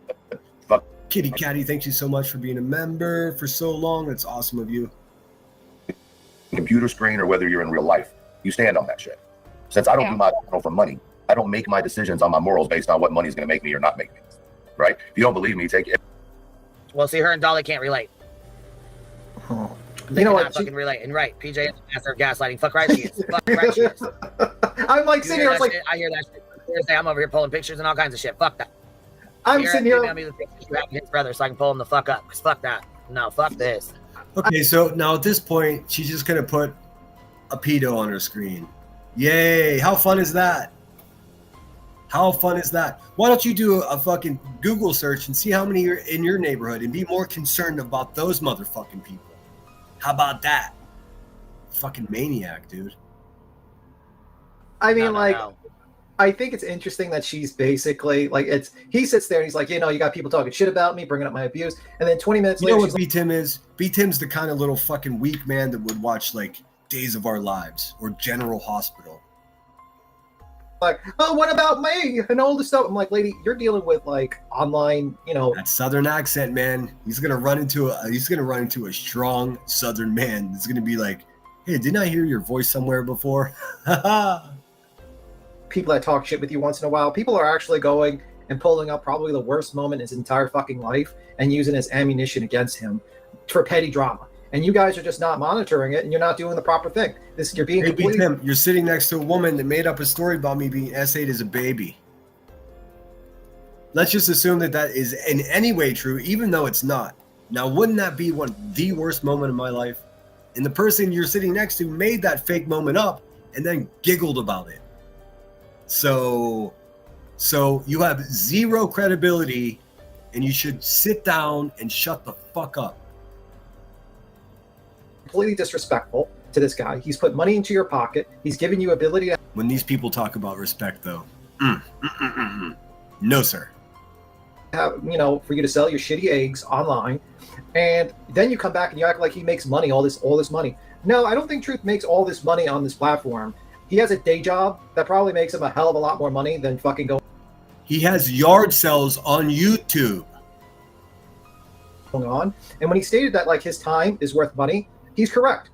Kitty Catty, thank you so much for being a member for so long. That's awesome of you. Computer screen or whether you're in real life, you stand on that shit. Since I don't do my channel for money, I don't make my decisions on my morals based on what money's going to make me or not make me, right? If you don't believe me, take it. Well, see, her and Dolly can't relate. Oh. They cannot fucking relate. And right, PJ is a master of gaslighting. Fuck right she is. Fuck right she is. I'm like sitting here, I hear that shit. Thursday, I'm over here pulling pictures and all kinds of shit. Fuck that. I'm sitting here. Email me the pictures you have of his brother so I can pull him the fuck up. Cause fuck that. No, fuck this. Okay, so now at this point, she's just gonna put a pedo on her screen. Yay! How fun is that? How fun is that? Why don't you do a fucking Google search and see how many are in your neighborhood and be more concerned about those motherfucking people? How about that? Fucking maniac, dude. I mean, No. I think it's interesting that she's basically like, he sits there and he's like, you got people talking shit about me, bringing up my abuse, and then 20 minutes You later, know what she's like, B-Tim is? B-Tim's the kind of little fucking weak man that would watch like Days of Our Lives or General Hospital. oh, what about me and all this stuff? I'm like, lady, you're dealing with like online, That Southern accent, man. He's gonna run into a strong Southern man. That's gonna be like, hey, didn't I hear your voice somewhere before? people that talk shit with you once in a while. People are actually going and pulling up probably the worst moment in his entire fucking life and using it as ammunition against him for petty drama. And you guys are just not monitoring it, and you're not doing the proper thing. You're being Hey, completely. Tim, you're sitting next to a woman that made up a story about me being essayed as a baby. Let's just assume that is in any way true, even though it's not. Now, wouldn't that be the worst moment of my life? And the person you're sitting next to made that fake moment up and then giggled about it. So you have zero credibility, and you should sit down and shut the fuck up. Completely disrespectful to this guy. He's put money into your pocket. He's given you ability to When these people talk about respect, though, no, sir. have, for you to sell your shitty eggs online, and then you come back and you act like he makes money, all this money. No, I don't think Truth makes all this money on this platform. He has a day job that probably makes him a hell of a lot more money than fucking going He has yard sales on YouTube. on. And when he stated that like his time is worth money, he's correct.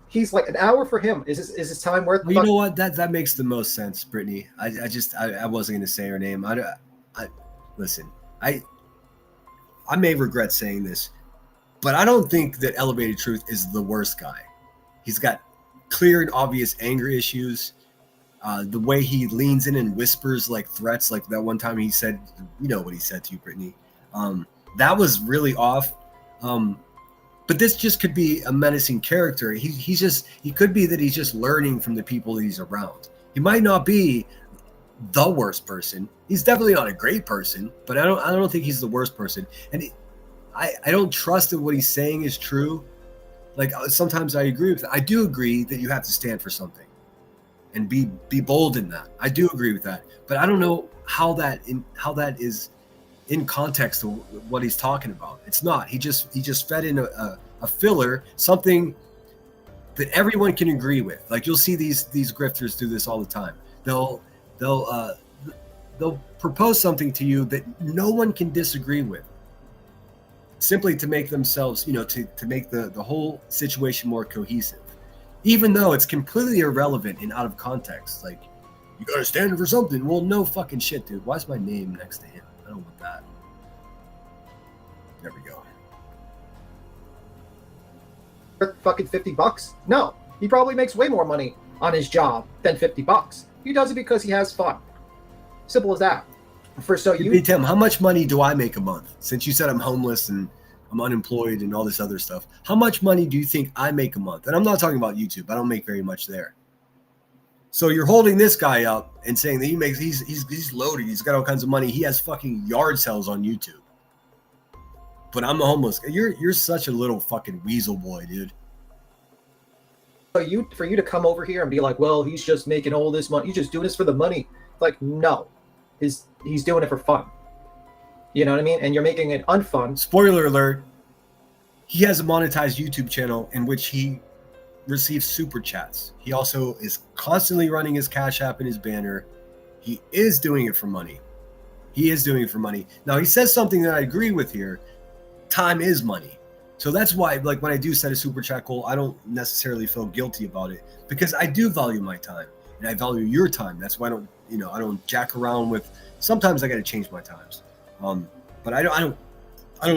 He's like, an hour for him is his time worth. Well, you know what? That makes the most sense, Brittany. I wasn't going to say her name. Listen. I may regret saying this, but I don't think that Elevated Truth is the worst guy. He's got clear and obvious anger issues. The way he leans in and whispers like threats, like that one time he said, what he said to you, Brittany. That was really off. But this just could be a menacing character. He could be that he's just learning from the people that he's around. He might not be the worst person. He's definitely not a great person, but I don't think he's the worst person. And I don't trust that what he's saying is true. Like sometimes I agree with it. I do agree that you have to stand for something and be bold in that. I do agree with that, but I don't know how that is in context of what he's talking about. It's not. He just fed in a filler, something that everyone can agree with. Like you'll see these grifters do this all the time. They'll propose something to you that no one can disagree with, simply to make themselves, to make the whole situation more cohesive. even though it's completely irrelevant and out of context. Like, you gotta stand for something. Well, no fucking shit, dude. Why's my name next to him? I don't want that. There we go. Fucking $50? No, he probably makes way more money on his job than $50. He does it because he has fun. Simple as that. Hey, Tim, how much money do I make a month? Since you said I'm homeless and I'm unemployed and all this other stuff, how much money do you think I make a month? And I'm not talking about YouTube. I don't make very much there. So you're holding this guy up and saying that he's loaded. He's got all kinds of money. He has fucking yard sales on YouTube. But I'm a homeless. You're such a little fucking weasel boy, dude. So for you to come over here and be like, well, he's just making all this money. He's just doing this for the money. Like, no, he's doing it for fun. You know what I mean? And you're making it unfun. Spoiler alert. He has a monetized YouTube channel in which he receives super chats. He also is constantly running his Cash App and his banner. He is doing it for money. Now, he says something that I agree with here. Time is money. So that's why, like, when I do set a super chat goal, I don't necessarily feel guilty about it, because I do value my time and I value your time. That's why I don't jack around with. Sometimes I got to change my times. But I don't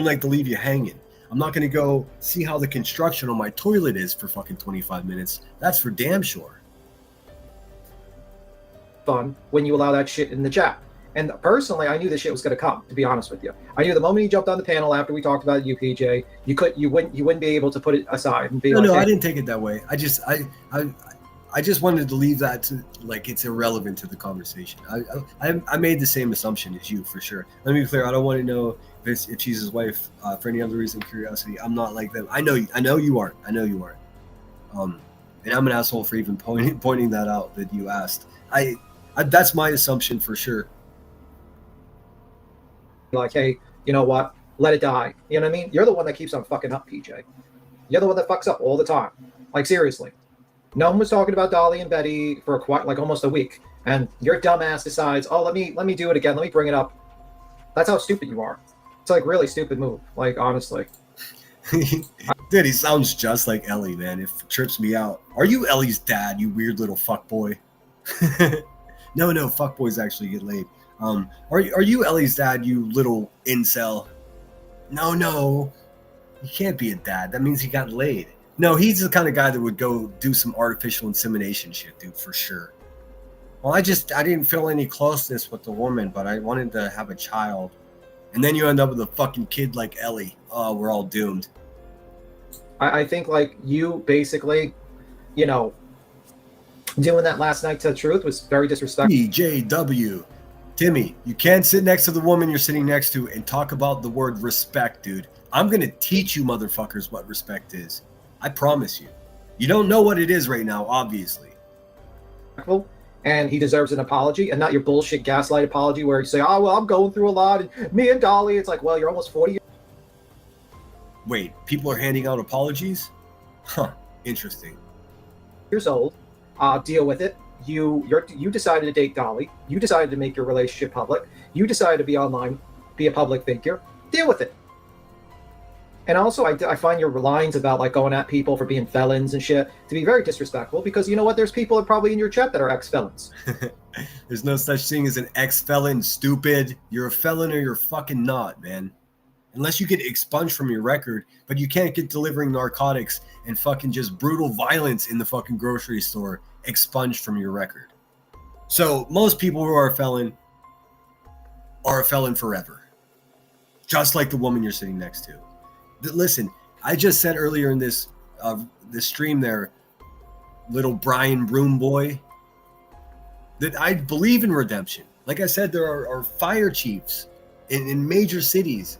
like to leave you hanging. I'm not going to go see how the construction on my toilet is for fucking 25 minutes. That's for damn sure. Fun when you allow that shit in the chat. And personally, I knew this shit was going to come, to be honest with you. I knew the moment he jumped on the panel after we talked about UPJ, you wouldn't be able to put it aside and be no, like, no, hey. I didn't take it that way. I just wanted to leave that to, like, it's irrelevant to the conversation. I made the same assumption as you, for sure. Let me be clear. I don't want to know if she's his wife for any other reason, curiosity. I'm not like them. I know you aren't. And I'm an asshole for even pointing that out that you asked. I that's my assumption for sure. Like, hey, you know what? Let it die. You know what I mean? You're the one that keeps on fucking up, PJ. You're the one that fucks up all the time. Like, seriously. No one was talking about Dolly and Betty for almost a week, and your dumbass decides, oh, let me do it again. Let me bring it up. That's how stupid you are. It's like really stupid move. Like, honestly. Dude, he sounds just like Ellie, man. It trips me out. Are you Ellie's dad, you weird little fuckboy? No, fuckboys actually get laid. Are you Ellie's dad, you little incel? No. He can't be a dad. That means he got laid. No, he's the kind of guy that would go do some artificial insemination shit, dude, for sure. Well, I didn't feel any closeness with the woman, but I wanted to have a child. And then you end up with a fucking kid like Ellie. Oh, we're all doomed. I think, like, you basically, doing that last night to the truth was very disrespectful. BJW. Timmy, you can't sit next to the woman you're sitting next to and talk about the word respect, dude. I'm going to teach you motherfuckers what respect is. I promise you. You don't know what it is right now, obviously. And he deserves an apology, and not your bullshit gaslight apology where you say, oh, well, I'm going through a lot, and me and Dolly, it's like, well, you're almost 40 years. Wait, people are handing out apologies? Huh, interesting. Years old. Deal with it. You decided to date Dolly. You decided to make your relationship public. You decided to be online, be a public figure. Deal with it. And also, I find your lines about, like, going at people for being felons and shit to be very disrespectful, because you know what? There's people probably in your chat that are ex-felons. There's no such thing as an ex-felon, stupid. You're a felon or you're fucking not, man. Unless you get expunged from your record, but you can't get delivering narcotics and fucking just brutal violence in the fucking grocery store expunged from your record. So most people who are a felon forever. Just like the woman you're sitting next to. Listen, I just said earlier in this stream there, little Brian Broom boy, that I believe in redemption. Like I said, there are fire chiefs in major cities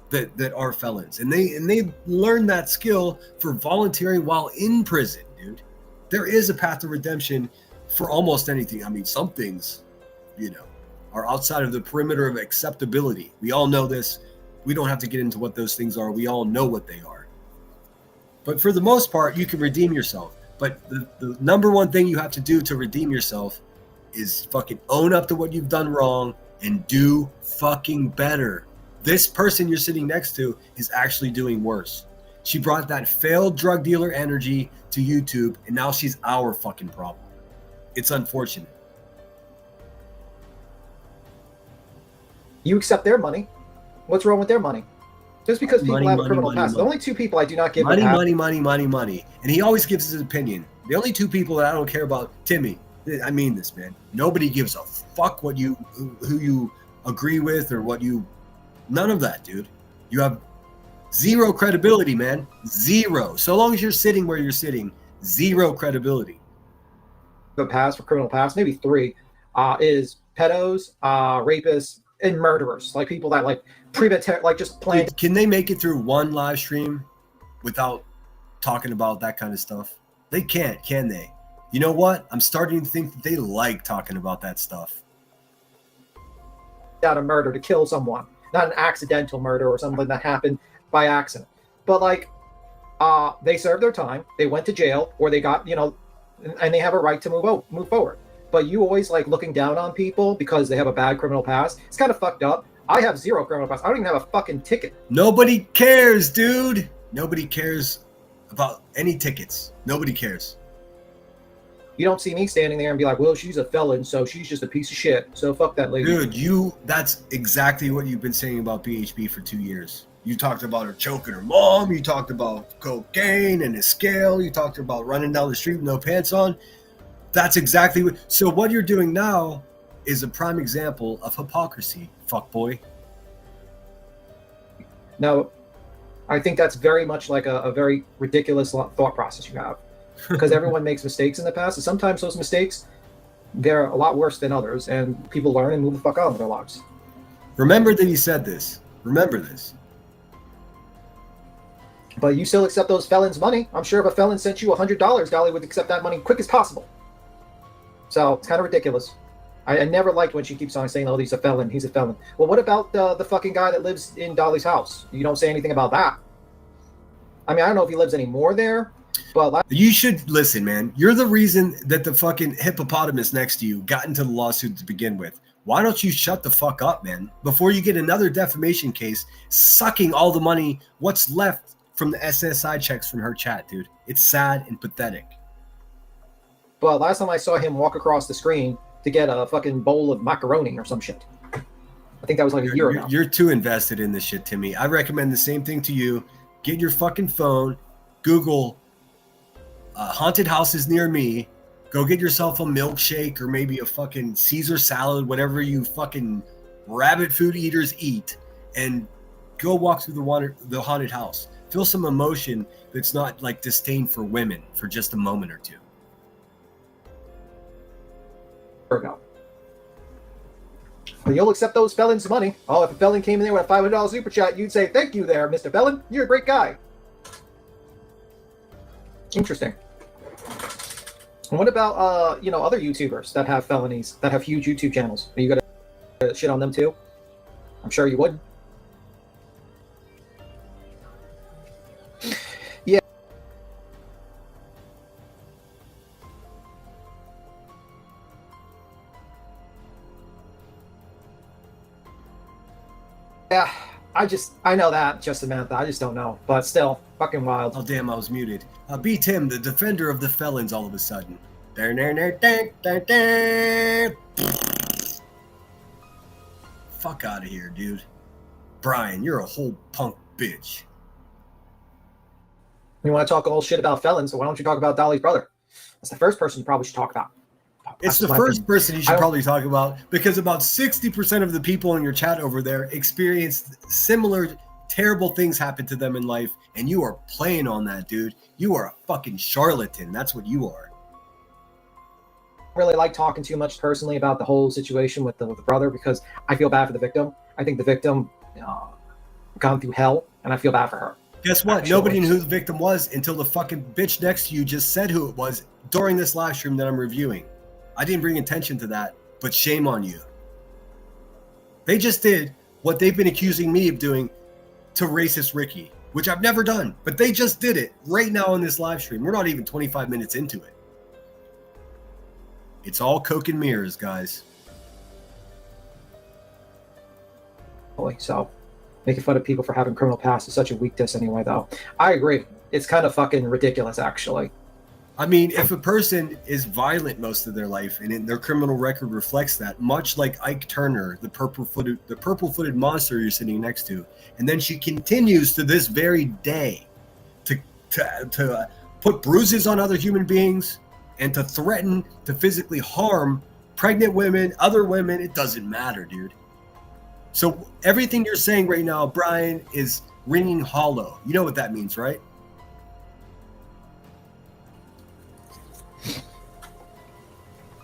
that are felons, and they learn that skill for volunteering while in prison, dude. There is a path to redemption for almost anything. I mean, some things, are outside of the perimeter of acceptability. We all know this. We don't have to get into what those things are. We all know what they are. But for the most part, you can redeem yourself. But the number one thing you have to do to redeem yourself is fucking own up to what you've done wrong and do fucking better. This person you're sitting next to is actually doing worse. She brought that failed drug dealer energy to YouTube, and now she's our fucking problem. It's unfortunate. You accept their money. What's wrong with their money? Just because people have a criminal past. The only two people I do not give money. a And he always gives his opinion. The only two people that I don't care about, Timmy, I mean this, man. Nobody gives a fuck who you agree with or what you, none of that, dude. You have zero credibility, man. Zero. So long as you're sitting where you're sitting, zero credibility. The past for criminal past, maybe three, is pedos, rapists, and murderers. Like people that like premeditated, like just playing. Can they make it through one live stream without talking about that kind of stuff? They can't, can they? You know what? I'm starting to think that they like talking about that stuff. Out a murder to kill someone, not an accidental murder or something that happened by accident. But like, they served their time. They went to jail, or they got, and they have a right to move forward. But you always like looking down on people because they have a bad criminal past. It's kind of fucked up. I have zero criminal past. I don't even have a fucking ticket. Nobody cares, dude. Nobody cares about any tickets. Nobody cares. You don't see me standing there and be like, well, she's a felon, so she's just a piece of shit. So fuck that lady. Dude, that's exactly what you've been saying about BHB for 2 years. You talked about her choking her mom. You talked about cocaine and his scale. You talked about running down the street with no pants on. That's exactly what. So what you're doing now is a prime example of hypocrisy, fuckboy. Now, I think that's very much like a very ridiculous thought process you have. Because everyone makes mistakes in the past, and sometimes those mistakes, they're a lot worse than others, and people learn and move the fuck on with their lives. Remember that he said this. Remember this. But you still accept those felons' money. I'm sure if a felon sent you $100, Dolly would accept that money quick as possible. So it's kind of ridiculous. I never liked when she keeps on saying, oh, he's a felon, he's a felon. Well, what about the fucking guy that lives in Dolly's house? You don't say anything about that. I mean, I don't know if he lives anymore there, but... You should listen, man. You're the reason that the fucking hippopotamus next to you got into the lawsuit to begin with. Why don't you shut the fuck up, man, before you get another defamation case sucking all the money, what's left from the SSI checks from her chat, dude. It's sad and pathetic. But last time I saw him walk across the screen to get a fucking bowl of macaroni or some shit. I think that was like a year ago. You're too invested in this shit, Timmy. I recommend the same thing to you. Get your fucking phone, Google haunted houses near me, go get yourself a milkshake or maybe a fucking Caesar salad, whatever you fucking rabbit food eaters eat, and go walk through the haunted house. Feel some emotion that's not like disdain for women for just a moment or two. Ago. But you'll accept those felons' money. Oh, if a felon came in there with a $500 super chat, you'd say, thank you there, Mr. Felon. You're a great guy. Interesting. And what about, other YouTubers that have felonies, that have huge YouTube channels? Are you going to shit on them too? I'm sure you would. Yeah. Yeah, I know that, just Samantha. I just don't know. But still, fucking wild. Oh, damn, I was muted. Be Tim, the defender of the felons all of a sudden. Fuck out of here, dude. Brian, you're a whole punk bitch. You want to talk all shit about felons, so why don't you talk about Dolly's brother? That's the first person you probably should talk about. It's the first person you should probably talk about, because about 60% of the people in your chat over there experienced similar terrible things happen to them in life, and you are playing on that, dude. You are a fucking charlatan. That's what you are. I really like talking too much personally about the whole situation with the brother, because I feel bad for the victim. I think the victim gone through hell, and I feel bad for her. Guess what? Actually, nobody knew who the victim was until the fucking bitch next to you just said who it was during this live stream that I'm reviewing. I didn't bring attention to that, but shame on you. They just did what they've been accusing me of doing to racist Ricky, which I've never done, but they just did it right now in this live stream. We're not even 25 minutes into it. It's all coke and mirrors, guys. So, Making fun of people for having criminal past is such a weakness anyway, though. I agree. It's kind of fucking ridiculous, actually. I mean, if a person is violent most of their life and their criminal record reflects that, much like Ike Turner, the purple-footed monster you're sitting next to, and then she continues to this very day to put bruises on other human beings and to threaten to physically harm pregnant women, other women, it doesn't matter, dude. So everything you're saying right now, Brian, is ringing hollow. You know what that means, right?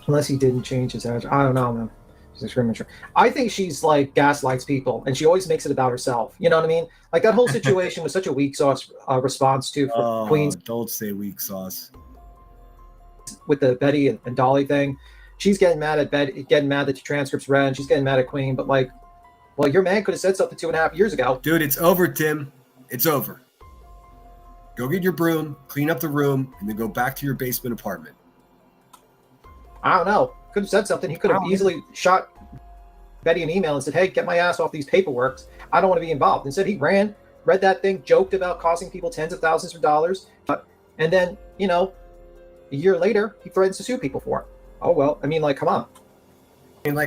Unless he didn't change his address. I don't know, man. She's extremely mature. I think she's like gaslights people, and she always makes it about herself. You know what I mean? Like that whole situation was such a weak sauce response to Queen's. Don't say weak sauce. With the Betty and Dolly thing, she's getting mad at Betty, getting mad that the transcripts read, and she's getting mad at Queen. But like, well, your man could have said something 2.5 years ago. Dude, it's over, Tim. It's over. Go get your broom, clean up the room, and then go back to your basement apartment. I don't know. Could have said something. He could have easily shot Betty an email and said, hey, get my ass off these paperworks. I don't want to be involved. Instead, he read that thing, joked about costing people tens of thousands of dollars. And then, you know, a year later, he threatens to sue people for it. Oh, well, I mean, like, come on.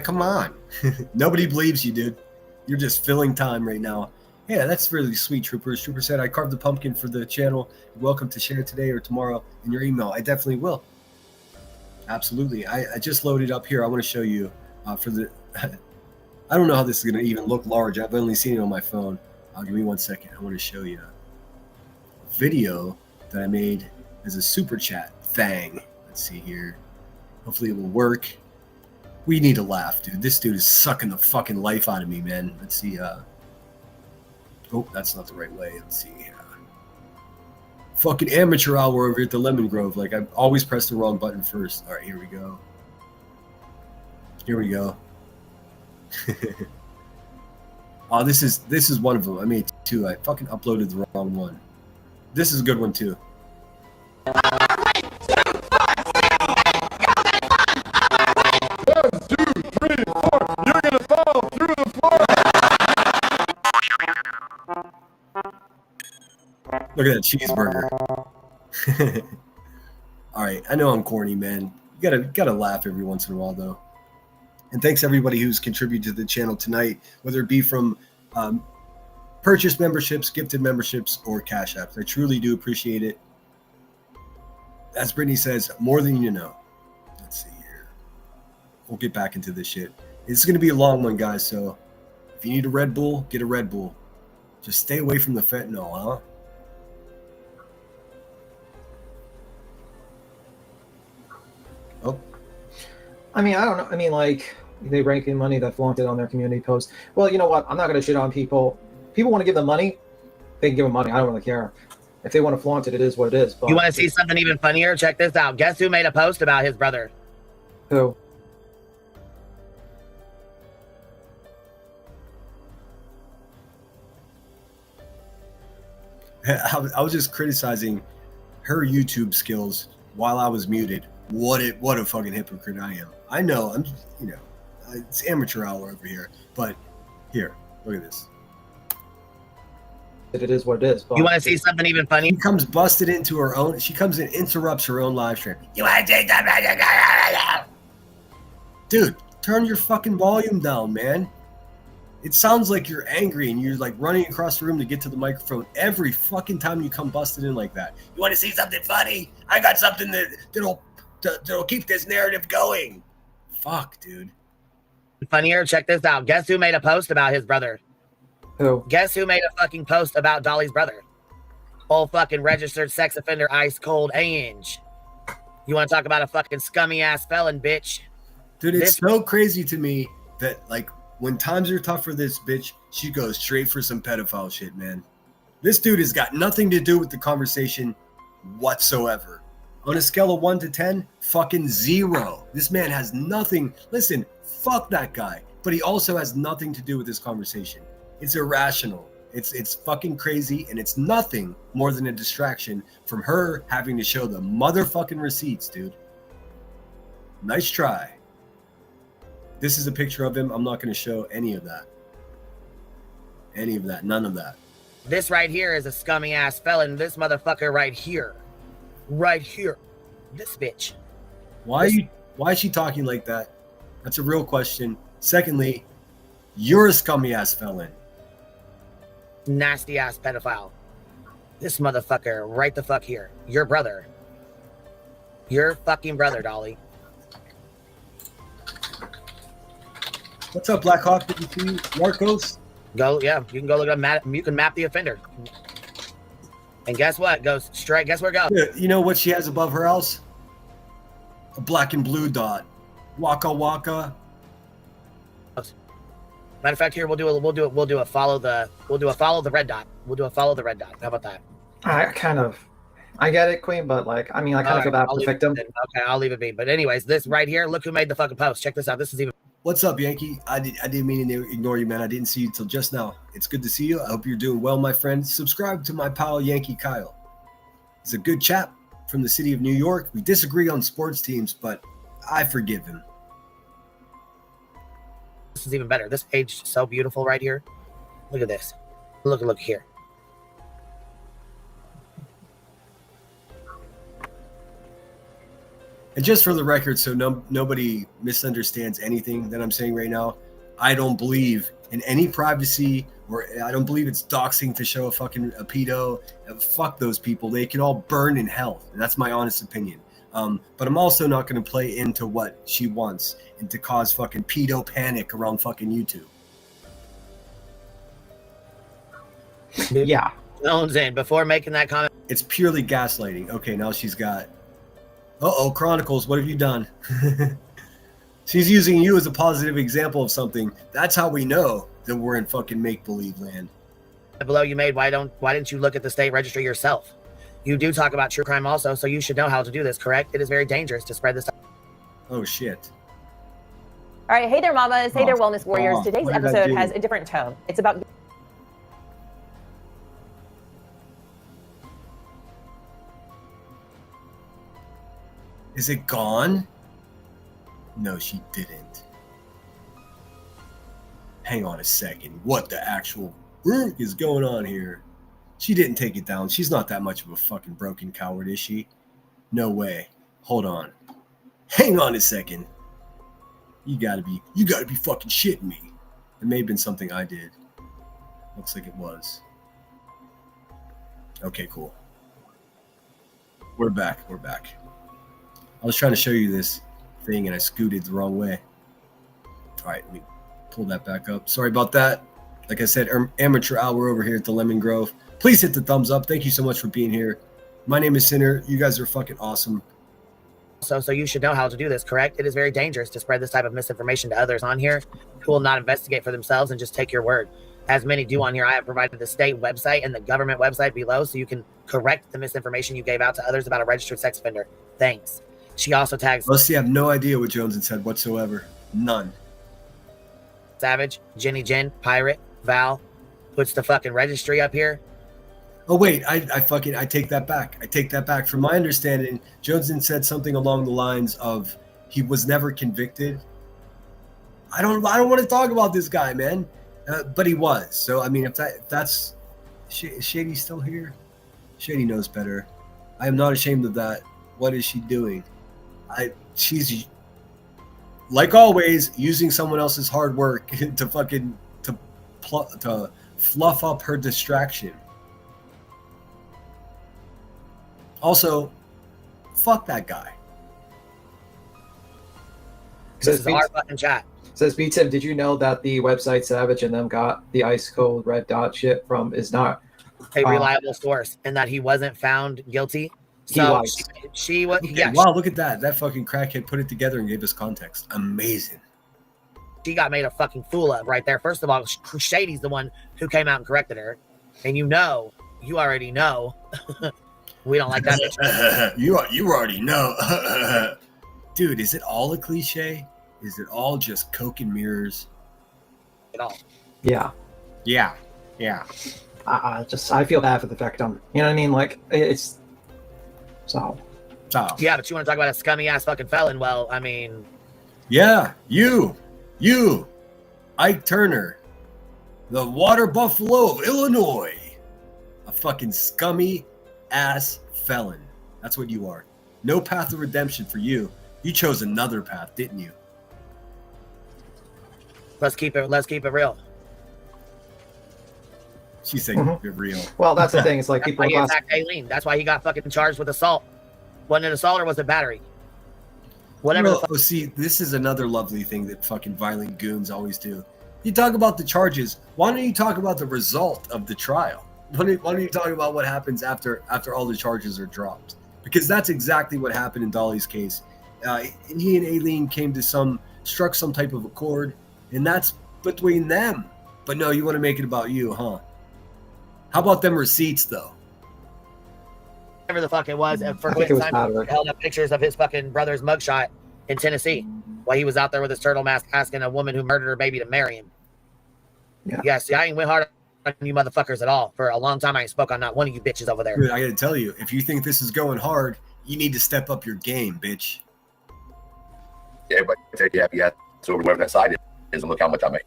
Come on. Nobody believes you, dude. You're just filling time right now. Yeah, that's really sweet, Troopers. Trooper said, I carved the pumpkin for the channel. You're welcome to share today or tomorrow in your email. I definitely will. Absolutely. I just loaded up here. I want to show you for the... I don't know how this is going to even look large. I've only seen it on my phone. Give me 1 second. I want to show you a video that I made as a super chat thing. Let's see here. Hopefully it will work. We need to laugh, dude. This dude is sucking the fucking life out of me, man. Let's see. Oh, that's not the right way. Let's see. Fucking amateur hour over here at the Lemon Grove. Like, I've always pressed the wrong button first. All right, here we go. Here we go. Oh, this is one of them. I made two. I fucking uploaded the wrong one. This is a good one too. Look at that cheeseburger. All right, I know I'm corny, man. You gotta laugh every once in a while, though. And thanks everybody who's contributed to the channel tonight, whether it be from purchase memberships, gifted memberships, or cash apps. I truly do appreciate it. As Brittany says, more than you know. Let's see here. We'll get back into this shit. It's going to be a long one, guys, so if you need a Red Bull, get a Red Bull. Just stay away from the fentanyl, huh? Oh. I mean, I don't know. I mean, like, they rank in money that flaunted on their community posts. Well, you know what? I'm not going to shit on people. People want to give them money, they can give them money. I don't really care. If they want to flaunt it, it is what it is. But you want to see something even funnier? Check this out. Guess who made a post about his brother? Who? I was just criticizing her YouTube skills while I was muted. What a fucking hypocrite I am. I know, it's amateur hour over here. But here, look at this. It is what it is. But you want to see something even funny? She comes busted into her own. She comes and interrupts her own live stream. You want to say something? Dude, turn your fucking volume down, man. It sounds like you're angry and you're like running across the room to get to the microphone every fucking time you come busted in like that. You want to see something funny? I got something that'll keep this narrative going. Fuck, dude. Funnier? Check this out. Guess who made a post about his brother? Who? Guess who made a fucking post about Dolly's brother? Old fucking registered sex offender, ice cold Ange. You want to talk about a fucking scummy ass felon, bitch? Dude, it's so crazy to me that, like, when times are tough for this bitch, she goes straight for some pedophile shit, man. This dude has got nothing to do with the conversation whatsoever. On a scale of 1 to 10, fucking 0. This man has nothing. Listen, fuck that guy. But he also has nothing to do with this conversation. It's irrational. It's fucking crazy, and it's nothing more than a distraction from her having to show the motherfucking receipts, dude. Nice try. This is a picture of him. I'm not going to show any of that. any of that. None of that. This right here is a scummy ass felon. This motherfucker right here. This bitch. Why is she talking like that? That's a real question. Secondly, you're a scummy ass felon. Nasty ass pedophile. This motherfucker right the fuck here. Your brother. Your fucking brother, Dolly. What's up, Black Hawk? Did you see Narcos? Go, yeah, you can go look up, you can map the offender. And guess what? Goes straight, guess where it goes? Yeah, you know what she has above her house? A black and blue dot. Waka waka. Matter of fact, here we'll do a follow the red dot. We'll do a follow the red dot. How about that? I get it, Queen, but like, I mean, I kind of feel bad for the victim. Okay, I'll leave it be. But anyways, this right here, look who made the fucking post. Check this out. This is even. What's up, Yankee? I didn't mean to ignore you, man. I didn't see you till just now. It's good to see you. I hope you're doing well, my friend. Subscribe to my pal Yankee Kyle. He's a good chap from the city of New York. We disagree on sports teams, but I forgive him. This is even better. This page is so beautiful right here. Look at this. Look here. And just for the record, so nobody misunderstands anything that I'm saying right now, I don't believe in any privacy, or I don't believe it's doxing to show a pedo. Fuck those people. They can all burn in hell. And that's my honest opinion. But I'm also not going to play into what she wants and to cause fucking pedo panic around fucking YouTube. Yeah. Jones in before making that comment. It's purely gaslighting. Okay, now she's got. Chronicles, what have you done? She's using you as a positive example of something. That's how we know that we're in fucking make-believe land. Below you made, why didn't you look at the state registry yourself? You do talk about true crime also, so you should know how to do this, correct? It is very dangerous to spread this. Oh, shit. All right, hey there, mamas. Hey there, wellness warriors. Today's What did I episode do? has a different tone. It's about Is it gone? No, she didn't. Hang on a second. What the actual is going on here? She didn't take it down. She's not that much of a fucking broken coward, is she? No way. Hold on. Hang on a second. You gotta be fucking shitting me. It may have been something I did. Looks like it was. Okay, cool. We're back. I was trying to show you this thing and I scooted the wrong way. All right, let me pull that back up. Sorry about that. Like I said, amateur hour over here at the Lemon Grove. Please hit the thumbs up. Thank you so much for being here. My name is Sinner. You guys are fucking awesome. So you should know how to do this, correct? It is very dangerous to spread this type of misinformation to others on here who will not investigate for themselves and just take your word. As many do on here, I have provided the state website and the government website below so you can correct the misinformation you gave out to others about a registered sex offender. Thanks. She also tags Let's see, I have no idea what Jones had said whatsoever. None. Savage, Jenny Jen, Pirate, Val, puts the fucking registry up here. Oh wait, I take that back. I take that back. From my understanding, Jones said something along the lines of he was never convicted. I don't want to talk about this guy, man. But he was. So I mean, if that's Shady's still here, Shady knows better. I am not ashamed of that. What is she doing? She's like always using someone else's hard work to fluff up her distraction. Also, fuck that guy. This is our fucking chat. Says B-Tim, did you know that the website Savage and them got the ice cold red dot shit from is not A reliable source, and that he wasn't found guilty. He So was. she was. Okay, Yeah, wow, look at that. That fucking crackhead put it together and gave us context. Amazing. she got made a fucking fool of right there. First of all, Shady's the one who came out and corrected her, and you already know. We don't like that bitch. You already know. Dude, is it all a cliche? Is it all just coke and mirrors? At all. Yeah. Yeah. I feel bad for the victim. You know what I mean? Like it's so. Yeah, but you want to talk about a scummy ass fucking felon? Well, I mean, Yeah, you, Ike Turner. The water buffalo of Illinois. A fucking scummy ass felon. That's what you are. No path of redemption for you. You chose another path, didn't you? Let's keep it real. She's saying keep it real. Well, that's the thing. It's like That's people why he class. attacked Aileen. That's why he got fucking charged with assault. Wasn't it assault or was it battery? Whatever. Well, see, this is another lovely thing that fucking violent goons always do. You talk about the charges. Why don't you talk about the result of the trial? Why don't you talk about what happens after all the charges are dropped? Because that's exactly what happened in Dolly's case. He and Aileen struck some type of accord, and that's between them. But no, you want to make it about you, huh? How about them receipts, though? Whatever the fuck it was. And for I think it was Simon battery. held up pictures of his fucking brother's mugshot in Tennessee while he was out there with his turtle mask asking a woman who murdered her baby to marry him. Yeah. See, I ain't went hard on you motherfuckers at all. For a long time, I ain't spoke on not one of you bitches over there. Dude, I gotta tell you, if you think this is going hard, you need to step up your game, bitch. Yeah, everybody take your happy ass over wherever that side is and look how much I make,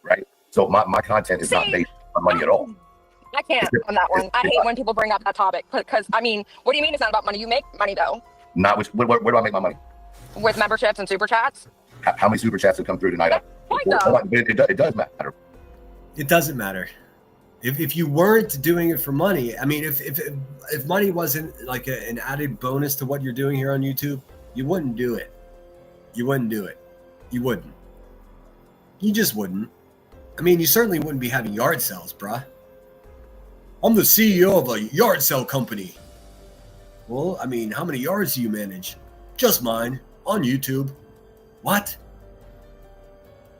right? So my content is not based on money at all. I can't on that one. I hate when people bring up that topic because, I mean, what do you mean it's not about money? You make money, though. Not which, where do I make my money? With memberships and super chats. How many super chats have come through tonight? Why, though? It does matter. It doesn't matter. If you weren't doing it for money, I mean, if money wasn't like an added bonus to what you're doing here on YouTube, you wouldn't do it. You wouldn't do it. You wouldn't. You just wouldn't. I mean, you certainly wouldn't be having yard sales, bruh. I'm the CEO of a yard sale company. Well, I mean, how many yards do you manage? Just mine, on YouTube. What?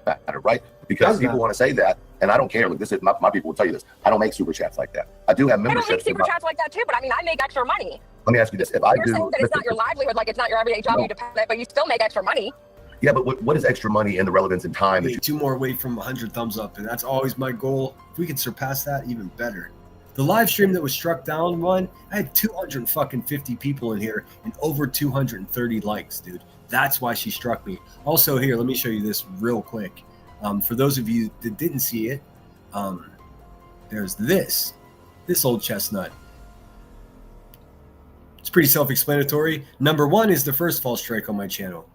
Matter, right? Because Does people matter. want to say that, and I don't care. Look, this is my people will tell you this. I don't make super chats like that. I do have I don't memberships. make super chats like that, too, but I mean, I make extra money. Let me ask you this: if I You're do, saying that it's not your livelihood, like it's not your everyday job, No. you depend on it, but you still make extra money. yeah, but what is extra money in the relevance and time? That Hey, 2 more away from 100 thumbs up, and that's always my goal. If we could surpass that, even better. The live stream that was struck down one, I had 250 people in here and over 230 likes, dude. That's why she struck me. Also, here, let me show you this real quick. For those of you that didn't see it, there's this old chestnut. It's pretty self-explanatory. Number 1 is the first false strike on my channel.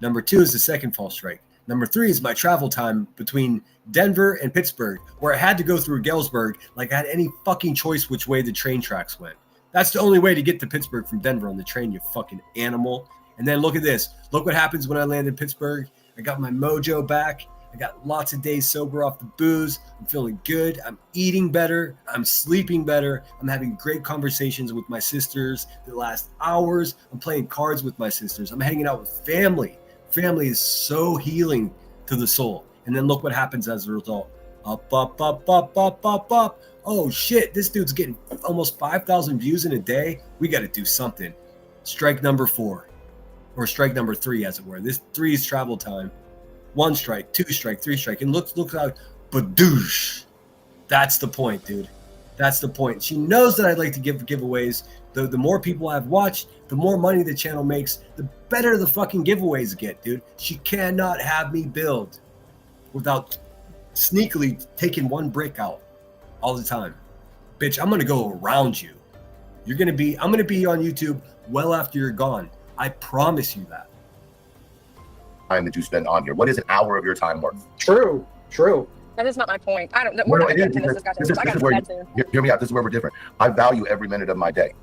Number 2 is the second false strike. Number 3 is my travel time between Denver and Pittsburgh, where I had to go through Galesburg like I had any fucking choice which way the train tracks went. That's the only way to get to Pittsburgh from Denver on the train, you fucking animal. And then look at this. Look what happens when I land in Pittsburgh. I got my mojo back. I got lots of days sober off the booze. I'm feeling good. I'm eating better. I'm sleeping better. I'm having great conversations with my sisters that last hours. I'm playing cards with my sisters. I'm hanging out with family. Family is so healing to the soul. And then look what happens as a result. Up, up, up, up, up, up, up. Oh shit, this dude's getting almost 5,000 views in a day. We got to do something. Strike number 4, or strike number 3, as it were. This 3 is travel time. 1 strike, 2 strike, 3 strike, and look out, badoosh. That's the point, dude. That's the point. She knows that I like to give giveaways. The more people I've watched, the more money the channel makes, the better the fucking giveaways get, dude. She cannot have me build without sneakily taking 1 brick out all the time. Bitch, I'm gonna go around you. I'm gonna be on YouTube well after you're gone. I promise you that. time that you spend on here. What is an hour of your time worth? True. That is not my point. I don't. No, We're no, not it is, getting into this because discussion. I got is to where bed soon. hear me out. This is where we're different. I value every minute of my day.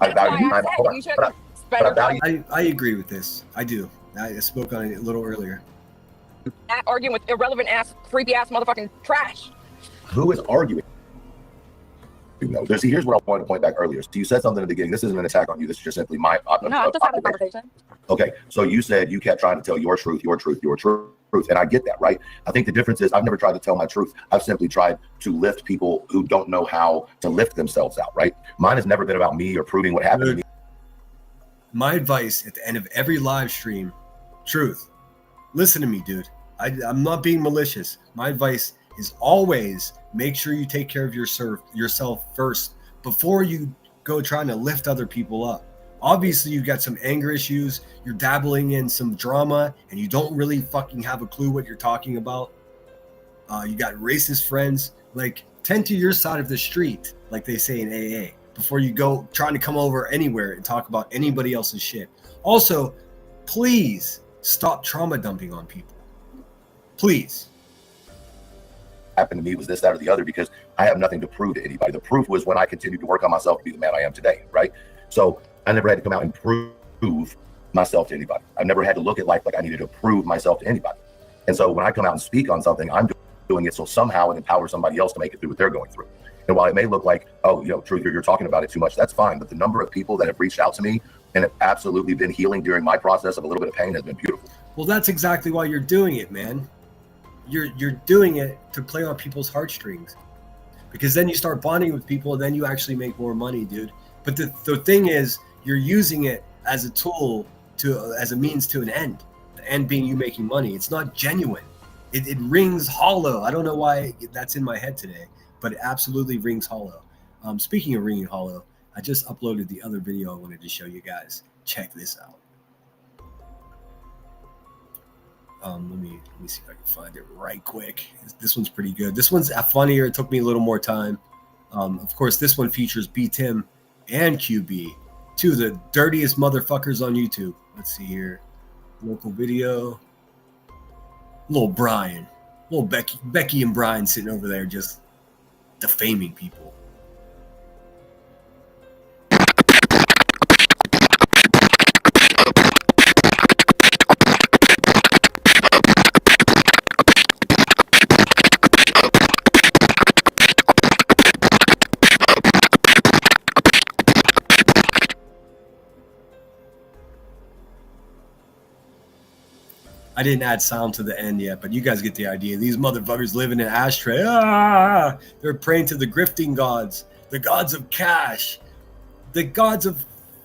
I That's why value I time. said Hold on, you should but spend but I your time value I agree with this. I do. I spoke on it a little earlier. arguing with irrelevant ass, creepy ass motherfucking trash. who is arguing. You know, here's what I wanted to point back earlier. So you said something at the beginning. This isn't an attack on you. This is just simply my No, I'm just having a conversation. Okay, so you said you kept trying to tell your truth, and I get that, right? I think the difference is I've never tried to tell my truth. I've simply tried to lift people who don't know how to lift themselves out, right? Mine has never been about me or proving what happened to me. My advice at the end of every live stream, truth. Listen to me, dude. I'm not being malicious. My advice is always make sure you take care of yourself first before you go trying to lift other people up. Obviously, you've got some anger issues. You're dabbling in some drama, and you don't really fucking have a clue what you're talking about. You got racist friends. Like, tend to your side of the street, like they say in AA, before you go trying to come over anywhere and talk about anybody else's shit. Also, please stop trauma dumping on people. Please. Happened to me was this, that, or the other, because I have nothing to prove to anybody. The proof was when I continued to work on myself to be the man I am today, right? So I never had to come out and prove myself to anybody. I've never had to look at life like I needed to prove myself to anybody. And so when I come out and speak on something, I'm doing it so somehow it empowers somebody else to make it through what they're going through. And while it may look like, oh, you know, Truth, you're talking about it too much, that's fine. But the number of people that have reached out to me and have absolutely been healing during my process of a little bit of pain has been beautiful. Well, that's exactly why you're doing it, man. You're doing it to play on people's heartstrings, because then you start bonding with people and then you actually make more money, dude. But the thing is, you're using it as a tool as a means to an end, the end being you making money. It's not genuine. It rings hollow. I don't know why that's in my head today, but it absolutely rings hollow. Speaking of ringing hollow, I just uploaded the other video I wanted to show you guys. Check this out. Let me see if I can find it right quick. This one's pretty good. This one's funnier. It took me a little more time. Of course, this one features B Tim and QB, two of the dirtiest motherfuckers on YouTube. Let's see here. Local video. Little Brian, little Becky and Brian sitting over there just defaming people. I didn't add sound to the end yet, but you guys get the idea. These motherfuckers live in an ashtray. They're praying to the grifting gods, the gods of cash, the gods of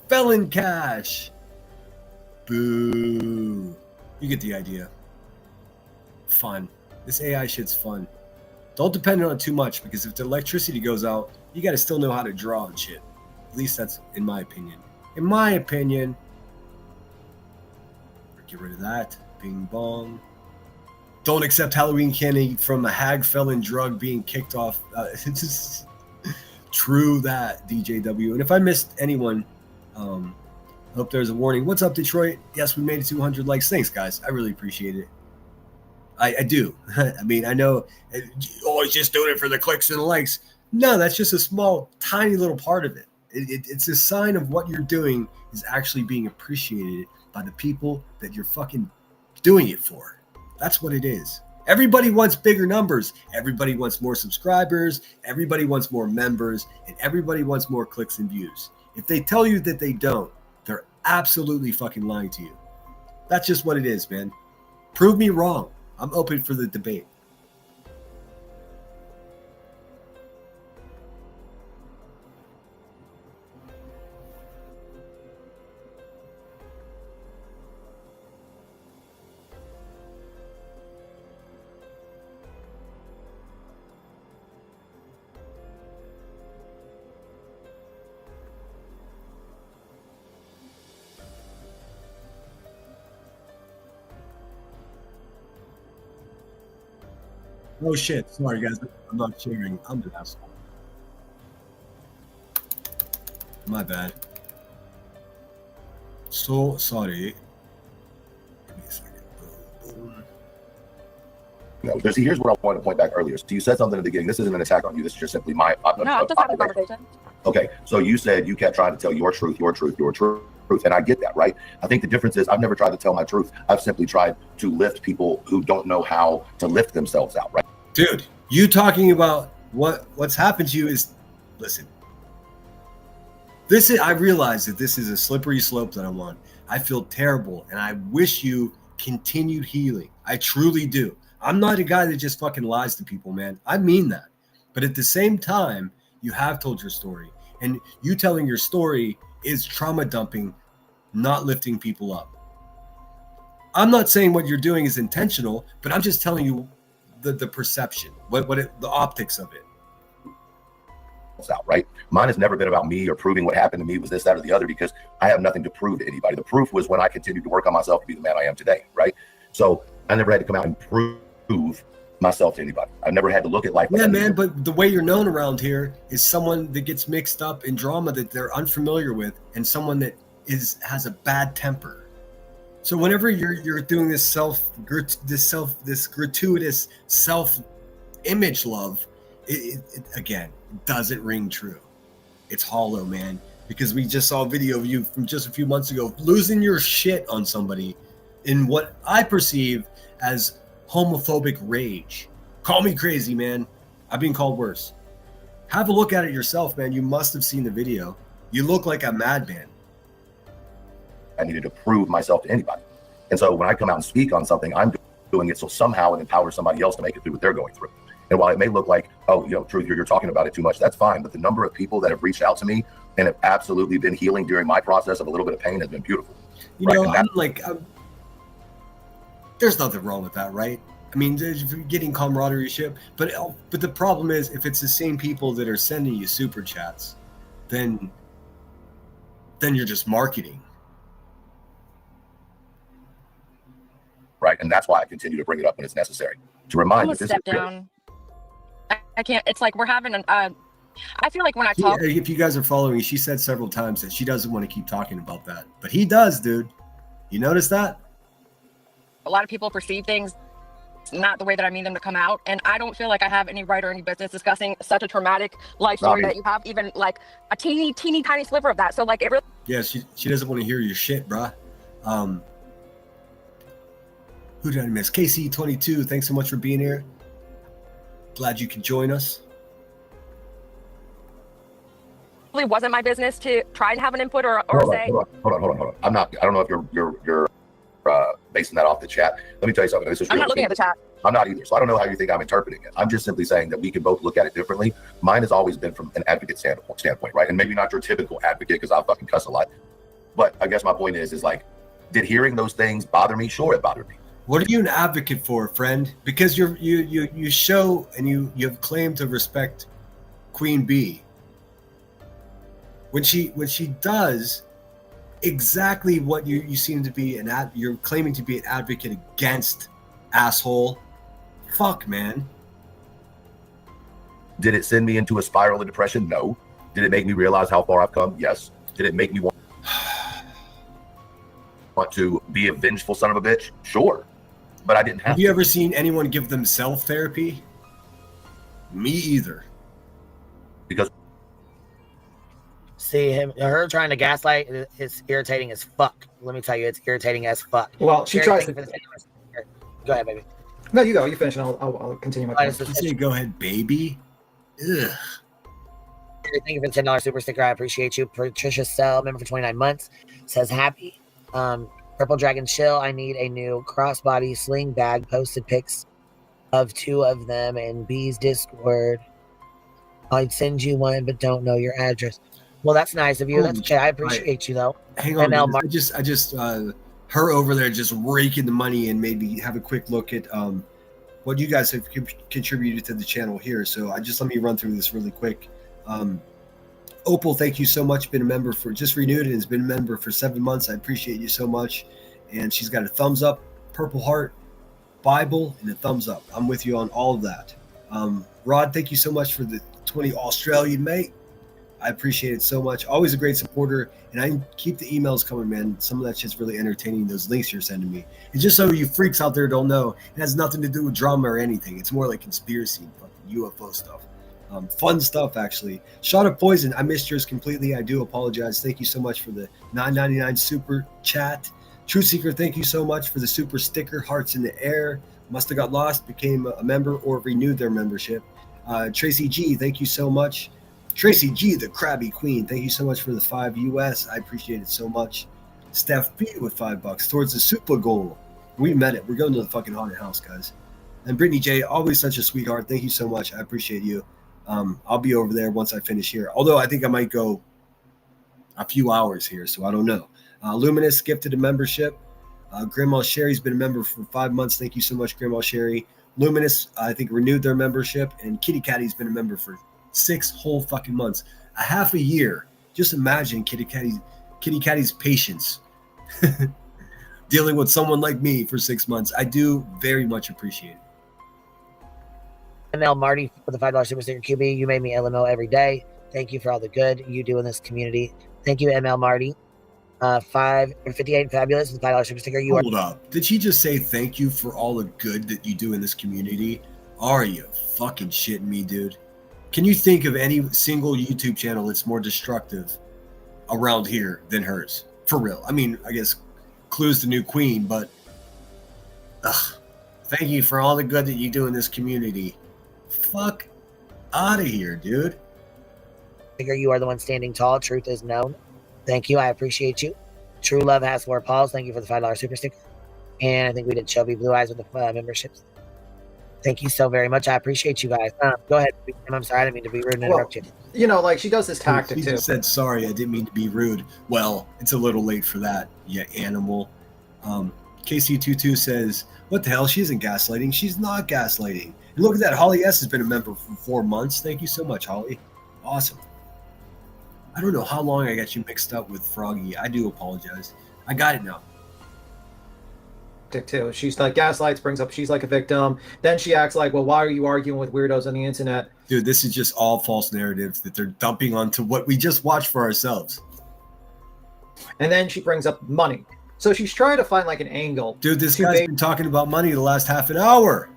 felon cash. Boo. You get the idea. Fun. This AI shit's fun. Don't depend on it too much, because if the electricity goes out, you got to still know how to draw and shit. At least that's in my opinion. In my opinion. Get rid of that. Bing bong. Don't accept Halloween candy from a hag felon drug being kicked off. True that, DJW. And if I missed anyone, I hope there's a warning. What's up, Detroit? Yes, we made it 200 likes. Thanks, guys. I really appreciate it. I do. I mean, I know, always just doing it for the clicks and the likes. No, that's just a small, tiny little part of it. It's a sign of what you're doing is actually being appreciated by the people that you're fucking doing it for. That's what it is. Everybody wants bigger numbers. Everybody wants more subscribers. Everybody wants more members. And everybody wants more clicks and views. If they tell you that they don't, they're absolutely fucking lying to you. That's just what it is, man. Prove me wrong. I'm open for the debate. Oh shit, sorry guys, I'm not sharing. I'm an asshole. My bad. So sorry. Give me a second. Boom. No, here's what I wanted to point back earlier. So you said something at the beginning. This isn't an attack on you. This is just simply my. No, I'm just having a conversation. Okay, so you said you kept trying to tell your truth, and I get that, right? I think the difference is I've never tried to tell my truth. I've simply tried to lift people who don't know how to lift themselves out, right? Dude, you talking about what's happened to you is, listen. I realize that this is a slippery slope that I'm on. I feel terrible, and I wish you continued healing. I truly do. I'm not a guy that just fucking lies to people, man. I mean that. But at the same time, you have told your story, and you telling your story is trauma dumping, not lifting people up. I'm not saying what you're doing is intentional, but I'm just telling you the perception, the optics of it. Out, right? Mine has never been about me or proving what happened to me was this, that, or the other, because I have nothing to prove to anybody. The proof was when I continued to work on myself to be the man I am today, right? So I never had to come out and prove myself to anybody. I've never had to look at life. Yeah, man, but the way you're known around here is someone that gets mixed up in drama that they're unfamiliar with, and someone that has a bad temper. So whenever you're doing this gratuitous self-image love, it again doesn't ring true. It's hollow, man. Because we just saw a video of you from just a few months ago losing your shit on somebody in what I perceive as homophobic rage. Call me crazy, man. I've been called worse. Have a look at it yourself, man. You must have seen the video. You look like a madman. I needed to prove myself to anybody. And so when I come out and speak on something, I'm doing it so somehow it empowers somebody else to make it through what they're going through. And while it may look like, oh, Truth, you're talking about it too much, that's fine. But the number of people that have reached out to me and have absolutely been healing during my process of a little bit of pain has been beautiful. There's nothing wrong with that, right? I mean, getting camaraderie, but the problem is if it's the same people that are sending you super chats, then you're just marketing. Right, and that's why I continue to bring it up when it's necessary to remind you. I'm gonna step down. I can't. It's like we're having an. I feel like when I talk. If you guys are following me, she said several times that she doesn't want to keep talking about that, but he does, dude. You notice that? A lot of people perceive things not the way that I mean them to come out, and I don't feel like I have any right or any business discussing such a traumatic life story that you have, even like a teeny tiny sliver of that. So like it really. Yeah, she doesn't want to hear your shit, bruh. Who did I miss? KC22, thanks so much for being here. Glad you could join us. Really wasn't my business to try and have an input or say. Hold on. I don't know if you're basing that off the chat. Let me tell you something. I'm not looking at the chat. I'm not either. So I don't know how you think I'm interpreting it. I'm just simply saying that we can both look at it differently. Mine has always been from an advocate standpoint, right? And maybe not your typical advocate because I fucking cuss a lot. But I guess my point is like, did hearing those things bother me? Sure, it bothered me. What are you an advocate for, friend? Because you show and you have claimed to respect Queen Bee. When she does exactly what you seem to be you're claiming to be an advocate against, asshole. Fuck, man. Did it send me into a spiral of depression? No. Did it make me realize how far I've come? Yes. Did it make me want to be a vengeful son of a bitch? Sure. But I didn't have you ever seen anyone give themselves therapy? Me either. Because see her trying to gaslight is irritating as fuck. Let me tell you, it's irritating as fuck. Well, she tries to. Go ahead, baby. No, you go. You finish, and I'll continue my question. You say go ahead, baby. Ugh. Thank you for the $10 super sticker. I appreciate you. Patricia Sell, member for 29 months, says happy. Purple Dragon Chill, I need a new crossbody sling bag. Posted pics of 2 of them in B's Discord. I'd send you one, but don't know your address. Well, that's nice of you. That's okay. I appreciate you, though. Hang on. I just her over there just raking the money and made me have a quick look at what you guys have contributed to the channel here. So let me run through this really quick. Opal, thank you so much. Been a member just renewed and has been a member for 7 months. I appreciate you so much. And she's got a thumbs up, Purple Heart, Bible, and a thumbs up. I'm with you on all of that. Rod, thank you so much for the 20 Australian, mate. I appreciate it so much. Always a great supporter. And I keep the emails coming, man. Some of that shit's really entertaining, those links you're sending me. And just so you freaks out there don't know, it has nothing to do with drama or anything. It's more like conspiracy and fucking UFO stuff. Fun stuff, actually. Shot of Poison, I missed yours completely. I do apologize. Thank you so much for the $9.99 super chat. Truth Seeker, thank you so much for the super sticker. Hearts in the air. Must have got lost, became a member, or renewed their membership. Tracy G, thank you so much. Tracy G, the Krabby Queen, thank you so much for the 5 US. I appreciate it so much. Steph B with $5 towards the super goal. We met it. We're going to the fucking haunted house, guys. And Brittany J, always such a sweetheart. Thank you so much. I appreciate you. I'll be over there once I finish here. Although I think I might go a few hours here, so I don't know. Luminous gifted a membership. Grandma Sherry's been a member for 5 months. Thank you so much, Grandma Sherry. Luminous, I think, renewed their membership. And Kitty Catty's been a member for 6 whole fucking months. A half a year. Just imagine Kitty Catty's patience dealing with someone like me for 6 months. I do very much appreciate it. ML Marty for the $5 super sticker. QB, you made me LMO every day. Thank you for all the good you do in this community. Thank you, ML Marty. 58 Fabulous with the $5 super sticker. You Hold up. Did she just say thank you for all the good that you do in this community? Are you fucking shitting me, dude? Can you think of any single YouTube channel that's more destructive around here than hers? For real. I mean, I guess Clue's the new queen, but thank you for all the good that you do in this community. Fuck out of here, dude. Figure you are the one standing tall. Truth is known. Thank you. I appreciate you. True Love has 4 paws. Thank you for the $5 super sticker. And I think we did Chubby Blue Eyes with the memberships. Thank you so very much. I appreciate you guys. Go ahead. I'm sorry. I didn't mean to be rude and interrupt you. You know, like she does this tactic She too. just said sorry. I didn't mean to be rude. Well, it's a little late for that, you animal. KC22 says, what the hell? She isn't gaslighting. She's not gaslighting. And look at that. Holly S has been a member for 4 months. Thank you so much, Holly. Awesome. I don't know how long I got you mixed up with Froggy. I do apologize. I got it now. Too. She's like gaslights, brings up she's like a victim. Then she acts like, well, why are you arguing with weirdos on the internet? Dude, this is just all false narratives that they're dumping onto what we just watched for ourselves. And then she brings up money. So she's trying to find like an angle. Dude, this guy's been talking about money the last half an hour.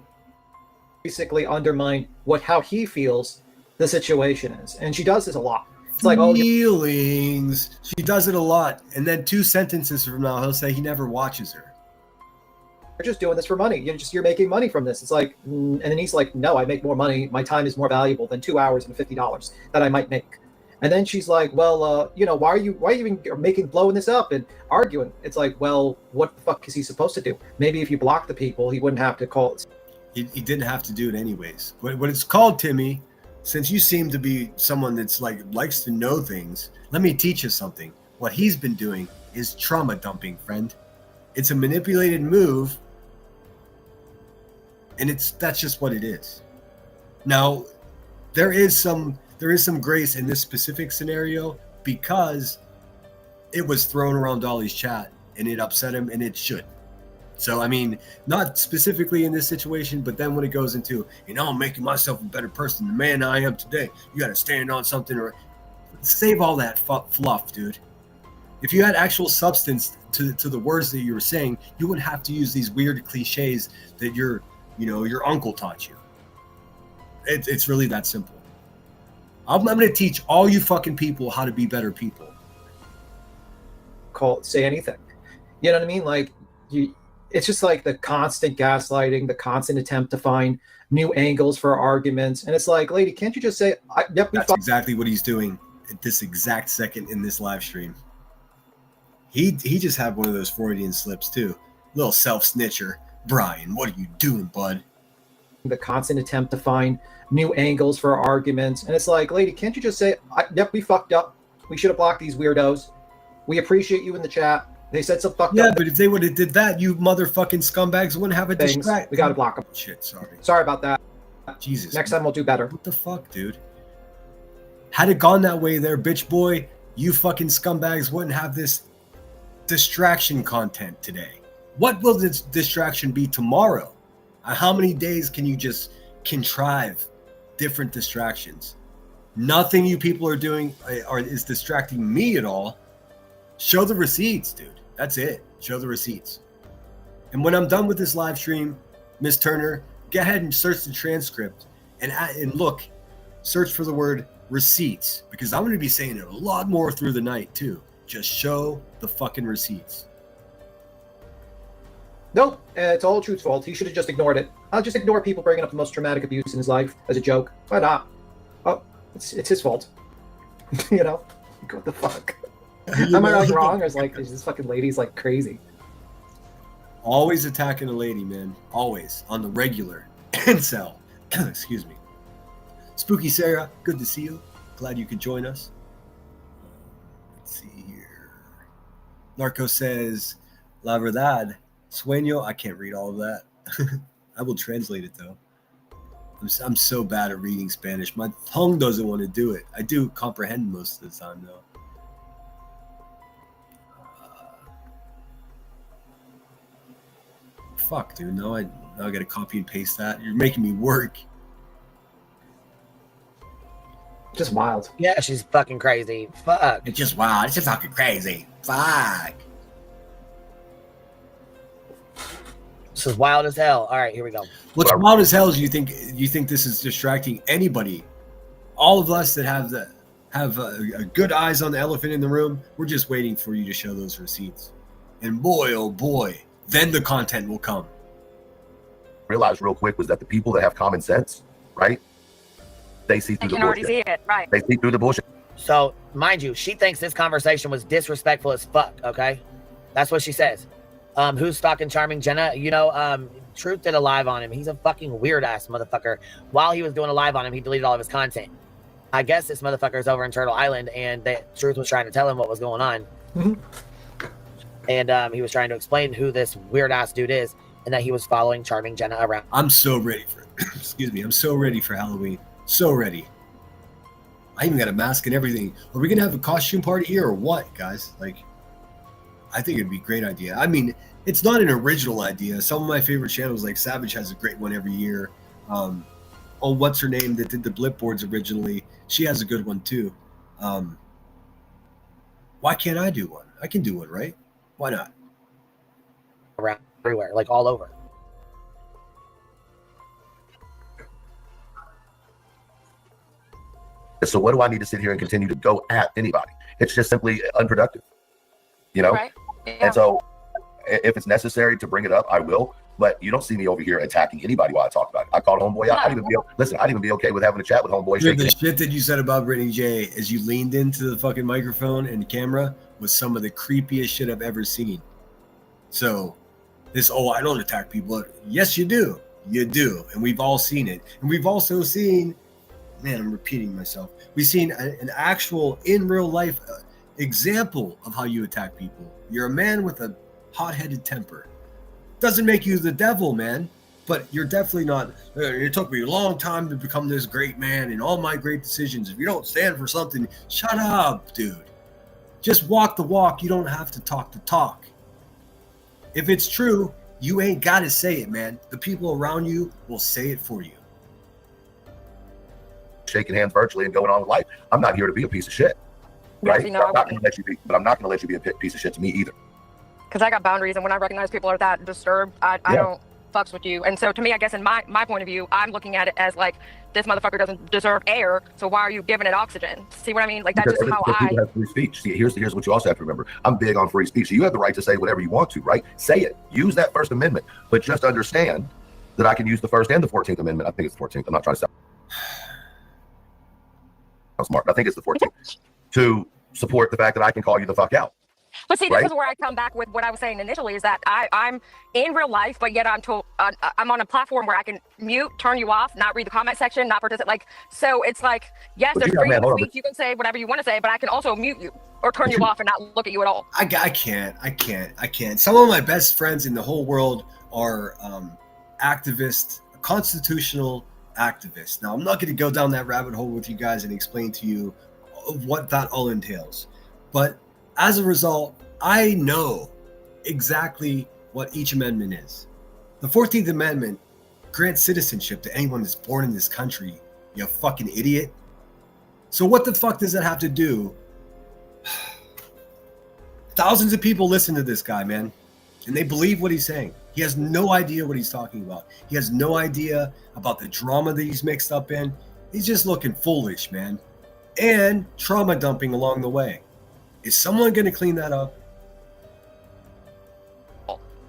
Basically undermine how he feels the situation is. And she does this a lot. It's like, oh, feelings. She does it a lot. And then 2 sentences from now, he'll say he never watches her. you're just doing this for money. You're making money from this. It's like, and then he's like, no, I make more money. My time is more valuable than 2 hours and $50 that I might make. And then she's like, well, why are you even blowing this up and arguing? It's like, well, what the fuck is he supposed to do? Maybe if you block the people, he wouldn't have to call it. He didn't have to do it anyways. What it's called, Timmy, since you seem to be someone that's likes to know things, let me teach you something. What he's been doing is trauma dumping, friend. It's a manipulated move, and that's just what it is. Now, there is some grace in this specific scenario because it was thrown around Dolly's chat and it upset him, and it should. So, I mean, not specifically in this situation, but then when it goes into, I'm making myself a better person than the man I am today, you got to stand on something, or save all that fluff, dude. If you had actual substance to the words that you were saying, you wouldn't have to use these weird cliches that your uncle taught you. It's really that simple. I'm going to teach all you fucking people how to be better people. Say anything. You know what I mean? Like, it's just like the constant gaslighting, the constant attempt to find new angles for arguments. And it's like, lady, can't you just say, yep, that's exactly what he's doing at this exact second in this live stream. He just had one of those Freudian slips too. Little self-snitcher. Brian, what are you doing, bud? The constant attempt to find new angles for arguments. And it's like, lady, can't you just say, yep, we fucked up. We should have blocked these weirdos. We appreciate you in the chat. They said some fucked up. Yeah, but if they would have did that, you motherfucking scumbags wouldn't have a distract. We got to block them. Shit, sorry. Sorry about that. Jesus. Next time we'll do better. What the fuck, dude? Had it gone that way there, bitch boy, you fucking scumbags wouldn't have this distraction content today. What will this distraction be tomorrow? How many days can you just contrive different distractions? Nothing you people are doing is distracting me at all. Show the receipts, dude. That's it. Show the receipts. And when I'm done with this live stream, Miss Turner, go ahead and search the transcript and look, search for the word receipts, because I'm going to be saying it a lot more through the night too. Just show the fucking receipts. Nope, it's all Truth's fault. He should have just ignored it. I'll just ignore people bringing up the most traumatic abuse in his life as a joke. Why not? Oh, it's his fault. What the fuck? Am I wrong? Or is this fucking lady's like crazy? Always attacking a lady, man. Always. On the regular. Incel. Excuse me. Spooky Sarah, good to see you. Glad you could join us. Let's see here. Narco says, La verdad, sueño. I can't read all of that. I will translate it, though. I'm so bad at reading Spanish. My tongue doesn't want to do it. I do comprehend most of the time, though. Fuck, dude. Now I gotta copy and paste that. You're making me work. Just wild. Yeah, she's fucking crazy. Fuck. It's just wild. It's just fucking crazy. Fuck. This is wild as hell. All right, here we go. What's wild as hell is you think this is distracting anybody. All of us that have a good eyes on the elephant in the room, we're just waiting for you to show those receipts. And boy, oh boy, then the content will come. Realized real quick was that the people that have common sense, right? They see I through the can already bullshit. see it. Right. They see through the bullshit. So, mind you, she thinks this conversation was disrespectful as fuck, okay? That's what she says. Who's stalking Charming Jenna? You know, Truth did a live on him. He's a fucking weird-ass motherfucker. While he was doing a live on him, he deleted all of his content. I guess this motherfucker is over in Turtle Island, and Truth was trying to tell him what was going on. Mm-hmm. And he was trying to explain who this weird-ass dude is, and that he was following Charming Jenna around. I'm so ready for excuse me, I'm so ready for Halloween. So ready. I even got a mask and everything. Are we gonna have a costume party here or what, guys? Like, I think it'd be a great idea. I mean, it's not an original idea. Some of my favorite channels, like Savage, has a great one every year. Oh, what's her name that did the blip boards originally? She has a good one too. Why can't I do one? I can do one, right? Why not? Around everywhere, like all over. So what do I need to sit here and continue to go at anybody? It's just simply unproductive, you know? Right. Yeah. And so if it's necessary to bring it up, I will. But you don't see me over here attacking anybody while I talk about it. I called Homeboy out. I'd even be okay with having a chat with Homeboy. Dude, the shit that you said about Brittany J as you leaned into the fucking microphone and camera was some of the creepiest shit I've ever seen. So this, I don't attack people. Yes, you do. You do. And we've all seen it. And we've also seen, man, I'm repeating myself. We've seen an actual in real life example of how you attack people. You're a man with a hot-headed temper. Doesn't make you the devil, man, but you're definitely not. It took me a long time to become this great man and all my great decisions. If you don't stand for something, shut up, dude. Just walk the walk. You don't have to talk the talk. If it's true, you ain't got to say it, man. The people around you will say it for you. Shaking hands virtually and going on with life. I'm not here to be a piece of shit, right? Yes, you know, I'm not going to let you be, but I'm not going to let you be a piece of shit to me either. Because I got boundaries, and when I recognize people are that disturbed, I don't fucks with you. And so to me, I guess in my point of view, I'm looking at it as like, this motherfucker doesn't deserve air, so why are you giving it oxygen? See what I mean? Like, that's just how people have free speech. See, here's what you also have to remember. I'm big on free speech. So you have the right to say whatever you want to, right? Say it. Use that First Amendment. But just understand that I can use the First and the 14th Amendment. I think it's the 14th. I'm not trying to sound smart. I think it's the 14th. To support the fact that I can call you the fuck out. But see, this is where I come back with what I was saying initially, is that I'm in real life, but yet I'm on a platform where I can mute, turn you off, not read the comment section, not participate. Like, so it's like, yes, there's freedom of speech. You can say whatever you want to say, but I can also mute you or turn you off and not look at you at all. I can't. Some of my best friends in the whole world are activists, constitutional activists. Now, I'm not going to go down that rabbit hole with you guys and explain to you what that all entails. But as a result, I know exactly what each amendment is. The 14th Amendment grants citizenship to anyone that's born in this country, you fucking idiot. So what the fuck does that have to do? Thousands of people listen to this guy, man, and they believe what he's saying. He has no idea what he's talking about. He has no idea about the drama that he's mixed up in. He's just looking foolish, man, and trauma dumping along the way. Is someone going to clean that up?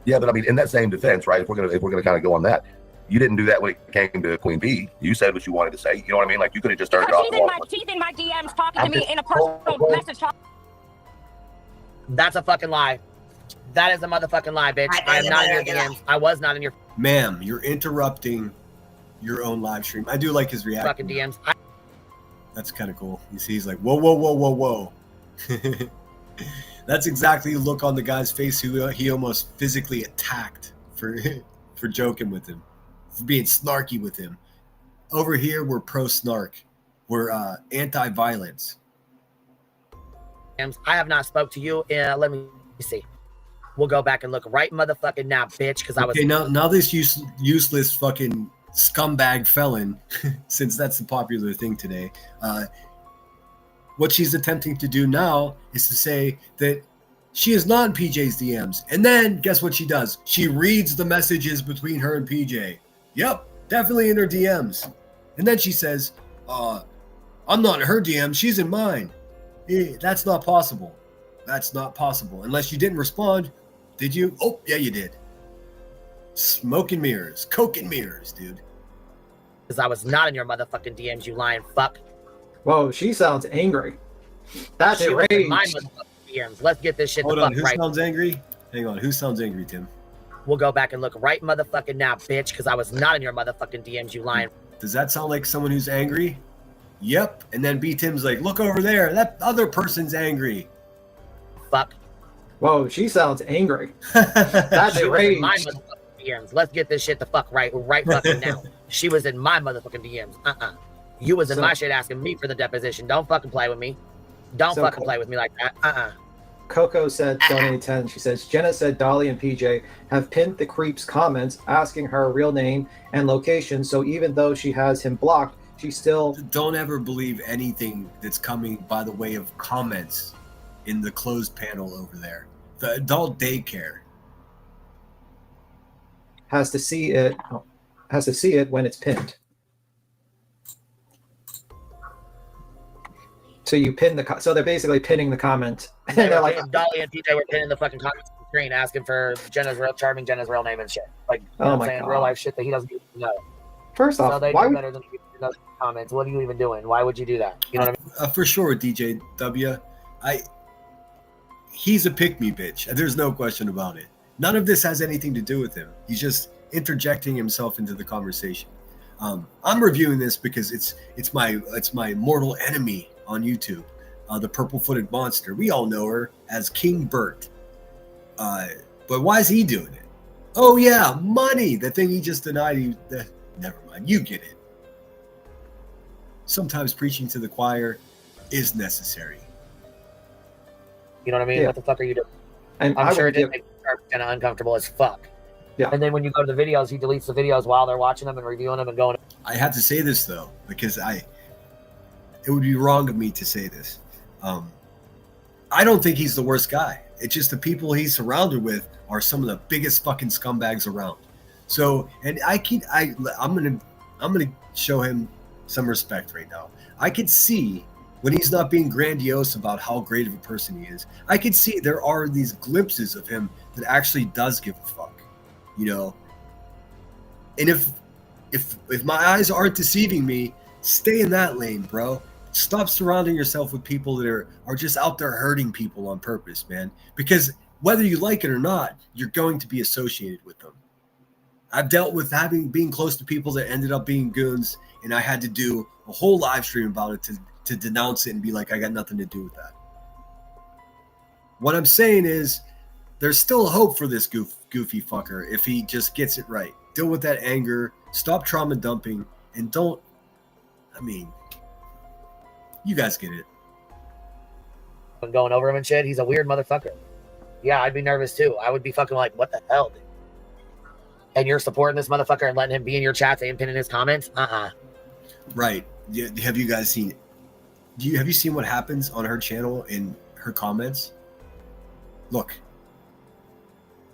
Yeah, but I mean, in that same defense, right? If we're gonna kind of go on that, you didn't do that when it came to Queen Bee. You said what you wanted to say. You know what I mean? Like, you could have just turned it off. She's in my DMs talking to me in a personal message. That's a fucking lie. That is a motherfucking lie, bitch. I am not in your DMs. I was not in your Ma'am, you're interrupting your own live stream. I do like his reaction. fucking DMs. That's kind of cool. You see, he's like, whoa, whoa, whoa, whoa, whoa. That's exactly the look on the guy's face who he almost physically attacked for joking with him, for being snarky with him. Over here, we're pro-snark. We're anti-violence. I have not spoke to you. Let me see. We'll go back and look right motherfucking now, bitch, because I was... Okay, now this useless fucking scumbag felon, since that's the popular thing today, what she's attempting to do now is to say that she is not in PJ's DMs. And then guess what she does? She reads the messages between her and PJ. Yep, definitely in her DMs. And then she says, I'm not in her DMs, she's in mine. That's not possible. That's not possible. Unless you didn't respond. Did you? Oh, yeah, you did. Smoke and mirrors. Coke and mirrors, dude. Because I was not in your motherfucking DMs, you lying fuck. Whoa, she sounds angry. That's She was in my enraged. motherfucking DMs. Let's get this shit Hold the on, fuck who right. sounds angry? Hang on, who sounds angry, Tim? We'll go back and look right motherfucking now, bitch, because I was not in your motherfucking DMs, you lying. Does that sound like someone who's angry? Yep. And then B Tim's like, look over there. That other person's angry. Fuck. Whoa, she sounds angry. That's She was in my enraged. motherfucking DMs. Let's get this shit the fuck right fucking now. She was in my motherfucking DMs. You was in So- my shit asking me for the deposition. Don't fucking play with me. Don't So fucking cool. play with me like that. Coco said, donate 10. She says, Jenna said Dolly and PJ have pinned the creep's comments asking her real name and location. So even though she has him blocked, she still Don't ever believe anything that's coming by the way of comments in the closed panel over there. The adult daycare. has to see it. Has to see it when it's pinned. So you pin the. So they're basically pinning the comment, and they're like, Dolly and PJ were pinning the fucking comments on the screen asking for Jenna's real name and shit. Like, you know Oh what my I'm saying? God. Real life shit that he doesn't even know. first So off, they why do would better than you in those comments. What are you even doing? Why would you do that? You know what I mean? For sure, DJ W. He's a pick-me bitch. There's no question about it. None of this has anything to do with him. He's just interjecting himself into the conversation. I'm reviewing this because it's my mortal enemy on YouTube, the purple-footed monster. We all know her as King Bert. But why is he doing it? Oh yeah, money. The thing he just denied. Never mind. You get it. Sometimes preaching to the choir is necessary. You know what I mean? Yeah. What the fuck are you doing? and I'm I sure would it did give, make Jenna uncomfortable as fuck. Yeah. And then when you go to the videos, he deletes the videos while they're watching them and reviewing them and going. I have to say this though, because it would be wrong of me to say this. I don't think he's the worst guy. It's just the people he's surrounded with are some of the biggest fucking scumbags around. So, and I'm gonna show him some respect right now. I could see when he's not being grandiose about how great of a person he is. I could see there are these glimpses of him that actually does give a fuck, you know. And if my eyes aren't deceiving me, stay in that lane, bro. Stop surrounding yourself with people that are just out there hurting people on purpose, man. Because whether you like it or not, you're going to be associated with them. I've dealt with being close to people that ended up being goons, and I had to do a whole live stream about it to denounce it and be like, I got nothing to do with that. What I'm saying is, there's still hope for this goofy fucker if he just gets it right. Deal with that anger, stop trauma dumping, and don't. I mean, you guys get it. And going over him and shit. He's a weird motherfucker. Yeah, I'd be nervous too. I would be fucking like, what the hell, dude? And you're supporting this motherfucker and letting him be in your chats and pinning his comments? Right. Have you guys seen? Have you seen what happens on her channel in her comments? Look.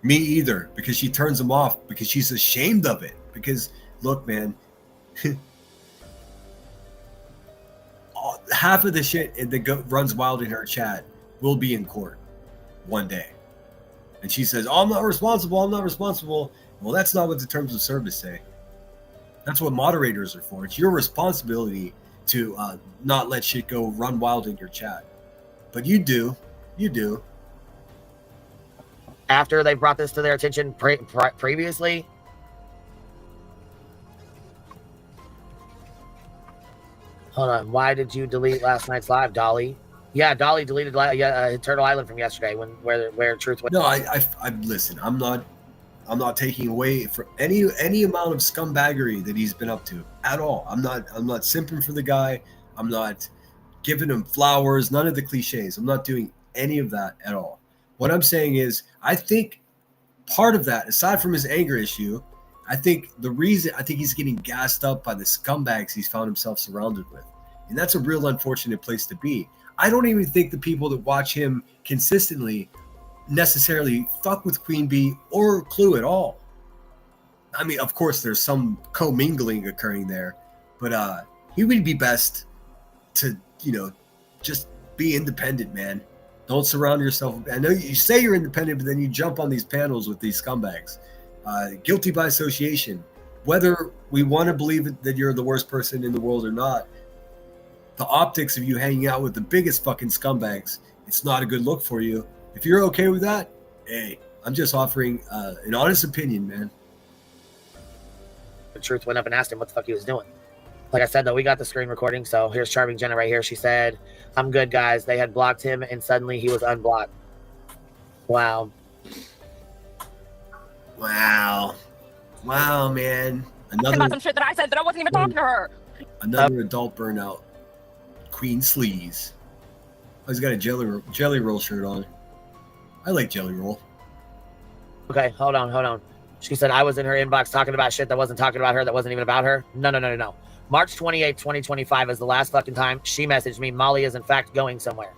Me either, because she turns them off because she's ashamed of it. Because look, man, half of the shit that runs wild in her chat will be in court one day. And she says, oh, I'm not responsible. I'm not responsible. Well, that's not what the terms of service say. That's what moderators are for. It's your responsibility to not let shit go run wild in your chat. But you do. You do. After they brought this to their attention previously. Hold on. Why did you delete last night's live, Dolly? Yeah, Dolly deleted Turtle Island from yesterday where Truth went. No, I listen. I'm not taking away from any amount of scumbaggery that he's been up to at all. I'm not simping for the guy. I'm not giving him flowers. None of the cliches. I'm not doing any of that at all. What I'm saying is, I think part of that, aside from his anger issue, I think he's getting gassed up by the scumbags he's found himself surrounded with. And that's a real unfortunate place to be. I don't even think the people that watch him consistently necessarily fuck with Queen Bee or Clue at all. I mean, of course, there's some commingling occurring there, but he would be best to, just be independent, man. Don't surround yourself. I know you say you're independent, but then you jump on these panels with these scumbags. Guilty by association. Whether we want to believe that you're the worst person in the world or not, the optics of you hanging out with the biggest fucking scumbags, it's not a good look for you. If you're okay with that, hey, I'm just offering an honest opinion, man. The truth went up and asked him what the fuck he was doing. Like I said, though, we got the screen recording, so here's Charming Jenna right here. She said, I'm good, guys. They had blocked him, and suddenly he was unblocked. Wow. Wow, man. About some shit that I said that I wasn't even talking to her. Another adult burnout. Queen Sleaze. Oh, he's got a jelly roll shirt on. I like jelly roll. Okay, hold on. She said I was in her inbox talking about shit that wasn't talking about her, that wasn't even about her. No. March 28th, 2025 is the last fucking time she messaged me. Molly is in fact going somewhere.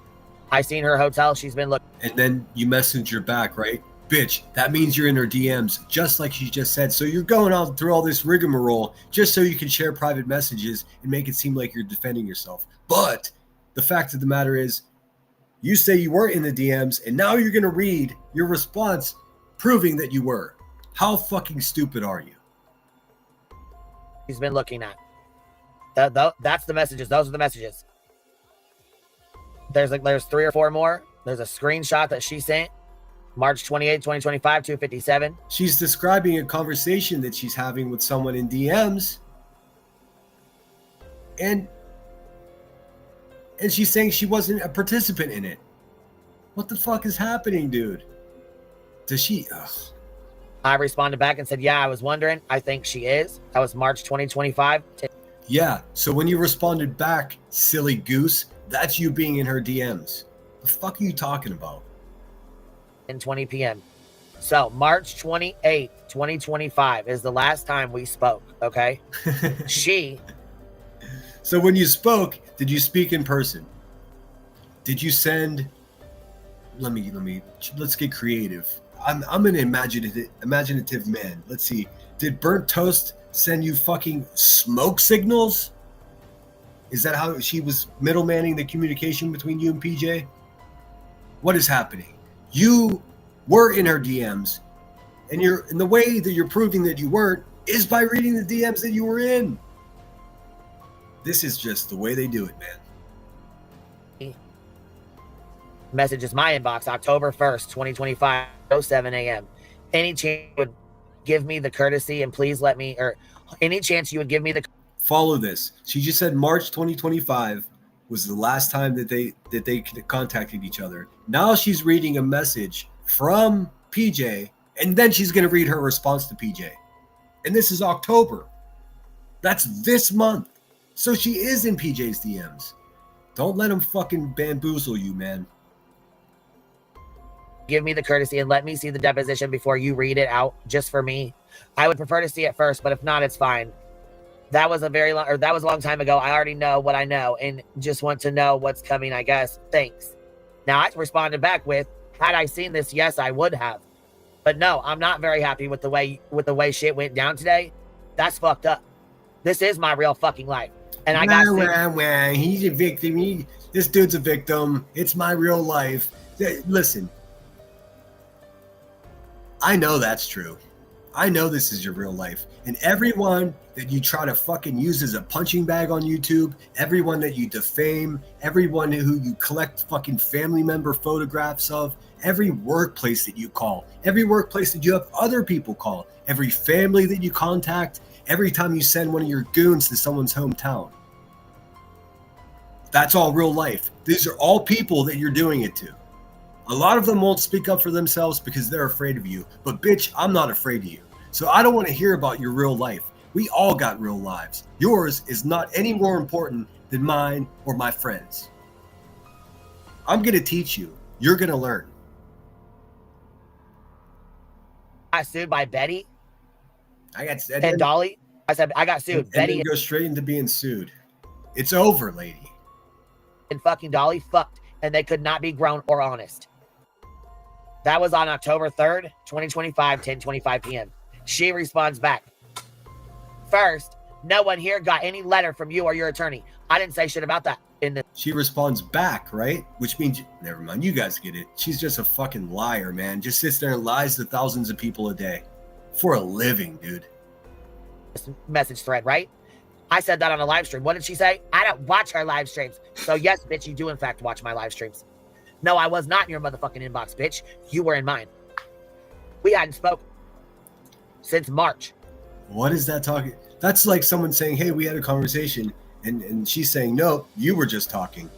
I seen her hotel. She's been looking. And then you message her back, right? Bitch, that means you're in her DMs, just like she just said. So you're going out through all this rigmarole just so you can share private messages and make it seem like you're defending yourself. But the fact of the matter is, you say you weren't in the DMs, and now you're going to read your response proving that you were. How fucking stupid are you? She's been looking at. That's the messages. Those are the messages. There's 3 or 4 more. There's a screenshot that she sent. March 28, 2025, 2:57. She's describing a conversation that she's having with someone in DMs. And she's saying she wasn't a participant in it. What the fuck is happening, dude? Does she... Ugh. I responded back and said, yeah, I was wondering. I think she is. That was March 2025. Yeah, so when you responded back, silly goose, that's you being in her DMs. The fuck are you talking about? 10:20 p.m. So March 28th, 2025 is the last time we spoke, okay? So when you spoke, did you speak in person? Did you send... Let's get creative. I'm an imaginative man. Let's see. Did Burnt Toast send you fucking smoke signals? Is that how she was middlemaning the communication between you and PJ? What is happening? You were in her DMs, and the way that you're proving that you weren't is by reading the DMs that you were in. This is just the way they do it, man. Message is my inbox, October 1st, 2025, 07 a.m. Any chance you would give me the courtesy and please let me, or any chance you would give me the... Follow this. She just said March 2025 was the last time that they contacted each other. Now she's reading a message from PJ, and then she's going to read her response to PJ. And this is October. That's this month. So she is in PJ's DMs. Don't let him fucking bamboozle you, man. Give me the courtesy and let me see the deposition before you read it out, just for me. I would prefer to see it first, but if not, it's fine. That was a long time ago. I already know what I know and just want to know what's coming, I guess. Thanks. Now I responded back with, had I seen this, yes, I would have. But no, I'm not very happy with the way shit went down today. That's fucked up. This is my real fucking life. And I got he's a victim. This dude's a victim. It's my real life. Listen, I know that's true. I know this is your real life. And everyone that you try to fucking use as a punching bag on YouTube, everyone that you defame, everyone who you collect fucking family member photographs of, every workplace that you call, every workplace that you have other people call, every family that you contact, every time you send one of your goons to someone's hometown. That's all real life. These are all people that you're doing it to. A lot of them won't speak up for themselves because they're afraid of you. But bitch, I'm not afraid of you. So I don't want to hear about your real life. We all got real lives. Yours is not any more important than mine or my friends. I'm going to teach you. You're going to learn. I sued by Betty. I got and Dolly. I said I got sued. And Betty then go straight into being sued. It's over, lady. And fucking Dolly fucked, and they could not be grown or honest. That was on October 3rd, 2025, 10:25 p.m. She responds back. First, no one here got any letter from you or your attorney. I didn't say shit about that. She responds back, right? Which means, never mind, you guys get it. She's just a fucking liar, man. Just sits there and lies to thousands of people a day. For a living, dude. Message thread, right? I said that on a live stream. What did she say? I don't watch her live streams. So yes, bitch, you do in fact watch my live streams. No, I was not in your motherfucking inbox, bitch. You were in mine. We hadn't spoken since March. What is that talking? That's like someone saying, hey, we had a conversation, and she's saying, no, you were just talking.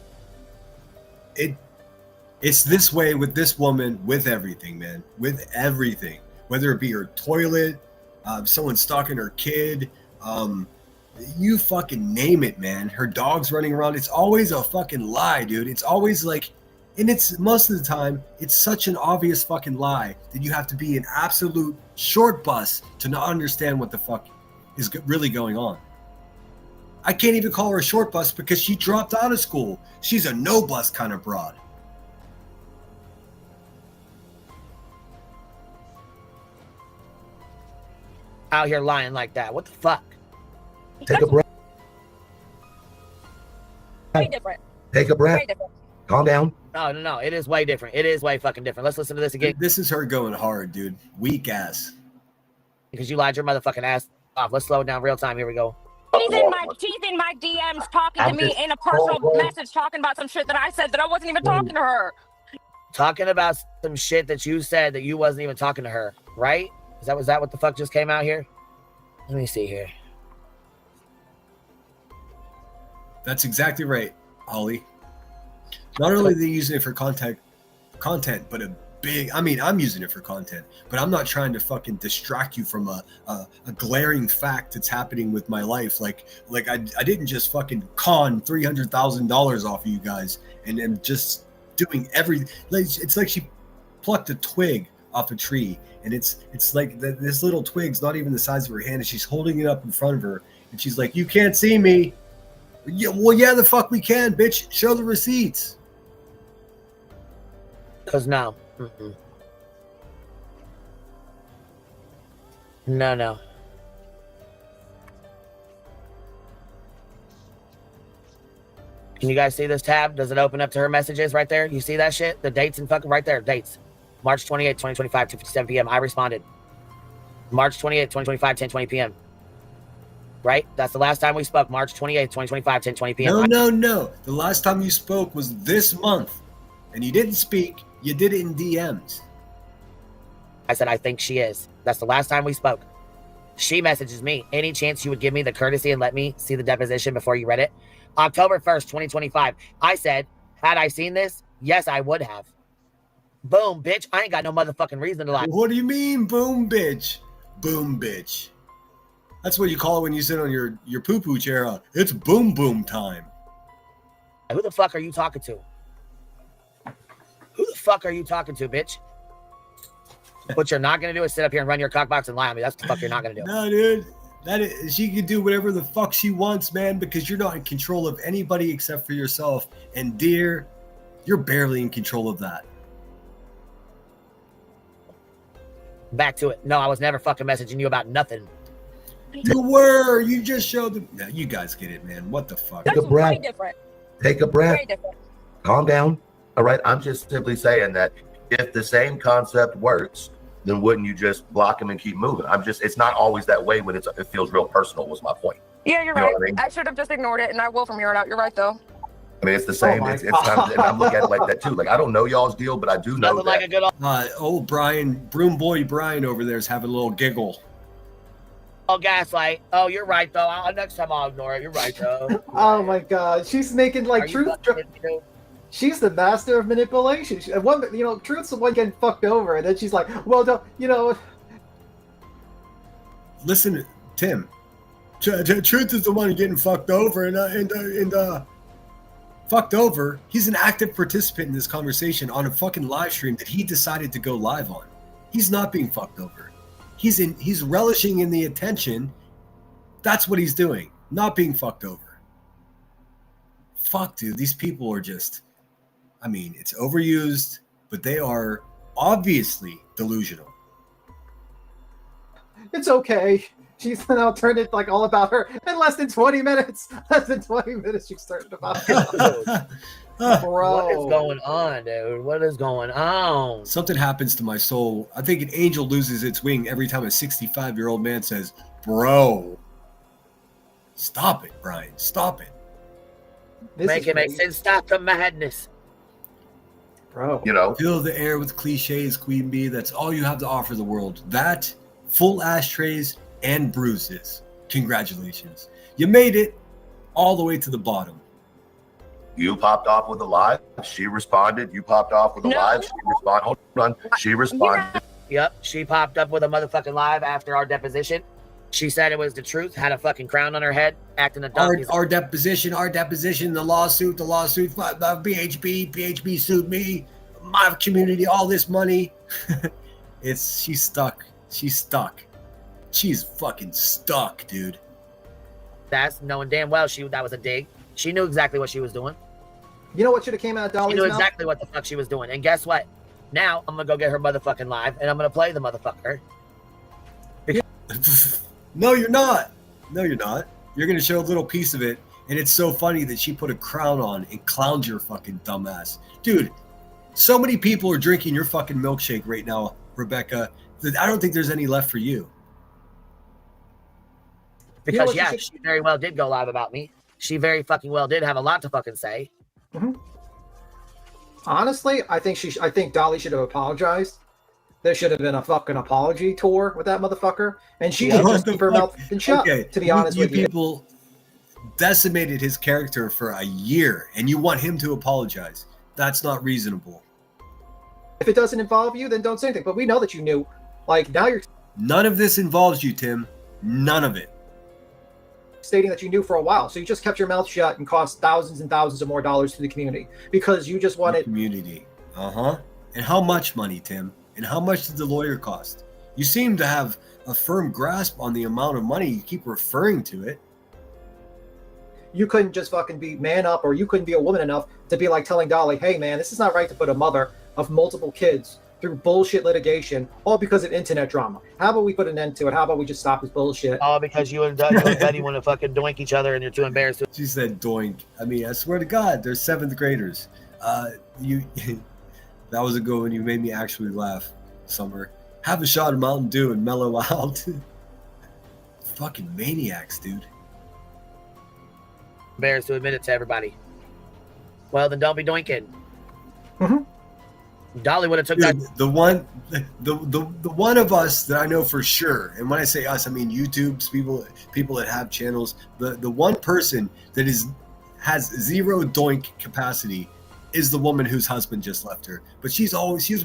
It's this way with this woman, with everything, man. With everything. Whether it be her toilet, someone stalking her kid, you fucking name it, man. Her dog's running around. It's always a fucking lie, dude. It's always like, and it's most of the time, it's such an obvious fucking lie that you have to be an absolute short bus to not understand what the fuck is really going on. I can't even call her a short bus because she dropped out of school. She's a no bus kind of broad. Out here lying like that. What the fuck? Take a breath. Way different. Take a breath. Way different. Calm down. No. It is way different. It is way fucking different. Let's listen to this again. This is her going hard, dude. Weak ass. Because you lied your motherfucking ass off. Let's slow it down real time. Here we go. She's in my DMs talking to me in a personal message, talking about some shit that I said that I wasn't even talking to her. Talking about some shit that you said that you wasn't even talking to her, right? Was that what the fuck just came out here? Let me see here. That's exactly right, Holly. Not only are they using it for content, but I'm using it for content, but I'm not trying to fucking distract you from a glaring fact that's happening with my life. Like I didn't just fucking con $300,000 off of you guys and just doing everything. It's like she plucked a twig off a tree, and it's like this little twig's not even the size of her hand, and she's holding it up in front of her, and she's like, "You can't see me." Yeah, well, yeah, the fuck we can, bitch. Show the receipts. Cause no. No. Can you guys see this tab? Does it open up to her messages right there? You see that shit? The dates and fucking right there. Dates. March 28, 2025, 2:57 p.m. I responded. March 28, 2025, 10:20 p.m. Right? That's the last time we spoke. March 28, 2025, 10:20 p.m. No. The last time you spoke was this month. And you didn't speak. You did it in DMs. I said, I think she is. That's the last time we spoke. She messages me. Any chance you would give me the courtesy and let me see the deposition before you read it? October 1st, 2025. I said, had I seen this? Yes, I would have. Boom, bitch. I ain't got no motherfucking reason to lie. What do you mean, boom, bitch? Boom, bitch. That's what you call it when you sit on your poo-poo chair. It's boom, boom time. Who the fuck are you talking to? Who the fuck are you talking to, bitch? What you're not going to do is sit up here and run your cockbox and lie on me. That's the fuck you're not going to do. No, dude. She can do whatever the fuck she wants, man, because you're not in control of anybody except for yourself. And dear, you're barely in control of that. Back to it. No, I was never fucking messaging you about nothing. You were. You just showed them. No, you guys get it, man. What the fuck? Take a breath. Way different. Take a breath. Way different. Calm down. All right. I'm just simply saying that if the same concept works, then wouldn't you just block him and keep moving? It's not always that way when it feels real personal, was my point. Yeah, you're You know right. what I mean? I should have just ignored it, and I will from here on out. You're right, though. I mean, it's the same. my It's kind of, and I look at it like that too. Like, I don't know y'all's deal, but I do know Nothing that. like a good Old Brian, broom boy Brian over there is having a little giggle. old gaslight. Oh, you're right, though. Next time I'll ignore it. You're right, though. Oh my god, she's making like Are you truth. fucking kidding me, dude? She's the master of manipulation. Truth's the one getting fucked over, and then she's like, "Well, Listen, Tim. Truth is the one getting fucked over, and fucked over. He's an active participant in this conversation on a fucking live stream that he decided to go live on. He's not being fucked over. He's relishing in the attention. That's what he's doing, not being fucked over. fuck, dude, these people are just, I mean, it's overused, but they are obviously delusional. It's okay. She's now turned it like all about her in less than 20 minutes. Less than 20 minutes, she's turned about it. Bro. What is going on, dude? What is going on? Something happens to my soul. I think an angel loses its wing every time a 65-year-old man says, bro. Stop it, Brian. Stop it. Make it make sense. Stop the madness. Bro. You know, Fill the air with cliches, Queen Bee. That's all you have to offer the world. That, full ashtrays, and bruises. Congratulations. You made it all the way to the bottom. you popped off with a live. She responded. You popped off with a No. live. She responded. Hold on. She responded. Yep, she popped up with a motherfucking live after our deposition. She said it was the truth, had a fucking crown on her head, acting a dumb. Our deposition, the lawsuit, BHB sued me, my community, all this money. She's stuck. She's fucking stuck, dude. That's knowing damn well that was a dig. She knew exactly what she was doing. You know what should have came out of She Dolly's knew mouth? exactly what the fuck she was doing. And guess what? Now I'm gonna go get her motherfucking live, and I'm gonna play the motherfucker. No, you're not. No, you're not. You're gonna show a little piece of it, and it's so funny that she put a crown on and clowned your fucking dumbass, dude. So many people are drinking your fucking milkshake right now, Rebecca, that I don't think there's any left for you. Because You know what yeah, you should- she very well did go live about me. She very fucking well did have a lot to fucking say. Honestly, I think Dolly should have apologized. There should have been a fucking apology tour with that motherfucker, and she should What just the keep her fuck? mouth shut. Okay, To be honest with you, people decimated his character for a year, and you want him to apologize. That's not reasonable. if it doesn't involve you, then don't say anything. But we know that you knew. Like now, you're None of this involves you, Tim. None of it. stating that you knew for a while, so you just kept your mouth shut and cost thousands and thousands of more dollars to the community because you just The wanted. community. And how much money, Tim? And how much did the lawyer cost? You seem to have a firm grasp on the amount of money. You keep referring to it. You couldn't just fucking be man up, or you couldn't be a woman enough to be like telling Dolly, "Hey, man, this is not right to put a mother of multiple kids through bullshit litigation, all because of internet drama. How about we put an end to it? How about we just stop this bullshit?" All because you and Betty want to fucking doink each other and you're too embarrassed to. She said doink. I mean, I swear to God, they're 7th graders. You that was a good one. You made me actually laugh, Summer. Have a shot of Mountain Dew and mellow out. Fucking maniacs, dude. Embarrassed to admit it to everybody. Well, then don't be doinking. Mhm. Dolly would have took that. Dude, the one of us that I know for sure, and when I say us, I mean YouTube's people that have channels. The one person that has zero doink capacity is the woman whose husband just left her. But she's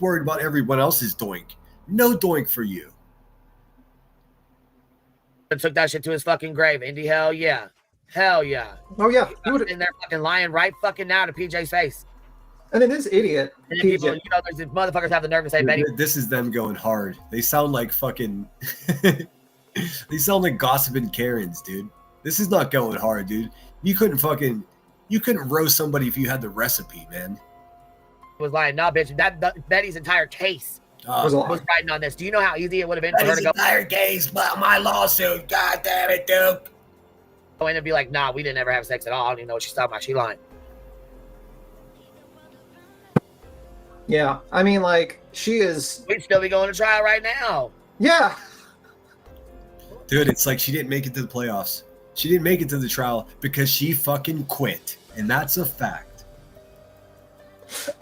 worried about everyone else's doink. No doink for you. Took that shit to his fucking grave. Indy, hell yeah. Hell yeah. Oh yeah, you would. In there fucking lying right fucking now to PJ's face. And then this idiot, And then people, PJ, there's motherfuckers have the nerve to say Betty. This is them going hard. They sound like fucking. They sound like gossiping Karens, dude. This is not going hard, dude. You couldn't roast somebody if you had the recipe, man. Was lying. Nah, bitch. That Betty's entire case was a was lie. writing on this. Do you know how easy it would have been for her Betty's to go entire case, but my lawsuit. God damn it, Duke. in and be like, nah, we didn't ever have sex at all. I don't even know what she's talking about. She lying. Yeah, I mean, like she is. We'd still be going to trial right now. Yeah, Dude, it's like she didn't make it to the playoffs. She didn't make it to the trial because she fucking quit. And that's a fact.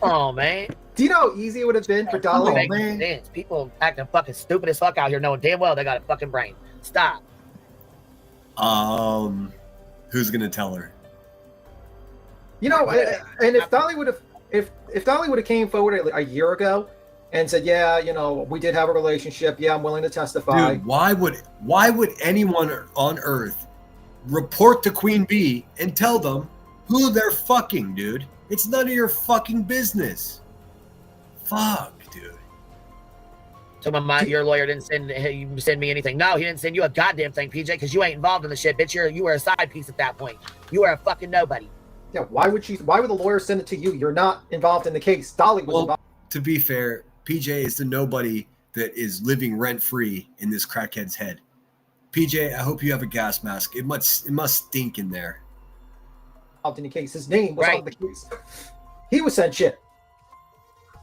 Oh, man. do you know how easy it would have been for Dolly? Make sense. People acting fucking stupid as fuck out here knowing damn well they got a fucking brain. Stop. Who's gonna tell her? You know, and if Dolly would have, if Dolly would have came forward a year ago and said, "Yeah, you know, we did have a relationship. Yeah, I'm willing to testify." Dude, why would anyone on earth report to Queen Bee and tell them who they're fucking, dude? It's none of your fucking business. Fuck, dude. So your lawyer didn't send me anything. No, he didn't send you a goddamn thing, PJ, because you ain't involved in the shit, bitch. You were a side piece at that point. You were a fucking nobody. Yeah, why would the lawyer send it to you? You're not involved in the case. Dolly was involved. To be fair, PJ is the nobody that is living rent-free in this crackhead's head. PJ, I hope you have a gas mask. It must stink in there. In the case. His name was Right. on the case. He was sent shit.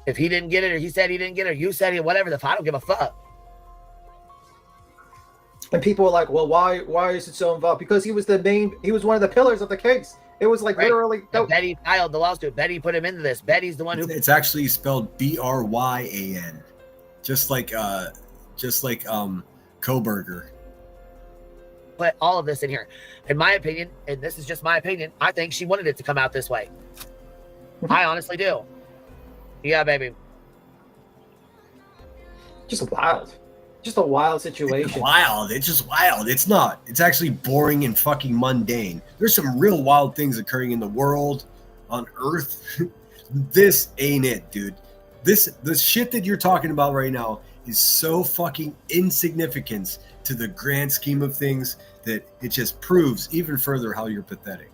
If he didn't get it, or he said he didn't get it, or you said it, whatever, the I don't give a fuck. And people were like, well, why is it so involved? Because he was one of the pillars of the case. It was like Right. literally And Betty filed the lawsuit. Betty put him into this. Betty's the one who It's actually spelled Bryan, just like Koberger. put all of this in here. In my opinion, and this is just my opinion, I think she wanted it to come out this way. I honestly do. Yeah, baby. just wild. Just a wild situation. It's wild. It's just wild. It's not. It's actually boring and fucking mundane. There's some real wild things occurring in the world, on Earth. This ain't it, dude. The shit that you're talking about right now is so fucking insignificant to the grand scheme of things that it just proves even further how you're pathetic.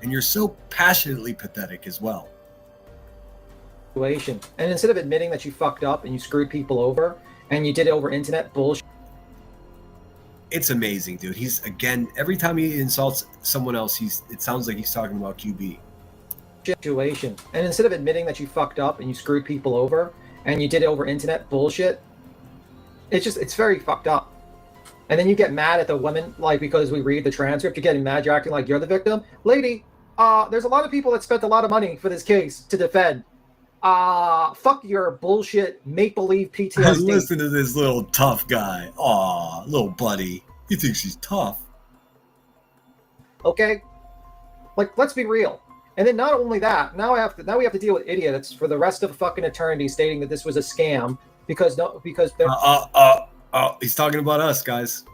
And you're so passionately pathetic as well. And instead of admitting that you fucked up and you screwed people over and you did it over internet bullshit. It's amazing, dude. He's, again, every time he insults someone else, it sounds like he's talking about QB. Situation. And instead of admitting that you fucked up and you screwed people over and you did it over internet bullshit, it's very fucked up. And then you get mad at the woman, like, because we read the transcript, you're getting mad, you're acting like you're the victim. Lady, there's a lot of people that spent a lot of money for this case to defend. Fuck your bullshit make-believe PTSD. Listen to this little tough guy. Aw, little buddy. He thinks he's tough. Okay? Like, let's be real. And then not only that, now we have to deal with idiots for the rest of fucking eternity stating that this was a scam because they're he's talking about us, guys.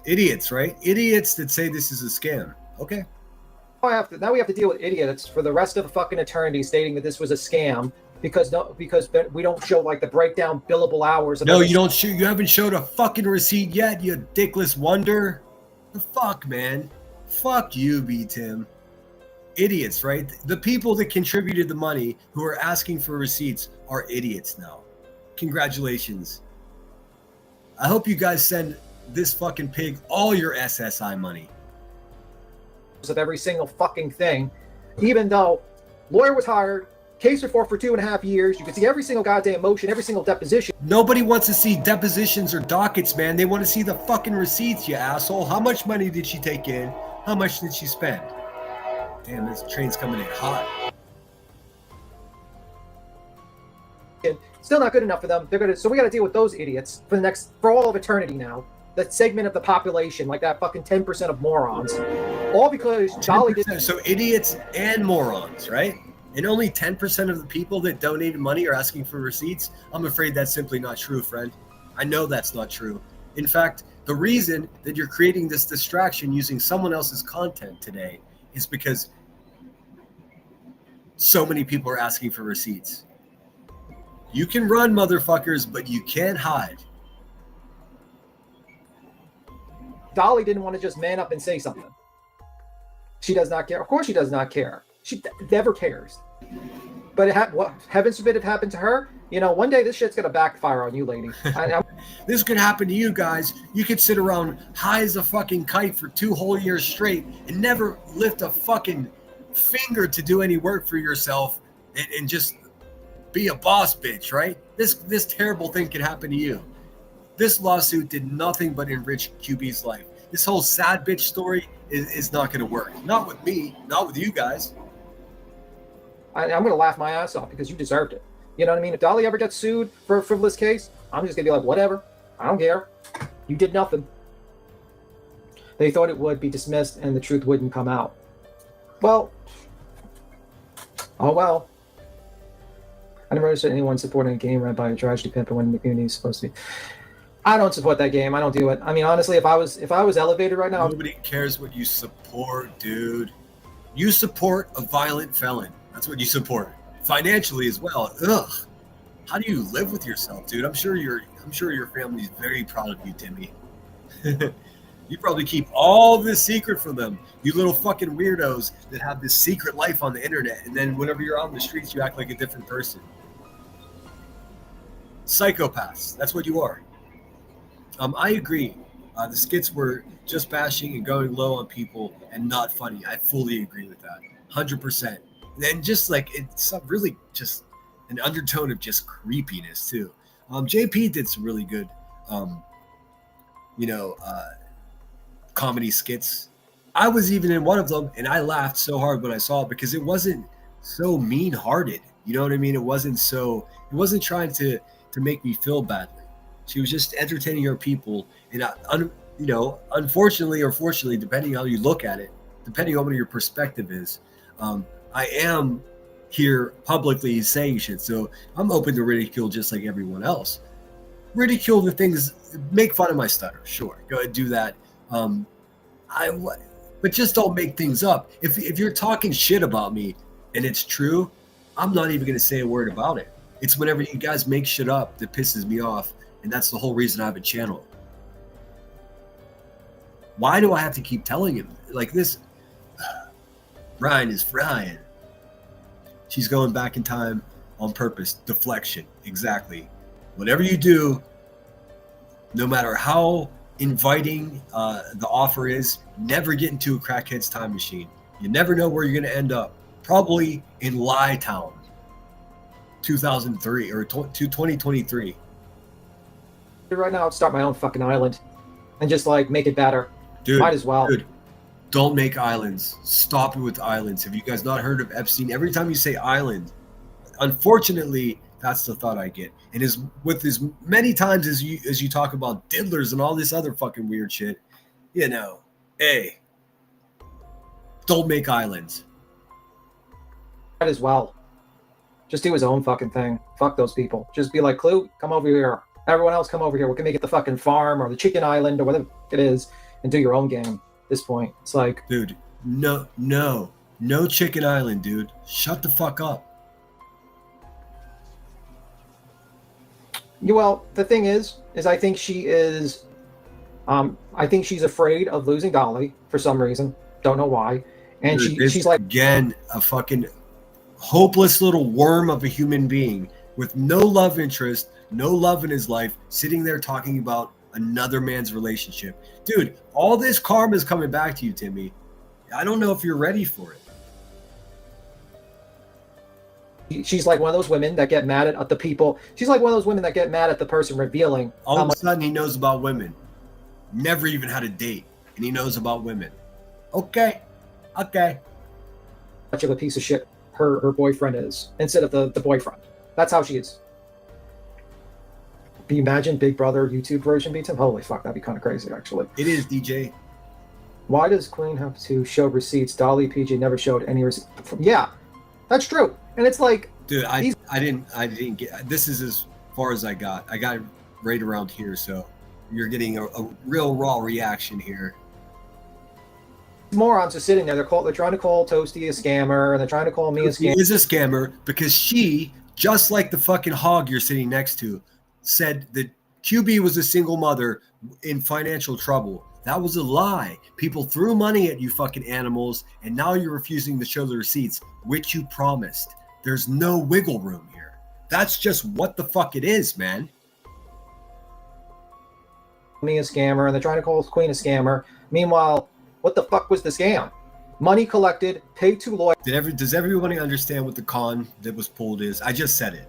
Idiots, right? Idiots that say this is a scam. Okay. Now we have to deal with idiots for the rest of fucking eternity stating that this was a scam because we don't show like the breakdown billable hours. No, you don't. You haven't showed a fucking receipt yet, you dickless wonder. The fuck, man. Fuck you, B. Tim. Idiots, right? The people that contributed the money who are asking for receipts are idiots now. Congratulations. I hope you guys send this fucking pig all your SSI money. Of every single fucking thing, even though lawyer was hired, case report for 2.5 years, you can see every single goddamn motion, every single deposition. Nobody wants to see depositions or dockets, man. They want to see the fucking receipts, you asshole. How much money did she take in? How much did she spend? Damn, this train's coming in hot. Still not good enough for them. So we got to deal with those idiots for all of eternity now. That segment of the population, like that fucking 10% of morons, all because Dolly didn't. So idiots and morons, right? And only 10% of the people that donated money are asking for receipts? I'm afraid that's simply not true, friend. I know that's not true. In fact, the reason that you're creating this distraction using someone else's content today is because so many people are asking for receipts. You can run, motherfuckers, but you can't hide. Dolly didn't want to just man up and say something. She does not care. Of course she does not care. She never cares. But heaven forbid it happened to her. You know, one day this shit's going to backfire on you, lady. This could happen to you guys. You could sit around high as a fucking kite for 2 whole years straight and never lift a fucking finger to do any work for yourself and just be a boss bitch, right? This terrible thing could happen to you. This lawsuit did nothing but enrich QB's life. This whole sad bitch story is not going to work. Not with me. Not with you guys. I'm going to laugh my ass off because you deserved it. You know what I mean? If Dolly ever gets sued for a frivolous case, I'm just going to be like, whatever. I don't care. You did nothing. They thought it would be dismissed and the truth wouldn't come out. Well. Oh, well. I never understood anyone supporting a game run by a tragedy pimp when the community is supposed to be. I don't support that game. I don't do it. I mean, honestly, if I was elevated right now, nobody cares what you support, dude. You support a violent felon. That's what you support. Financially as well. Ugh. How do you live with yourself, dude? I'm sure your family's very proud of you, Timmy. You probably keep all this secret from them. You little fucking weirdos that have this secret life on the internet, and then whenever you're out in the streets, you act like a different person. Psychopaths. That's what you are. I agree. The skits were just bashing and going low on people and not funny. I fully agree with that. 100%. And then just like it's really just an undertone of just creepiness too. JP did some really good, comedy skits. I was even in one of them, and I laughed so hard when I saw it because it wasn't so mean-hearted. You know what I mean? It wasn't trying to make me feel badly. She was just entertaining her people, and unfortunately or fortunately, depending on how you look at it, depending on what your perspective is, I am here publicly saying shit, so I'm open to ridicule just like everyone else. Ridicule the things, make fun of my stutter, sure, go ahead, do that. But just don't make things up. If you're talking shit about me and it's true, I'm not even going to say a word about it. It's whenever you guys make shit up that pisses me off, and that's the whole reason I have a channel. Why do I have to keep telling him like this? Ryan is frying. She's going back in time on purpose. Deflection. Exactly. Whatever you do, no matter how inviting the offer is, never get into a crackhead's time machine. You never know where you're going to end up. Probably in Lie Town, 2003 or 2023. Right now, I'd start my own fucking island and just like make it better. Dude, might as well. Dude, don't make islands. Stop it with islands. Have you guys not heard of Epstein? Every time you say island, unfortunately, that's the thought I get. And as many times as you talk about diddlers and all this other fucking weird shit, hey, don't make islands. Might as well. Just do his own fucking thing. Fuck those people. Just be like, Clue, come over here. Everyone else come over here. We can make it the fucking farm or the chicken island or whatever it is and do your own game at this point. It's like... Dude, no chicken island, dude. Shut the fuck up. Well, the thing is I think she is... I think she's afraid of losing Dolly for some reason. Don't know why. And dude, she's like... Again, a fucking hopeless little worm of a human being with no love interest, no love in his life, sitting there talking about another man's relationship. Dude, all this karma is coming back to you, Timmy. I don't know if you're ready for it. She's like one of those women that get mad at the people. She's like one of those women that get mad at the person revealing. All of a sudden, he knows about women. Never even had a date, and he knows about women. Okay. Much of a piece of shit her boyfriend is, instead of the boyfriend. That's how she is. Can you imagine Big Brother YouTube version beats him? Holy fuck, that'd be kind of crazy, actually. It is, DJ. Why does Queen have to show receipts? Dolly PJ never showed any receipts. Yeah, that's true. And it's like, dude, I didn't get. This is as far as I got. I got right around here, so you're getting a real raw reaction here. Morons are sitting there. They're trying to call Toasty a scammer, and they're trying to call me a scammer. She is a scammer because she, just like the fucking hog you're sitting next to, said that QB was a single mother in financial trouble. That was a lie. People threw money at you fucking animals, and now you're refusing to show the receipts, which you promised. There's no wiggle room here. That's just what the fuck it is, man. Me a scammer, and they're trying to call Queen a scammer. Meanwhile, what the fuck was the scam? Money collected, paid to lawyers. Does everybody understand what the con that was pulled is? I just said it.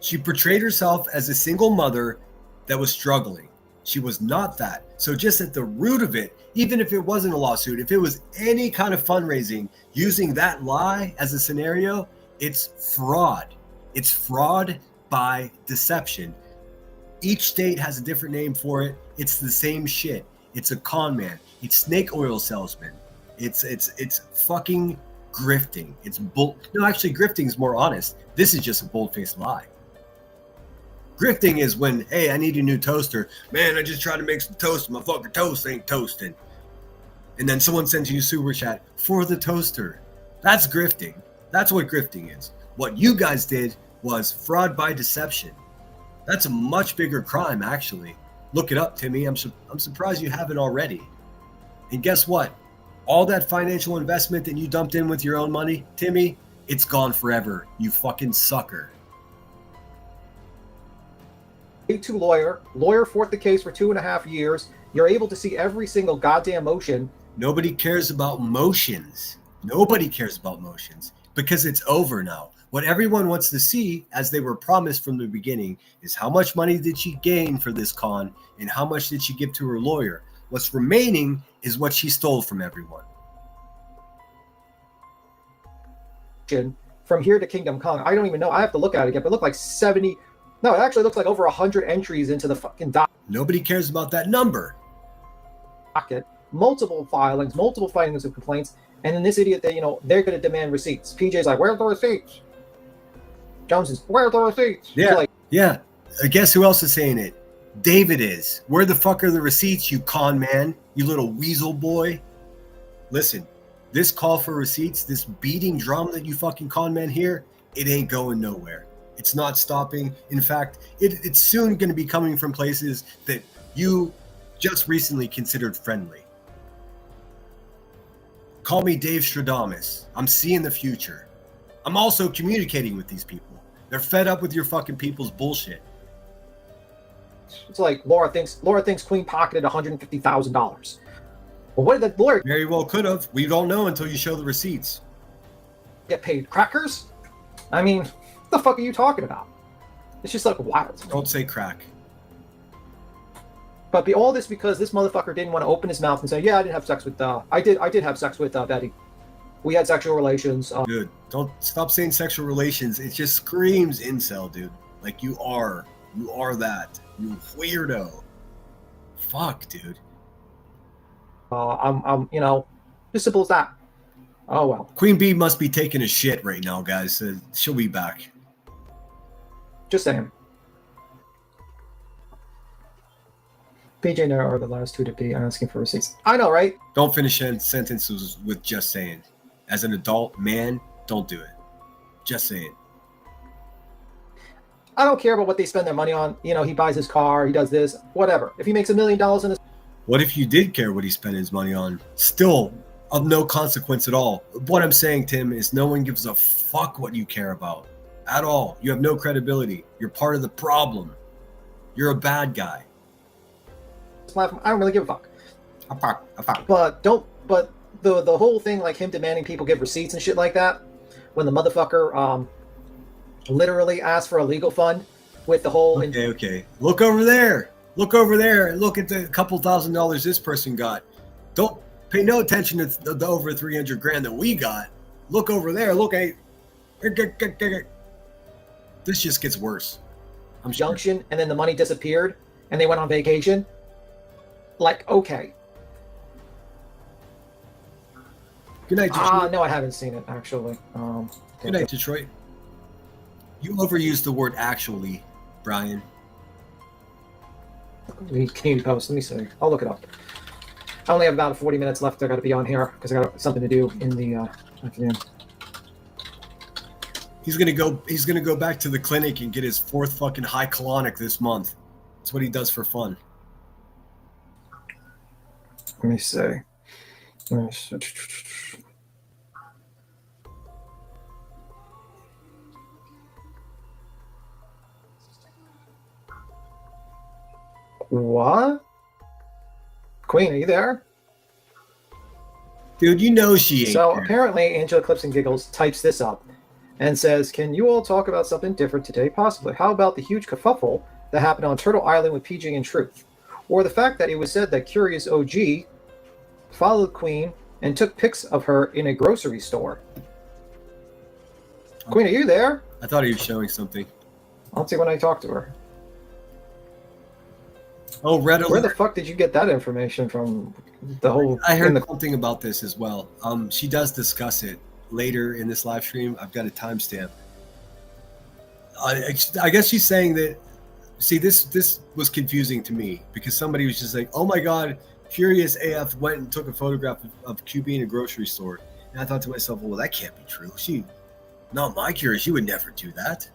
She portrayed herself as a single mother that was struggling. She was not that. So just at the root of it, even if it wasn't a lawsuit, if it was any kind of fundraising using that lie as a scenario, it's fraud. It's fraud by deception. Each state has a different name for it. It's the same shit. It's a con man. It's snake oil salesman. It's fucking grifting. No, actually, grifting is more honest. This is just a bold-faced lie. Grifting is when, hey, I need a new toaster. Man, I just tried to make some toast. My fucking toast ain't toasting. And then someone sends you a super chat for the toaster. That's grifting. That's what grifting is. What you guys did was fraud by deception. That's a much bigger crime, actually. Look it up, Timmy. I'm surprised you haven't already. And guess what? All that financial investment that you dumped in with your own money, Timmy, it's gone forever. You fucking sucker. To lawyer fought the case for 2.5 years. You're able to see every single goddamn motion. Nobody cares about motions. Nobody cares about motions because it's over now. What everyone wants to see, as they were promised from the beginning, is how much money did she gain for this con and how much did she give to her lawyer. What's remaining is what she stole from everyone. From here to Kingdom Come, I don't even know. I have to look at it again, but it looked like 70. No, it actually looks like over 100 entries into the fucking Nobody cares about that number. docket. Multiple filings of complaints. And then this idiot, they're going to demand receipts. PJ's like, where's the receipts? Jones is, where's the receipts? Yeah, Like, yeah. Guess who else is saying it? David is. Where the fuck are the receipts, you con man? You little weasel boy. Listen, this call for receipts, this beating drum that you fucking con man hear, it ain't going nowhere. It's not stopping. In fact, it's soon going to be coming from places that you just recently considered friendly. Call me Dave Stradamus. I'm seeing the future. I'm also communicating with these people. They're fed up with your fucking people's bullshit. it's like Laura thinks Queen pocketed $150,000. Well, what did the lawyer Very well could have. We don't know until you show the receipts. get paid? Crackers? I mean, what the fuck are you talking about? It's just like wild. Don't say crack. But all this because this motherfucker didn't want to open his mouth and say, "Yeah, I did have sex with I did have sex with Betty. We had sexual relations." Dude, don't stop saying sexual relations. It just screams incel, dude. Like you are that. You weirdo. Fuck, dude. I'm as simple as that. Oh well. Queen Bee must be taking a shit right now, guys. She'll be back. Just saying. PJ and I are the last two to be asking for receipts. I know, right? Don't finish sentences with just saying. As an adult man, don't do it. Just saying. I don't care about what they spend their money on. He buys his car, he does this, whatever. If he makes $1 million in this, What if you did care what he spent his money on? Still of no consequence at all. What I'm saying, Tim, is no one gives a fuck what you care about at all. You have no credibility. You're part of the problem. You're a bad guy. platform, I don't really give a fuck. A fuck. But the whole thing, like him demanding people give receipts and shit like that, when the motherfucker literally asked for a legal fund with the whole Okay. Look over there. Look over there. Look at the couple $1,000s this person got. Don't pay no attention to the over $300,000 that we got. Look over there. Look at this. Just gets worse. I'm sure. junction, and then the money disappeared, and they went on vacation. Like, okay. Good night, Detroit. No, I haven't seen it actually. Good night, Detroit. You overused the word actually, Brian. Community post. Let me see. I'll look it up. I only have about 40 minutes left. I got to be on here because I got something to do in the afternoon. He's gonna go back to the clinic and get his 4th fucking high colonic this month. That's what he does for fun. Let me see. What? Queen, are you there? Dude, you know she ain't So there. apparently, Angela Clips and Giggles types this up and says, "Can you all talk about something different today? Possibly. How about the huge kerfuffle that happened on Turtle Island with PJ and Truth? Or the fact that it was said that Curious OG followed Queen and took pics of her in a grocery store." Queen, are you there? I thought he was showing something. I'll see when I talk to her. Oh, Red Where the Alert. fuck did you get that information from? The whole I heard in something about this as well. She does discuss it later in this live stream. I've got a timestamp. I guess she's saying that. See, this was confusing to me because somebody was just like, "Oh my God, Curious AF went and took a photograph of QB in a grocery store," and I thought to myself, "Well, that can't be true. Not my Curious. She would never do that.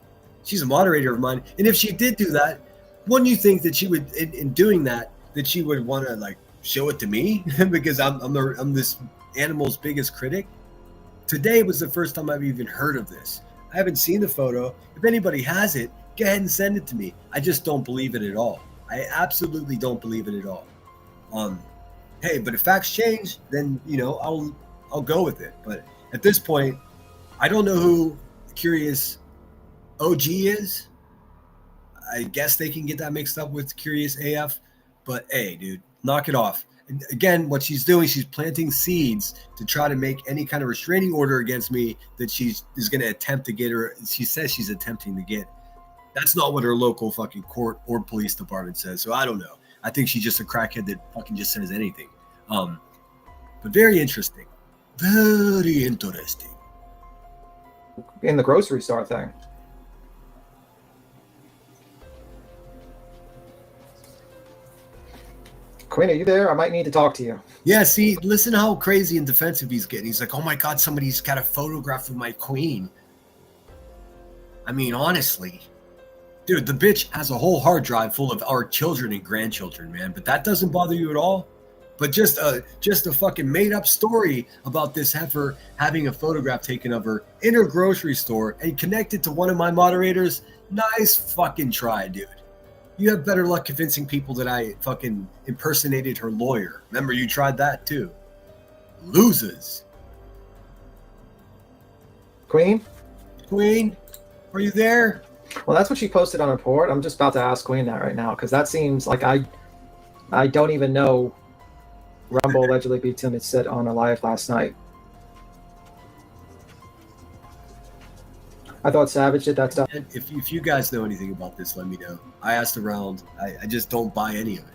She's a moderator of mine, and if she did do that, Wouldn't you think that she would, in doing that she would want to like show it to me because I'm this animal's biggest critic? Today was the first time I've even heard of this. I haven't seen the photo. If anybody has it, go ahead and send it to me. I just don't believe it at all. I absolutely don't believe it at all. Hey, but if facts change, then I'll go with it. But at this point, I don't know who Curious OG is. I guess they can get that mixed up with Curious AF. But hey, dude, knock it off. And again, what she's doing, she's planting seeds to try to make any kind of restraining order against me that she is going to attempt to get her. She says she's attempting to get. That's not what her local fucking court or police department says. So I don't know. I think she's just a crackhead that fucking just says anything. But very interesting. Very interesting. In the grocery store thing. Queen, are you there? I might need to talk to you. Yeah, see, listen how crazy and defensive he's getting. He's like, oh my God, somebody's got a photograph of my queen. I mean, honestly, dude, the bitch has a whole hard drive full of our children and grandchildren, man. But that doesn't bother you at all? But just a fucking made up story about this heifer having a photograph taken of her in her grocery store and connected to one of my moderators. Nice fucking try, dude. You have better luck convincing people that I fucking impersonated her lawyer. Remember, you tried that too. Losers. Queen, are you there? well, that's what she posted on her board. I'm just about to ask Queen that right now because that seems like I don't even know. Rumble allegedly beat Tim. It said on a live last night. I thought Savage did that stuff. And if you guys know anything about this, let me know. I asked around. I just don't buy any of it.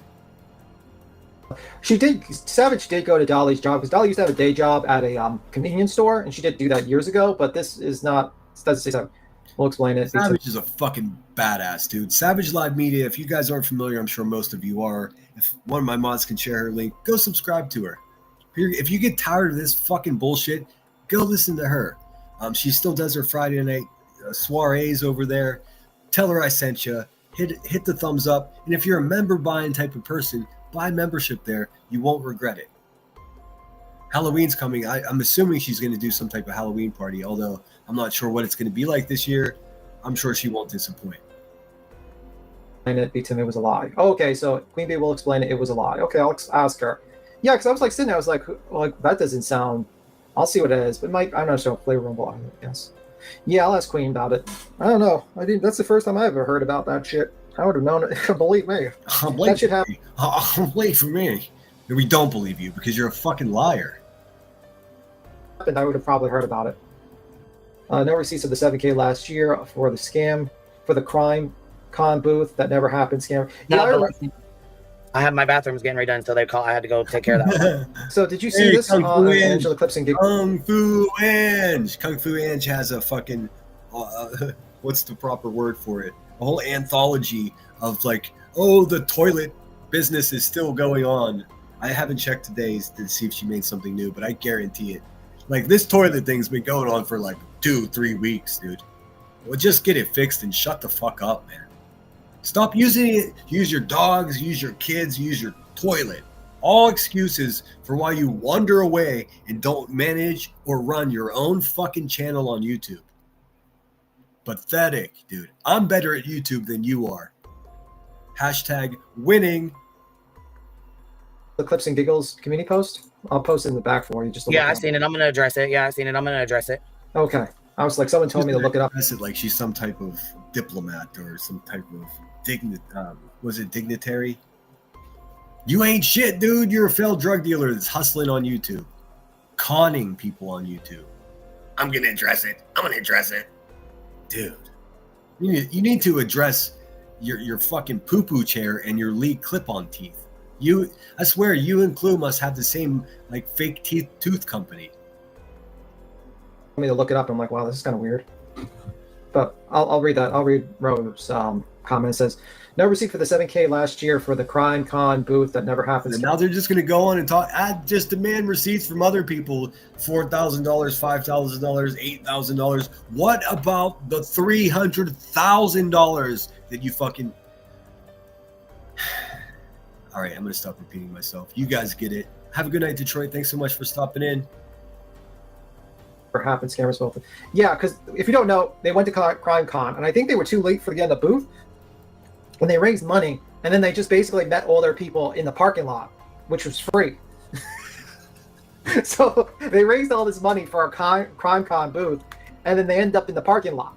Savage did go to Dolly's job because Dolly used to have a day job at a convenience store, and she did do that years ago. But this is not. This doesn't say so. We'll explain it. Savage is a fucking badass, dude. Savage Live Media. If you guys aren't familiar, I'm sure most of you are. If one of my mods can share her link, go subscribe to her. If you get tired of this fucking bullshit, go listen to her. She still does her Friday night soirees over there. Tell her I sent you. Hit the thumbs up. And if you're a member buying type of person, buy membership there. You won't regret it. Halloween's coming. I'm assuming she's going to do some type of Halloween party, although I'm not sure what it's going to be like this year. I'm sure she won't disappoint. It beats him. It was a lie. Oh, okay, so Queen Bee will explain it. It was a lie. Okay, I'll ask her. Yeah, because I was like sitting there. I was like that doesn't sound. I'll see what it is. But I'm not sure. Flavor Rumble, I guess. Yeah, I'll ask Queen about it. I don't know. I didn't. That's the first time I ever heard about that shit. I would have known it. Believe me. That should happen. Wait for me. We don't believe you because you're a fucking liar. I would have probably heard about it. No receipts of the 7K last year for the scam, for the crime con booth that never happened scam. Yeah, I have my bathrooms getting redone, so I had to go take care of that one. So did you see this on Angela Clips and Kung Fu Ange. Kung Fu Ange has a fucking what's the proper word for it? A whole anthology of like, oh, the toilet business is still going on. I haven't checked today to see if she made something new, but I guarantee it. Like, this toilet thing's been going on for like 2-3 weeks, dude. Well, just get it fixed and shut the fuck up, man. Stop using it. Use your dogs, use your kids, use your toilet. All excuses for why you wander away and don't manage or run your own fucking channel on YouTube. Pathetic, dude. I'm better at YouTube than you are. Hashtag winning. The Clips and Giggles community post? I'll post it in the back for you. I've seen it. I'm going to address it. Okay. I was like, someone told me to look it up. Address it like she's some type of diplomat or some type of dignitary? You ain't shit, dude. You're a failed drug dealer that's hustling on YouTube. Conning people on YouTube. I'm going to address it. Dude. You need to address your fucking poo-poo chair and your lead clip-on teeth. I swear, you and Clue must have the same like fake tooth company. Me to look it up. I'm like, wow, this is kind of weird. But I'll read that. I'll read Rose's comment. It says, no receipt for the 7K last year for the crime con booth that never happened. And now they're just going to go on and talk. Just demand receipts from other people. $4,000, $5,000, $8,000. What about the $300,000 that you fucking All right, I'm gonna stop repeating myself. You guys get it. Have a good night, Detroit. Thanks so much for stopping in. For happened scammers both. Yeah, because if you don't know, they went to Crime Con, and I think they were too late for the end of the booth when they raised money, and then they just basically met all their people in the parking lot, which was free. So they raised all this money for our Crime Con booth, and then they end up in the parking lot.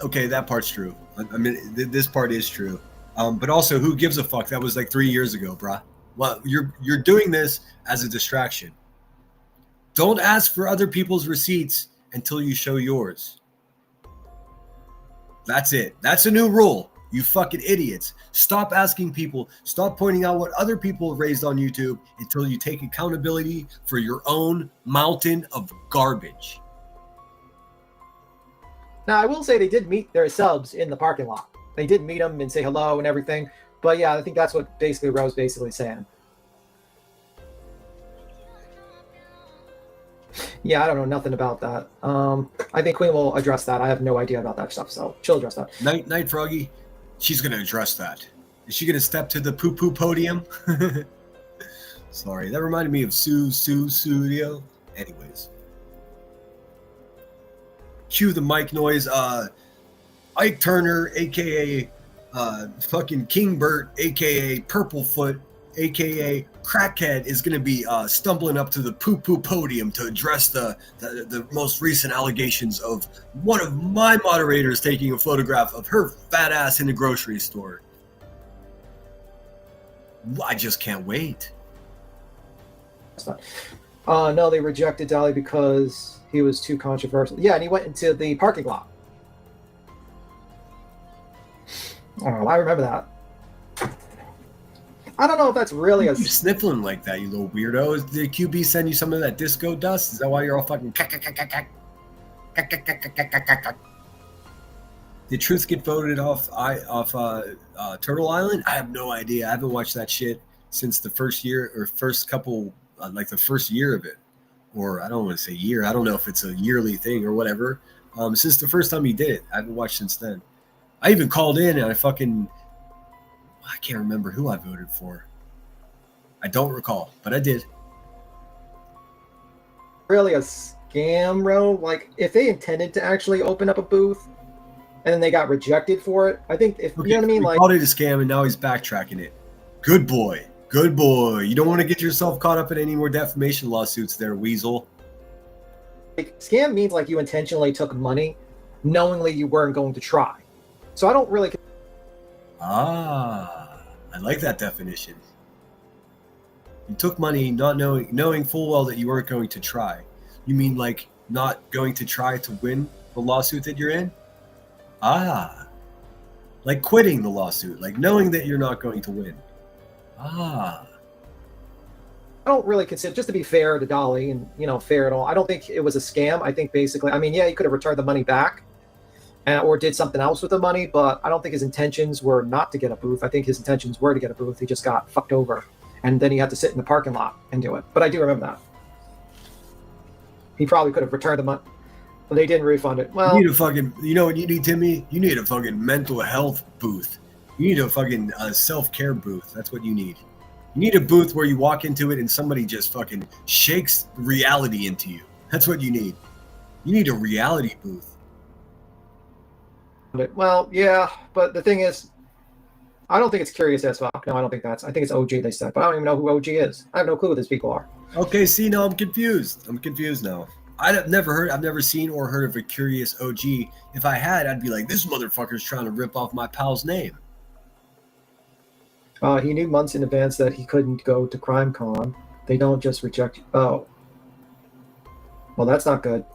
Okay, that part's true. I mean, this part is true. But also, who gives a fuck? That was like 3 years ago, bruh. Well, you're doing this as a distraction. Don't ask for other people's receipts until you show yours. That's it. That's a new rule. You fucking idiots. Stop asking people. Stop pointing out what other people raised on YouTube until you take accountability for your own mountain of garbage. Now, I will say they did meet their subs in the parking lot. They did meet them and say hello and everything. But yeah, I think that's what basically Rose basically saying. Yeah, I don't know nothing about that. I think Queen will address that. I have no idea about that stuff, so she'll address that. Night Froggy, she's gonna address that. Is she gonna step to the poo podium? Sorry, that reminded me of Sue Studio. Anyways, cue the mic noise. Ike Turner, aka fucking King Bert, aka Purplefoot, aka Crackhead, is going to be stumbling up to the poo podium to address the most recent allegations of one of my moderators taking a photograph of her fat ass in a grocery store. I just can't wait. No, they rejected Dolly because he was too controversial. Yeah, and he went into the parking lot. Oh, I remember that. I don't know if that's really a... You're sniffling like that, you little weirdo. Did QB send you some of that disco dust? Is that why you're all fucking... Did Truth get voted off Turtle Island? I have no idea. I haven't watched that shit since the first year or first couple, like the first year of it. Or I don't want to say year. I don't know if it's a yearly thing or whatever. Since the first time he did it. I haven't watched since then. I even called in and I can't remember who I voted for. I don't recall, but I did. Really a scam, bro? Like, if they intended to actually open up a booth and then they got rejected for it, I think if, okay, you know what I mean? Like, called it a scam and now he's backtracking it. Good boy. Good boy. You don't want to get yourself caught up in any more defamation lawsuits there, Weasel. Like, scam means like you intentionally took money knowingly you weren't going to try. So I don't really... I like that definition. You took money not knowing full well that you weren't going to try. You mean like not going to try to win the lawsuit that you're in? Like quitting the lawsuit, like knowing that you're not going to win. I don't really consider, just to be fair to Dolly and, you know, fair at all, I don't think it was a scam. I think basically, I mean, yeah, he could have returned the money back or did something else with the money, but I don't think his intentions were not to get a booth. I think his intentions were to get a booth. He just got fucked over. And then he had to sit in the parking lot and do it. But I do remember that. He probably could have returned the money, but they didn't refund it. Well, you need a fucking, you know what you need, Timmy? You need a fucking mental health booth. You need a fucking self-care booth. That's what you need. You need a booth where you walk into it and somebody just fucking shakes reality into you. That's what you need. You need a reality booth. Well, yeah, but the thing is, I don't think it's Curious as fuck. No, I don't think that's. I think it's OG they said, but I don't even know who OG is. I have no clue who these people are. Okay, see, now I'm confused. I'm confused now. I've never seen or heard of a Curious OG. If I had, I'd be like, this motherfucker's trying to rip off my pal's name. He knew months in advance that he couldn't go to CrimeCon. They don't just reject you. Oh. Well, that's not good.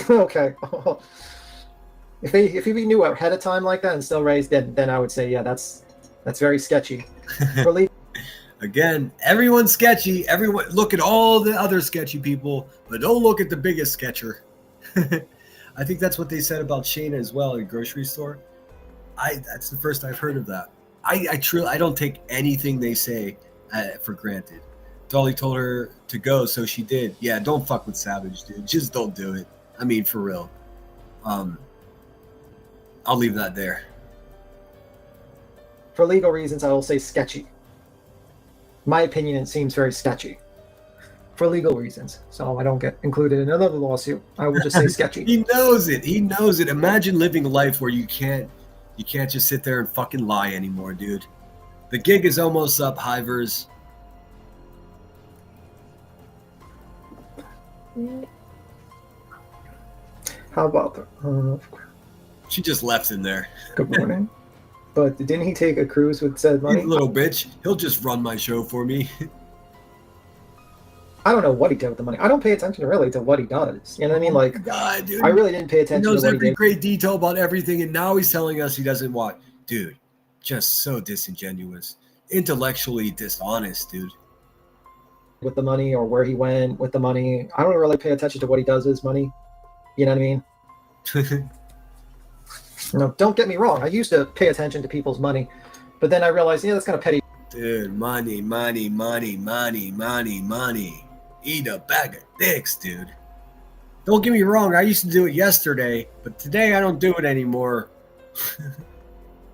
Okay. If he knew ahead of time like that and still raised it, then I would say, yeah, that's very sketchy. Again, everyone's sketchy. Everyone, look at all the other sketchy people, but don't look at the biggest sketcher. I think that's what they said about Shayna as well at a grocery store. That's the first I've heard of that. I don't take anything they say for granted. Dolly told her to go, so she did. Yeah, don't fuck with Savage, dude. Just don't do it. I mean, for real. I'll leave that there. For legal reasons, I will say sketchy. my opinion, it seems very sketchy for legal reasons. So I don't get included in another lawsuit. I will just say sketchy. He knows it. He knows it. Imagine living a life where you can't just sit there and fucking lie anymore, dude. The gig is almost up, Hivers. How about the? She just left him there. Good morning. But didn't he take a cruise with said money? He's a little bitch. He'll just run my show for me. I don't know what he did with the money. I don't pay attention really to what he does. You know what I mean? Like, God, dude. I really didn't pay He attention knows to what he every did great detail about everything, and now he's telling us he doesn't want. Dude, just so disingenuous. Intellectually dishonest, dude. with the money or where he went with the money. I don't really pay attention to what he does with his money. You know what I mean? No, don't get me wrong. I used to pay attention to people's money, but then I realized, yeah, that's kind of petty. Dude, money. Eat a bag of dicks, dude. Don't get me wrong, I used to do it yesterday, but today I don't do it anymore.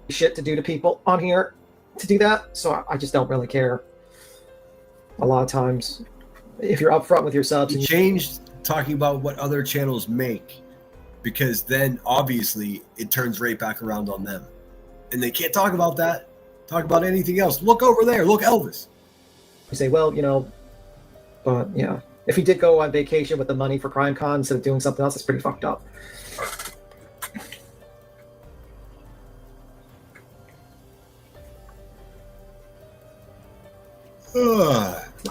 Shit to do to people on here to do that, so I just don't really care. A lot of times, if you're upfront with your subs, He changed talking about what other channels make, because then obviously it turns right back around on them. And they can't talk about that. Talk about anything else. Look over there. Look, Elvis. you say, well, you know, but yeah, if he did go on vacation with the money for CrimeCon instead of doing something else, it's pretty fucked up.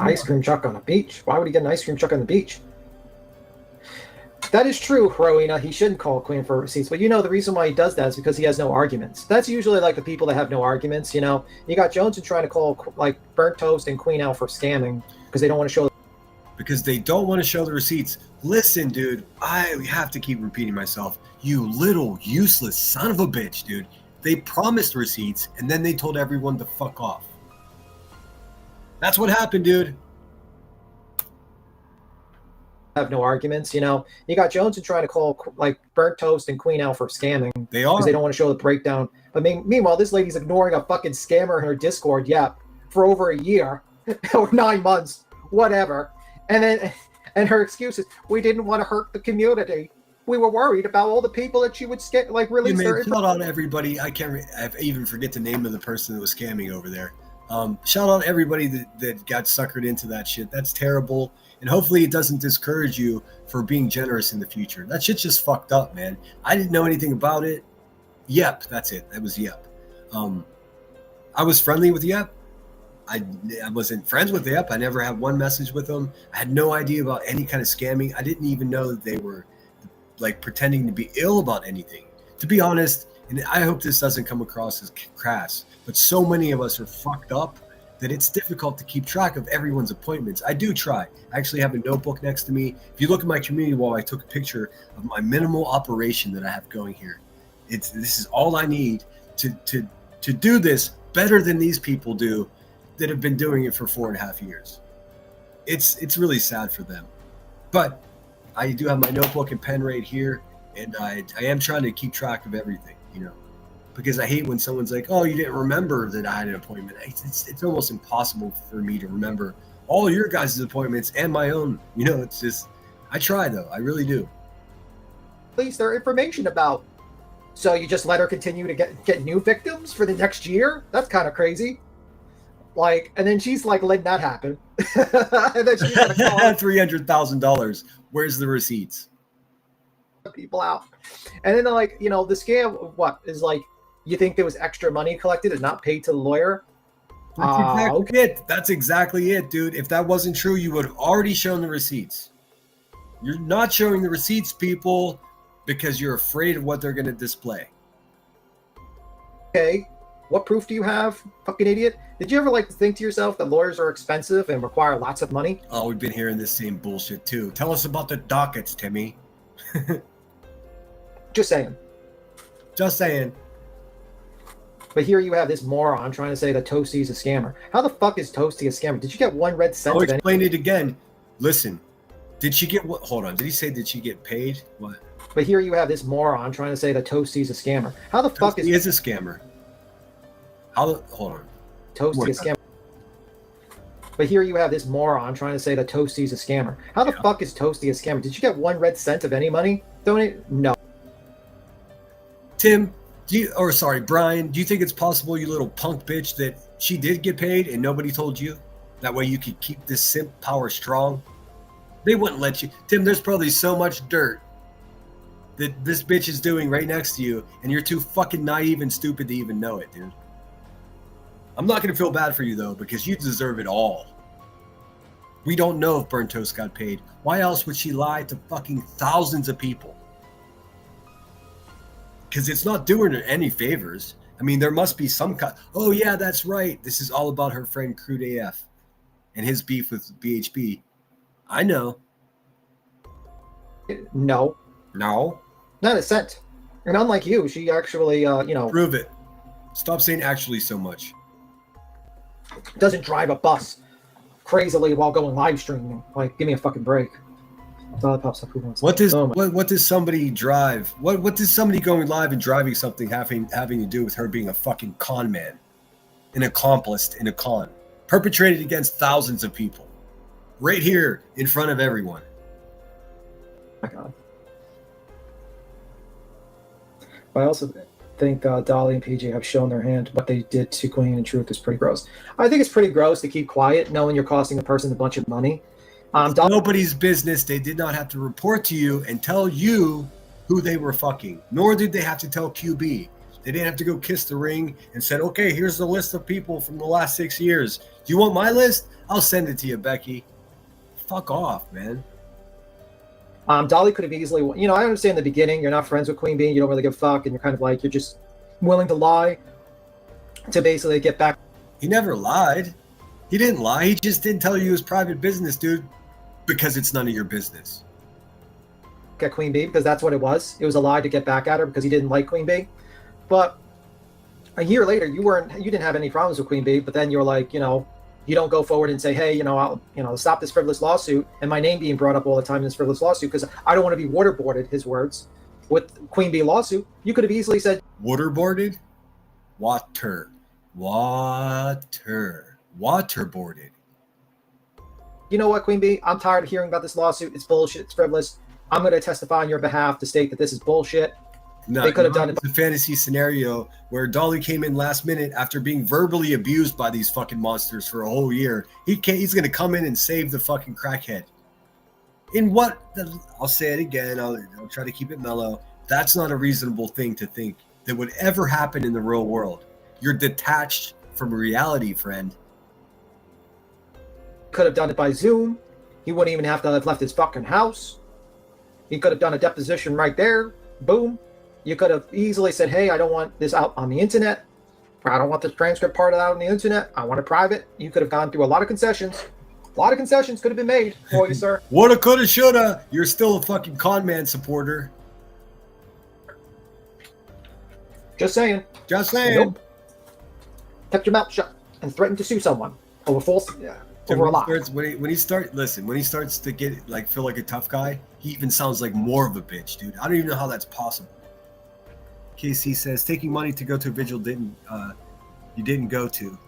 Ice cream truck on a beach. Why would he get an ice cream truck on the beach? That is true, Rowena. He shouldn't call Queen for receipts. But you know, the reason why he does that is because he has no arguments. That's usually like the people that have no arguments, you know. You got Jones trying to call like Burnt Toast and Queen out for scamming because they don't want to show. Because they don't want to show the receipts. Listen, dude, I have to keep repeating myself. You little useless son of a bitch, dude. They promised receipts and then they told everyone to fuck off. That's what happened, dude. Have no arguments, you know. You got Jones trying to call like Burnt Toast and Queen out for scamming They are. because they don't want to show the breakdown. But meanwhile, this lady's ignoring a fucking scammer in her Discord, for over a year or 9 months, whatever. And her excuse is, we didn't want to hurt the community. We were worried about all the people that she would release Hey, their man, shout out everybody. I even forget the name of the person that was scamming over there. Shout out everybody that got suckered into that shit. That's terrible. And hopefully it doesn't discourage you for being generous in the future. That shit's just fucked up, man. I didn't know anything about it. Yep, that's it. That was Yep. I was friendly with Yep. I wasn't friends with Yep. I never had one message with them. I had no idea about any kind of scamming. I didn't even know that they were like pretending to be ill about anything. To be honest, and I hope this doesn't come across as crass, but so many of us are fucked up that it's difficult to keep track of everyone's appointments. I do try. I actually have a notebook next to me. If you look at my community wall, I took a picture of my minimal operation that I have going here. This is all I need to do this better than these people do that have been doing it for 4.5 years. It's really sad for them. But I do have my notebook and pen right here, and I am trying to keep track of everything, you know. Because I hate when someone's like, oh, you didn't remember that I had an appointment. It's almost impossible for me to remember all your guys' appointments and my own. You know, it's just, I try though. I really do. release their information about. So you just let her continue to get new victims for the next year? That's kind of crazy. Like, and then she's like letting that happen. And then she's gonna call $300,000. Where's the receipts? people out. And then like, you know, the scam, what is like, you think there was extra money collected and not paid to the lawyer? That's exactly it, dude. If that wasn't true, you would have already shown the receipts. You're not showing the receipts, people, because you're afraid of what they're going to display. Okay, what proof do you have, fucking idiot? Did you ever like think to yourself that lawyers are expensive and require lots of money? Oh, we've been hearing this same bullshit too. Tell us about the dockets, Timmy. Just saying. Just saying. But here you have this moron trying to say that Toasty's a scammer. How the fuck is Toasty a scammer? Did you get one red cent? I'll explain it again. Listen, did she get what? Hold on. Did he say did she get paid? What? But here you have this moron trying to say that Toasty's a scammer. How the fuck is a scammer? Hold on. Toasty a scammer? But here you have this moron trying to say that Toasty's a scammer. How the fuck is Toasty a scammer? Did you get 1 red cent of any money donated? No. Tim, Brian, do you think it's possible, you little punk bitch, that she did get paid and nobody told you? That way you could keep this simp power strong? They wouldn't let you. Tim, there's probably so much dirt that this bitch is doing right next to you, and you're too fucking naive and stupid to even know it, dude. I'm not going to feel bad for you, though, because you deserve it all. We don't know if Burnt Toast got paid. Why else would she lie to fucking thousands of people? Because it's not doing her any favors. I mean, there must be some kind. Oh, yeah, that's right. This is all about her friend Crude AF and his beef with BHB. I know. No. No? Not a cent. And unlike you, she actually, Prove it. Stop saying actually so much. doesn't drive a bus crazily while going live streaming. Like, give me a fucking break. That's all that pops up. Who wants What does Oh my- what does somebody drive? What does somebody going live and driving something having to do with her being a fucking con man, an accomplice in a con, perpetrated against thousands of people, right here in front of everyone? Oh my God. But I also think Dolly and PJ have shown their hand. What they did to Queen and Truth is pretty gross. I think it's pretty gross to keep quiet knowing you're costing a person a bunch of money. Nobody's business. They did not have to report to you and tell you who they were fucking, nor did they have to tell QB. They didn't have to go kiss the ring and said, okay, here's the list of people from the last 6 years. Do you want my list? I'll send it to you, Becky. Fuck off, man. Dolly could have easily, I understand in the beginning, you're not friends with Queen Bee, you don't really give a fuck, and you're kind of like, you're just willing to lie to basically get back. He never lied. He didn't lie. He just didn't tell you his private business, dude, because it's none of your business. At Queen Bee, because that's what it was. It was a lie to get back at her because he didn't like Queen Bee. But a year later, you didn't have any problems with Queen Bee, but then you're like, you don't go forward and say, hey, I'll stop this frivolous lawsuit, and my name being brought up all the time in this frivolous lawsuit because I don't want to be waterboarded, his words, with Queen Bee lawsuit. You could have easily said Waterboarded? Waterboarded. You know what, Queen Bee? I'm tired of hearing about this lawsuit. It's bullshit. It's frivolous. I'm going to testify on your behalf to state that this is bullshit. No, they could have done it. It's a fantasy scenario where Dolly came in last minute after being verbally abused by these fucking monsters for a whole year. He's going to come in and save the fucking crackhead. I'll say it again. I'll try to keep it mellow. That's not a reasonable thing to think that would ever happen in the real world. You're detached from reality, friend. Could have done it by Zoom. He wouldn't even have to have left his fucking house. He could have done a deposition right there. Boom. You could have easily said, hey, I don't want this out on the internet. Or I don't want this transcript part out on the internet. I want it private. You could have gone through a lot of concessions. A lot of concessions could have been made for you, sir. Woulda, coulda, shoulda. You're still a fucking con man supporter. Just saying. Just saying. Nope. Kept your mouth shut and threatened to sue someone over false. Over a lot. When he starts to get feel like a tough guy, he even sounds like more of a bitch, dude. I don't even know how that's possible. KC says taking money to go to a vigil you didn't go to.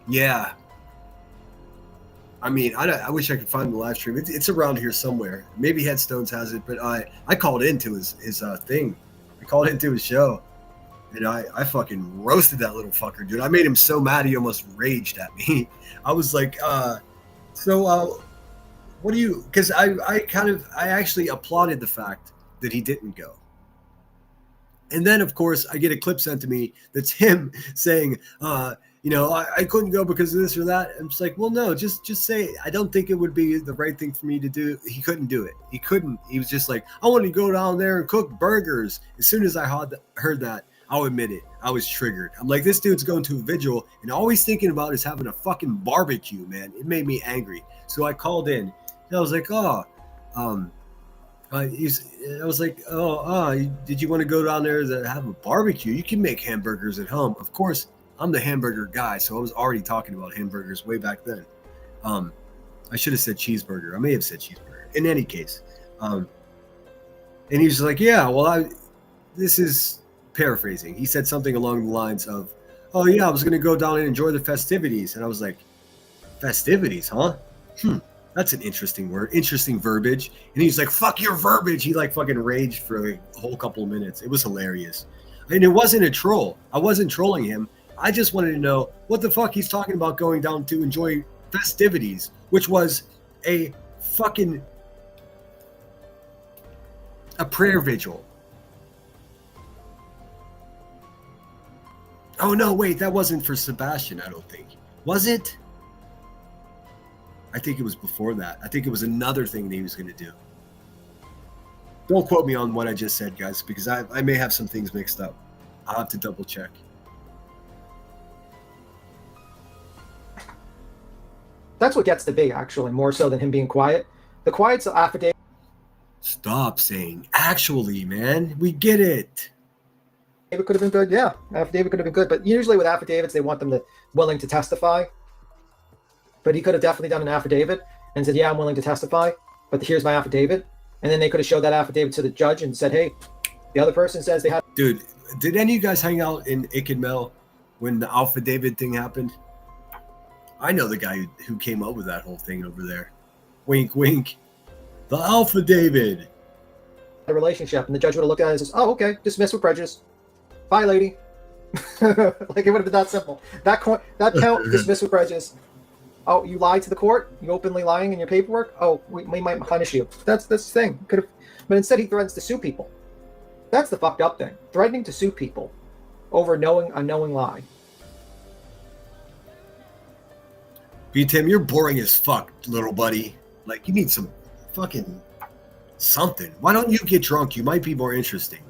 Yeah. I mean, I wish I could find the live stream. It's around here somewhere. Maybe Headstones has it, but I called into his thing. I called into his show, and I fucking roasted that little fucker, dude. I made him so mad he almost raged at me. I was like, what do you? Because I actually applauded the fact that he didn't go. And then, of course, I get a clip sent to me that's him saying, I couldn't go because of this or that. I'm just like, well, no, just say, I don't think it would be the right thing for me to do. He couldn't do it. He couldn't. He was just like, I want to go down there and cook burgers. As soon as I heard that, I'll admit it. I was triggered. I'm like, this dude's going to a vigil and all he's thinking about is having a fucking barbecue, man. It made me angry. So I called in and I was like, did you want to go down there to have a barbecue? You can make hamburgers at home. Of course, I'm the hamburger guy, so I was already talking about hamburgers way back then. I should have said cheeseburger. I may have said cheeseburger. In any case, and he was like, yeah, well, this is paraphrasing. He said something along the lines of, oh, yeah, I was going to go down and enjoy the festivities. And I was like, Festivities, huh? That's an interesting word, interesting verbiage. And he's like, fuck your verbiage. He like fucking raged for a whole couple of minutes. It was hilarious. And it wasn't a troll. I wasn't trolling him. I just wanted to know what the fuck he's talking about going down to enjoy festivities, which was a fucking a prayer vigil. Oh no, wait, that wasn't for Sebastian, I don't think. Was it? I think it was before that. I think it was another thing that he was going to do. Don't quote me on what I just said, guys, because I may have some things mixed up. I'll have to double check. That's what gets the big, actually, more so than him being quiet. The quiet's affidavit. Stop saying actually, man. We get it. Affidavit could have been good, yeah. Affidavit could have been good, but usually with affidavits, they want them to willing to testify. But he could have definitely done an affidavit and said, yeah, I'm willing to testify, but here's my affidavit. And then they could have showed that affidavit to the judge and said, hey, the other person says they had... Dude, did any of you guys hang out in Ikkenmel when the affidavit thing happened? I know the guy who came up with that whole thing over there. Wink, wink. The affidavit. A relationship, and the judge would have looked at it and says, oh, okay, dismissed with prejudice. Bye, lady. Like, it would have been that simple. That count, dismissed with prejudice. Oh, you lied to the court? You openly lying in your paperwork? Oh, we might punish you. That's the thing. Could have, but instead he threatens to sue people. That's the fucked up thing. Threatening to sue people over a knowing lie. B-Tim, you're boring as fuck, little buddy. Like, you need some fucking something. Why don't you get drunk? You might be more interesting.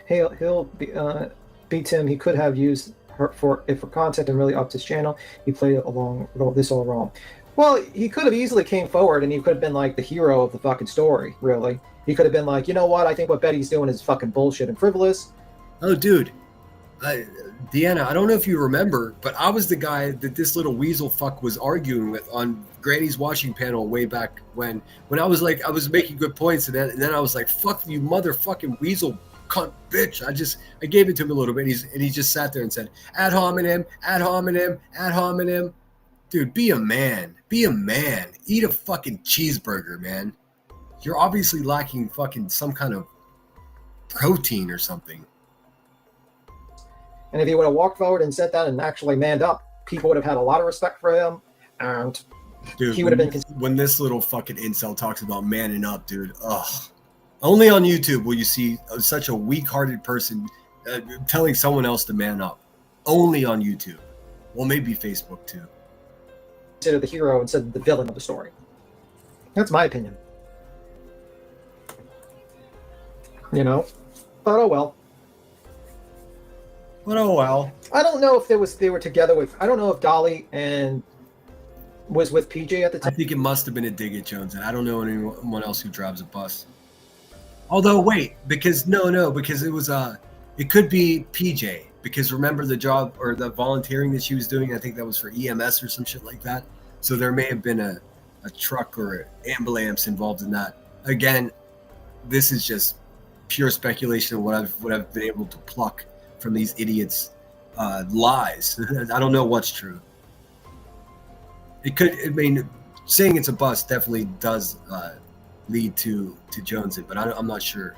He'll be, B-Tim, he could have used her for content and really upped his channel. He played along this all wrong. Well, he could have easily came forward and he could have been like the hero of the fucking story, really. He could have been like, you know what, I think what Betty's doing is fucking bullshit and frivolous. Oh, dude. Deanna, I don't know if you remember, but I was the guy that this little weasel fuck was arguing with on Granny's watching panel way back when I was like, I was making good points, and then I was like, fuck you, motherfucking weasel cunt bitch. I gave it to him a little bit, and he just sat there and said, ad hominem, ad hominem, ad hominem. Dude, be a man. Be a man. Eat a fucking cheeseburger, man. You're obviously lacking fucking some kind of protein or something. And if he would have walked forward and said that and actually manned up, people would have had a lot of respect for him. And dude, he would have been... When this little fucking incel talks about manning up, dude, ugh. Only on YouTube will you see such a weak-hearted person telling someone else to man up. Only on YouTube. Well, maybe Facebook, too. Consider the hero instead of the villain of the story. That's my opinion. You know? But oh well. But oh well. I don't know if they were together with... I don't know if Dolly and was with PJ at the time. I think it must have been a dig at Jones, and I don't know anyone else who drives a bus. Although, wait, because because it was it could be PJ, because remember the job or the volunteering that she was doing, I think that was for EMS or some shit like that. So there may have been a truck or an ambulance involved in that. Again, this is just pure speculation of what I've been able to pluck from these idiots' lies. I don't know what's true. Saying it's a bus definitely does lead to Jones, but I'm not sure.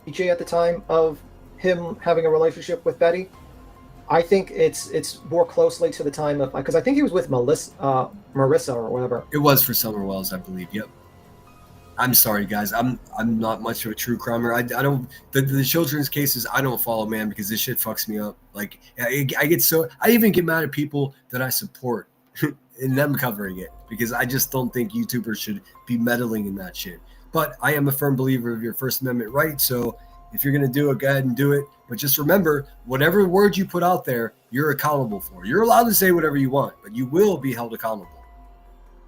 PJ at the time of him having a relationship with Betty, I think it's more closely to the time of, because I think he was with Marissa or whatever. It was for Summer Wells, I believe. Yep. I'm sorry, guys. I'm not much of a true crimer. I don't the children's cases I don't follow, man, because this shit fucks me up. Like I even get mad at people that I support in them covering it, because I just don't think YouTubers should be meddling in that shit. But I am a firm believer of your First Amendment right. So if you're gonna do it, go ahead and do it. But just remember, whatever word you put out there, you're accountable for. You're allowed to say whatever you want, but you will be held accountable.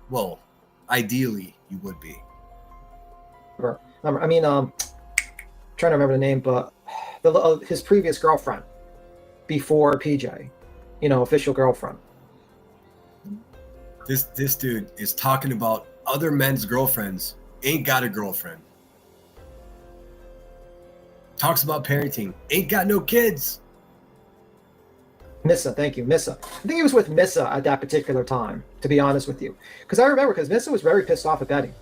Well, ideally, you would be. I mean, trying to remember the name, but his previous girlfriend before PJ, official girlfriend. This dude is talking about other men's girlfriends. Ain't got a girlfriend. Talks about parenting. Ain't got no kids. Missa, thank you, Missa. I think he was with Missa at that particular time, to be honest with you. Because I remember, because Missa was very pissed off at Betty.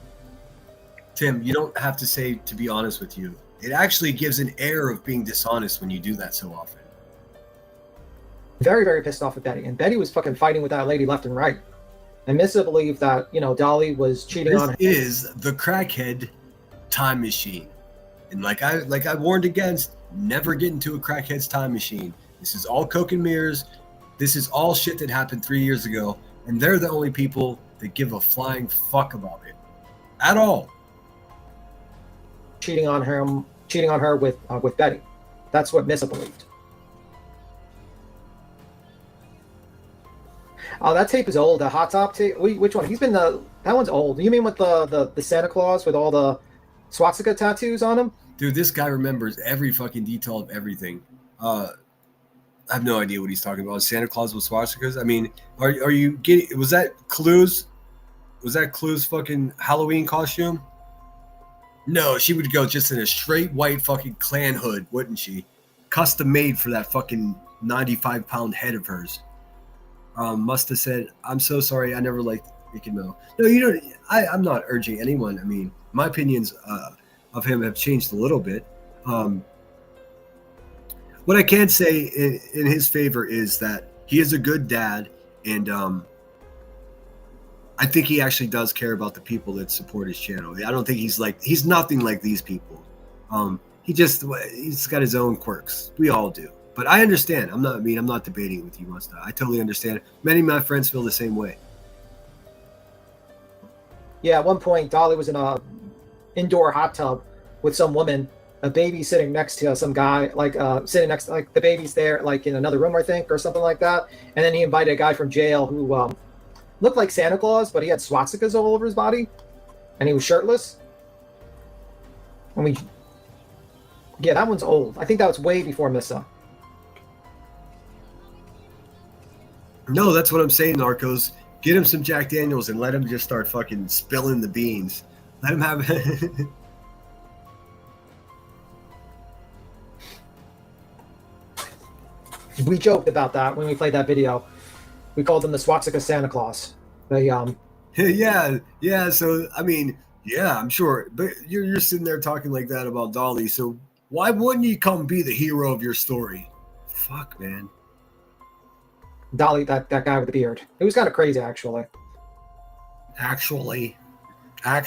Tim, you don't have to say to be honest with you. It actually gives an air of being dishonest when you do that so often. Very, very pissed off at Betty. And Betty was fucking fighting with that lady left and right. And Missa believed that, you know, Dolly was cheating on her. This is the crackhead time machine. And like I warned against, never get into a crackhead's time machine. This is all coke and mirrors. This is all shit that happened 3 years ago. And they're the only people that give a flying fuck about it. At all. Cheating on her with Betty. That's what Missa believed. Oh, that tape is old. The Hot Top tape. Which one? That one's old. You mean with the Santa Claus with all the swastika tattoos on him? Dude, this guy remembers every fucking detail of everything. I have no idea what he's talking about. Santa Claus with swastikas? I mean, are you getting? Was that Clue's? Was that Clue's fucking Halloween costume? No, she would go just in a straight white fucking clan hood, wouldn't she? Custom made for that fucking 95-pound head of hers. Must have said, "I'm so sorry. I never liked Mickey Mouse." No, you don't. I'm not urging anyone. I mean, my opinions of him have changed a little bit. What I can say in his favor is that he is a good dad, and I think he actually does care about the people that support his channel. I don't think he's nothing like these people. He's got his own quirks. We all do. But I understand. I'm not debating with you, Musta. I totally understand. Many of my friends feel the same way. Yeah, at one point, Dolly was in a indoor hot tub with some woman, a baby sitting next to some guy, sitting next to, like, the baby's there, like in another room, I think, or something like that. And then he invited a guy from jail who looked like Santa Claus, but he had swastikas all over his body, and he was shirtless. Yeah, that one's old. I think that was way before Missa. No, that's what I'm saying, Narcos. Get him some Jack Daniels and let him just start fucking spilling the beans. Let him have We joked about that when we played that video. We called him the swastika Santa Claus. Yeah. So I mean, yeah, I'm sure. But you're sitting there talking like that about Dolly. So why wouldn't he come be the hero of your story? Fuck, man. Dolly, that guy with the beard. It was kind of crazy, actually. Actual trap.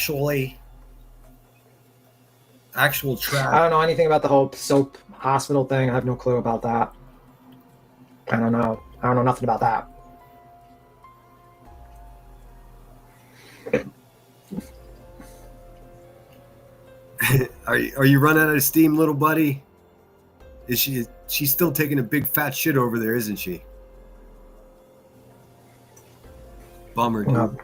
I don't know anything about the whole soap hospital thing. I have no clue about that. I don't know nothing about that. Are you running out of steam, little buddy? She's still taking a big fat shit over there, isn't she? Bummer, dude. No.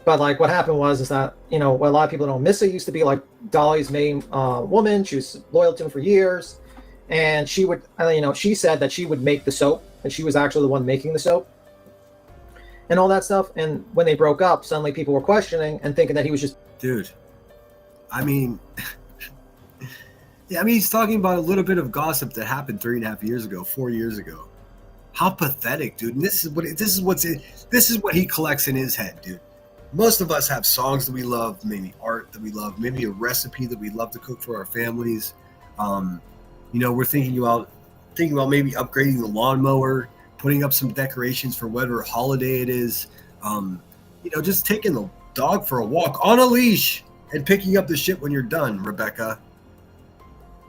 But like what happened is that, you know, what a lot of people don't, Missa used to be like Dolly's main woman. She was loyal to him for years, and she would, she said that she would make the soap, and she was actually the one making the soap and all that stuff. And when they broke up, suddenly people were questioning and thinking that he was just, dude. I mean, yeah, I mean, he's talking about a little bit of gossip that happened 3.5 years ago, 4 years ago. How pathetic, dude. And this is what he collects in his head, dude. Most of us have songs that we love, maybe art that we love, maybe a recipe that we love to cook for our families. We're thinking about maybe upgrading the lawnmower, putting up some decorations for whatever holiday it is. Just taking the dog for a walk on a leash and picking up the shit when you're done, Rebecca.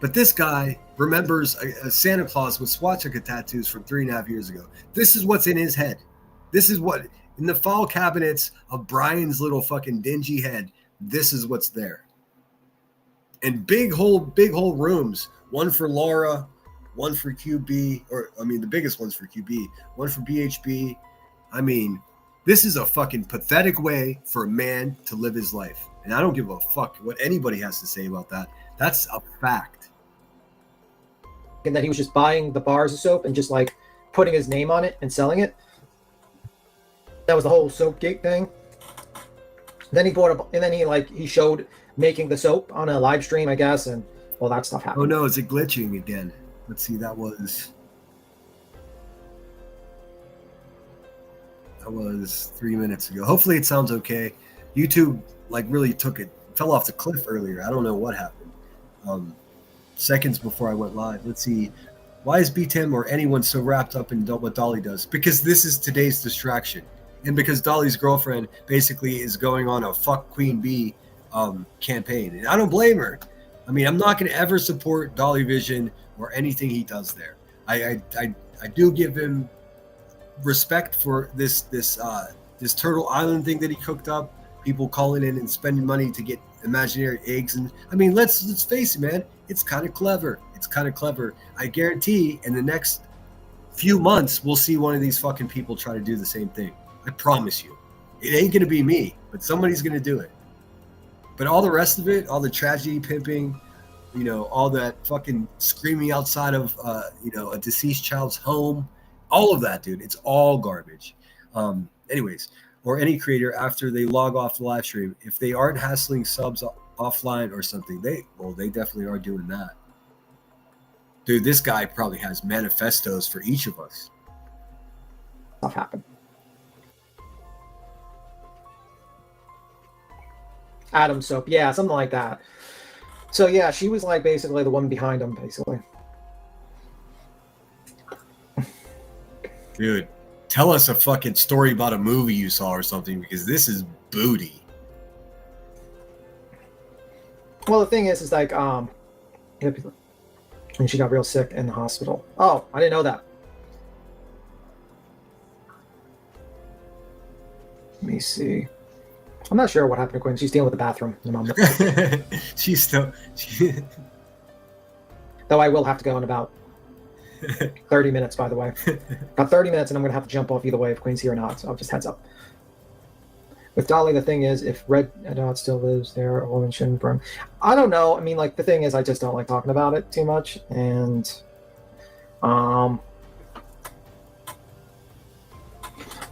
But this guy remembers a Santa Claus with swastika tattoos from 3.5 years ago. This is what's in his head. This is what, in the file cabinets of Brian's little fucking dingy head, this is what's there. And big whole rooms, one for Laura, one for QB, the biggest one's for QB, one for BHB. I mean, this is a fucking pathetic way for a man to live his life. And I don't give a fuck what anybody has to say about that. That's a fact. and that he was just buying the bars of soap and just like putting his name on it and selling it. That was the whole Soapgate thing. Then he bought and then he showed making the soap on a live stream, I guess, and all that stuff happened. Oh no, is it glitching again? Let's see, that was That was 3 minutes ago. Hopefully it sounds okay. YouTube like really fell off the cliff earlier. I don't know what happened. Seconds before I went live. Let's see. Why is BTM or anyone so wrapped up in what Dolly does? Because this is today's distraction. And because Dolly's girlfriend basically is going on a fuck Queen Bee campaign. And I don't blame her. I mean, I'm not going to ever support Dolly Vision or anything he does there. I do give him respect for this Turtle Island thing that he cooked up. People calling in and spending money to get imaginary eggs, and I mean, let's face it, man. It's kind of clever. I guarantee in the next few months we'll see one of these fucking people try to do the same thing. I promise you. It ain't gonna be me, but somebody's gonna do it. But all the rest of it, all the tragedy pimping, all that fucking screaming outside of a deceased child's home, all of that, dude, it's all garbage. Anyways, or any creator after they log off the live stream, if they aren't hassling subs offline or something, they definitely are doing that. Dude, this guy probably has manifestos for each of us. Stuff happened. Adam Soap, yeah, something like that. So yeah, she was like basically the one behind him, basically. Dude, tell us a fucking story about a movie you saw or something, because this is booty. Well, the thing is like, and she got real sick in the hospital. Oh, I didn't know that. Let me see. I'm not sure what happened to Quinn. She's dealing with the bathroom in a moment. She's still... Though I will have to go in about 30 minutes, by the way. About 30 minutes, and I'm going to have to jump off either way if Queen's here or not, so just heads up. With Dolly, the thing is, if Red Dot still lives there, a woman shouldn't burn. I don't know. I mean, like, the thing is, I just don't like talking about it too much, and...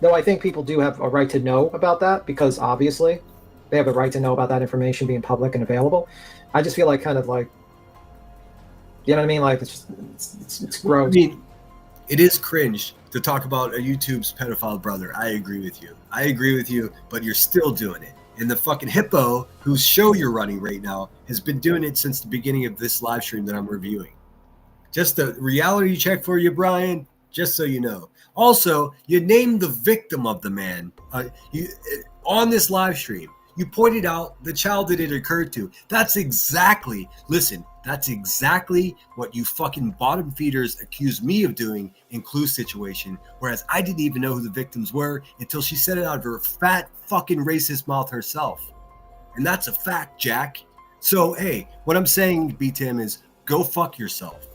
Though I think people do have a right to know about that, because obviously they have a right to know about that information being public and available. I just feel like kind of like, you know what I mean? Like, it's gross. I mean, it is cringe to talk about a YouTube's pedophile brother. I agree with you, but you're still doing it. And the fucking hippo whose show you're running right now has been doing it since the beginning of this live stream that I'm reviewing. Just a reality check for you, Brian, just so you know. Also, you named the victim of the man on this live stream. You pointed out the child that it occurred to. That's exactly what you fucking bottom feeders accused me of doing in Clue's situation, whereas I didn't even know who the victims were until she said it out of her fat fucking racist mouth herself. And that's a fact, Jack. So, hey, what I'm saying, BTM, is go fuck yourself.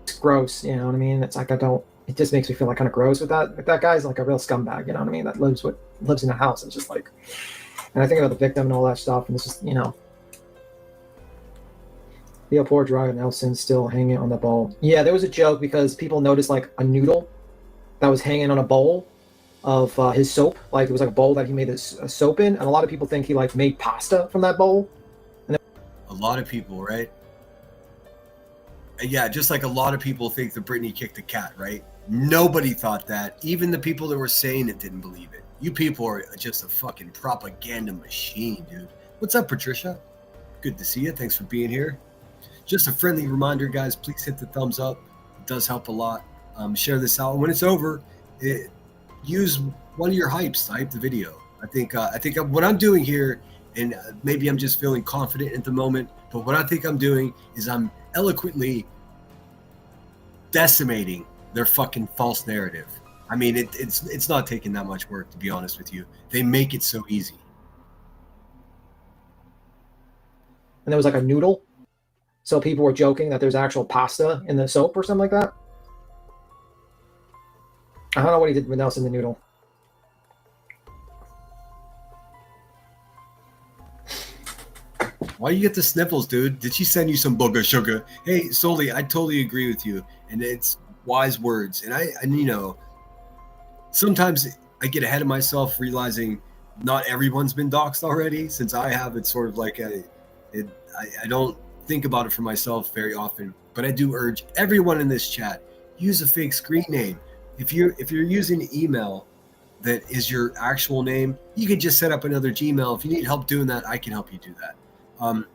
It's gross, you know what I mean? It's like it just makes me feel like kind of gross with that. Like, that guy's like a real scumbag, you know what I mean? That lives in a house. It's just like, and I think about the victim and all that stuff, and it's just, the poor Dragon Nelson still hanging on the bowl. Yeah, there was a joke because people noticed like a noodle that was hanging on a bowl of his soap. Like, it was like a bowl that he made this soap in, and a lot of people think he like made pasta from that bowl. A lot of people, right? Yeah, just like a lot of people think that Britney kicked the cat, right? Nobody thought that. Even the people that were saying it didn't believe it. You people are just a fucking propaganda machine, dude. What's up, Patricia? Good to see you. Thanks for being here. Just a friendly reminder, guys, please hit the thumbs up. It does help a lot. Share this out. When it's over, use one of your hypes to hype the video. I think what I'm doing here, and maybe I'm just feeling confident at the moment, but what I think I'm doing is I'm eloquently decimating their fucking false narrative. I mean, it's not taking that much work, to be honest with you. They make it so easy. And there was like a noodle, so people were joking that there's actual pasta in the soap or something like that. I don't know what he did with Nelson the noodle. Why you get the sniffles, dude? Did she send you some booger sugar? Hey, Soli, I totally agree with you, and it's wise words. And sometimes I get ahead of myself, realizing not everyone's been doxxed already. Since I have, it's sort of like I don't think about it for myself very often, but I do urge everyone in this chat, use a fake screen name. if you're using email that is your actual name, you can just set up another Gmail. If you need help doing that, I can help you do that.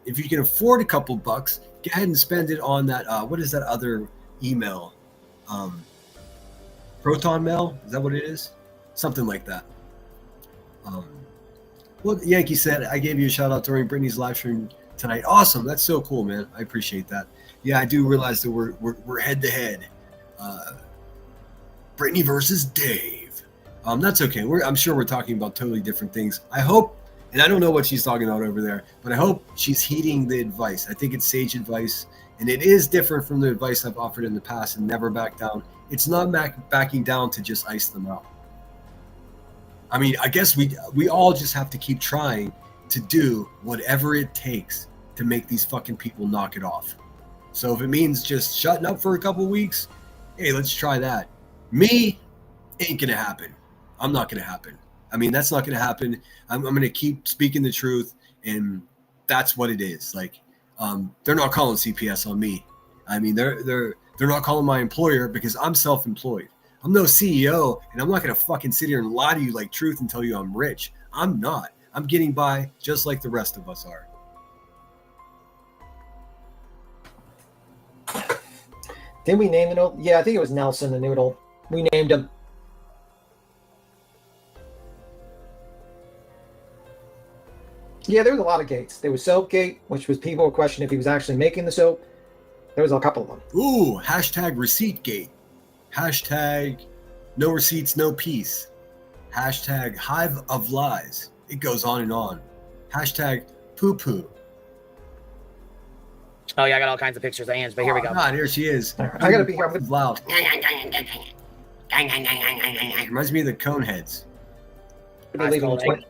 If you can afford a couple bucks, go ahead and spend it on that. What is that other email? Proton Mail? Is that what it is? Something like that. Well, Yankee said, I gave you a shout out during Brittany's live stream tonight. Awesome. That's so cool, man. I appreciate that. Yeah, I do realize that we're head to head. Brittany versus Dave. That's okay. I'm sure we're talking about totally different things. I hope, and I don't know what she's talking about over there, but I hope she's heeding the advice. I think it's sage advice, and it is different from the advice I've offered in the past and never back down. It's not backing down to just ice them out. I mean, I guess we all just have to keep trying to do whatever it takes to make these fucking people knock it off. So if it means just shutting up for a couple of weeks, hey, let's try that. Me, ain't gonna happen. I'm not gonna happen. I mean, that's not gonna happen. I'm gonna keep speaking the truth, and that's what it is. Like, they're not calling CPS on me. I mean, they're not calling my employer because I'm self-employed. I'm no CEO, and I'm not going to fucking sit here and lie to you like truth and tell you I'm rich. I'm not. I'm getting by just like the rest of us are. Didn't we name the noodle? Yeah, I think it was Nelson the noodle. We named him. Yeah, there was a lot of gates. There was Soapgate, which was people were questioning if he was actually making the soap. There was a couple of them. Ooh, hashtag ReceiptGate. Hashtag no receipts, no peace. Hashtag hive of lies. It goes on and on. Hashtag poo poo. Oh yeah, I got all kinds of pictures of Ange, but here we go. God, here she is. I gotta be here. Loud. Reminds me of the Coneheads. I'm gonna be leaving in 20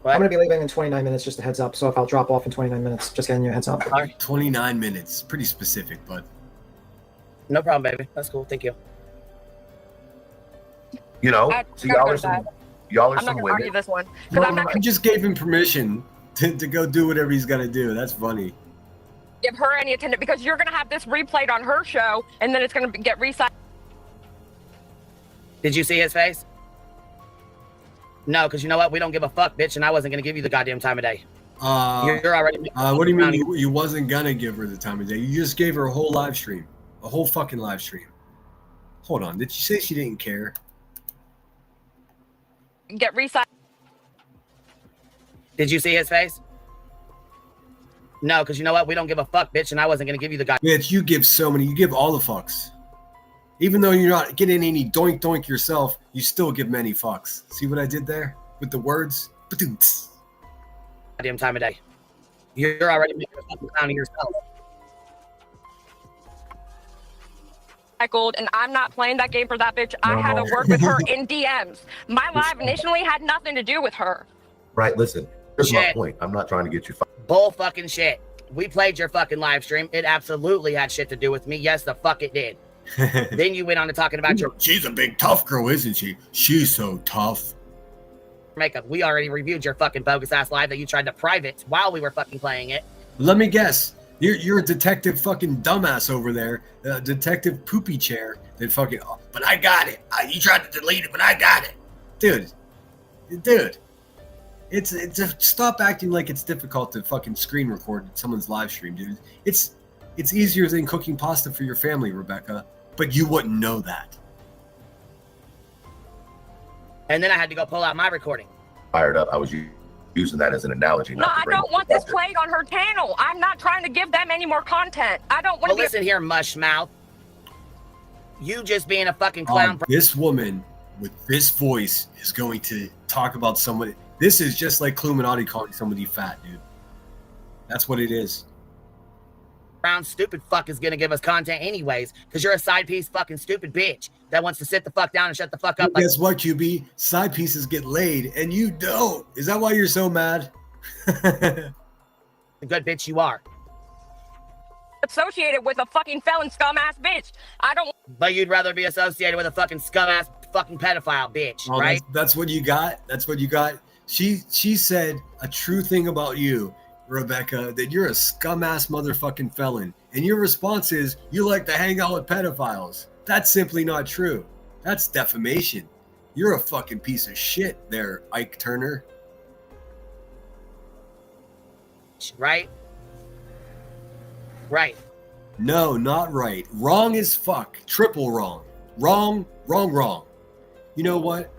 I'm going to be leaving in 29 minutes, just a heads up. So if I'll drop off in 29 minutes, just getting you a heads up. 29 minutes. Pretty specific, bud. No problem, baby. That's cool. Thank you. You know, so y'all are I'm some not gonna women. argue this one because I'm not I gonna just gave him permission to go do whatever he's got to do. That's funny. give her any attention because you're gonna have this replayed on her show and then it's gonna get recycled. Did you see his face? No, because you know what? We don't give a fuck, bitch, and I wasn't going to give you the goddamn time of day. You're already... what do you mean you wasn't going to give her the time of day? You just gave her a whole live stream. A whole fucking live stream. Hold on. Did she say she didn't care? Get recycled. Did you see his face? No, because you know what? We don't give a fuck, bitch, and I wasn't going to give you the goddamn... Bitch, you give so many. You give all the fucks. Even though you're not getting any doink doink yourself, you still give many fucks. See what I did there with the words? Goddamn time of day. You're already making a fucking clown of yourself. And I'm not playing that game for that bitch. I had to work with her in DMs. My live initially had nothing to do with her. Right, listen. Here's my Shit. point. I'm not trying to get you Bull fucking shit. We played your fucking live stream. It absolutely had shit to do with me. Yes, the fuck it did. Then you went on to talking about your She's a big tough girl, isn't she? She's so tough. makeup. We already reviewed your fucking bogus ass live that you tried to private while we were fucking playing it. Let me guess. You're a detective fucking dumbass over there. Detective poopy chair that fucking, oh, but I got it. You tried to delete it, but I got it. Dude. It's stop acting like it's difficult to fucking screen record someone's live stream, dude. It's easier than cooking pasta for your family, Rebecca, but you wouldn't know that. And then I had to go pull out my recording. fired up. I was using that as an analogy. No, I don't want this played on her channel. I'm not trying to give them any more content. I don't want Well, to be. listen here, mush mouth. You just being a fucking clown. This woman with this voice is going to talk about somebody. This is just like Cluminati calling somebody fat, dude. That's what it is. Brown stupid fuck is gonna give us content anyways, because you're a side piece fucking stupid bitch that wants to sit the fuck down and shut the fuck up. Guess what, QB? Side pieces get laid, and you don't. Is that why you're so mad? The good bitch you are. Associated with a fucking felon scum ass bitch. I don't. But you'd rather be associated with a fucking scum ass fucking pedophile bitch, Oh, right? That's what you got. That's what you got. She said a true thing about you, Rebecca, that you're a scum ass motherfucking felon. And your response is you like to hang out with pedophiles. That's simply not true. That's defamation. You're a fucking piece of shit there, Ike Turner. Right? Right. No, not right. Wrong as fuck. Triple wrong. Wrong, wrong, wrong. You know what?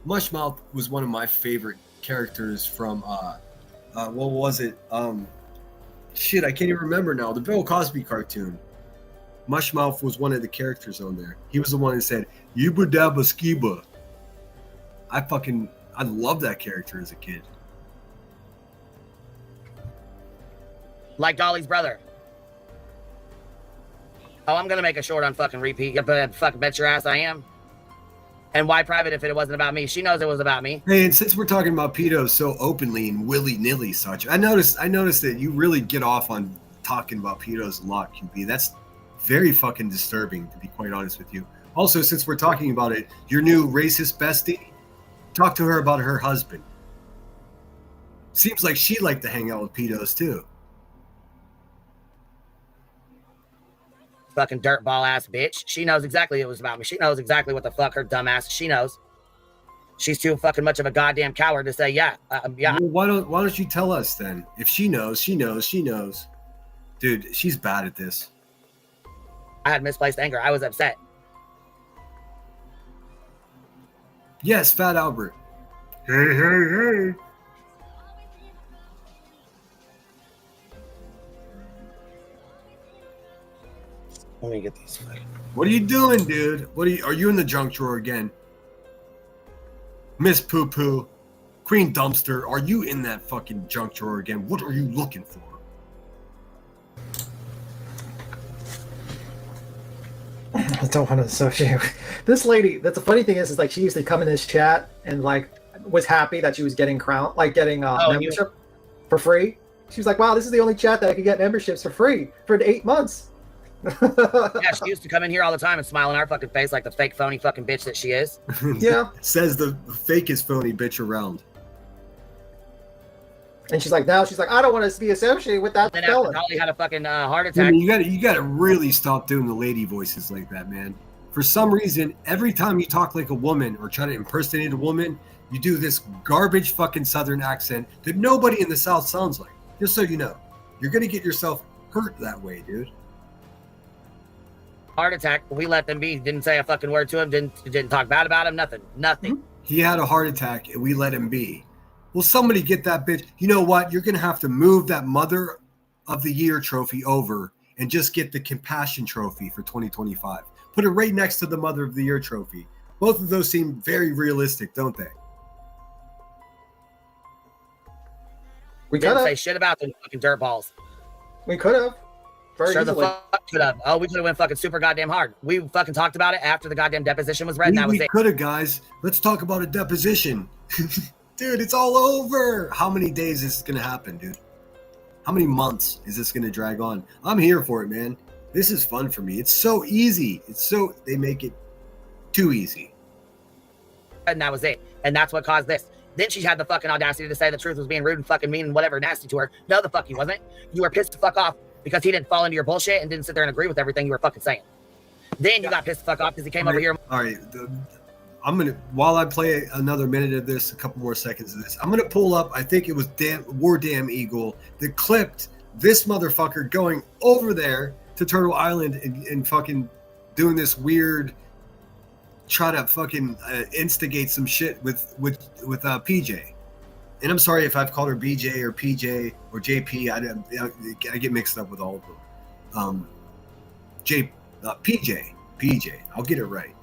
Mushmouth was one of my favorite characters from what was it? Shit, I can't even remember now. The Bill Cosby cartoon. Mushmouth was one of the characters on there. He was the one that said, Yuba Dabba Skiba. I loved that character as a kid. Like Dolly's brother. Oh, I'm gonna make a short on fucking repeat. Fucking bet your ass I am. And why private if it wasn't about me? She knows it was about me. Hey, and since we're talking about pedos so openly and willy-nilly such, I noticed that you really get off on talking about pedos a lot, QB. That's very fucking disturbing, to be quite honest with you. Also, since we're talking about it, your new racist bestie, talk to her about her husband. Seems like she liked to hang out with pedos too. Fucking dirtball ass bitch. She knows exactly it was about me. She knows exactly what the fuck her dumb ass. She knows. She's too fucking much of a goddamn coward to say yeah. Yeah. Well, why don't you tell us then? If she knows, she knows, she knows. Dude, she's bad at this. I had misplaced anger. I was upset. Yes, Fat Albert. Hey, hey, hey. Let me get these. What are you doing, dude? Are you in the junk drawer again? Miss Poo Poo, Queen Dumpster, are you in that fucking junk drawer again? What are you looking for? I don't want to associate with this lady. That's the funny thing is like she used to come in this chat and like was happy that she was getting membership for free. She was like, "Wow, this is the only chat that I could get memberships for free for 8 months." Yeah, she used to come in here all the time and smile in our fucking face like the fake phony fucking bitch that she is. Yeah. Says the fakest phony bitch around. And she's like, I don't want to be associated with that And then after fella. Dolly had a fucking heart attack. You gotta really stop doing the lady voices like that, man. For some reason, every time you talk like a woman or try to impersonate a woman, you do this garbage fucking Southern accent that nobody in the South sounds like. Just so you know, you're gonna get yourself hurt that way, dude. Heart attack. We let them be. Didn't say a fucking word to him. Didn't talk bad about him. Nothing. He had a heart attack and we let him be. Well, somebody get that bitch. You know what? You're going to have to move that Mother of the Year trophy over and just get the Compassion trophy for 2025. Put it right next to the Mother of the Year trophy. Both of those seem very realistic, don't they? We Didn't could say have. shit about them fucking dirtballs. We could have. Very Sure easily. the fuck could have. Oh, we could have went fucking super goddamn hard. We fucking talked about it after the goddamn deposition was read, and that was We it. could have, guys. Let's talk about a deposition. Dude, it's all over. How many days is this going to happen, dude? How many months is this going to drag on? I'm here for it, man. This is fun for me. It's so easy. They make it too easy. And that was it. And that's what caused this. Then she had the fucking audacity to say the truth was being rude and fucking mean and whatever nasty to her. No, the fuck he wasn't. You were pissed the fuck off because he didn't fall into your bullshit and didn't sit there and agree with everything you were fucking saying. Then you got pissed the fuck off because he came over here. All right. While I play another minute of this, a couple more seconds of this, I'm going to pull up, I think it was War Damn Eagle that clipped this motherfucker going over there to Turtle Island and fucking doing this weird, try to fucking instigate some shit with PJ. And I'm sorry if I've called her BJ or PJ or JP. I get mixed up with all of them. PJ. I'll get it right.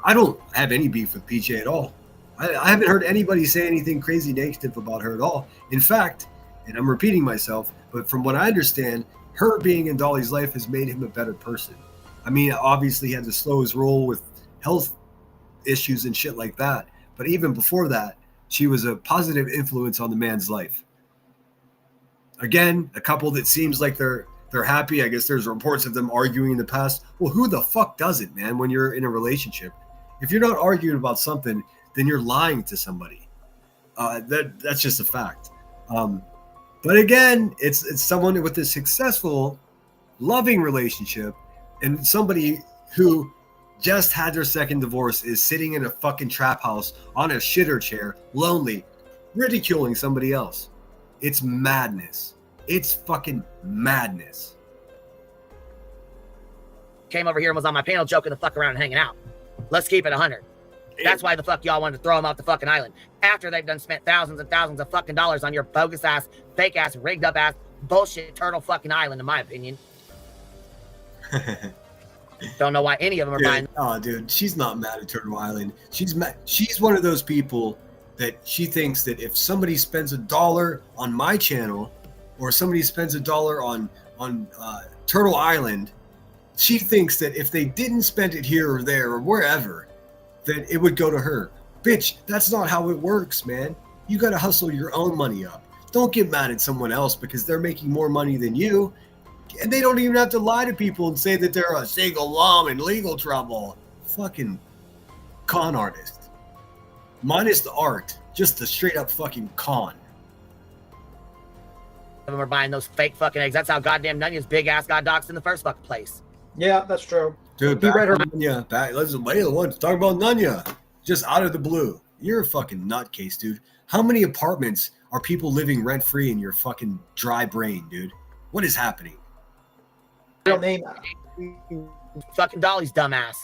I don't have any beef with PJ at all. I haven't heard anybody say anything crazy negative about her at all. In fact, and I'm repeating myself, but from what I understand, her being in Dolly's life has made him a better person. I mean, obviously he had to slow his roll with health issues and shit like that. But even before that, she was a positive influence on the man's life. Again, a couple that seems like they're happy. I guess there's reports of them arguing in the past. Well, who the fuck doesn't, man, when you're in a relationship? If you're not arguing about something, then you're lying to somebody. That's just a fact. But again, it's someone with a successful, loving relationship and somebody who just had their second divorce, is sitting in a fucking trap house on a shitter chair, lonely, ridiculing somebody else. It's madness. It's fucking madness. Came over here and was on my panel joking the fuck around and hanging out. Let's keep it 100. That's why the fuck y'all wanted to throw him off the fucking island. After they've done spent thousands and thousands of fucking dollars on your bogus ass, fake ass, rigged up ass, bullshit turtle fucking island, in my opinion. Don't know why any of them are buying. Oh, dude, she's not mad at Turtle Island. She's mad. She's one of those people that she thinks that if somebody spends $1 on my channel, or somebody spends $1 on Turtle Island, she thinks that if they didn't spend it here or there or wherever, that it would go to her. Bitch, that's not how it works, man. You got to hustle your own money up. Don't get mad at someone else because they're making more money than you. And they don't even have to lie to people and say that they're a single mom in legal trouble. Fucking con artist. Minus the art. Just the straight up fucking con. Of them are buying those fake fucking eggs. That's how goddamn Nunya's big ass got doxxed in the first fucking place. Yeah, that's true. Dude, He read her. Nunya, let's wait the one to talk about Nunya. Just out of the blue. You're a fucking nutcase, dude. How many apartments are people living rent free in your fucking dry brain, dude? What is happening? Real name. Fucking Dolly's dumbass.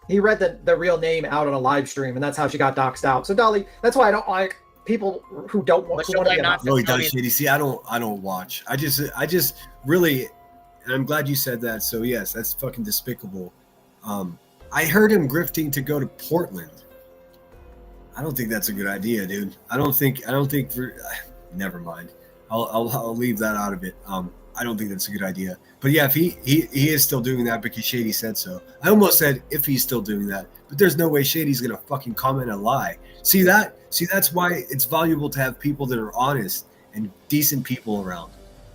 He read the real name out on a live stream, and that's how she got doxxed out. So Dolly, that's why I don't like people who don't want But to she'll get blame out. No, he does, Shady. See, I don't watch. I just really, and I'm glad you said that. So yes, that's fucking despicable. I heard him grifting to go to Portland. I don't think that's a good idea, dude. I don't think never mind. I'll leave that out of it. I don't think that's a good idea. But yeah, if he is still doing that because Shady said so. I almost said if he's still doing that, but there's no way Shady's gonna fucking comment a lie. See, that's why it's valuable to have people that are honest and decent people around,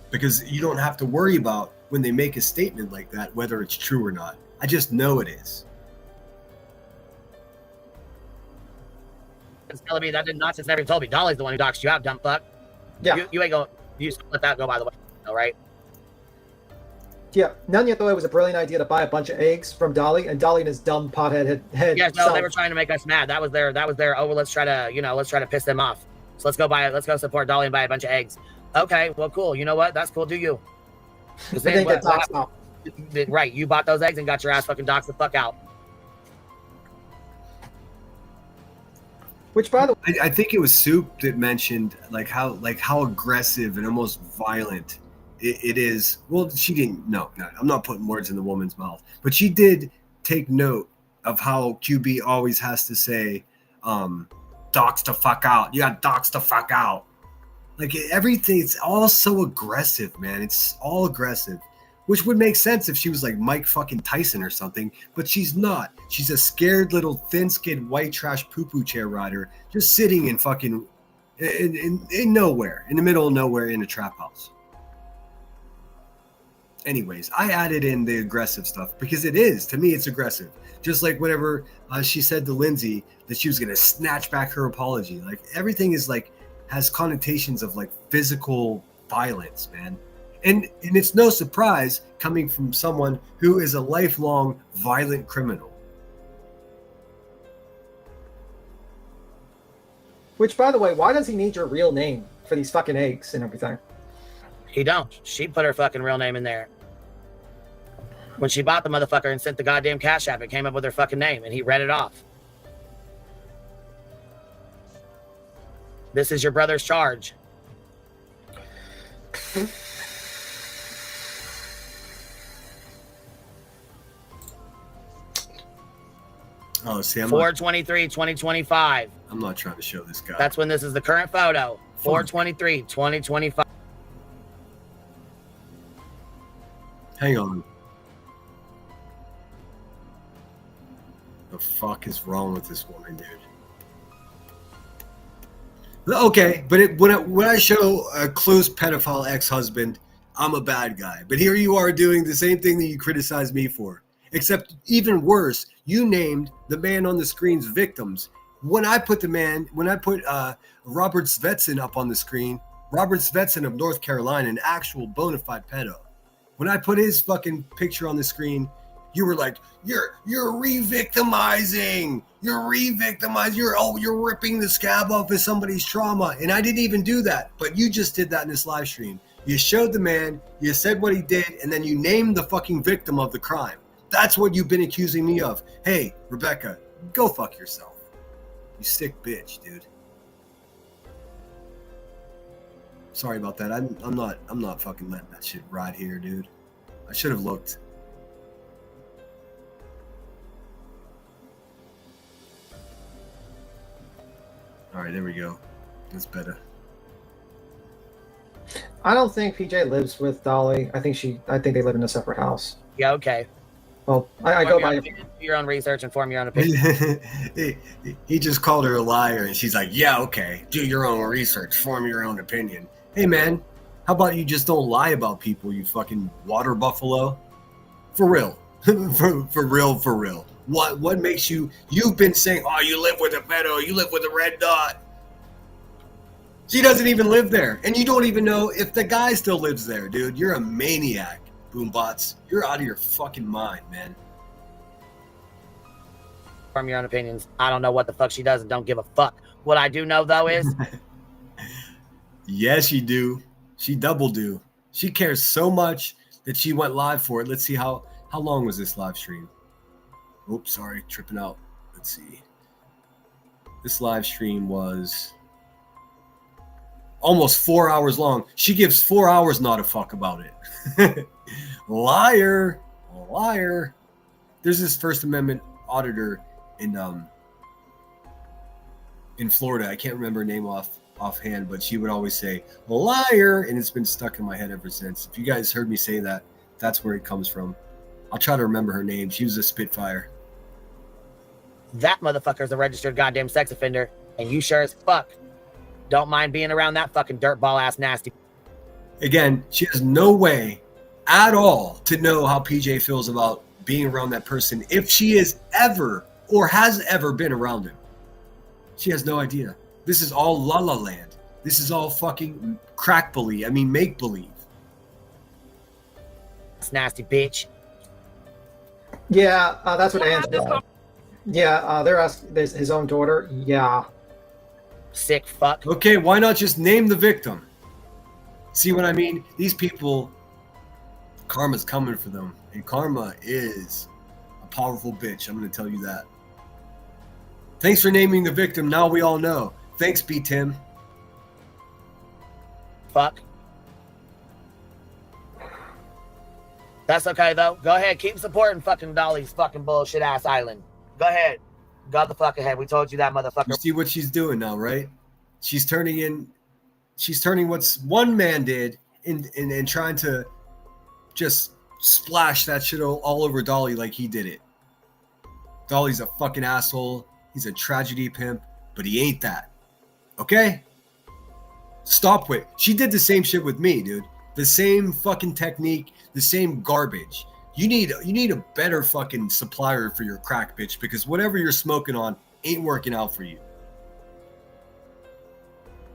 because you don't have to worry about when they make a statement like that whether it's true or not. I just know it is. It's telling me that did not never told me. Dolly's the one who doxed you out, dumb fuck. Yeah. You ain't going. You just let that go by the way. All right. Yeah, Nunya thought it was a brilliant idea to buy a bunch of eggs from Dolly, and Dolly and his dumb pothead had Yes, no, they were trying to make us mad. That was their. Oh, well, let's try to piss them off. So let's go support Dolly and buy a bunch of eggs. Okay, well, cool. You know what? That's cool. Do you? But they get doxxed out. Right, you bought those eggs and got your ass fucking doxed the fuck out. Which, by the way, I think it was Soup that mentioned how aggressive and almost violent it is. Well, she didn't. No, I'm not putting words in the woman's mouth, but she did take note of how QB always has to say, "Dox the fuck out." You got dox the fuck out. Like everything, it's all so aggressive, man. It's all aggressive, which would make sense if she was like Mike fucking Tyson or something, but she's not. She's a scared little thin-skinned white trash poo-poo chair rider just sitting in fucking in nowhere, in the middle of nowhere in a trap house. Anyways, I added in the aggressive stuff because it is, to me, it's aggressive. Just like whenever she said to Lindsay that she was going to snatch back her apology. Like everything is like, has connotations of like physical violence, man. And it's no surprise coming from someone who is a lifelong violent criminal. which, by the way, why does he need your real name for these fucking eggs and everything? He don't. She put her fucking real name in there. When she bought the motherfucker and sent the goddamn cash app, it came up with her fucking name, and he read it off. This is your brother's charge. Oh, see, I'm 4/23/2025. I'm not trying to show this guy. That's when this is the current photo. 4/23/2025. Hang on. The fuck is wrong with this woman, dude? Okay, but when I show a close pedophile ex-husband, I'm a bad guy. But here you are doing the same thing that you criticized me for. Except even worse, you named the man on the screen's victims. When I put Robert Svetson up on the screen, Robert Svetson of North Carolina, an actual bona fide pedo. When I put his fucking picture on the screen, You were like, you're re-victimizing. You're ripping the scab off of somebody's trauma. And I didn't even do that. But you just did that in this live stream. You showed the man, you said what he did, and then you named the fucking victim of the crime. That's what you've been accusing me of. Hey, Rebecca, go fuck yourself. You sick bitch, dude. Sorry about that. I'm not fucking letting that shit ride here, dude. I should have looked. All right, there we go. That's better. I don't think PJ lives with Dolly. I think they live in a separate house. Yeah, okay. Well, I go by do your own research and form your own opinion. He just called her a liar, and she's like, yeah, okay. Do your own research. Form your own opinion. Hey, man, how about you just don't lie about people, you fucking water buffalo? For real. for real. What makes you've been saying, oh, you live with a pedo, you live with a red dot. She doesn't even live there. And you don't even know if the guy still lives there, dude. You're a maniac, Boombots. You're out of your fucking mind, man. Form your own opinions. I don't know what the fuck she does and don't give a fuck. What I do know, though, is... Yes, you do. She double do. She cares so much that she went live for it. Let's see how long was this live stream? Oops, sorry, tripping out. Let's see. This live stream was almost 4 hours long. She gives 4 hours not a fuck about it. Liar. There's this First Amendment auditor in Florida. I can't remember her name offhand, but she would always say liar, and it's been stuck in my head ever since. If you guys heard me say that, that's where it comes from. I'll try to remember her name. She was a Spitfire. That motherfucker's a registered goddamn sex offender, and you sure as fuck don't mind being around that fucking dirtball ass nasty. Again, she has no way at all to know how PJ feels about being around that person if she is ever or has ever been around him. She has no idea. This is all La La Land. This is all fucking make believe. That's nasty bitch. Yeah, that's what Ange did. Yeah, they're asking his own daughter. Yeah. Sick fuck. Okay, why not just name the victim? See what I mean? These people, karma's coming for them. And karma is a powerful bitch. I'm going to tell you that. Thanks for naming the victim. Now we all know. Thanks, B. Tim. Fuck. That's okay, though. Go ahead. Keep supporting fucking Dolly's fucking bullshit ass island. Go ahead. Go the fuck ahead. We told you that, motherfucker. You see what she's doing now, right? She's turning what's one man did and trying to just splash that shit all over Dolly like he did it. Dolly's a fucking asshole. He's a tragedy pimp, but he ain't that. Okay? Stop with. She did the same shit with me, dude. The same fucking technique, the same garbage. You need a better fucking supplier for your crack, bitch, because whatever you're smoking on ain't working out for you.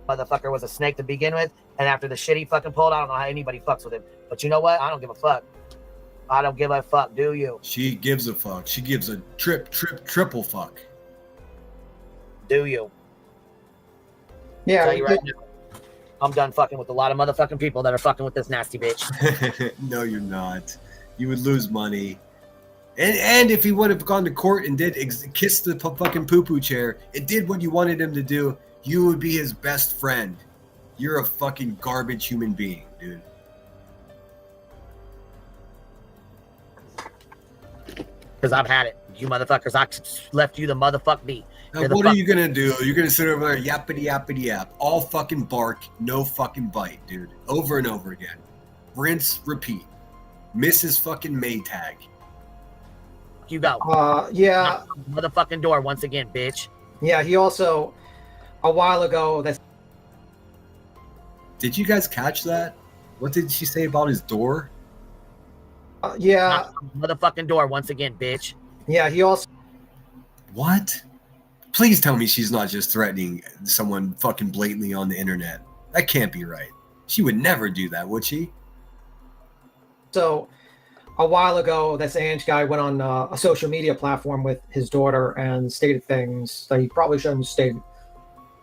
Motherfucker was a snake to begin with, and after the shit he fucking pulled, I don't know how anybody fucks with him. But you know what? I don't give a fuck. I don't give a fuck, do you? She gives a fuck. She gives a triple fuck. Do you? Yeah. Tell you right now, I'm done fucking with a lot of motherfucking people that are fucking with this nasty bitch. No, you're not. You would lose money. And if he would have gone to court and did kiss the fucking poo-poo chair and did what you wanted him to do, you would be his best friend. You're a fucking garbage human being, dude. Because I've had it. You motherfuckers, I left you the motherfuck be. Now, what are you going to do? You're going to sit over there, yappity yappity yap, all fucking bark, no fucking bite, dude. Over and over again. Rinse, repeat. Mrs. fucking Maytag. You go. Yeah. Motherfucking door once again, bitch. Yeah, he also, a while ago, Did you guys catch that? What did she say about his door? Yeah. Motherfucking door once again, bitch. Yeah, he also. What? Please tell me she's not just threatening someone fucking blatantly on the internet. That can't be right. She would never do that, would she? So, a while ago, this Ange guy went on a social media platform with his daughter and stated things that he probably shouldn't state,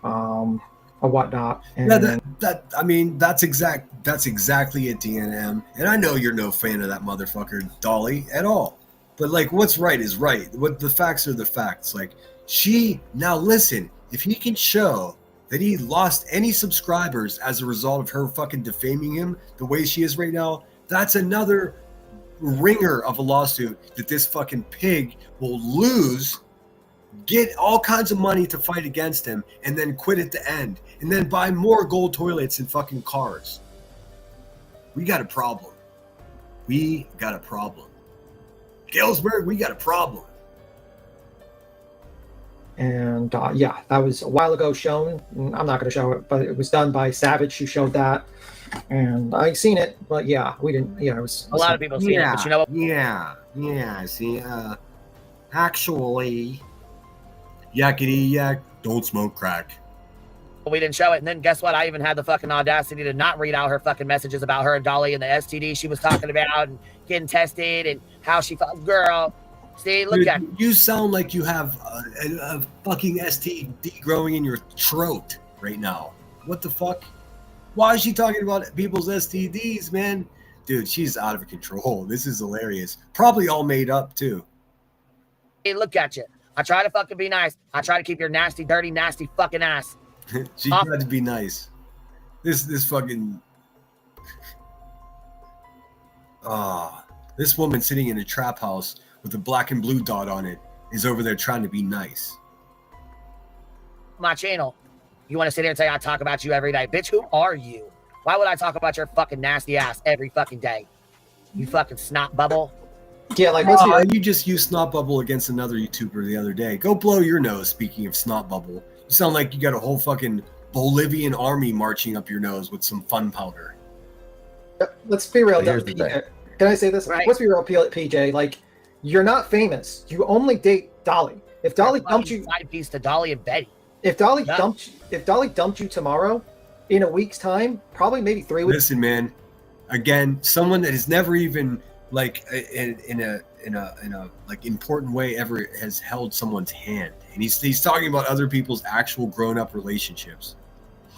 or whatnot. And That's exactly it, DNM. And I know you're no fan of that motherfucker Dolly at all. But like, what's right is right. What the facts are the facts. Like, now listen, if he can show that he lost any subscribers as a result of her fucking defaming him the way she is right now, that's another ringer of a lawsuit that this fucking pig will lose, get all kinds of money to fight against him, and then quit at the end, and then buy more gold toilets and fucking cars. We got a problem. Galesburg, we got a problem. And yeah, that was a while ago shown. I'm not going to show it, but it was done by Savage who showed that. And I seen it, but yeah, we didn't. Yeah, it was A lot of people seen it, but you know what? Yeah. See, actually, yakety yak, don't smoke crack. We didn't show it. And then guess what? I even had the fucking audacity to not read out her fucking messages about her and Dolly and the STD she was talking about and getting tested and how she felt. Girl, see, look at you. Sound like you have a fucking STD growing in your throat right now. What the fuck? Why is she talking about people's STDs, man? Dude, she's out of control. This is hilarious. Probably all made up, too. Hey, look at you. I try to fucking be nice. I try to keep your nasty, dirty, nasty fucking ass. She tried to be nice. This fucking... this woman sitting in a trap house with a black and blue dot on it is over there trying to be nice. My channel. You want to sit here and say I talk about you every day? Bitch, who are you? Why would I talk about your fucking nasty ass every fucking day? You fucking snot bubble. Yeah, like you just used snot bubble against another YouTuber the other day. Go blow your nose. Speaking of snot bubble, you sound like you got a whole fucking Bolivian army marching up your nose with some fun powder. Let's be real. Here's the thing. Can I say this? Right. Let's be real, PJ. Like, you're not famous. You only date Dolly. If Dolly dumped you, side piece to Dolly and Betty. if Dolly dumped you tomorrow, in a week's time, probably maybe 3 weeks. Listen, man. Again, someone that has never even like in a like important way ever has held someone's hand, and he's talking about other people's actual grown-up relationships.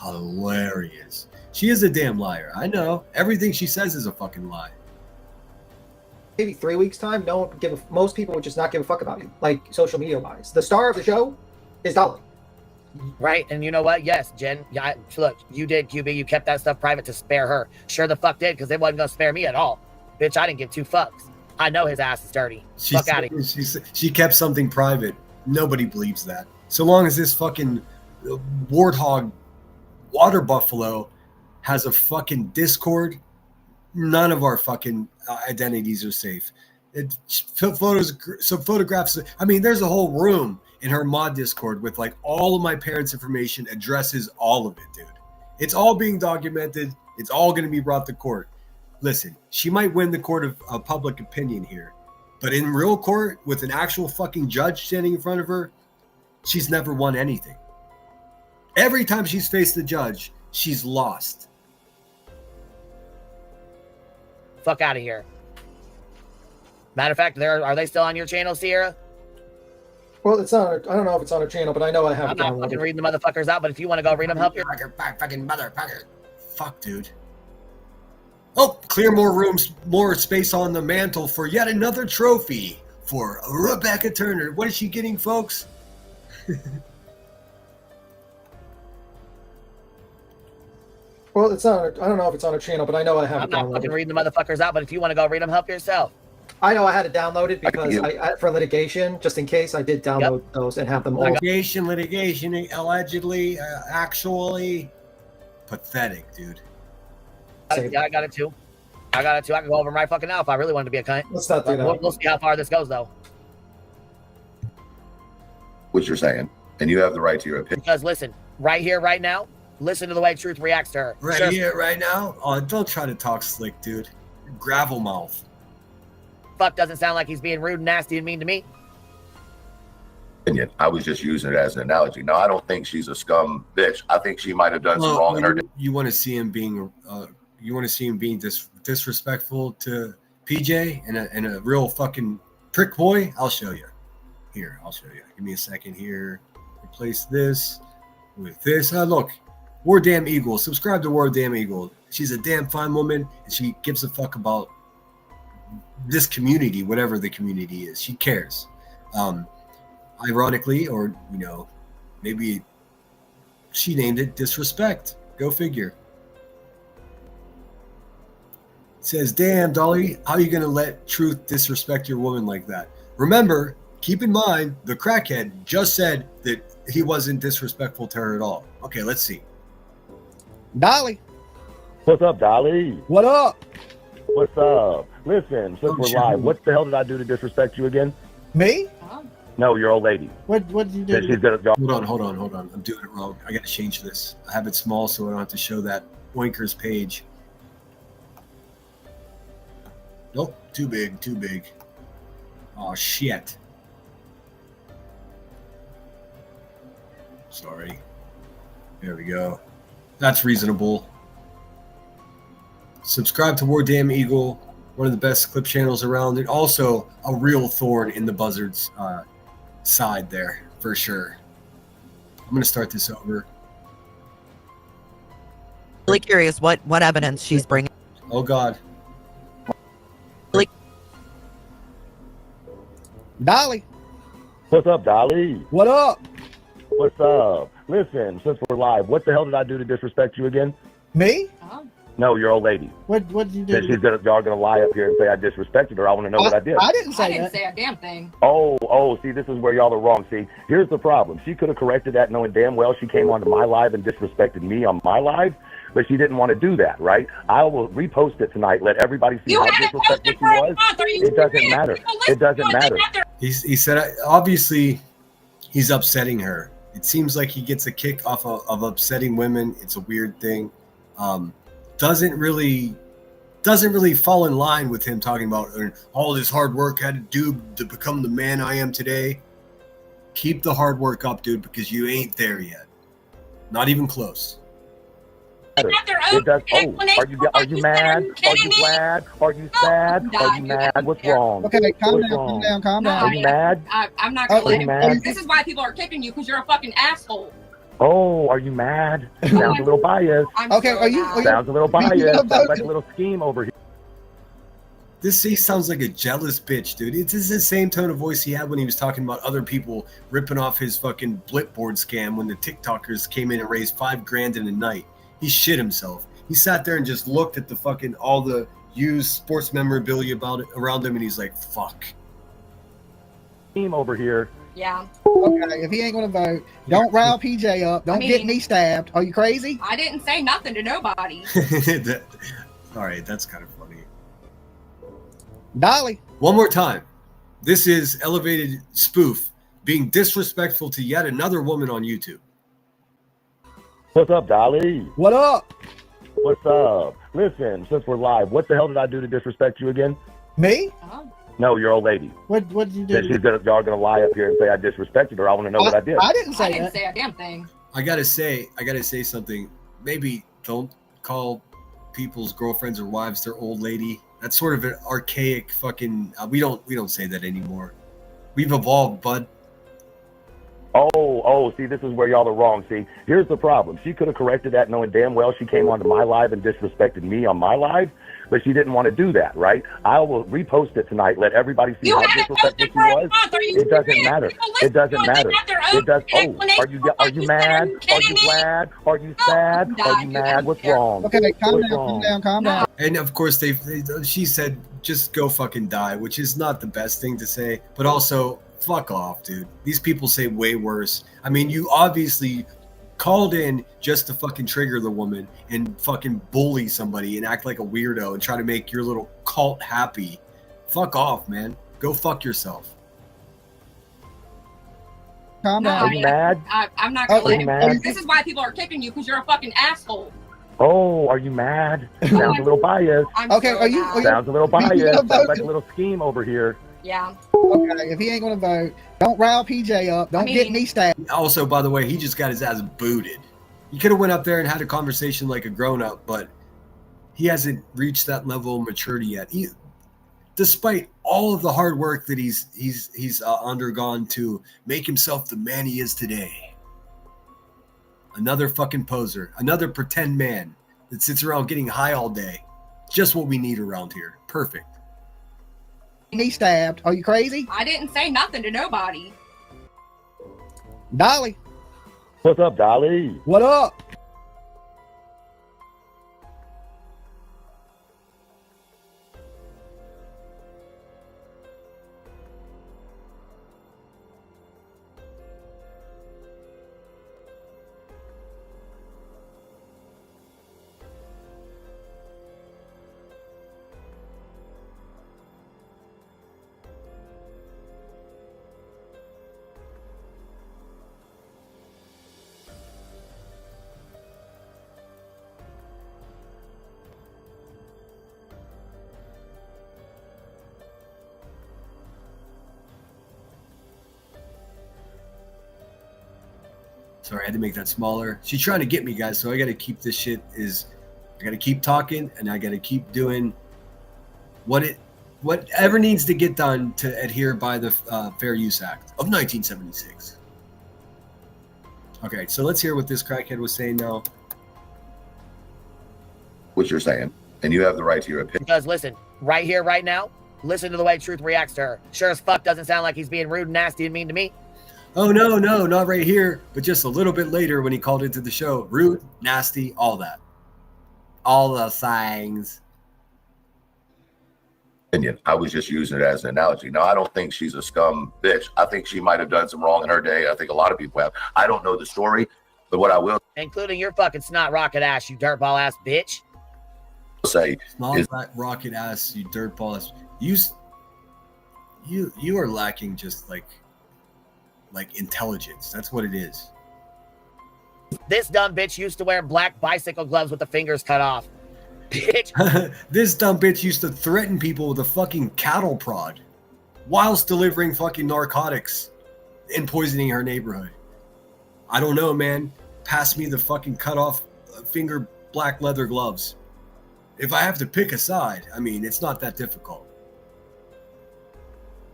Hilarious. She is a damn liar. I know. Everything she says is a fucking lie. Maybe 3 weeks time, most people would just not give a fuck about you, like social media wise. The star of the show is Dolly. Right, and you know what? Yes, Jen. Yeah, look, you did, QB. You kept that stuff private to spare her. Sure the fuck did, because they wasn't gonna spare me at all. Bitch, I didn't give two fucks. I know his ass is dirty. Fuck out of here. She kept something private. Nobody believes that. So long as this fucking warthog water buffalo has a fucking Discord, none of our fucking identities are safe. Photographs. I mean, there's a whole room in her mod Discord with like all of my parents' information, addresses, all of it, dude. It's all being documented. It's all going to be brought to court. Listen, she might win the court of public opinion here, but in real court with an actual fucking judge standing in front of her, she's never won anything. Every time she's faced the judge, she's lost. Fuck out of here. Matter of fact, are they still on your channel, Sierra? Well, it's on. I don't know if it's on her channel, but I know I have I'm it not downloaded. fucking reading the motherfuckers out, but if you want to go read them, help you. Fucking motherfucker. Fuck, dude. Oh, clear more rooms, more space on the mantle for yet another trophy for Rebecca Turner. What is she getting, folks? Well, it's on. I don't know if it's on her channel, but I know I have I'm it not downloaded. fucking reading the motherfuckers out, but if you want to go read them, help yourself. I know I had it downloaded I can because get- I for litigation, just in case I did download those and have them all. Litigation, allegedly, actually. Pathetic, dude. Yeah, I got it too. I can go over them right fucking now if I really wanted to be a cunt. Let's not do that. We'll see how far this goes, though. What you're saying, and you have the right to your opinion. Because listen, right here, right now, listen to the way Truth reacts to her. Right Sure, here, right now? Oh, don't try to talk slick, dude. Gravel mouth. fuck doesn't sound like he's being rude and nasty and mean to me. Opinion. I was just using it as an analogy. No, I don't think she's a scum bitch. I think she might have done some wrong in her. You want to see him being, disrespectful to PJ and a real fucking prick boy, I'll show you. Here, I'll show you. Give me a second here. Replace this with this. Look, War Damn Eagle. Subscribe to War Damn Eagle. She's a damn fine woman, and she gives a fuck about this community, whatever the community is. She cares. Ironically, or maybe she named it disrespect. Go figure. It says, damn, Dolly, how are you going to let truth disrespect your woman like that? Remember, keep in mind, the crackhead just said that he wasn't disrespectful to her at all. Okay, let's see. Dolly. What's up, Dolly? What up? What's up? Listen, since we're live, what the hell did I do to disrespect you again? Me? No, your old lady. What did you do? She's gonna Hold on. I'm doing it wrong. I got to change this. I have it small so I don't have to show that Oinker's page. Nope, too big. Oh, shit. Sorry. There we go. That's reasonable. Subscribe to War Damn Eagle, one of the best clip channels around, and also a real thorn in the buzzard's side there, for sure. I'm going to start this over. Really curious what evidence she's bringing. Oh, God. Dolly. What's up, Dolly? What up? What's up? Listen, since we're live, what the hell did I do to disrespect you again? Me? No, your old lady. What did you do? Y'all gonna lie up here and say I disrespected her. I want to know what I did. I didn't say I didn't that. say a damn thing. Oh, see, this is where y'all are wrong. See, here's the problem. She could have corrected that knowing damn well she came onto my live and disrespected me on my live, but she didn't want to do that, right? I will repost it tonight. Let everybody see how disrespectful she was. It doesn't matter. It doesn't matter. He said, obviously, he's upsetting her. It seems like he gets a kick off of upsetting women. It's a weird thing. Doesn't really fall in line with him talking about all this hard work I had to do to become the man I am today. Keep the hard work up, dude, because you ain't there yet. Not even close. It does. Oh, are you mad? Are you glad? Are you sad? Are you mad? What's wrong? Okay, calm What's down, wrong? calm down. Are you mad? I'm not gonna Are you let mad? it. This is why people are kicking you, because you're a fucking asshole. Oh, are you mad? Sounds a little biased. I'm Okay, so are you- mad. Sounds a little biased. Sounds like a little scheme over here. He sounds like a jealous bitch, dude. It's the same tone of voice he had when he was talking about other people ripping off his fucking Blipboard scam when the TikTokers came in and raised $5,000 in a night. He shit himself. He sat there and just looked at the fucking all the used sports memorabilia around him, and he's like, "Fuck." Scheme over here. Yeah. Okay, if he ain't gonna vote, don't rile PJ up. Don't get mean- me stabbed. Are you crazy? I didn't say nothing to nobody. All right, that's kind of funny. Dolly. One more time. This is Elevated Spoof being disrespectful to yet another woman on YouTube. What's up, Dolly? What up? What's up? Listen, since we're live, what the hell did I do to disrespect you again? Me? No, your old lady. What did you do? Y'all gonna lie up here and say I disrespected her. I want to know what I did. I didn't I say didn't that. say a damn thing. I gotta say something. Maybe don't call people's girlfriends or wives their old lady. That's sort of an archaic fucking. We don't say that anymore. We've evolved, bud. Oh, see, this is where y'all are wrong. See, here's the problem. She could have corrected that knowing damn well she came onto my live and disrespected me on my live, but she didn't want to do that, right? I will repost it tonight. Let everybody see how disrespectful she was. It doesn't matter. It doesn't matter. It does. Oh, are you mad? Are you glad? Are you sad? Are you mad? What's wrong? Okay, calm What's down, wrong? calm down. And of course, she said, just go fucking die, which is not the best thing to say, but also, fuck off, dude. These people say way worse. I mean, you obviously called in just to fucking trigger the woman and fucking bully somebody and act like a weirdo and try to make your little cult happy. Fuck off, man. Go fuck yourself. Calm down. Are you mad? I'm not gonna Are let you it. mad? This is why people are kicking you, because you're a fucking asshole. Oh, are you mad? Sounds a little biased. I'm Okay, so are you- mad. are you- Sounds a little Are you biased. gonna Sounds vote? like a little scheme over here. Yeah. Okay, if he ain't gonna vote, don't rile PJ up. Don't get me stabbed. Also, by the way, he just got his ass booted. He could have went up there and had a conversation like a grown-up, but he hasn't reached that level of maturity yet. despite all of the hard work that he's undergone to make himself the man he is today. Another fucking poser, another pretend man that sits around getting high all day. Just what we need around here. Perfect. He stabbed. Are you crazy? I didn't say nothing to nobody. Dolly. What's up, Dolly? What up? Sorry, I had to make that smaller. She's trying to get me, guys, so I got to keep this shit I got to keep talking, and I got to keep doing whatever needs to get done to adhere by the Fair Use Act of 1976. Okay, so let's hear what this crackhead was saying now. What you're saying, and you have the right to your opinion. Because listen, right here, right now, listen to the way Truth reacts to her. Sure as fuck doesn't sound like he's being rude, nasty, and mean to me. Oh, no, not right here, but just a little bit later when he called into the show. Rude, nasty, all that. All the things. Opinion. I was just using it as an analogy. Now, I don't think she's a scum bitch. I think she might have done some wrong in her day. I think a lot of people have. I don't know the story, but what I will including your fucking snot rocket ass, you dirtball ass bitch. say Snot is rocket ass, you dirtball ass. You are lacking just like intelligence. That's what it is. This dumb bitch used to wear black bicycle gloves with the fingers cut off. Bitch. This dumb bitch used to threaten people with a fucking cattle prod whilst delivering fucking narcotics and poisoning her neighborhood. I don't know, man. Pass me the fucking cut off finger black leather gloves. If I have to pick a side, I mean, it's not that difficult.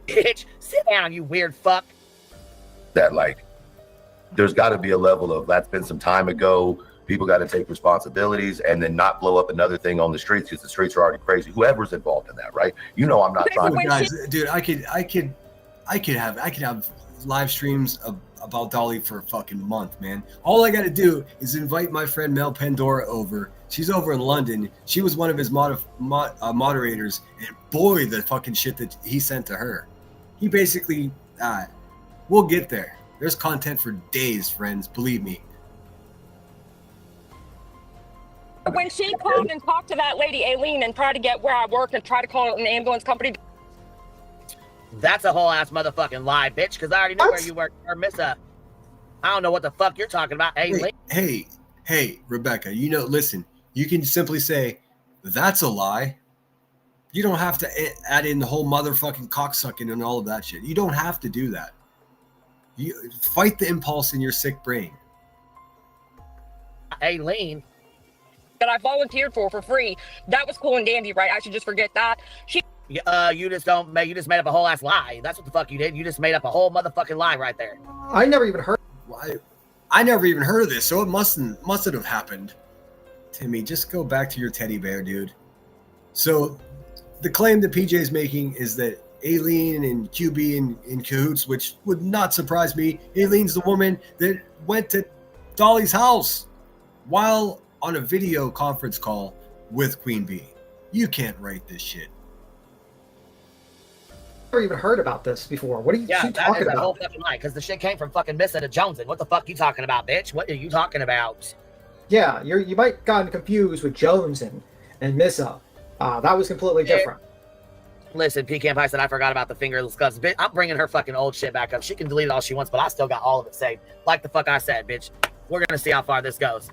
Bitch, sit down, you weird fuck. that like there's got to be a level of that's been some time ago. People got to take responsibilities and then not blow up another thing on the streets because the streets are already crazy. Whoever's involved in that, right? You know, I'm not trying to. Guys, dude, I could have live streams about Dolly for a fucking month, man. All I got to do is invite my friend Mel Pandora over. She's over in London. She was one of his moderators, and boy, the fucking shit that he sent to her. He basically, we'll get there. There's content for days, friends. Believe me. When she called and talked to that lady, Aileen, and tried to get where I work and tried to call an ambulance company. That's a whole ass motherfucking lie, bitch, because I already know where you work or miss up. I don't know what the fuck you're talking about, Aileen. Hey, Rebecca, listen, you can simply say, that's a lie. You don't have to add in the whole motherfucking cocksucking and all of that shit. You don't have to do that. You fight the impulse in your sick brain. Aileen. That I volunteered for free. That was cool and dandy, right? I should just forget that. You just made up a whole ass lie. That's what the fuck you did. You just made up a whole motherfucking lie right there. I never even heard. I never even heard of this, so it mustn't have happened. Timmy, just go back to your teddy bear, dude. So, the claim that PJ is making is that Aileen and QB in cahoots, which would not surprise me. Aileen's the woman that went to Dolly's house while on a video conference call with Queen Bee. You can't write this shit. Never even heard about this before. What are you talking that is about? a whole fucking lie, because the shit came from fucking Missa to Joneson. What the fuck you talking about, bitch? What are you talking about? Yeah, you might gotten confused with Jones and Missa. That was completely different. Listen, Pecan Pie said I forgot about the fingerless gloves. Bitch, I'm bringing her fucking old shit back up. She can delete it all she wants, but I still got all of it saved. Like the fuck I said, bitch. We're gonna see how far this goes.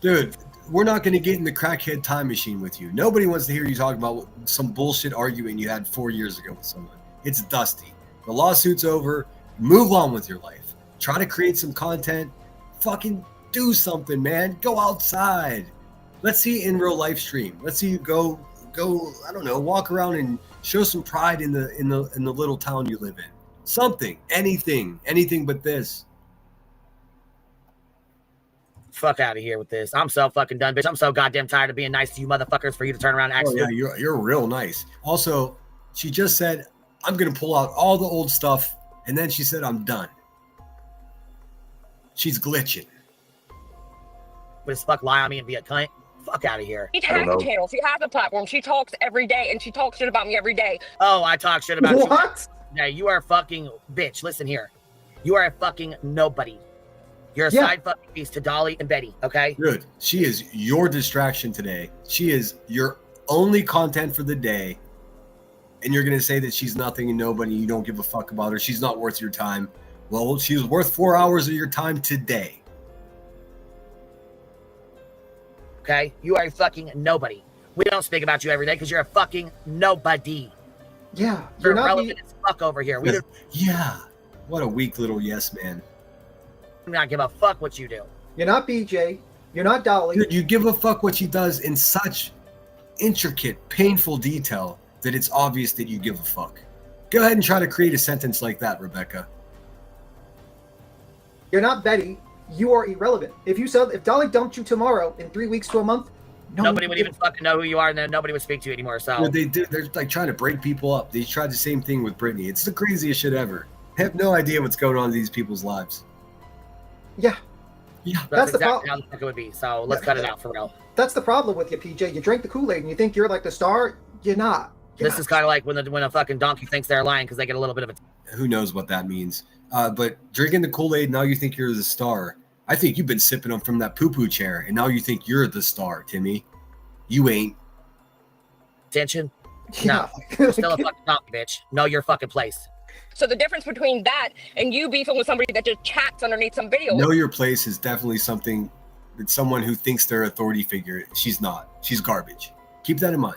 Dude, we're not going to get in the crackhead time machine with you. Nobody wants to hear you talk about some bullshit arguing you had 4 years ago with someone. It's dusty. The lawsuit's over. Move on with your life. Try to create some content. Fucking do something, man. Go outside. Let's see in real live stream. Let's see you go go, I don't know, walk around and show some pride in the little town you live in. Something, anything but this. Fuck out of here with this. I'm so fucking done, bitch. I'm so goddamn tired of being nice to you motherfuckers for you to turn around and act. Oh yeah, you're real nice. Also, she just said, I'm gonna pull out all the old stuff, and then she said, I'm done. She's glitching. But it's fuck lie on me and be a cunt. Fuck out of here. She has a channel. She has a platform. She talks every day, and she talks shit about me every day. Oh, I talk shit about What? you. Yeah, you are a fucking bitch. Listen here. You are a fucking nobody. You're a Yeah. side fucking piece to Dolly and Betty, okay? Good. She is your distraction today. She is your only content for the day. And you're going to say that she's nothing and nobody, you don't give a fuck about her. She's not worth your time. Well, she was worth 4 hours of your time today. Okay? You are a fucking nobody. We don't speak about you every day because you're a fucking nobody. Yeah, You're you're not. irrelevant as fuck over here. We do Yeah. What a weak little yes man. not give a fuck what you do. You're not BJ. You're not Dolly. Dude, you give a fuck what she does in such intricate, painful detail that it's obvious that you give a fuck. Go ahead and try to create a sentence like that, Rebecca. You're not Betty. You are irrelevant. If Dolly dumped you tomorrow in 3 weeks to a month, Nobody would even fucking know who you are, and then nobody would speak to you anymore. So They're like trying to break people up. They tried the same thing with Britney. It's the craziest shit ever. I have no idea what's going on in these people's lives. Yeah. Yeah. That's the exactly problem. how the fuck it would be. So let's cut it out for real. That's the problem with you, PJ. You drink the Kool-Aid and you think you're like the star. You're not. This is kind of like when a fucking donkey thinks they're lying because they get a little bit of a. Who knows what that means? But drinking the Kool-Aid, now you think you're the star. I think you've been sipping them from that poo-poo chair, and now you think you're the star, Timmy. You ain't. Attention? No. You're still a fucking donkey, bitch. Know your fucking place. So the difference between that and you beefing with somebody that just chats underneath some video. Know your place is definitely something that someone who thinks they're authority figure. She's not. She's garbage. Keep that in mind.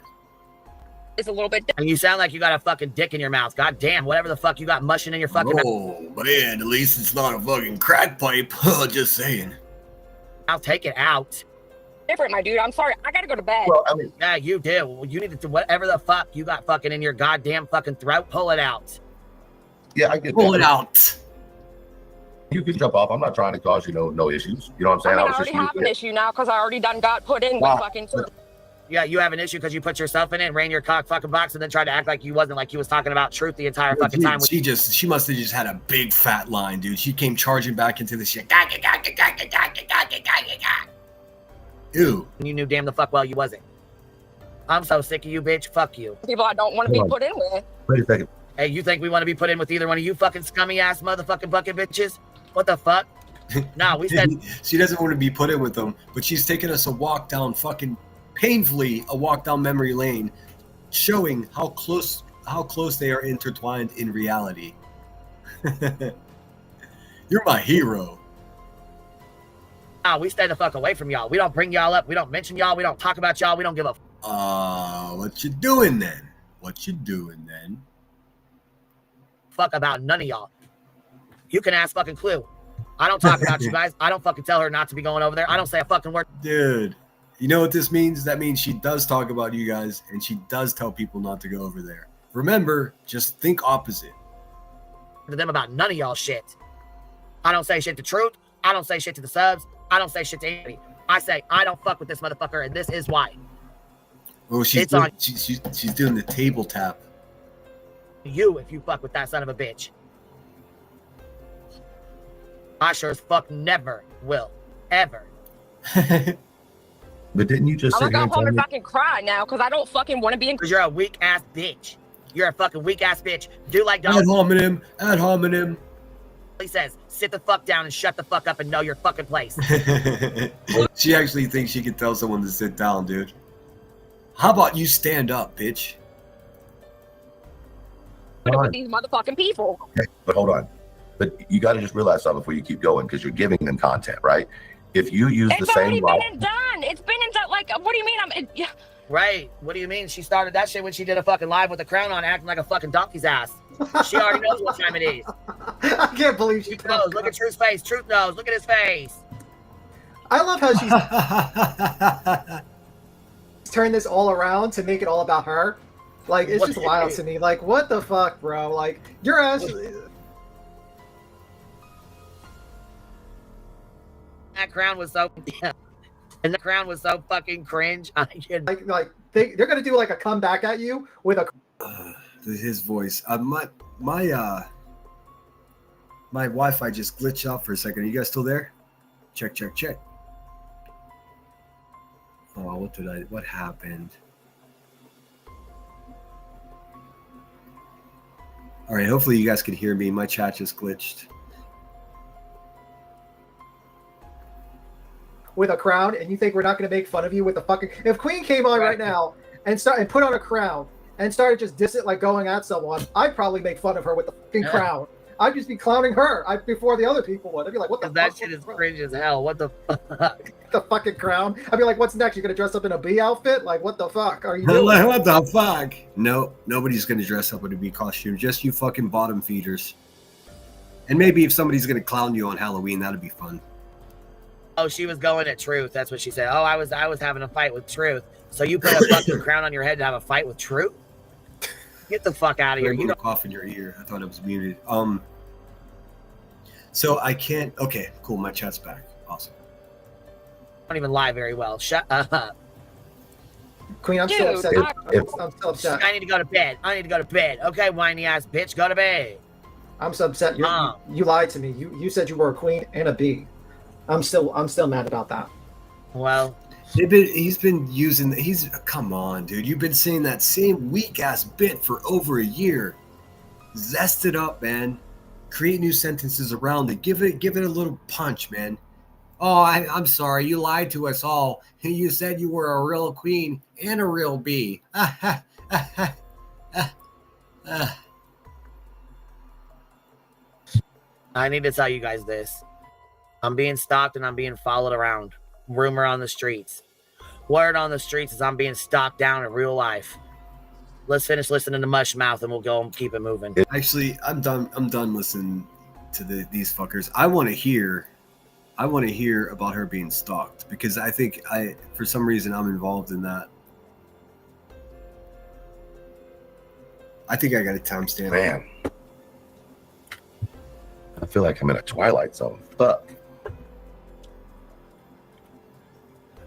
Is a little bit different. And you sound like you got a fucking dick in your mouth. God damn, whatever the fuck you got mushing in your fucking mouth. Oh, man, at least it's not a fucking crack pipe. Just saying. I'll take it out. Different, my dude. I'm sorry. I gotta go to bed. Well, I mean, Yeah, you do. You need to do whatever the fuck you got fucking in your goddamn fucking throat. Pull it out. yeah, I get Pull that. it out. You can jump off. I'm not trying to cause you no issues. You know what I'm I saying? mean, I was already just have an issue now because I already done got put in with Wow. fucking. Yeah, you have an issue because you put yourself in it and ran your cock fucking box and then tried to act like you wasn't, like you was talking about truth the entire fucking time. She must have just had a big fat line, dude. She came charging back into the shit. Ew. You knew damn the fuck well you wasn't. I'm so sick of you, bitch. Fuck you. People I don't want to be put in with. Wait a second. Hey, you think we want to be put in with either one of you fucking scummy ass motherfucking bucket bitches? What the fuck? Nah, we said She doesn't want to be put in with them, but she's taking us a walk down painfully a walk down memory lane, showing how close they are intertwined in reality. You're my hero. nah, we stay the fuck away from y'all. We don't bring y'all up. We don't mention y'all. We don't talk about y'all. We don't give a What you doing then? What you doing then? fuck about none of y'all. You can ask fucking Clue. I don't talk about you guys. I don't fucking tell her not to be going over there. I don't say a fucking word. Dude, you know what this means? That means she does talk about you guys, and she does tell people not to go over there. Remember, just think opposite. To them about none of y'all shit. I don't say shit to Truth. I don't say shit to the subs. I don't say shit to anybody. I say I don't fuck with this motherfucker, and this is why. Oh, she's It's on she's doing the table tap. you if you fuck with that son of a bitch. I sure as fuck never will. Ever. But didn't you just I'm sit gonna here go and home tell and me? fucking cry now because I don't fucking want to be in. Because you're a weak ass bitch. You're a fucking weak ass bitch. Do like Ad hominem. Ad hominem. Dolly says, sit the fuck down and shut the fuck up and know your fucking place. She actually thinks she can tell someone to sit down, dude. How about you stand up, bitch? With these motherfucking people. Okay, but hold on. But you got to just realize something before you keep going because you're giving them content, right? If you use the It's already same been route, and done. It's been and done. Like, what do you mean? Yeah. Right. What do you mean? She started that shit when she did a fucking live with a crown on acting like a fucking donkey's ass. She already knows what time it is. I can't believe she Truth knows. Look at Truth's face. Truth knows. Look at his face. I love how she's turn this all around to make it all about her. Like, it's just wild to me. Like, what the fuck, bro? Like, your ass. That crown was so. And the crown was so fucking cringe. Like they're gonna do like a comeback at you with a. His voice. My Wi-Fi just glitched out for a second. Are you guys still there? Check. Oh, what happened? All right, hopefully you guys can hear me. My chat just glitched. With a crown, and you think we're not going to make fun of you with the fucking... If Queen came on right now and put on a crown and started just dissing, like going at someone, I'd probably make fun of her with the fucking crown. I'd just be clowning her before the other people would. I'd be like, what the fuck? That shit is cringe as hell. What the fuck? The fucking crown. I'd be like, what's next? You're going to dress up in a bee outfit? Like, what the fuck are you doing? What the fuck? No, nobody's going to dress up in a bee costume. Just you fucking bottom feeders. And maybe if somebody's going to clown you on Halloween, that'd be fun. Oh, she was going at Truth. That's what she said. Oh, I was having a fight with Truth. So you put a fucking crown on your head to have a fight with Truth? Get the fuck out of here. You don't cough in your ear. I thought it was muted. So I can't. Okay, cool. My chat's back. Awesome. don't even lie very well. Shut up. Queen, I'm still upset. I'm still upset. I need to go to bed. Okay, whiny ass bitch, go to bed. I'm so upset. You lied to me. You said you were a queen and a bee. I'm still mad about that. Well, come on, dude. You've been saying that same weak ass bit for over a year. Zest it up, man. Create new sentences around it. Give it a little punch, man. Oh, I'm sorry. You lied to us all. You said you were a real queen and a real bee. I need to tell you guys this. I'm being stalked and I'm being followed around. Rumor on the streets. Word on the streets is I'm being stalked down in real life. Let's finish listening to Mush Mouth and we'll go and keep it moving. Actually, I'm done listening to these fuckers. I want to hear about her being stalked because I think for some reason I'm involved in that. I think I got a timestamp. Man, I feel like I'm in a Twilight Zone. Fuck.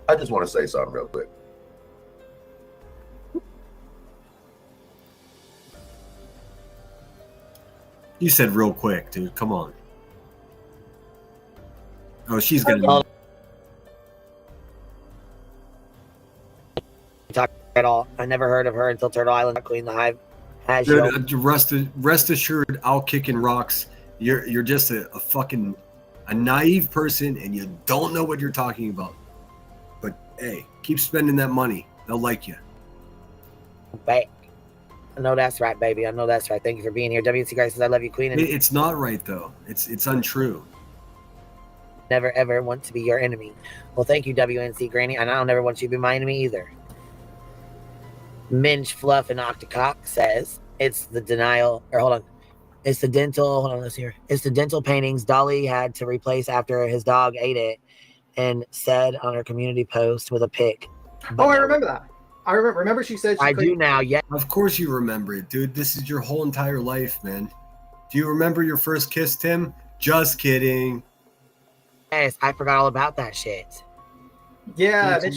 I just want to say something real quick. You said real quick, dude. Come on. Oh, she's gonna talk at all. I never heard of her until Turtle Island Queen the Hive. Rest assured, I'll kick in rocks. You're just a fucking naive person, and you don't know what you're talking about. But hey, keep spending that money. They'll like you. Back. I know that's right, baby. I know that's right. Thank you for being here. WC Guy says I love you, Queen. And it's not right though. It's untrue. Never ever want to be your enemy. Well, thank you, WNC Granny, and I don't ever want you to be my enemy either. Minge Fluff and Octocock says it's the denial. Or hold on. It's the dental. Hold on, let's hear. It's the dental paintings Dolly had to replace after his dog ate it, and said on her community post with a pic. Oh, I remember that. I remember she said I do now, yeah. Of course you remember it, dude. This is your whole entire life, man. Do you remember your first kiss, Tim? Just kidding. Yes, I forgot all about that shit. Yeah, and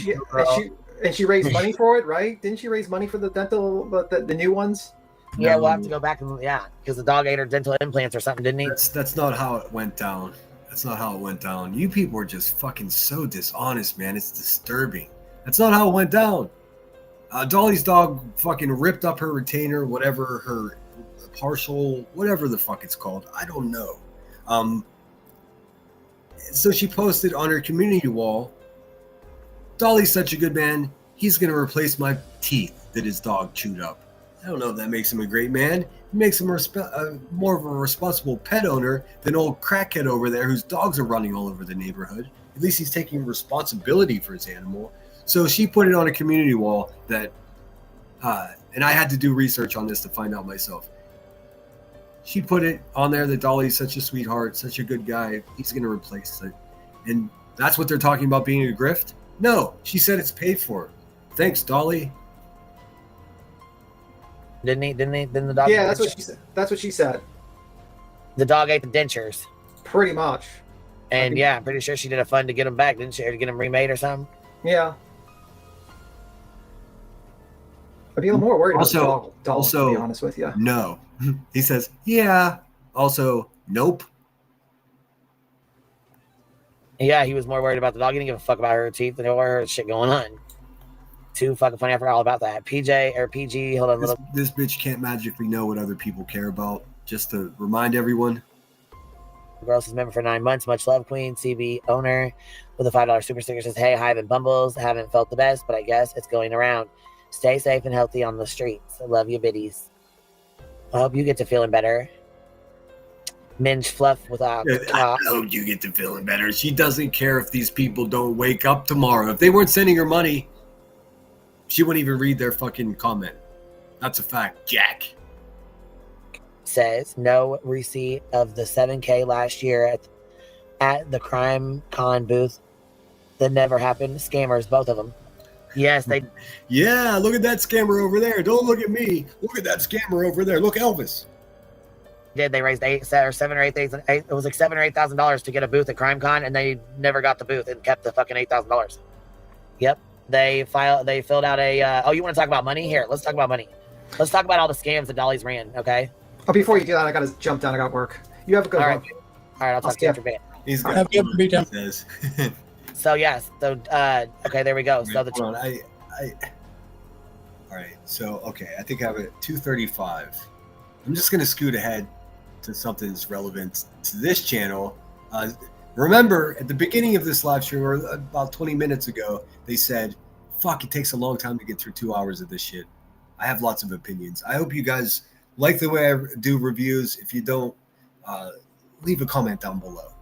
she raised money for it, right? Didn't she raise money for the dental, the new ones? Yeah, we'll have to go back and because the dog ate her dental implants or something, didn't he? That's not how it went down. That's not how it went down. You people are just fucking so dishonest, man. It's disturbing. That's not how it went down. Dolly's dog fucking ripped up her retainer, whatever her partial, whatever the fuck it's called. I don't know. So she posted on her community wall, Dolly's such a good man. He's going to replace my teeth that his dog chewed up. I don't know if that makes him a great man. It makes him more of a responsible pet owner than old crackhead over there whose dogs are running all over the neighborhood. At least he's taking responsibility for his animal. So she put it on a community wall that, and I had to do research on this to find out myself. She put it on there that Dolly's such a sweetheart, such a good guy. He's going to replace it. And that's what they're talking about being a grift? No, she said it's paid for. Thanks, Dolly. Didn't the dog? Yeah, eat that's the what she said. That's what she said. The dog ate the dentures. Pretty much. And yeah, I'm pretty sure she did a fund to get them back, didn't she? Or to get them remade or something? Yeah. I'd be a little more worried about Also, the dog, to be honest with you. No. He says, yeah. Also, nope. Yeah, he was more worried about the dog. He didn't give a fuck about her teeth and all her shit going on. Too fucking funny. I forgot all about that. PG, hold on. This bitch can't magically know what other people care about. Just to remind everyone. Girls is member for 9 months. Much love, Queen. CB owner with a $5 super sticker says, hey, Hive and Bumbles. Haven't felt the best, but I guess it's going around. Stay safe and healthy on the streets. I love you, biddies. I hope you get to feeling better. Minge Fluff without. I hope you get to feeling better. She doesn't care if these people don't wake up tomorrow. If they weren't sending her money, she wouldn't even read their fucking comment. That's a fact, Jack. Says no receipt of the $7K last year at the Crime Con booth. That never happened. Scammers, both of them. Yes, they. Yeah, look at that scammer over there. Don't look at me. Look at that scammer over there. Look, Elvis. They raised $7,000 or $8,000 to get a booth at Crime Con, and they never got the booth and kept the fucking $8,000. Yep, they filled out a. Oh, you want to talk about money? Here, let's talk about money. Let's talk about all the scams that Dolly's ran. Okay. Oh, before you do that, I gotta jump down. I got work. You have a good one. All right, I'll talk to you after a bit. He's Have a good weekend. Says. So yes, okay, there we go. So Hold on, all right. So okay, I think I have it 2:35. I'm just gonna scoot ahead to something that's relevant to this channel. Remember, at the beginning of this live stream, or about 20 minutes ago, they said, "Fuck, it takes a long time to get through 2 hours of this shit." I have lots of opinions. I hope you guys like the way I do reviews. If you don't, leave a comment down below.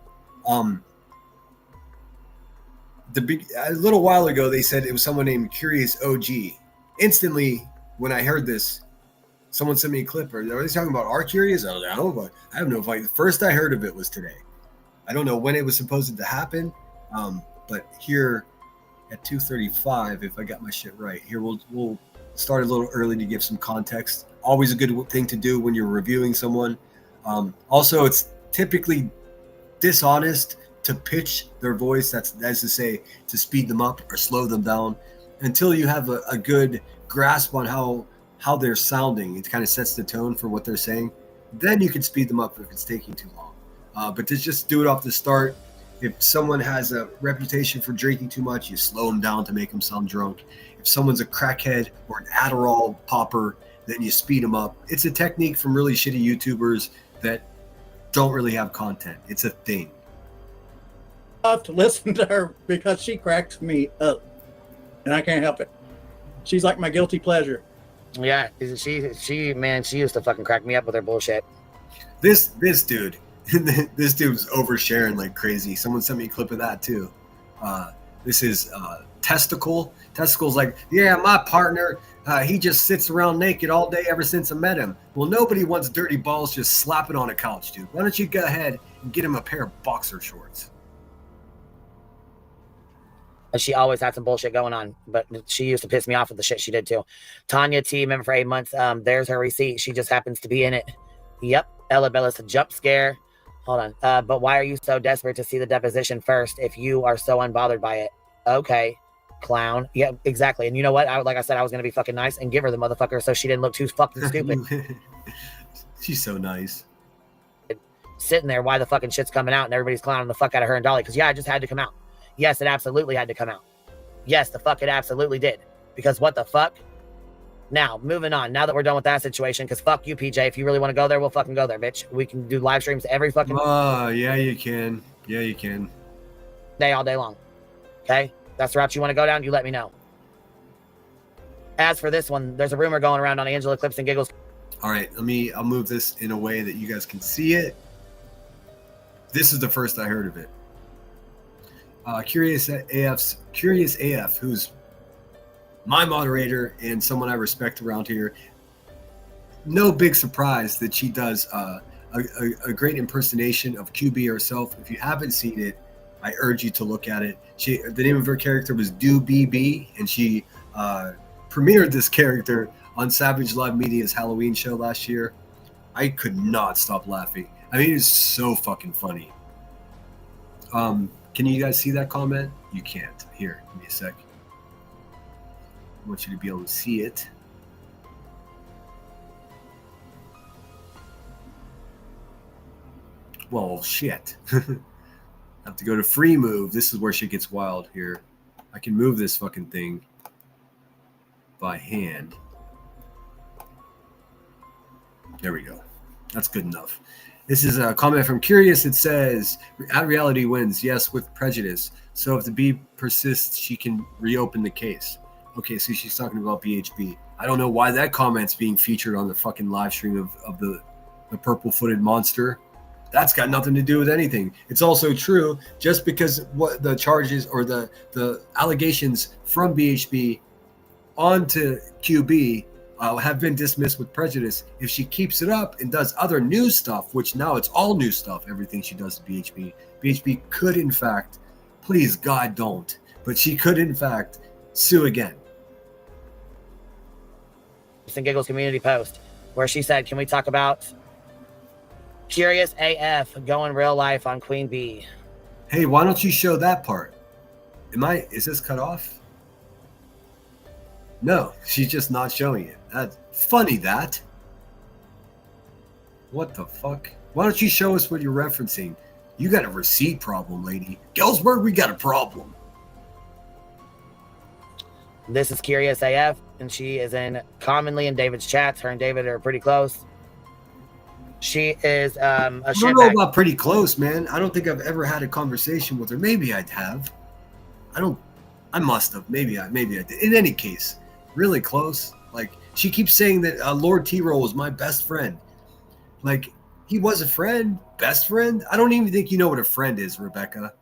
A little while ago, they said it was someone named Curious OG. Instantly, when I heard this, someone sent me a clip. Are they talking about R Curious? I don't know. I have no idea. The first I heard of it was today. I don't know when it was supposed to happen, but here at 2:35, if I got my shit right, here we'll start a little early to give some context. Always a good thing to do when you're reviewing someone. Also, it's typically dishonest to pitch their voice, that's to say, to speed them up or slow them down, until you have a good grasp on how they're sounding. It kind of sets the tone for what they're saying. Then you can speed them up if it's taking too long. But to just do it off the start, if someone has a reputation for drinking too much, you slow them down to make them sound drunk. If someone's a crackhead or an Adderall popper, then you speed them up. It's a technique from really shitty YouTubers that don't really have content. It's a thing. I love to listen to her because she cracks me up, and I can't help it. She's like my guilty pleasure. Yeah, she used to fucking crack me up with her bullshit. This dude, this dude's oversharing like crazy. Someone sent me a clip of that too. This is Testicle. Testicle's like, yeah, my partner, he just sits around naked all day ever since I met him. Well, nobody wants dirty balls just slapping on a couch, dude. Why don't you go ahead and get him a pair of boxer shorts? She always had some bullshit going on, but she used to piss me off with the shit she did too. Tanya T, member for 8 months. There's her receipt. She just happens to be in it. Yep. Ella Bella's a jump scare. Hold on. But why are you so desperate to see the deposition first if you are so unbothered by it? Okay, clown. Yeah, exactly. And you know what? Like I said, I was gonna be fucking nice and give her the motherfucker so she didn't look too fucking stupid. She's so nice. Sitting there, why the fucking shit's coming out and everybody's clowning the fuck out of her and Dolly? Because yeah, it just had to come out. Yes, it absolutely had to come out. Yes, the fuck it absolutely did. Because what the fuck? Now, moving on. Now that we're done with that situation, because fuck you, PJ. If you really want to go there, we'll fucking go there, bitch. We can do live streams every fucking yeah, you can. Yeah, you can. Day, all day long. Okay? That's the route you want to go down, you let me know. As for this one, there's a rumor going around on Angela Clips and Giggles. All right, I'll move this in a way that you guys can see it. This is the first I heard of it. Curious AF, who's my moderator and someone I respect around here. No big surprise that she does a great impersonation of QB herself. If you haven't seen it, I urge you to look at it. The name of her character was Do BB, and she premiered this character on Savage Live Media's Halloween show last year. I could not stop laughing. I mean, it's so fucking funny. Can you guys see that comment? You can't. Here, give me a sec. I want you to be able to see it. Well, shit. I have to go to free move. This is where shit gets wild here. I can move this fucking thing by hand. There we go. That's good enough. This is a comment from Curious. It says, "At reality wins, yes, with prejudice. So if the B persists, she can reopen the case." Okay, so she's talking about BHB. I don't know why that comment's being featured on the fucking live stream of the purple-footed monster. That's got nothing to do with anything. It's also true, just because what the charges or the allegations from BHB onto QB have been dismissed with prejudice. If she keeps it up and does other new stuff, which now it's all new stuff, everything she does to BHB could in fact, please God don't, but she could in fact sue again. And Giggles community post where she said, "Can we talk about Curious AF going real life on Queen Bee?" Hey, why don't you show that part? Is this cut off? No, she's just not showing it. That's funny, that. What the fuck? Why don't you show us what you're referencing? You got a receipt problem, lady. Gillsburg, we got a problem. This is Curious AF, and she is commonly in David's chats. Her and David are pretty close. She is a I don't know shitbag. about pretty close, man. I don't think I've ever had a conversation with her. Maybe I'd have. I must have. Maybe I did. In any case, really close. Like, she keeps saying that Lord T-Roll was my best friend. Like, he was a friend, best friend. I don't even think you know what a friend is, Rebecca.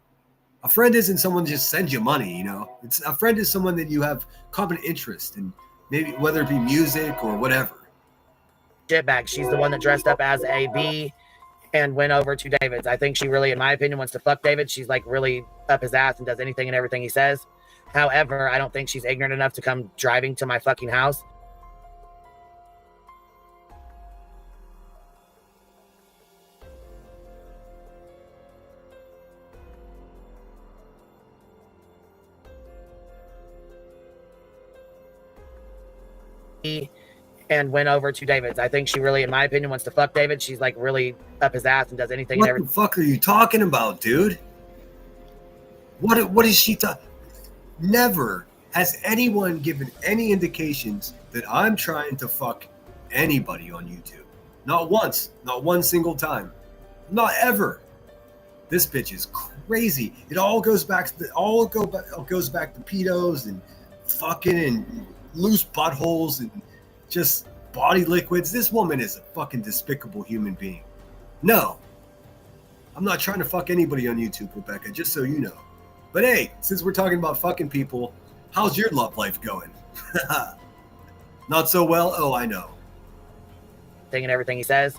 A friend isn't someone that just sends you money, you know. It's a friend is someone that you have common interest in, maybe whether it be music or whatever. Shitbag. She's the one that dressed up as a bee and went over to David's. I think she really, in my opinion, wants to fuck David. She's like really up his ass and does anything and everything he says. However, I don't think she's ignorant enough to come driving to my fucking house. And went over to David's. I think she really, in my opinion, wants to fuck David. She's like really up his ass and does anything and What everything. the fuck are you talking about, dude? What is she talking? Never has anyone given any indications that I'm trying to fuck anybody on YouTube. Not once, not one single time, not ever. This bitch is crazy. It all goes back to goes back to pedos and fucking and loose buttholes and just body liquids. This woman is a fucking despicable human being. No, I'm not trying to fuck anybody on YouTube, Rebecca, just so you know. But hey, since we're talking about fucking people, how's your love life going? Not so well? Oh, I know. Thing and everything he says.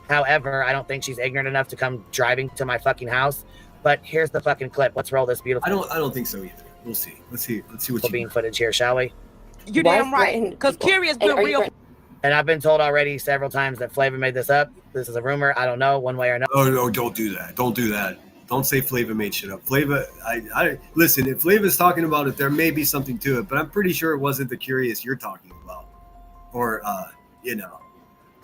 However, I don't think she's ignorant enough to come driving to my fucking house. But here's the fucking clip. Let's roll this beautiful. I don't think so either. We'll see. Let's see what you bean footage here, shall we? You damn right. Because Curious been real. And I've been told already several times that Flava made this up. This is a rumor. I don't know one way or another. Oh no! Don't do that. Don't do that. Don't say Flava made shit up. Flava, I listen. If Flava's talking about it, there may be something to it, but I'm pretty sure it wasn't the Curious you're talking about, or you know,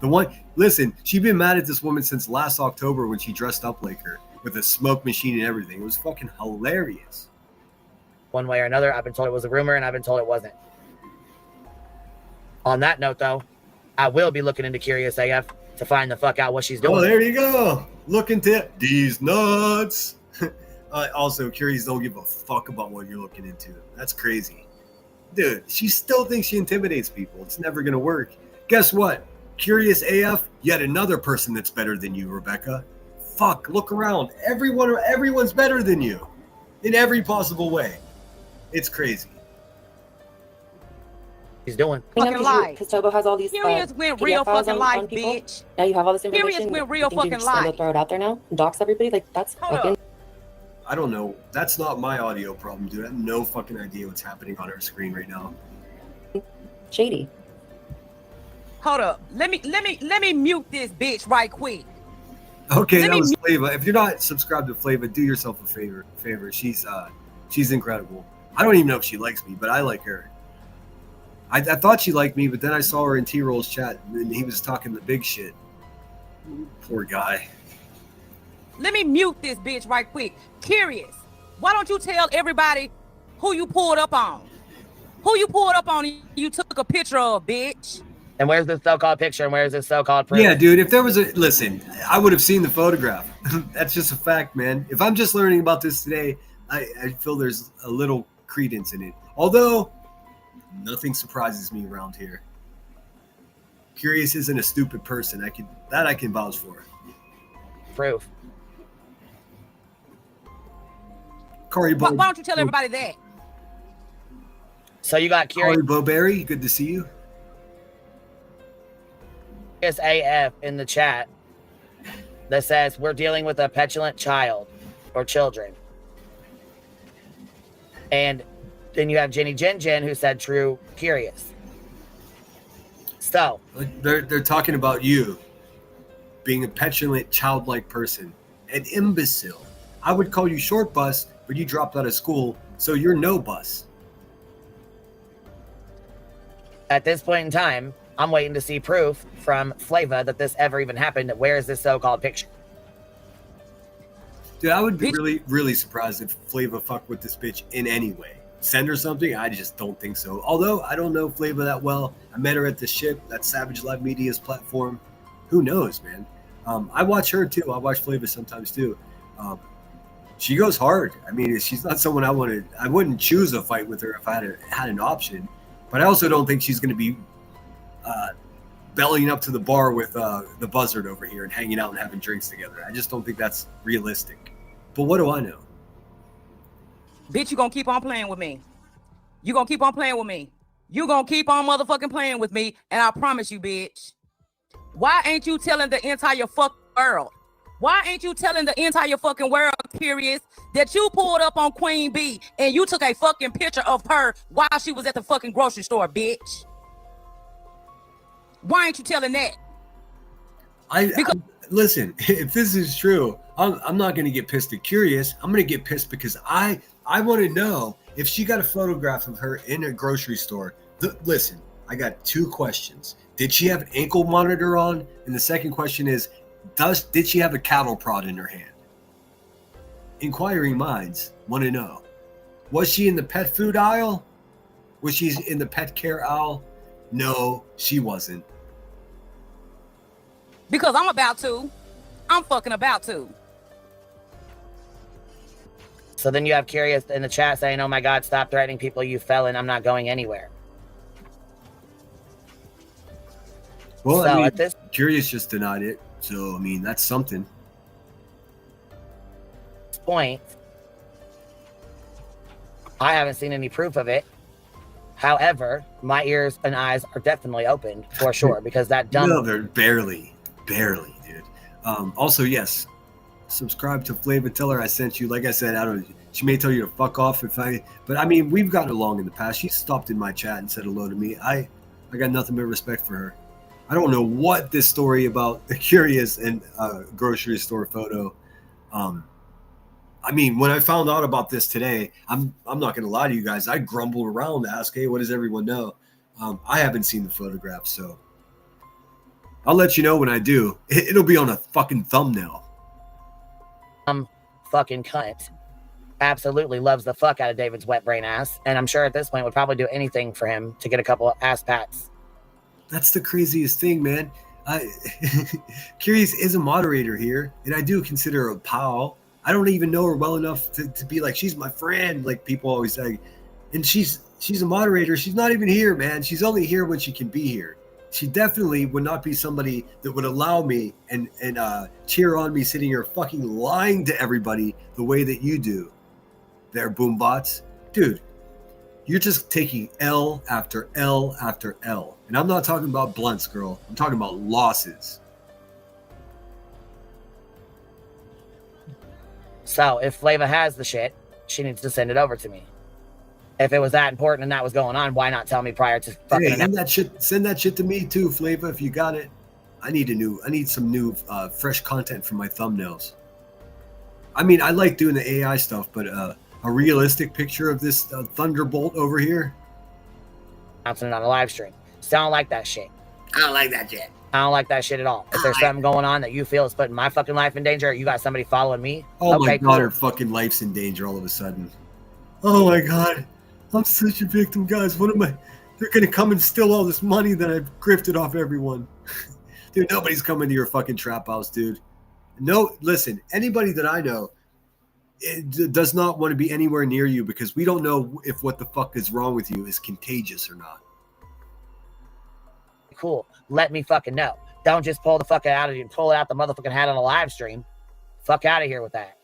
the one. Listen, she's been mad at this woman since last October when she dressed up like her with a smoke machine and everything. It was fucking hilarious. One way or another, I've been told it was a rumor, and I've been told it wasn't. On that note, though, I will be looking into Curious AF to find the fuck out what she's doing. Oh, there you go. Look into these nuts. Also, Curious don't give a fuck about what you're looking into. That's crazy. Dude, she still thinks she intimidates people. It's never going to work. Guess what? Curious AF, yet another person that's better than you, Rebecca. Fuck, look around. Everyone's better than you in every possible way. It's crazy. He's doing. Fucking lie. Because Tobo has all these Curious went real fucking live, bitch. Now you have all this information. Curious went real you think you're fucking just gonna live. throw it out there now and dox everybody? Like, that's fucking... I don't know. That's not my audio problem, dude. I have no fucking idea what's happening on our screen right now. shady. Hold up. Let me mute this bitch right quick. Okay, Let that me was Flava. If you're not subscribed to Flava, do yourself a favor. She's incredible. I don't even know if she likes me, but I like her. I thought she liked me, but then I saw her in T-Roll's chat, and he was talking the big shit. Poor guy. Let me mute this bitch right quick. Curious. Why don't you tell everybody who you pulled up on? Who you pulled up on and you took a picture of, bitch? And where's this so-called picture and where's this so-called proof? Yeah, dude, if there was a... Listen, I would have seen the photograph. That's just a fact, man. If I'm just learning about this today, I feel there's a little credence in it. Although, nothing surprises me around here. Curious isn't a stupid person. I can vouch for. Proof. Corey Why don't you tell everybody that? So you got Curious Corey Bowberry, good to see you. AF in the chat that says we're dealing with a petulant child or children. And then you have Jenny Jen who said true curious. So they're talking about you being a petulant, childlike person, an imbecile. I would call you short bus, but you dropped out of school, so you're no bus. At this point in time, I'm waiting to see proof from Flava that this ever even happened. Where is this so-called picture? Dude, I would be really, really surprised if Flava fucked with this bitch in any way. Send her something? I just don't think so. Although, I don't know Flava that well. I met her at the ship, that Savage Live Media's platform. Who knows, man? I watch her, too. I watch Flava sometimes, too. She goes hard. I mean, she's not someone I wouldn't choose a fight with her if I had an option. But I also don't think she's going to be bellying up to the bar with the buzzard over here and hanging out and having drinks together. I just don't think that's realistic. But what do I know? Bitch, you gonna keep on playing with me. You gonna keep on playing with me. You gonna keep on motherfucking playing with me, and I promise you, bitch. Why ain't you telling the entire fucking world? Why ain't you telling the entire fucking world, Curious, that you pulled up on Queen Bee and you took a fucking picture of her while she was at the fucking grocery store, bitch? Why ain't you telling that? Listen, if this is true, I'm not going to get pissed at Curious. I'm going to get pissed because I want to know if she got a photograph of her in a grocery store. Listen, I got two questions. Did she have an ankle monitor on? And the second question is, did she have a cattle prod in her hand? Inquiring minds want to know. Was she in the pet food aisle? Was she in the pet care aisle? No, she wasn't. Because I'm about to. I'm fucking about to. So then you have Curious in the chat saying, oh my God, stop threatening people, you felon. I'm not going anywhere. Well, so I mean, at this Curious just denied it. So, I mean, that's something. Point, I haven't seen any proof of it. However, my ears and eyes are definitely open for sure because that dumb. No, they're barely, dude. Also, yes, subscribe to Flava. Tell her I sent you. Like I said, she may tell you to fuck off but I mean, we've gotten along in the past. She stopped in my chat and said hello to me. I got nothing but respect for her. I don't know what this story about the Curious and grocery store photo. I mean, when I found out about this today, I'm not going to lie to you guys. I grumbled around to ask, hey, what does everyone know? I haven't seen the photograph, so I'll let you know when I do. It'll be on a fucking thumbnail. Fucking cunt. Absolutely loves the fuck out of David's wet brain ass, and I'm sure at this point would probably do anything for him to get a couple of ass pats. That's the craziest thing, man. Curious is a moderator here, and I do consider her a pal. I don't even know her well enough to be like, she's my friend, like people always say. And she's a moderator. She's not even here, man. She's only here when she can be here. She definitely would not be somebody that would allow me and cheer on me sitting here fucking lying to everybody the way that you do. There, boombots. Dude, you're just taking L after L after L. And I'm not talking about blunts, girl. I'm talking about losses. So if Flava has the shit, she needs to send it over to me. If it was that important and that was going on, why not tell me prior to fucking Hey, send that shit to me too, Flava, if you got it. I need some new fresh content for my thumbnails. I mean, I like doing the AI stuff, but a realistic picture of this thunderbolt over here. Announcing it on a live stream. Still don't like that shit. I don't like that shit. I don't like that shit at all. If there's something going on that you feel is putting my fucking life in danger, you got somebody following me. Oh my okay, god, her fucking life's in danger all of a sudden. Oh my god. I'm such a victim, guys. What am I? They're gonna come and steal all this money that I've grifted off everyone. Dude, nobody's coming to your fucking trap house, dude. No, listen, anybody that I know does not want to be anywhere near you because we don't know if what the fuck is wrong with you is contagious or not. Cool. Let me fucking know. Don't just pull the fucking out of you, pull it out the motherfucking hat on a live stream. Fuck out of here with that.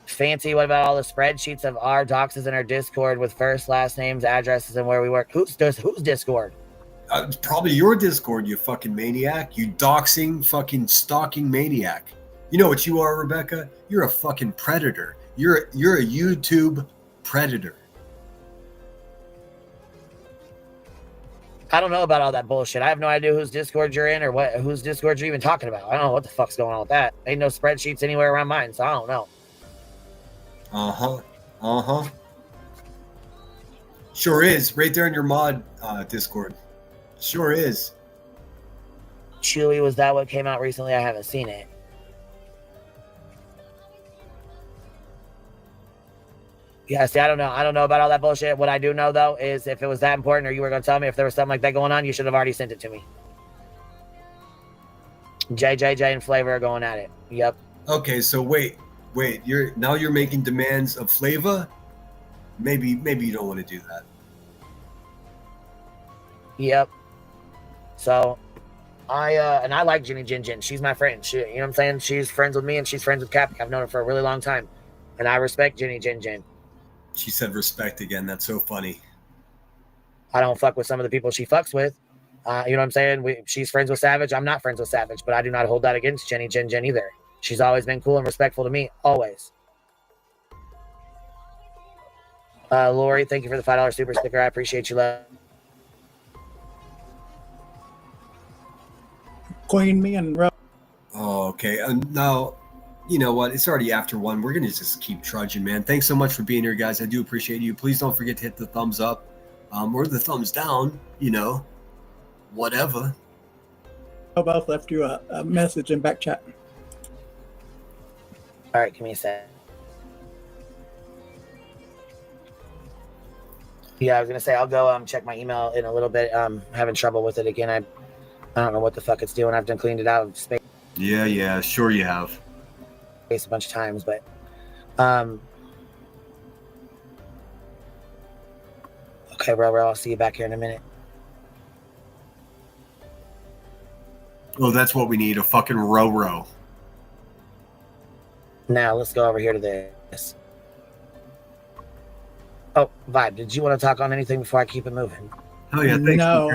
Fancy, what about all the spreadsheets of our doxes in our Discord with first, last names, addresses, and where we work? Who's Discord? It's probably your Discord, you fucking maniac. You doxing, fucking stalking maniac. You know what you are, Rebecca? You're a fucking predator. You're a YouTube predator. I don't know about all that bullshit. I have no idea whose Discord you're in or whose Discord you're even talking about. I don't know what the fuck's going on with that. Ain't no spreadsheets anywhere around mine, so I don't know. Sure is. Right there in your mod Discord. Sure is. Chewy, was that what came out recently? I haven't seen it. Yeah, see, I don't know. I don't know about all that bullshit. What I do know, though, is if it was that important or you were going to tell me if there was something like that going on, you should have already sent it to me. JJJ and Flavor are going at it. Yep. Okay, so wait. You're making demands of Flava? Maybe you don't want to do that. Yep. So, I like Jenny Jin Jin. She's my friend. You know what I'm saying? She's friends with me and she's friends with Cappy. I've known her for a really long time. And I respect Jenny Jin Jin. She said respect again. That's so funny. I don't fuck with some of the people she fucks with. You know what I'm saying? She's friends with Savage. I'm not friends with Savage, but I do not hold that against Jenny Jin Jin either. She's always been cool and respectful to me. Always. Lori, thank you for the $5 super sticker. I appreciate you, love. Queen, me and Rob. Oh, okay. Now, you know what? It's already after 1. We're going to just keep trudging, man. Thanks so much for being here, guys. I do appreciate you. Please don't forget to hit the thumbs up or the thumbs down, whatever. I both left you a message in back chat. All right, give me a sec. Yeah, I was going to say, I'll go check my email in a little bit. Having trouble with it again. I don't know what the fuck it's doing. I've done cleaned it out of space. Yeah, sure you have. A bunch of times, but okay, bro, I'll see you back here in a minute. Well, that's what we need, a fucking row. Now let's go over here to this. Oh, Vibe, did you want to talk on anything before I keep it moving? Oh yeah, thanks. No,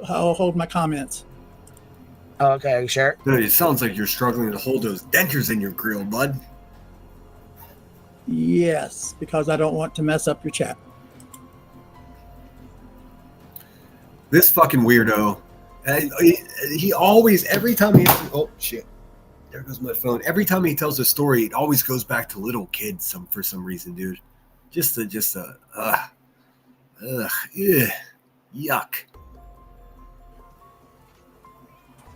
I'll hold my comments. Oh, okay, are you sure? Dude, it sounds like you're struggling to hold those dentures in your grill, bud. Yes, because I don't want to mess up your chat. This fucking weirdo. He always, every time he... Oh, shit. There goes my phone. Every time he tells a story, it always goes back to little kids for some reason, dude. Yuck.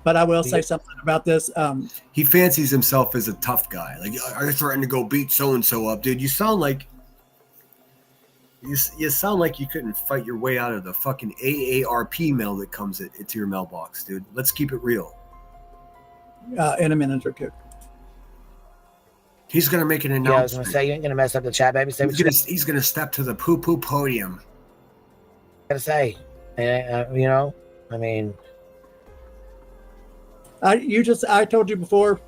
But I will say something about this. He fancies himself as a tough guy. Like, I threatened to go beat so-and-so up, dude. You sound like you couldn't fight your way out of the fucking AARP mail that comes into your mailbox, dude. Let's keep it real. In a minute or two. He's going to make an announcement. Yeah, I was going to say, you ain't going to mess up the chat, baby. Say he's going to step to the poo-poo podium. I got to say, I mean... I told you before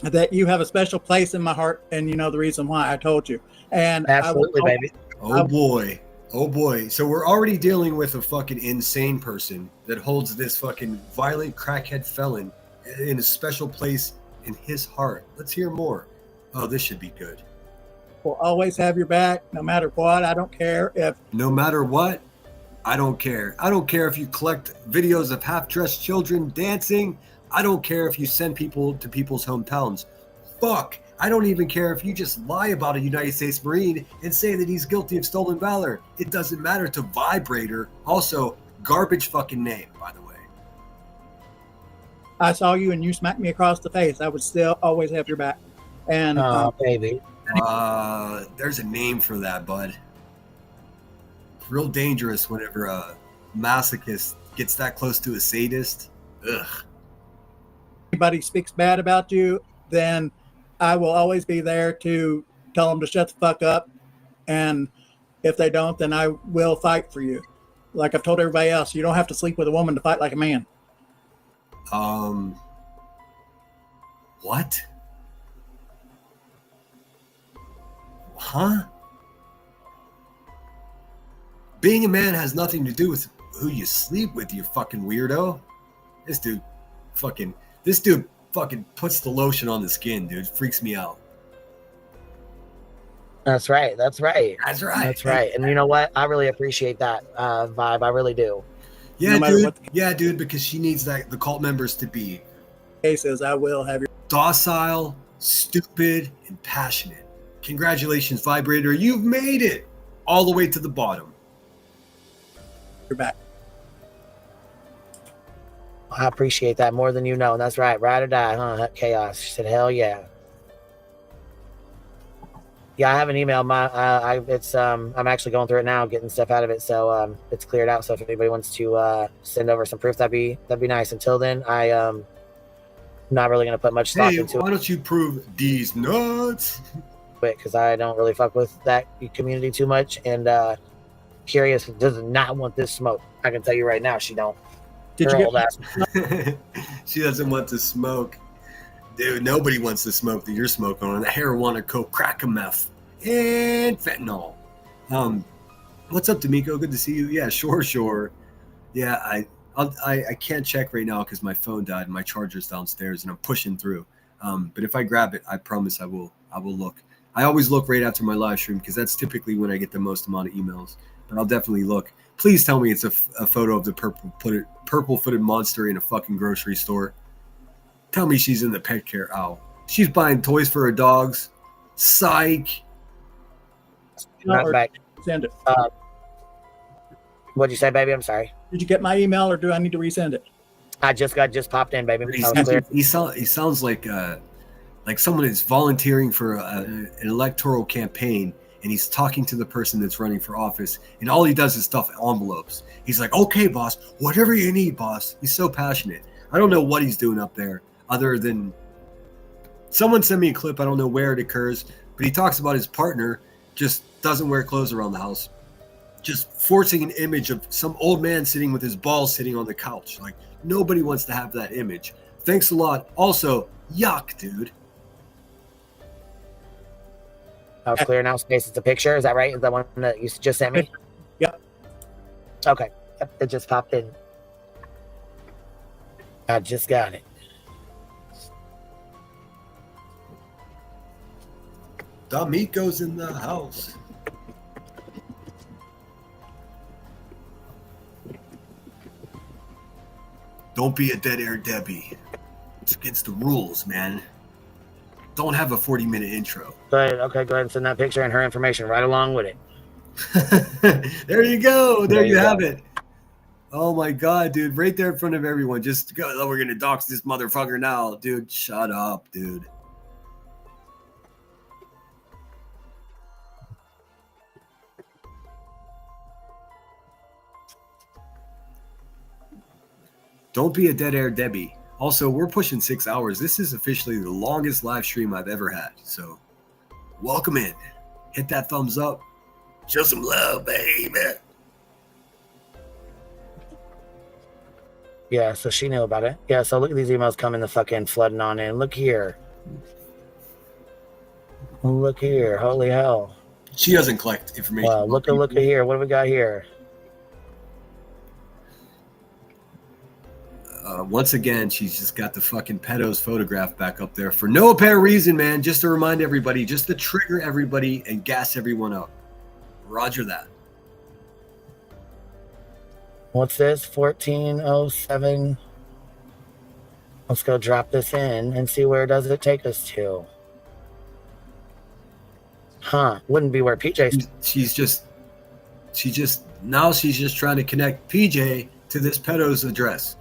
that you have a special place in my heart, and you know the reason why. I told you. And absolutely, baby. Oh boy. So we're already dealing with a fucking insane person that holds this fucking violent crackhead felon in a special place in his heart. Let's hear more. Oh, this should be good. Will always have your back, no matter what. I don't care if. No matter what, I don't care. I don't care if you collect videos of half-dressed children dancing. I don't care if you send people to people's hometowns. Fuck. I don't even care if you just lie about a United States Marine and say that he's guilty of stolen valor. It doesn't matter to Vibrator. Also, garbage fucking name, by the way. I saw you and you smacked me across the face. I would still always have your back. And baby. There's a name for that, bud. Real dangerous whenever a masochist gets that close to a sadist. Ugh. anybody speaks bad about you, then I will always be there to tell them to shut the fuck up. And if they don't, then I will fight for you. Like I've told everybody else, you don't have to sleep with a woman to fight like a man. What? Huh? Being a man has nothing to do with who you sleep with, you fucking weirdo. This dude fucking puts the lotion on the skin, dude. Freaks me out. That's right. That's right. And you know what? I really appreciate that vibe. I really do. Yeah, No dude. Yeah, dude, because she needs the cult members to be Cases, I will have your docile, stupid, and passionate. Congratulations, Vibrator. You've made it all the way to the bottom. back. I appreciate that more than you know. That's right. Ride or die, huh? Chaos. She said, hell yeah. Yeah, I have an email. I'm actually going through it now, getting stuff out of it, so it's cleared out. So if anybody wants to send over some proof, that'd be nice. Until then, I'm not really gonna put much stock into it. Why don't you prove these nuts? Because I don't really fuck with that community too much, and Curious does not want this smoke. I can tell you right now, she don't. Did Her you old ass. She doesn't want to smoke. Dude, nobody wants to smoke that you're smoking on. Marijuana, coke, crack, meth, and fentanyl. What's up, D'Amico? Good to see you. Yeah, sure. Yeah, I can't check right now because my phone died and my charger's downstairs and I'm pushing through. But if I grab it, I promise I will look. I always look right after my live stream because that's typically when I get the most amount of emails. But I'll definitely look. Please tell me it's a photo of the purple-footed monster in a fucking grocery store. Tell me she's in the pet care aisle. She's buying toys for her dogs. Psych. Not back. Send it. What'd you say, baby? I'm sorry. Did you get my email, or do I need to resend it? I just popped in, baby. He sounds like someone is volunteering for an electoral campaign, and he's talking to the person that's running for office, and all he does is stuff envelopes. He's like, "Okay, boss, whatever you need, boss." He's so passionate. I don't know what he's doing up there, other than someone sent me a clip. I don't know where it occurs, but he talks about his partner just doesn't wear clothes around the house, just forcing an image of some old man sitting with his balls sitting on the couch. Like, nobody wants to have that image. Thanks a lot. Also, yuck, dude. I was clear now. Space, it's a picture. Is that right? Is that one that you just sent me? Yep. Okay. Yep, it just popped in. I just got it. D'Amico's in the house. Don't be a dead air Debbie. It's against the rules, man. Don't have a 40-minute intro. Go ahead and send that picture and her information right along with it. There you go. There you have it. Oh my God, dude. Right there in front of everyone. Just go. Oh, we're going to dox this motherfucker now. Dude, shut up, dude. Don't be a dead air Debbie. Also, we're pushing 6 hours. This is officially the longest live stream I've ever had. So, welcome in. Hit that thumbs up. Show some love, baby. Yeah, so she knew about it. Yeah, so look at these emails coming the fucking flooding on in. Look here. Look here. Holy hell. She doesn't collect information. Wow, look at here. What do we got here? Once again, she's just got the fucking pedo's photograph back up there for no apparent reason, man. Just to remind everybody, just to trigger everybody and gas everyone up. Roger that. What's this? 1407. Let's go drop this in and see where does it take us to. Huh? Wouldn't be where PJ. She's just trying to connect PJ to this pedo's address.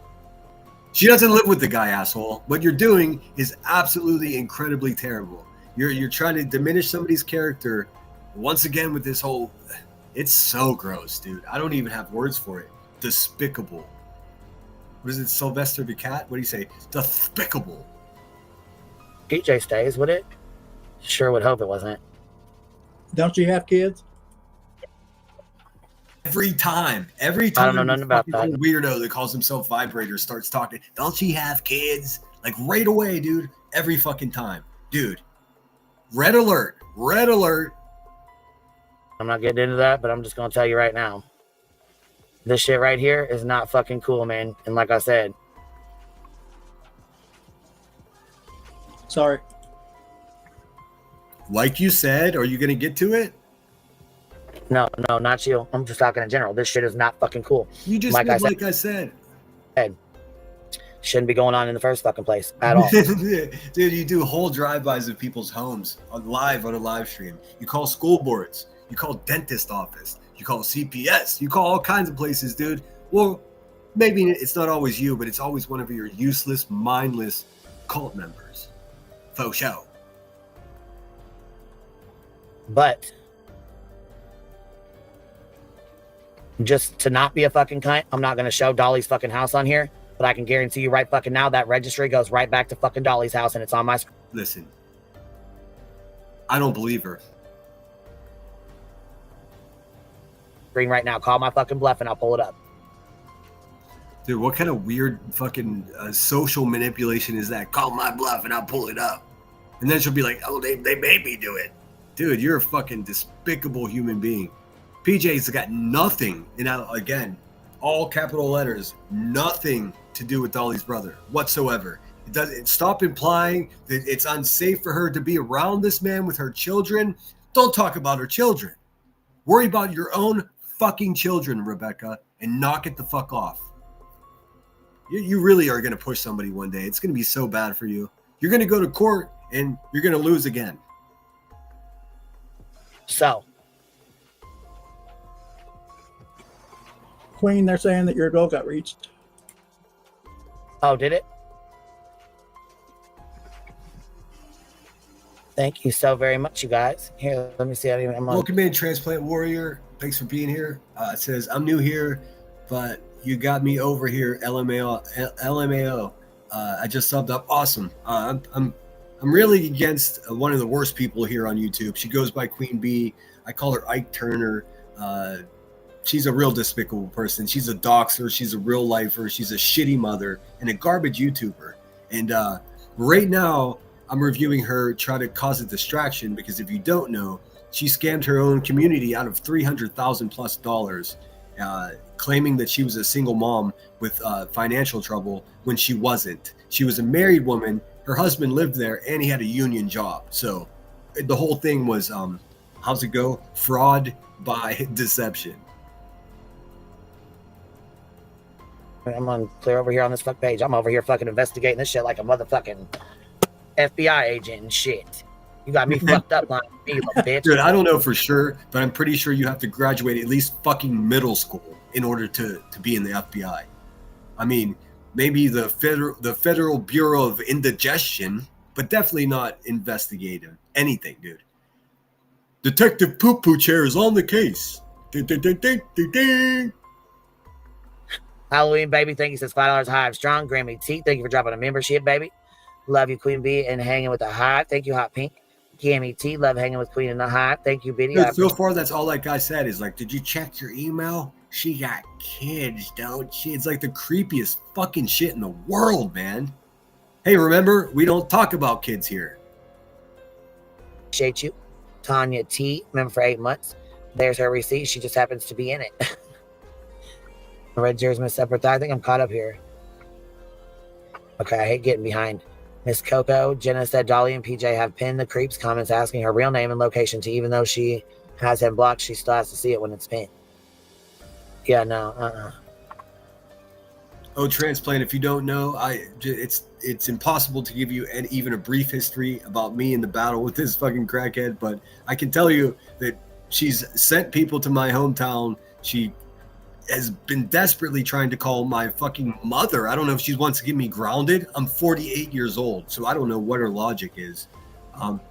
She doesn't live with the guy, asshole. What you're doing is absolutely incredibly terrible. You're trying to diminish somebody's character once again with this whole. It's so gross, dude. I don't even have words for it. Despicable. What is it, Sylvester the Cat? What do you say? Despicable. PJ stays, would it? Sure would hope it wasn't. Don't you have kids? Every time. I don't know nothing about that. Weirdo that calls himself Vibrator starts talking. Don't she have kids? Like right away, dude. Every fucking time. Dude. Red alert. Red alert. I'm not getting into that, but I'm just going to tell you right now. This shit right here is not fucking cool, man. And like I said. Sorry. Like you said, are you going to get to it? No, not you. I'm just talking in general. This shit is not fucking cool. You just like I said. Shouldn't be going on in the first fucking place at all. Dude, you do whole drive-bys of people's homes on a live stream. You call school boards. You call dentist office. You call CPS. You call all kinds of places, dude. Well, maybe it's not always you, but it's always one of your useless, mindless cult members. Faux show. But just to not be a fucking cunt, I'm not going to show Dolly's fucking house on here, but I can guarantee you right fucking now that registry goes right back to fucking Dolly's house and it's on my screen. Listen, I don't believe her. Right now, call my fucking bluff and I'll pull it up. Dude, what kind of weird fucking social manipulation is that? Call my bluff and I'll pull it up. And then she'll be like, oh, they made me do it. Dude, you're a fucking despicable human being. PJ's got nothing, and again, all capital letters, nothing to do with Dolly's brother whatsoever. Stop implying that it's unsafe for her to be around this man with her children. Don't talk about her children. Worry about your own fucking children, Rebecca, and knock it the fuck off. You really are going to push somebody one day. It's going to be so bad for you. You're going to go to court, and you're going to lose again. So, Queen, they're saying that your goal got reached. Oh, did it? Thank you so very much, you guys. Here, let me see. Welcome in, Transplant Warrior. Thanks for being here. It says, I'm new here, but you got me over here, LMAO. I just subbed up. Awesome. I'm really against one of the worst people here on YouTube. She goes by Queen Bee. I call her Ike Turner. She's a real despicable person. She's a doxer. She's a real lifer. She's a shitty mother and a garbage YouTuber. And right now, I'm reviewing her, try to cause a distraction, because if you don't know, she scammed her own community out of $300,000+, claiming that she was a single mom with financial trouble when she wasn't. She was a married woman. Her husband lived there and he had a union job. So the whole thing was, how's it go? Fraud by deception. I'm on clear over here on this fuck page. I'm over here fucking investigating this shit like a motherfucking FBI agent and shit. You got me fucked up, lying to me, little bitch. Dude, I don't know for sure, but I'm pretty sure you have to graduate at least fucking middle school in order to be in the FBI. I mean, maybe the Federal Bureau of Indigestion, but definitely not investigative anything, dude. Detective Poo Poo Chair is on the case. Ding, ding, ding, ding, ding, ding. Halloween, baby. Thank you. Says $5 Hive Strong. Grammy T. Thank you for dropping a membership, baby. Love you, Queen Bee, and hanging with the Hive. Thank you, Hot Pink. Grammy T. Love hanging with Queen in the Hive. Thank you, Biddy. Dude, so far, that's all that guy said is like, did you check your email? She got kids, don't she? It's like the creepiest fucking shit in the world, man. Hey, remember, we don't talk about kids here. Appreciate you. Tanya T. Member for 8 months. There's her receipt. She just happens to be in it. Red jersey, Miss Separate. I think I'm caught up here. Okay, I hate getting behind. Miss Coco, Jenna said Dolly and PJ have pinned the creeps comments asking her real name and location to, even though she has him blocked, she still has to see it when it's pinned. Yeah, no, Oh, transplant. If you don't know, it's impossible to give you even a brief history about me in the battle with this fucking crackhead. But I can tell you that she's sent people to my hometown. She has been desperately trying to call my fucking mother. I don't know if she wants to get me grounded. I'm 48 years old, so I don't know what her logic is.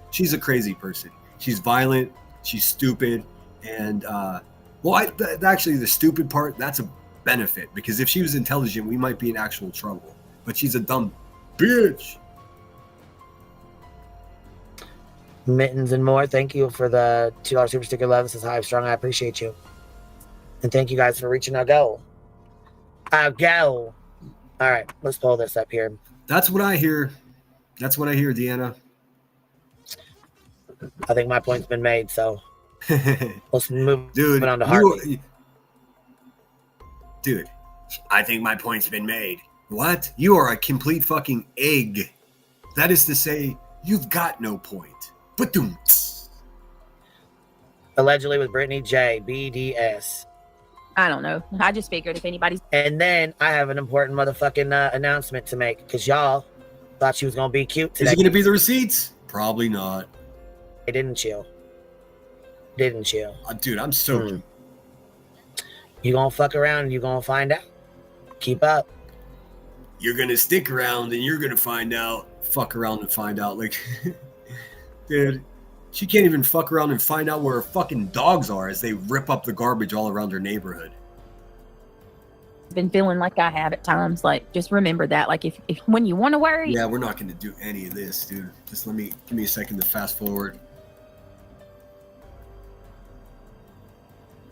She's a crazy person. She's violent. She's stupid, and actually, the stupid part, that's a benefit, because if she was intelligent, we might be in actual trouble. But she's a dumb bitch. Mittens and more, thank you for the $2 super sticker love. This is Hive Strong. I appreciate you. And thank you guys for reaching our goal. Our goal. All right, let's pull this up here. That's what I hear. That's what I hear, Deanna. I think my point's been made, so let's move on to Harvey. Dude, I think my point's been made. What? You are a complete fucking egg. That is to say, you've got no point. Ba-doom. Allegedly with Brittany J, BDS. I don't know. I just figured if anybody's. And then I have an important motherfucking announcement to make, because y'all thought she was going to be cute today. Is it going to be the receipts? Probably not. Hey, didn't you? Didn't you? Dude, I'm so... You going to fuck around and you going to find out. Keep up. You're going to stick around and you're going to find out. Fuck around and find out. Like, dude, she can't even fuck around and find out where her fucking dogs are as they rip up the garbage all around her neighborhood. Been feeling like I have at times. Like, just remember that. Like, if when you want to worry. Yeah, we're not going to do any of this, dude. Just give me a second to fast forward.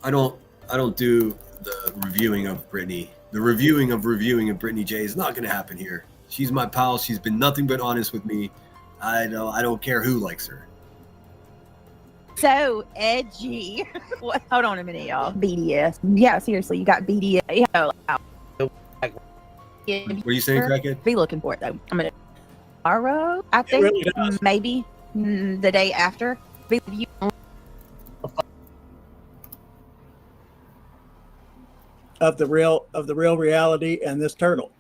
I don't do the reviewing of Brittany. The reviewing of Brittany J is not going to happen here. She's my pal. She's been nothing but honest with me. I don't care who likes her. So edgy. What? Hold on a minute, y'all. BDS. Yeah, seriously, you got BDS. Yeah, what are you saying, crackhead? Be looking for it though. I'm gonna tomorrow. I think really maybe the day after. Of the real reality and this turtle.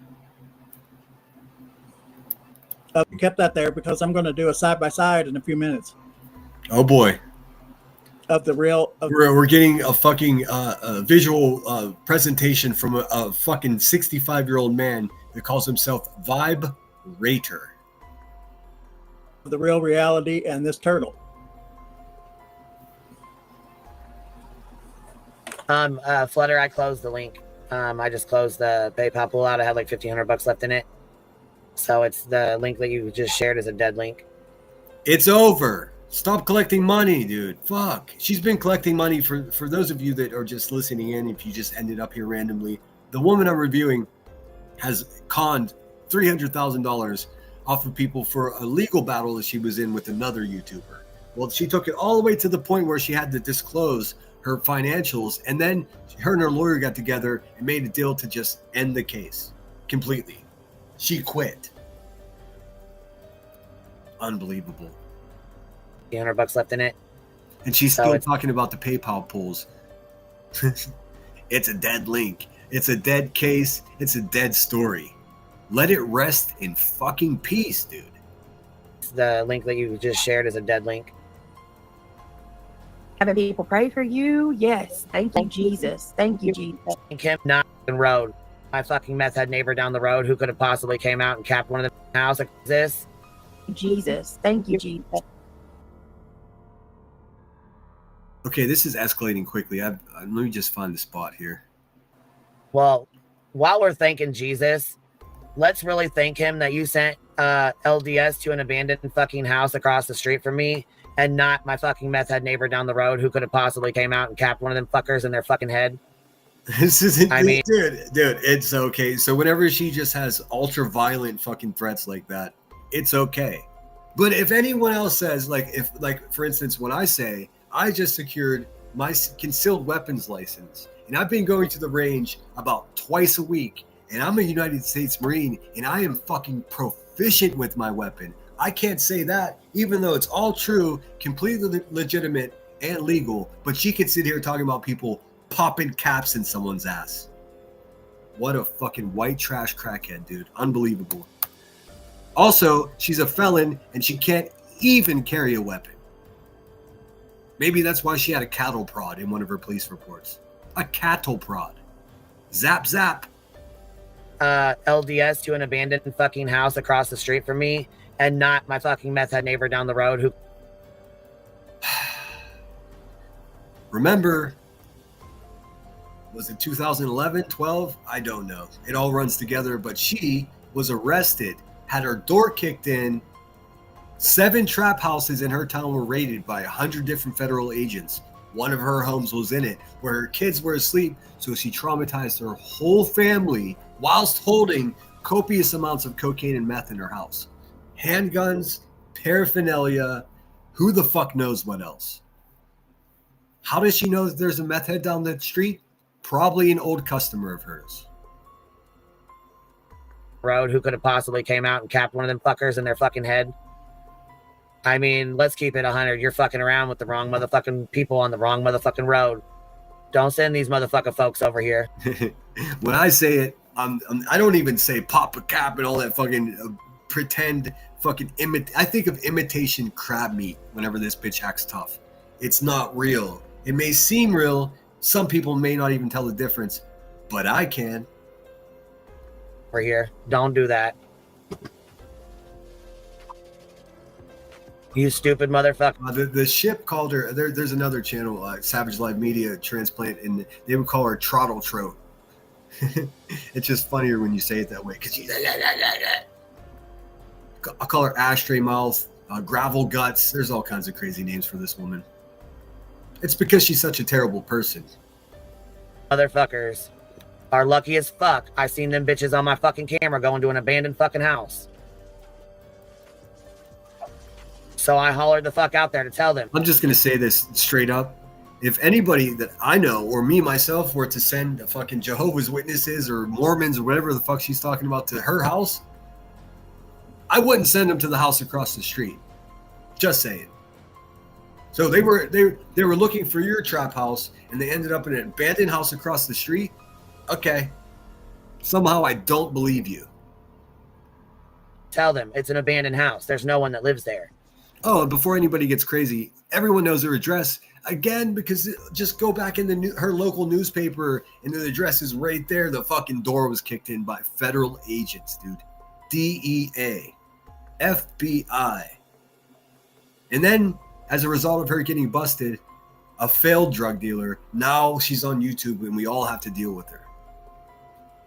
I kept that there because I'm going to do a side by side in a few minutes. Oh boy. Of the real. We're getting a fucking visual presentation from a fucking 65-year-old man that calls himself Vibe Rater. The real reality and this turtle. Flutter, I closed the link. I just closed the PayPal pull out. I had like $1,500 left in it. So it's the link that you just shared is a dead link. It's over. Stop collecting money, dude. Fuck. She's been collecting money for those of you that are just listening in. If you just ended up here randomly, the woman I'm reviewing has conned $300,000 off of people for a legal battle that she was in with another YouTuber. Well, she took it all the way to the point where she had to disclose her financials, and then her and her lawyer got together and made a deal to just end the case completely. She quit. Unbelievable. $100 left in it. And she's still talking about the PayPal pulls. It's a dead link. It's a dead case. It's a dead story. Let it rest in fucking peace, dude. The link that you just shared is a dead link. Having people pray for you. Yes. Thank you, Jesus. Thank you, Jesus. Kim Knoxon Road. My fucking meth head neighbor down the road who could have possibly came out and capped one of the house like this. Jesus. Thank you, Jesus. Okay, this is escalating quickly. Let me just find the spot here. Well, while we're thanking Jesus, let's really thank him that you sent LDS to an abandoned fucking house across the street from me and not my fucking meth head neighbor down the road who could have possibly came out and capped one of them fuckers in their fucking head. This isn't, dude, it's okay. So whenever she just has ultra violent fucking threats like that, it's okay. But if anyone else says, for instance, when I say I just secured my concealed weapons license and I've been going to the range about twice a week and I'm a United States Marine, and I am fucking proficient with my weapon. I can't say that, even though it's all true, completely legitimate and legal, but she can sit here talking about people popping caps in someone's ass. What a fucking white trash crackhead, dude. Unbelievable. Also, she's a felon, and she can't even carry a weapon. Maybe that's why she had a cattle prod in one of her police reports. A cattle prod. Zap, zap. LDS to an abandoned fucking house across the street from me, and not my fucking meth head neighbor down the road who... Remember, was it 2011, 12? I don't know. It all runs together, but she was arrested, had her door kicked in. 7 trap houses in her town were raided by 100 different federal agents. One of her homes was in it, where her kids were asleep, so she traumatized her whole family whilst holding copious amounts of cocaine and meth in her house. Handguns, paraphernalia, who the fuck knows what else? How does she know that there's a meth head down the street? Probably an old customer of hers. Road who could have possibly came out and capped one of them fuckers in their fucking head. I mean, let's keep it 100. You're fucking around with the wrong motherfucking people on the wrong motherfucking road. Don't send these motherfucking folks over here. When I say it, I don't even say pop a cap and all that fucking pretend fucking I think of imitation crab meat whenever this bitch acts tough. It's not real. It may seem real. Some people may not even tell the difference, but I can. We're here. Don't do that. You stupid motherfucker. The ship called her. There's another channel, Savage Live Media Transplant, and they would call her Trottle Trout. It's just funnier when you say it that way because she's. I'll call her Ashtray Mouth, Gravel Guts. There's all kinds of crazy names for this woman. It's because she's such a terrible person. Motherfuckers are lucky as fuck. I seen them bitches on my fucking camera going to an abandoned fucking house. So I hollered the fuck out there to tell them. I'm just going to say this straight up. If anybody that I know or me myself were to send the fucking Jehovah's Witnesses or Mormons or whatever the fuck she's talking about to her house, I wouldn't send them to the house across the street. Just saying. So they were looking for your trap house and they ended up in an abandoned house across the street. Okay. Somehow I don't believe you. Tell them it's an abandoned house. There's no one that lives there. Oh, and before anybody gets crazy, everyone knows her address. Again, because just go back in her local newspaper and the address is right there. The fucking door was kicked in by federal agents, dude. DEA, FBI. And then, as a result of her getting busted, a failed drug dealer, now she's on YouTube and we all have to deal with her.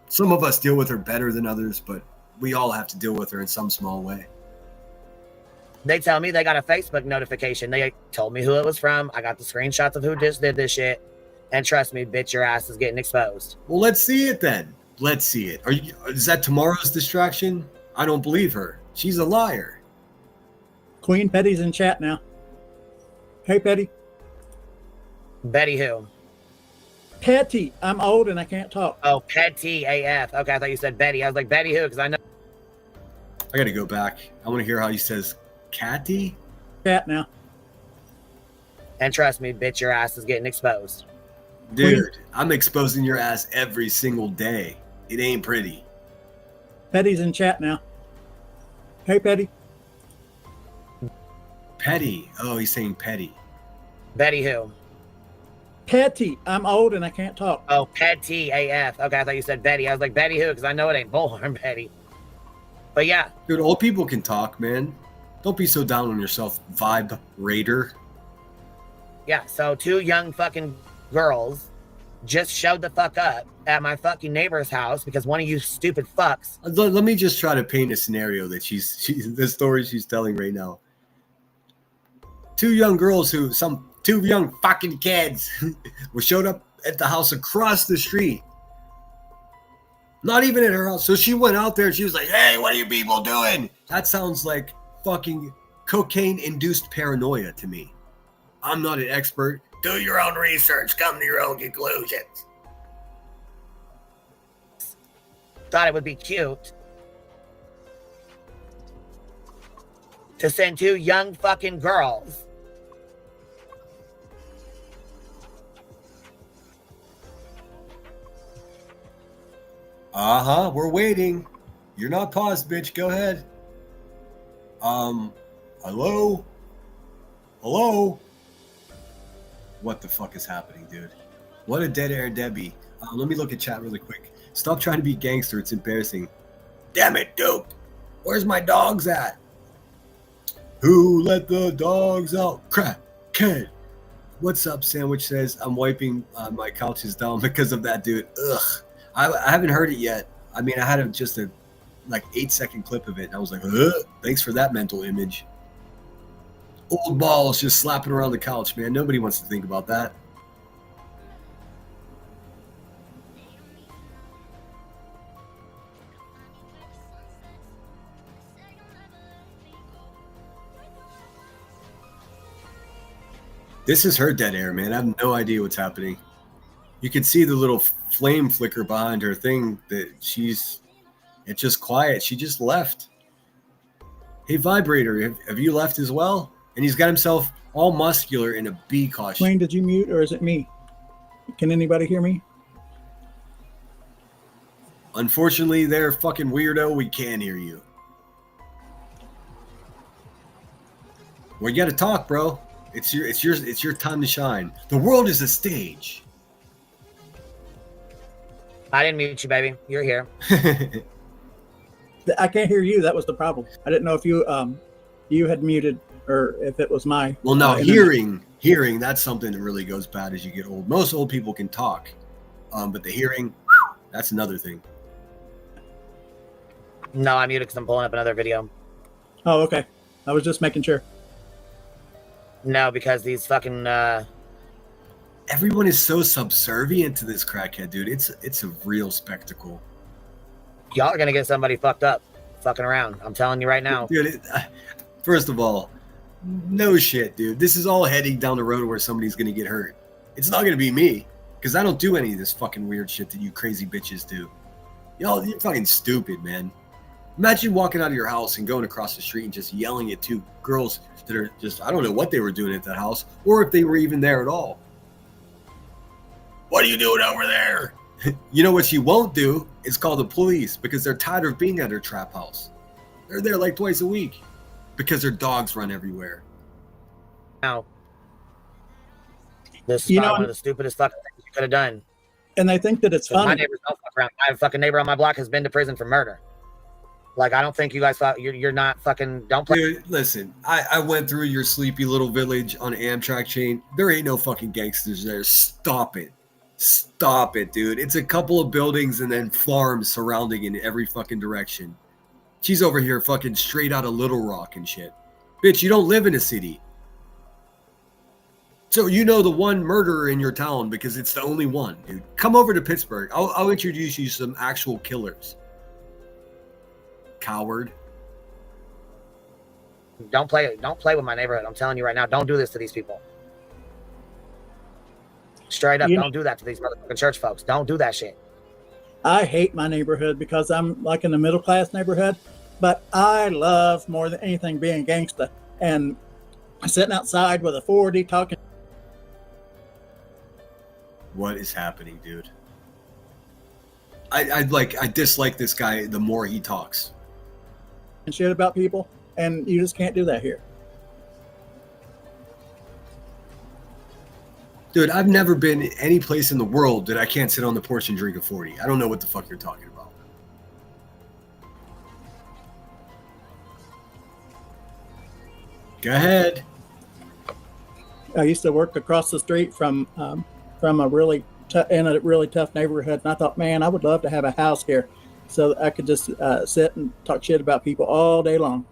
Some of us deal with her better than others, but we all have to deal with her in some small way. They tell me they got a Facebook notification. They told me who it was from. I got the screenshots of who just did this shit. And trust me, bitch, your ass is getting exposed. Well, let's see it then. Let's see it. Is that tomorrow's distraction? I don't believe her. She's a liar. Queen Petty's in chat now. Hey, Petty. Betty who? Petty. I'm old and I can't talk. Oh, Petty AF. Okay, I thought you said Betty. I was like, Betty who? Because I know. I got to go back. I want to hear how he says Catty. Chat now. And trust me, bitch, your ass is getting exposed. Dude, Queen. I'm exposing your ass every single day. It ain't pretty. Petty's in chat now. Hey, Petty. Petty. Oh, he's saying Petty. Betty who? Petty. I'm old and I can't talk. Oh, Petty AF. Okay, I thought you said Betty. I was like, Betty who? Because I know it ain't Bullhorn Betty. But yeah. Dude, old people can talk, man. Don't be so down on yourself, Vibe Raider. Yeah, so 2 young fucking girls just showed the fuck up at my fucking neighbor's house because one of you stupid fucks. Let me just try to paint a scenario that she's the story she's telling right now. 2 young girls 2 young fucking kids were showed up at the house across the street. Not even at her house. So she went out there and she was like, hey, what are you people doing? That sounds like fucking cocaine-induced paranoia to me. I'm not an expert. Do your own research. Come to your own conclusions. thought it would be cute to send 2 young fucking girls We're waiting. You're not paused, bitch. Go ahead. Hello? Hello? What the fuck is happening, dude? What a dead air Debbie. Let me look at chat really quick. Stop trying to be gangster. It's embarrassing. Damn it, Duke. Where's my dogs at? Who let the dogs out? Crackhead. What's up, Sandwich says. I'm wiping my couches down because of that, dude. Ugh. I haven't heard it yet. I mean, I had just a 8-second clip of it, and I was like, ugh, thanks for that mental image. Old balls just slapping around the couch, man. Nobody wants to think about that. This is her dead air, man. I have no idea what's happening. You can see the little flame flicker behind her thing that it's just quiet. She just left. Hey, Vibrator, have you left as well? And he's got himself all muscular in a bee costume. Wayne, did you mute or is it me? Can anybody hear me? Unfortunately, they're fucking weirdo. We can't hear you. Well, you got to talk, bro. It's your time to shine. The world is a stage. I didn't mute you, baby. You're here. I can't hear you. That was the problem. I didn't know if you had muted or if it was my. Well, no, hearing that's something that really goes bad as you get old. Most old people can talk, but the hearing, that's another thing. No, I muted because I'm pulling up another video. Oh, okay. I was just making sure. No, because these fucking everyone is so subservient to this crackhead, dude. It's a real spectacle. Y'all are gonna get somebody fucked up, fucking around. I'm telling you right now. Dude, first of all, no shit, dude. This is all heading down the road where somebody's gonna get hurt. It's not gonna be me, because I don't do any of this fucking weird shit that you crazy bitches do. Y'all, you're fucking stupid, man. Imagine walking out of your house and going across the street and just yelling at 2 girls that are just, I don't know what they were doing at that house, or if they were even there at all. What are you doing over there? You know what she won't do is call the police, because they're tired of being at her trap house. They're there like twice a week because their dogs run everywhere. Now, this is one of the stupidest fucking things you could have done. And they think that it's funny. My neighbors don't fuck around. My fucking neighbor on my block has been to prison for murder. Like, I don't think you guys thought you're not fucking, don't play. Dude, listen, I went through your sleepy little village on Amtrak chain. There ain't no fucking gangsters there. Stop it. Stop it, dude. It's a couple of buildings and then farms surrounding in every fucking direction. She's over here fucking straight out of Little Rock and shit. Bitch, you don't live in a city. So you know the one murderer in your town because it's the only one, dude. Come over to Pittsburgh. I'll introduce you to some actual killers. Coward. Don't play with my neighborhood. I'm telling you right now, don't do this to these people. Straight up, don't do that to these motherfucking church folks. Don't do that shit. I hate my neighborhood because I'm like in the middle class neighborhood, but I love more than anything being gangsta and sitting outside with a 40 talking. What is happening, dude? I dislike this guy the more he talks. And shit about people, and you just can't do that here. Dude, I've never been any place in the world that I can't sit on the porch and drink a 40. I don't know what the fuck you're talking about. Go ahead. I used to work across the street from a really in a really tough neighborhood, and I thought, man, I would love to have a house here so that I could just sit and talk shit about people all day long.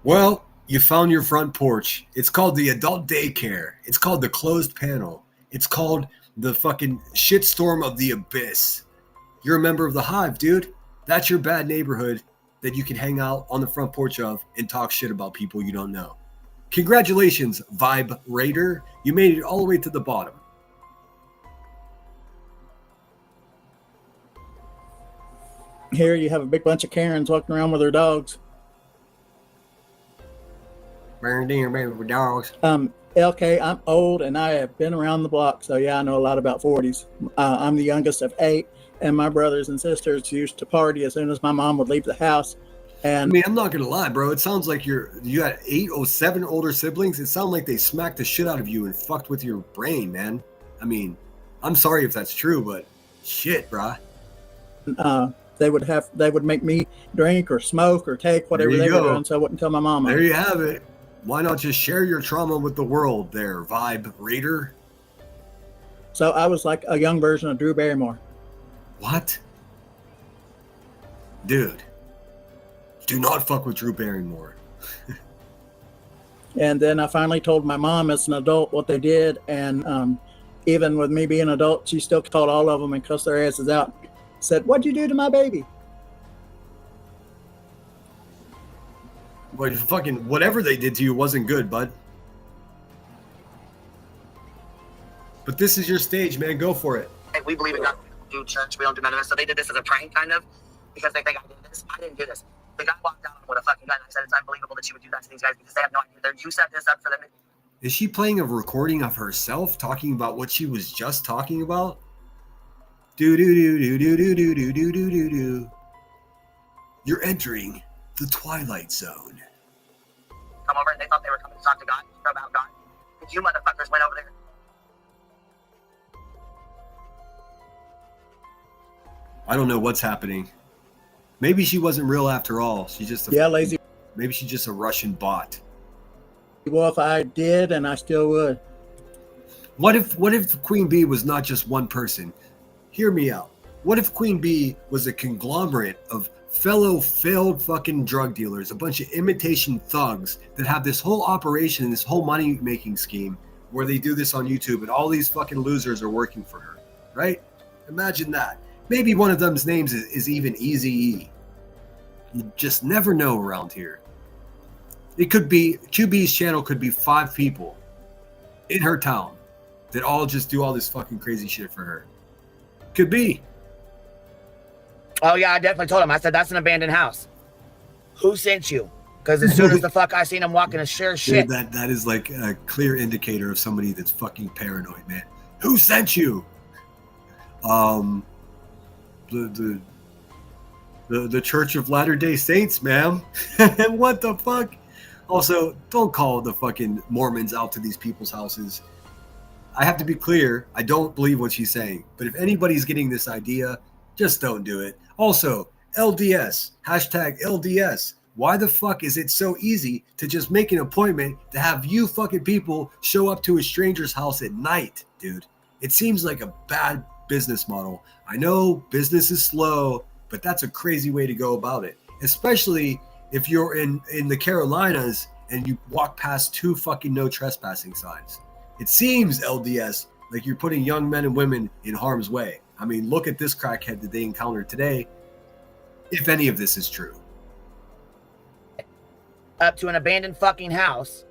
Well, you found your front porch. It's called the adult daycare. It's called the closed panel. It's called the fucking shitstorm of the abyss. You're a member of the Hive, dude. That's your bad neighborhood that you can hang out on the front porch of and talk shit about people you don't know. Congratulations, Vibe Raider. You made it all the way to the bottom. Here you have a big bunch of Karens walking around with their dogs. Dogs. LK, I'm old and I have been around the block, so yeah, I know a lot about 40s. I'm the youngest of 8, and my brothers and sisters used to party as soon as my mom would leave the house. And I mean, I'm not gonna lie, bro. It sounds like you got 8 or 7 older siblings. It sounds like they smacked the shit out of you and fucked with your brain, man. I mean, I'm sorry if that's true, but shit, bro. They would make me drink or smoke or take whatever they were doing, so I wouldn't tell my mama. There you have it. Why not just share your trauma with the world there, Vibe Reader? So I was like a young version of Drew Barrymore. What? Dude, do not fuck with Drew Barrymore. And then I finally told my mom as an adult what they did, and even with me being an adult, she still called all of them and cussed their asses out. Said, "What'd you do to my baby?" But fucking whatever they did to you wasn't good, bud. But this is your stage, man. Go for it. Hey, we believe in God. We don't do church. We don't do none of this. So they did this as a prank, kind of, because they think I did this. I didn't do this. The guy walked out with a fucking gun. I said it's unbelievable that she would do that to these guys because they have no idea. You set this up for them. Is she playing a recording of herself talking about what she was just talking about? Do do do do do do do do do do do do. You're entering the Twilight Zone. Come over and they thought they were coming to talk to God about God. And you motherfuckers went over there. I don't know what's happening. Maybe she wasn't real after all. She's just lazy. Maybe she's just a Russian bot. Well, if I did, and I still would. What if Queen Bee was not just one person? Hear me out. What if Queen Bee was a conglomerate of fellow failed fucking drug dealers, a bunch of imitation thugs that have this whole operation, this whole money-making scheme where they do this on YouTube and all these fucking losers are working for her, right? Imagine that. Maybe one of them's names is even Eazy-E. You just never know around here. It could be, QB's channel could be 5 people in her town that all just do all this fucking crazy shit for her. Could be. Oh, yeah, I definitely told him. I said, that's an abandoned house. Who sent you? Because as soon as the fuck I seen him walking a share shit. Dude, that is like a clear indicator of somebody that's fucking paranoid, man. Who sent you? The Church of Latter-day Saints, ma'am. What the fuck? Also, don't call the fucking Mormons out to these people's houses. I have to be clear, I don't believe what she's saying. But if anybody's getting this idea, just don't do it. Also, LDS, hashtag LDS. Why the fuck is it so easy to just make an appointment to have you fucking people show up to a stranger's house at night, dude? It seems like a bad business model. I know business is slow, but that's a crazy way to go about it. Especially if you're in the Carolinas and you walk past 2 fucking no trespassing signs. It seems, LDS, like you're putting young men and women in harm's way. I mean, look at this crackhead that they encountered today, if any of this is true. Up to an abandoned fucking house.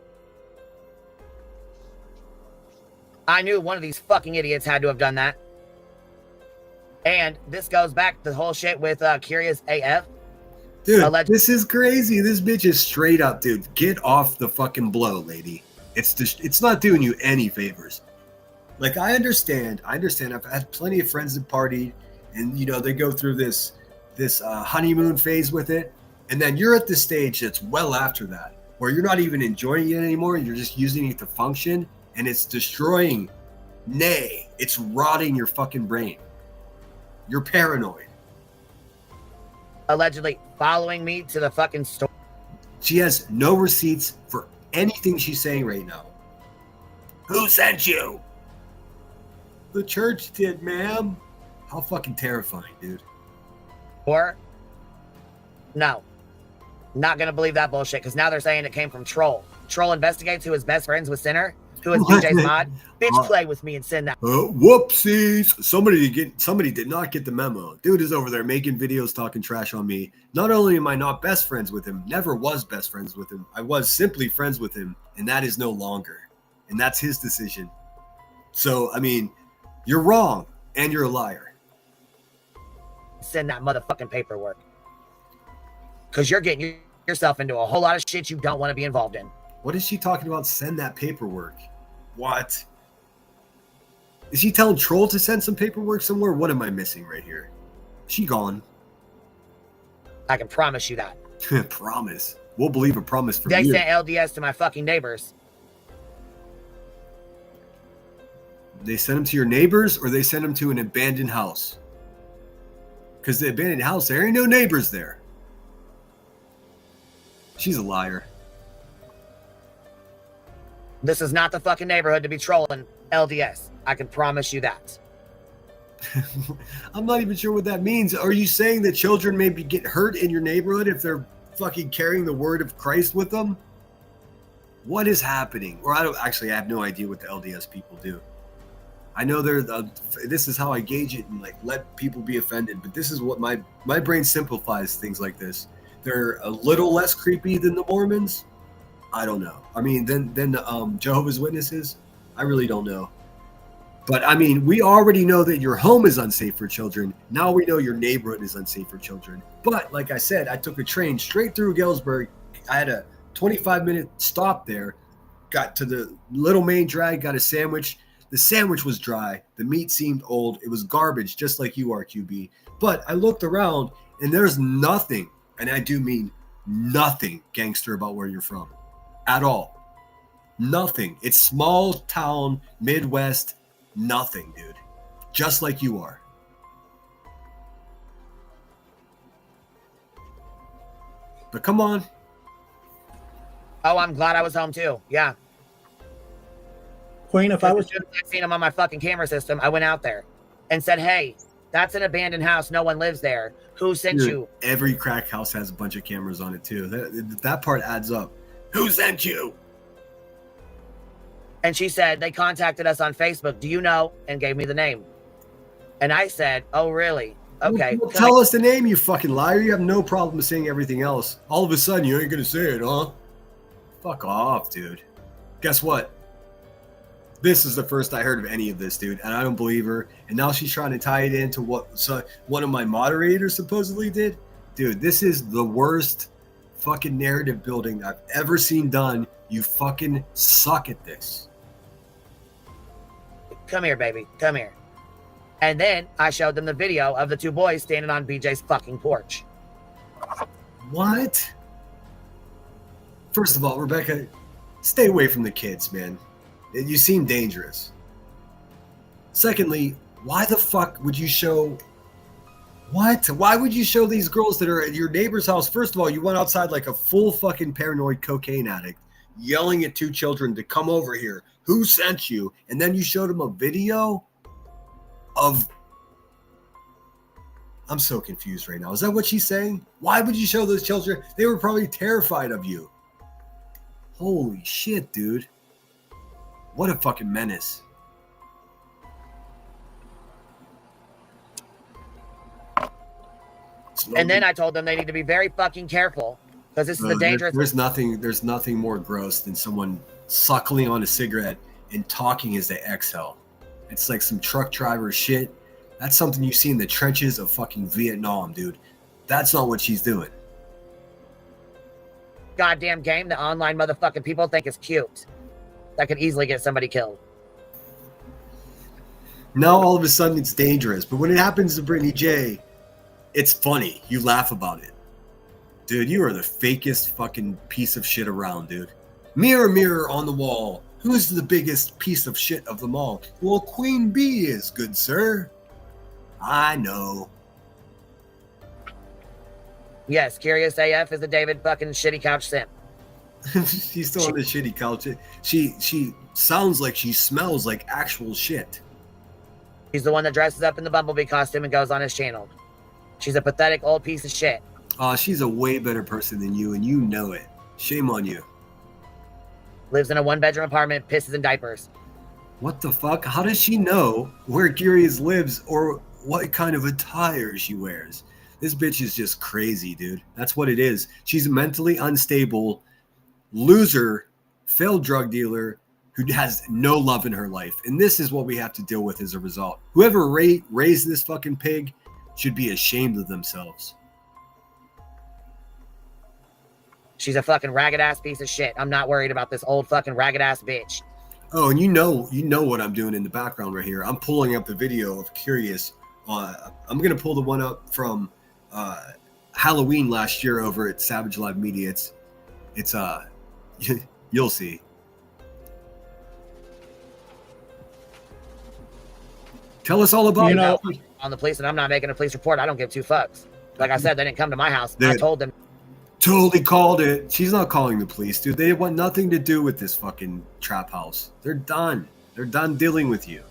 I knew one of these fucking idiots had to have done that. And this goes back to the whole shit with Curious AF. Dude, this is crazy. This bitch is straight up, dude. Get off the fucking blow, lady. It's not doing you any favors. Like, I understand. I've had plenty of friends that partied, and you know they go through this honeymoon phase with it, and then you're at the stage that's well after that, where you're not even enjoying it anymore. You're just using it to function, and it's destroying. Nay, it's rotting your fucking brain. You're paranoid. Allegedly following me to the fucking store. She has no receipts for anything she's saying right now. Who sent you? The church did, ma'am. How fucking terrifying, dude. Or, no. Not gonna believe that bullshit, because now they're saying it came from Troll. Troll investigates who is best friends with Sinner, who is DJ's mod. Bitch, play with me and send that. Whoopsies. Somebody did not get the memo. Dude is over there making videos talking trash on me. Not only am I not best friends with him, never was best friends with him. I was simply friends with him, and that is no longer. And that's his decision. So, I mean, you're wrong, and you're a liar. send that motherfucking paperwork. Because you're getting yourself into a whole lot of shit you don't want to be involved in. What is she talking about? Send that paperwork. What? Is she telling Troll to send some paperwork somewhere? What am I missing right here? She gone. I can promise you that. Promise. We'll believe a promise from They you. sent LDS to my fucking neighbors. They sent them to your neighbors, or they sent them to an abandoned house? Because the abandoned house, there ain't no neighbors there. She's a liar. This is not the fucking neighborhood to be trolling LDS. I can promise you that. I'm not even sure what that means. Are you saying that children maybe get hurt in your neighborhood if they're fucking carrying the word of Christ with them? What is happening? Or I have no idea what the LDS people do. I know this is how I gauge it and like let people be offended, but this is what my brain simplifies things like this. They're a little less creepy than the Mormons. I don't know. I mean, then the Jehovah's Witnesses. I really don't know. But I mean, we already know that your home is unsafe for children. Now we know your neighborhood is unsafe for children. But like I said, I took a train straight through Galesburg. I had a 25-minute stop there. Got to the Little Main Drag, got a sandwich. The sandwich was dry. The meat seemed old. It was garbage, just like you are, QB. But I looked around, and there's nothing, and I do mean nothing gangster about where you're from at all. Nothing. It's small town, Midwest, nothing, dude. Just like you are. But come on. Oh, I'm glad I was home too. Yeah. Queen, if I was I seen him on my fucking camera system, I went out there and said, hey, that's an abandoned house. No one lives there. Who sent Dude, you? Every crack house has a bunch of cameras on it too. That part adds up. Who sent you? And she said, they contacted us on Facebook. Do you know? And gave me the name. And I said, oh, really? Okay. Well, tell us the name, you fucking liar. You have no problem saying everything else. All of a sudden, you ain't going to say it, huh? Fuck off, dude. Guess what? This is the first I heard of any of this, dude, and I don't believe her. And now she's trying to tie it into what one of my moderators supposedly did. Dude, this is the worst fucking narrative building I've ever seen done. You fucking suck at this. Come here, baby. Come here. And then I showed them the video of the two boys standing on BJ's fucking porch. What? First of all, Rebecca, stay away from the kids, man. You seem dangerous. Secondly, why the fuck would you show... What? Why would you show these girls that are at your neighbor's house? First of all, you went outside like a full fucking paranoid cocaine addict, yelling at two children to come over here. Who sent you? And then you showed them a video of... I'm so confused right now. Is that what she's saying? Why would you show those children? They were probably terrified of you. Holy shit, dude. What a fucking menace. And then I told them they need to be very fucking careful because this is the dangerous. There's nothing more gross than someone suckling on a cigarette and talking as they exhale. It's like some truck driver shit. That's something you see in the trenches of fucking Vietnam, dude. That's not what she's doing. Goddamn game that online motherfucking people think is cute. That could easily get somebody killed. Now all of a sudden it's dangerous. But when it happens to Brittany J, it's funny. You laugh about it. Dude, you are the fakest fucking piece of shit around, dude. Mirror, mirror on the wall. Who's the biggest piece of shit of them all? Well, Queen Bee is, good sir. I know. Yes, Curious AF is a David fucking shitty couch simp. She's still on the shitty couch. She sounds like she smells like actual shit. She's the one that dresses up in the Bumblebee costume and goes on his channel. She's a pathetic old piece of shit. She's a way better person than you, and you know it. Shame on you. Lives in a one-bedroom apartment, pisses in diapers. What the fuck? How does she know where Curious lives or what kind of attire she wears? This bitch is just crazy, dude. That's what it is. She's a mentally unstable loser, failed drug dealer who has no love in her life. And this is what we have to deal with as a result. Whoever raised this fucking pig should be ashamed of themselves. She's a fucking ragged ass piece of shit. I'm not worried about this old fucking ragged ass bitch. Oh, and you know what I'm doing in the background right here. I'm pulling up the video of Curious. I'm gonna pull the one up from Halloween last year over at Savage Live Media. It's you'll see. Tell us all about it. On the police, and I'm not making a police report. I don't give two fucks. Like I said, they didn't come to my house. I told them. Totally called it. She's not calling the police, dude. They want nothing to do with this fucking trap house. They're done. They're done dealing with you.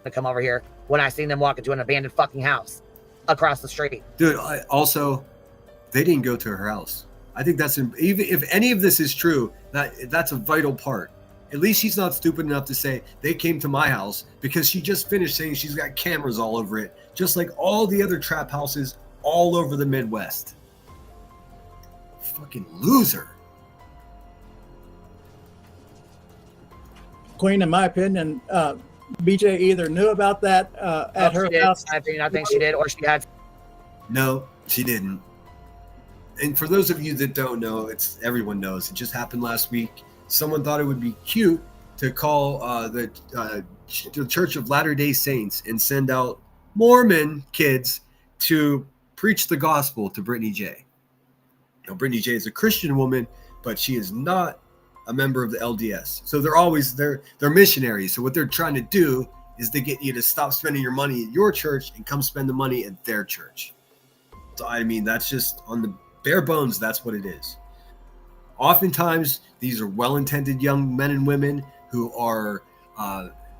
To come over here when I seen them walk into an abandoned fucking house across the street. Dude, also, they didn't go to her house. I think that's, even if any of this is true, that's a vital part. At least she's not stupid enough to say they came to my house, because she just finished saying she's got cameras all over it, just like all the other trap houses all over the Midwest. Fucking loser. Queen, in my opinion, BJ either knew about that at her house. I think she did, or she had. No, she didn't. And for those of you that don't know, everyone knows. It just happened last week. Someone thought it would be cute to call the Church of Latter-day Saints and send out Mormon kids to preach the gospel to Brittany J. Now, Brittany J is a Christian woman, but she is not a member of the LDS. So they're missionaries. So what they're trying to do is they get you to stop spending your money at your church and come spend the money at their church. So I mean, that's just on the bare bones. That's what it is. Oftentimes, these are well-intended young men and women who are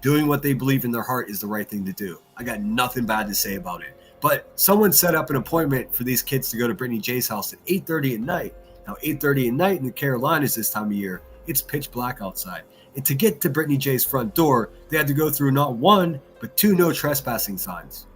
doing what they believe in their heart is the right thing to do. I got nothing bad to say about it. But someone set up an appointment for these kids to go to Brittany J's house at 8:30 at night. Now, 8:30 at night in the Carolinas this time of year, it's pitch black outside. And to get to Brittany J's front door, they had to go through not one, but 2 no trespassing signs.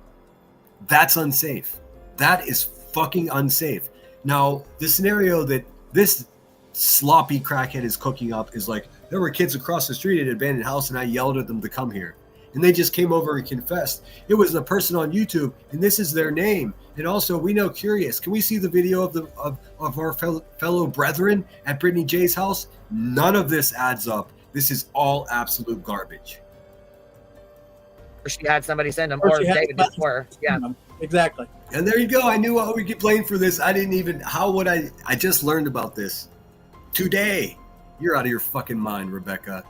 That's unsafe. That is fucking unsafe. Now, the scenario that this sloppy crackhead is cooking up is like, there were kids across the street at an abandoned house and I yelled at them to come here. And they just came over and confessed. It was a person on YouTube, and this is their name. And also, we know Curious. Can we see the video of our fellow brethren at Brittany J's house? None of this adds up. This is all absolute garbage. Or she had somebody send them, or David did for her. Yeah, exactly. And there you go. I knew I would get blamed for this. I didn't even. How would I? I just learned about this today. You're out of your fucking mind, Rebecca.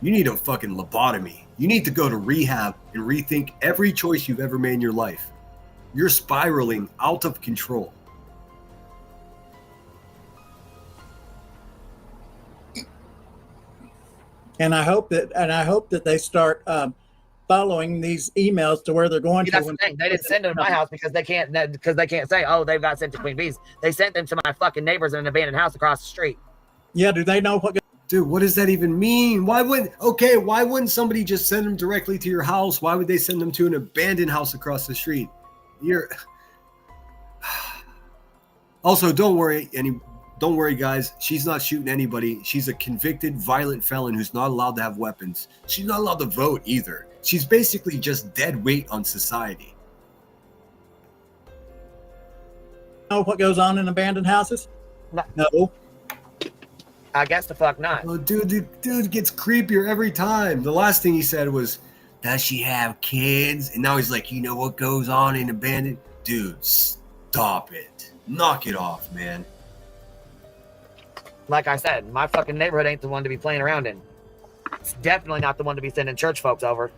You need a fucking lobotomy. You need to go to rehab and rethink every choice you've ever made in your life. You're spiraling out of control. And I hope that they start following these emails to where they're going. That's the thing. They didn't send them to my house because they can't say, oh, they've got sent to Queen Bee's. They sent them to my fucking neighbors in an abandoned house across the street. Yeah, do they know what? Dude, what does that even mean? Why wouldn't somebody just send them directly to your house? Why would they send them to an abandoned house across the street? Also, don't worry, guys. She's not shooting anybody. She's a convicted violent felon who's not allowed to have weapons. She's not allowed to vote either. She's basically just dead weight on society. Know what goes on in abandoned houses? No. I guess the fuck not. Oh, dude gets creepier every time. The last thing he said was, does she have kids? And now he's like, you know what goes on in abandoned? Dude, stop it. Knock it off, man. Like I said, my fucking neighborhood ain't the one to be playing around in. It's definitely not the one to be sending church folks over.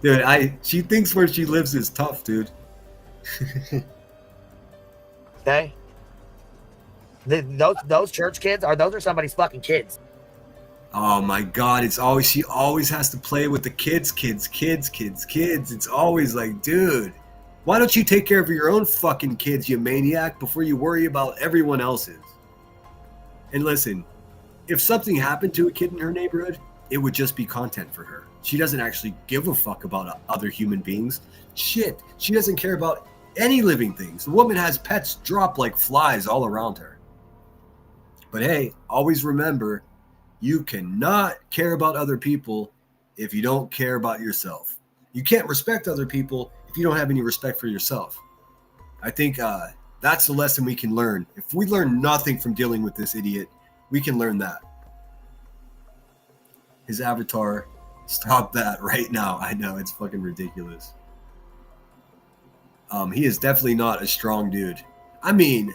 Dude, she thinks where she lives is tough, dude. Okay? Those church kids those are somebody's fucking kids. Oh my God! She always has to play with the kids. It's always like, dude, why don't you take care of your own fucking kids, you maniac, before you worry about everyone else's? And listen, if something happened to a kid in her neighborhood, it would just be content for her. She doesn't actually give a fuck about other human beings. Shit, she doesn't care about any living things. The woman has pets drop like flies all around her. But hey, always remember, you cannot care about other people if you don't care about yourself. You can't respect other people if you don't have any respect for yourself. I think that's the lesson we can learn. If we learn nothing from dealing with this idiot, we can learn that. His avatar, stop that right now. I know, it's fucking ridiculous. He is definitely not a strong dude. I mean,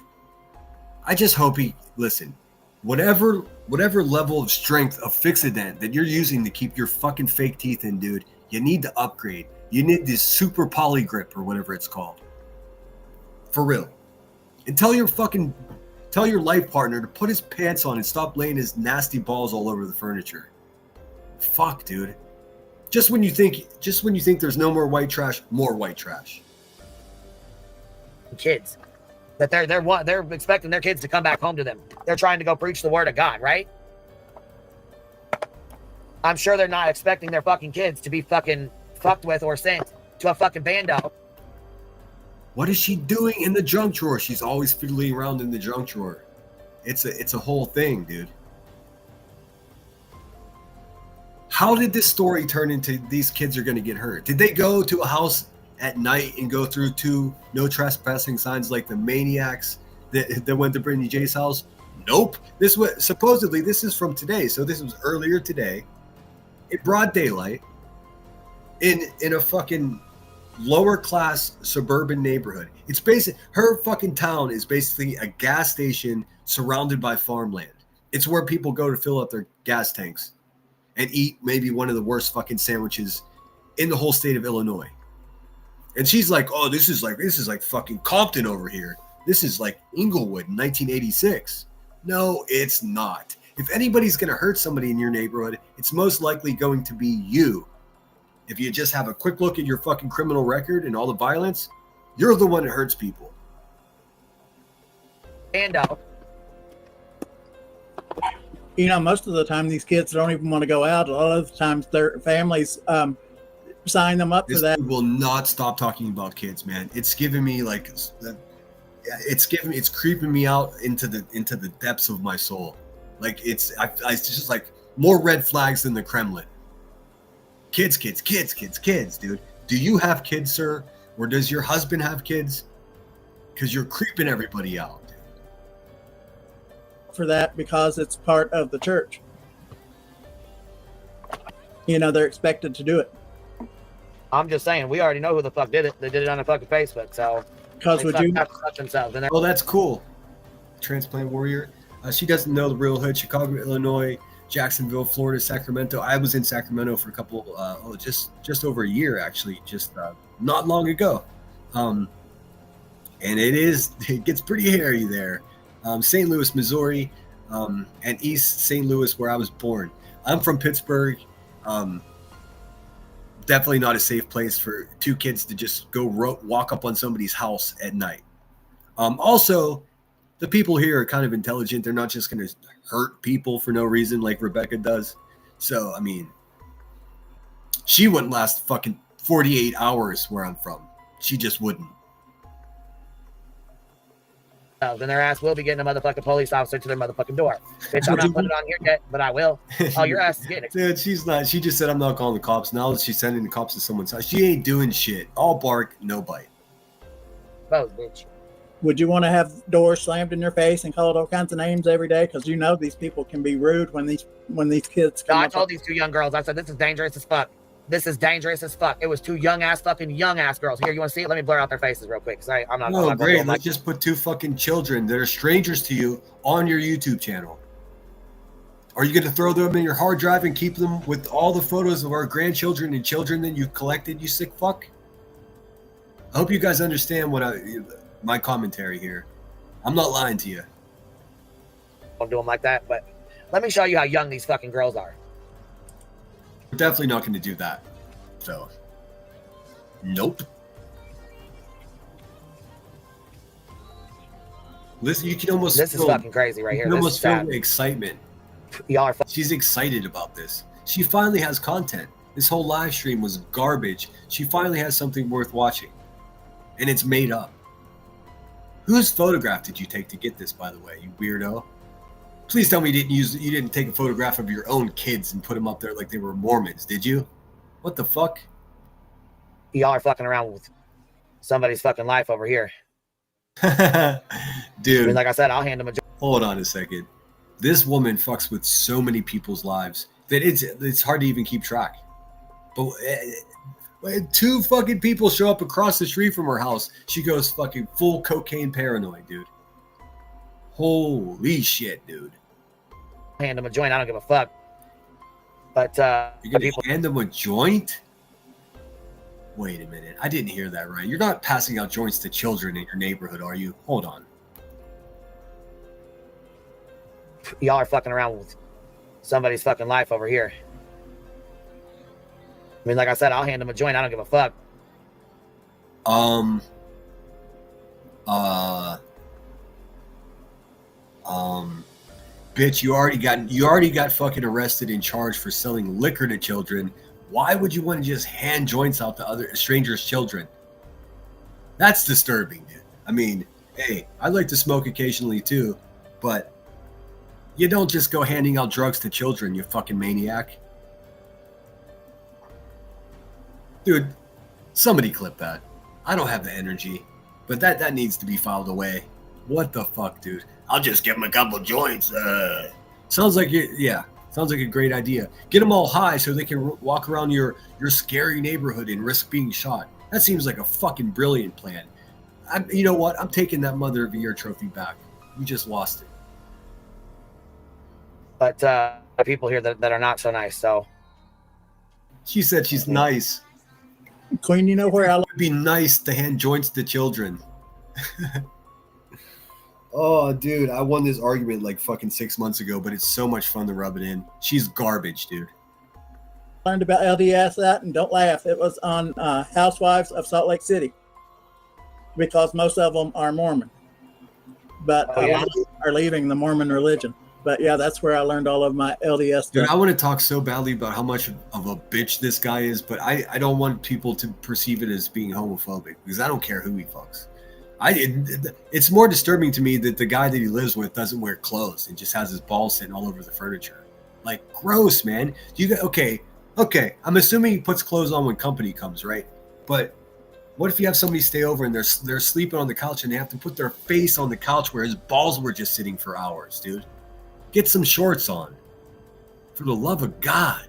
I just hope listen, whatever level of strength of Fixodent that you're using to keep your fucking fake teeth in, dude, you need to upgrade. You need this super poly grip or whatever it's called. For real. And tell your life partner to put his pants on and stop laying his nasty balls all over the furniture. Fuck, dude. Just when you think there's no more white trash, more white trash. Kids. That they're expecting their kids to come back home to them. They're trying to go preach the word of God, right? I'm sure they're not expecting their fucking kids to be fucking fucked with or sent to a fucking bando. What is she doing in the junk drawer? She's always fiddling around in the junk drawer. It's a whole thing, dude. How did this story turn into these kids are going to get hurt? Did they go to a house at night and go through 2 no trespassing signs like the maniacs that went to Brittany J's house? Nope. This was supposedly, this is from today, so this was earlier today, in broad daylight, in a fucking lower class suburban neighborhood. It's her fucking town is basically a gas station surrounded by farmland. It's where people go to fill up their gas tanks and eat maybe one of the worst fucking sandwiches in the whole state of Illinois. And she's like, oh, this is like fucking Compton over here. This is like Inglewood in 1986. No, it's not. If anybody's going to hurt somebody in your neighborhood, it's most likely going to be you. If you just have a quick look at your fucking criminal record and all the violence, you're the one that hurts people. Bando. You know, most of the time these kids don't even want to go out. A lot of the times their families sign them up for that. This will not stop talking about kids, man. It's giving me like, it's creeping me out into the depths of my soul. Like it's just like more red flags than the Kremlin. Kids, dude. Do you have kids, sir? Or does your husband have kids? Because you're creeping everybody out. For that, because it's part of the church. You know, they're expected to do it. I'm just saying, we already know who the fuck did it. They did it on the fucking Facebook, so. Because would you? Themselves in there. Oh, that's cool. Transplant warrior. She doesn't know the real hood. Chicago, Illinois, Jacksonville, Florida, Sacramento. I was in Sacramento for a couple, just over a year actually, just not long ago. And it gets pretty hairy there. St. Louis, Missouri, and East St. Louis, where I was born. I'm from Pittsburgh. Definitely not a safe place for 2 kids to just go walk up on somebody's house at night. Also, the people here are kind of intelligent. They're not just going to hurt people for no reason like Rebecca does. So, I mean, she wouldn't last fucking 48 hours where I'm from. She just wouldn't. Then their ass will be getting a motherfucking police officer to their motherfucking door. Bitch, I'm not putting it on here yet, but I will. Oh, your ass is getting it. Dude, she's not. She just said, I'm not calling the cops. Now that she's sending the cops to someone's house, she ain't doing shit. All bark, no bite. Both, bitch. Would you want to have doors slammed in your face and called all kinds of names every day? Because you know these people can be rude when these kids come. No, I told these 2 young girls, I said, this is dangerous as fuck. This is dangerous as fuck. It was 2 young ass girls. Here, you want to see it? Let me blur out their faces real quick. Because I'm not. No, great. Let's just put 2 fucking children that are strangers to you on your YouTube channel. Are you going to throw them in your hard drive and keep them with all the photos of our grandchildren and children that you've collected, you sick fuck? I hope you guys understand my commentary here. I'm not lying to you. Don't do them like that, but let me show you how young these fucking girls are. We're definitely not going to do that. So, nope. Listen, you can almost. This is fucking crazy right here. You can almost feel the excitement. Y'all are. She's excited about this. She finally has content. This whole live stream was garbage. She finally has something worth watching, and it's made up. Whose photograph did you take to get this, by the way, you weirdo? Please tell me you didn't take a photograph of your own kids and put them up there like they were Mormons, did you? What the fuck? Y'all are fucking around with somebody's fucking life over here. Dude. I mean, like I said, I'll hand them a joint. Hold on a second. This woman fucks with so many people's lives that it's hard to even keep track. But when 2 fucking people show up across the street from her house, she goes fucking full cocaine paranoid, dude. Holy shit, dude. Hand them a joint. I don't give a fuck. But you're gonna hand them a joint? Wait a minute. I didn't hear that right. You're not passing out joints to children in your neighborhood, are you? Hold on. Y'all are fucking around with somebody's fucking life over here. I mean, like I said, I'll hand them a joint. I don't give a fuck. Bitch, you already got fucking arrested and charged for selling liquor to children. Why would you want to just hand joints out to other strangers' children? That's disturbing, dude. I mean, hey, I like to smoke occasionally too, but you don't just go handing out drugs to children, you fucking maniac. Dude, somebody clip that. I don't have the energy, but that needs to be filed away. What the fuck, dude? I'll just give them a couple joints. Sounds like a great idea. Get them all high so they can walk around your scary neighborhood and risk being shot. That seems like a fucking brilliant plan. You know what? I'm taking that Mother of the Year trophy back. You just lost it. But people here that are not so nice, so. She said she's nice. Queen, you know where I would be nice to hand joints to children. Oh, dude, I won this argument like fucking 6 months ago, but it's so much fun to rub it in. She's garbage, dude. learned about LDS that, and don't laugh, it was on Housewives of Salt Lake City, because most of them are Mormon, but a lot of them are leaving the Mormon religion. But yeah, that's where I learned all of my LDS stuff. Dude, I want to talk so badly about how much of a bitch this guy is, but I don't want people to perceive it as being homophobic, because I don't care who he fucks. It's more disturbing to me that the guy that he lives with doesn't wear clothes and just has his balls sitting all over the furniture. Like, gross, man. Okay. I'm assuming he puts clothes on when company comes, right? But what if you have somebody stay over and they're sleeping on the couch and they have to put their face on the couch where his balls were just sitting for hours, dude? Get some shorts on. For the love of God.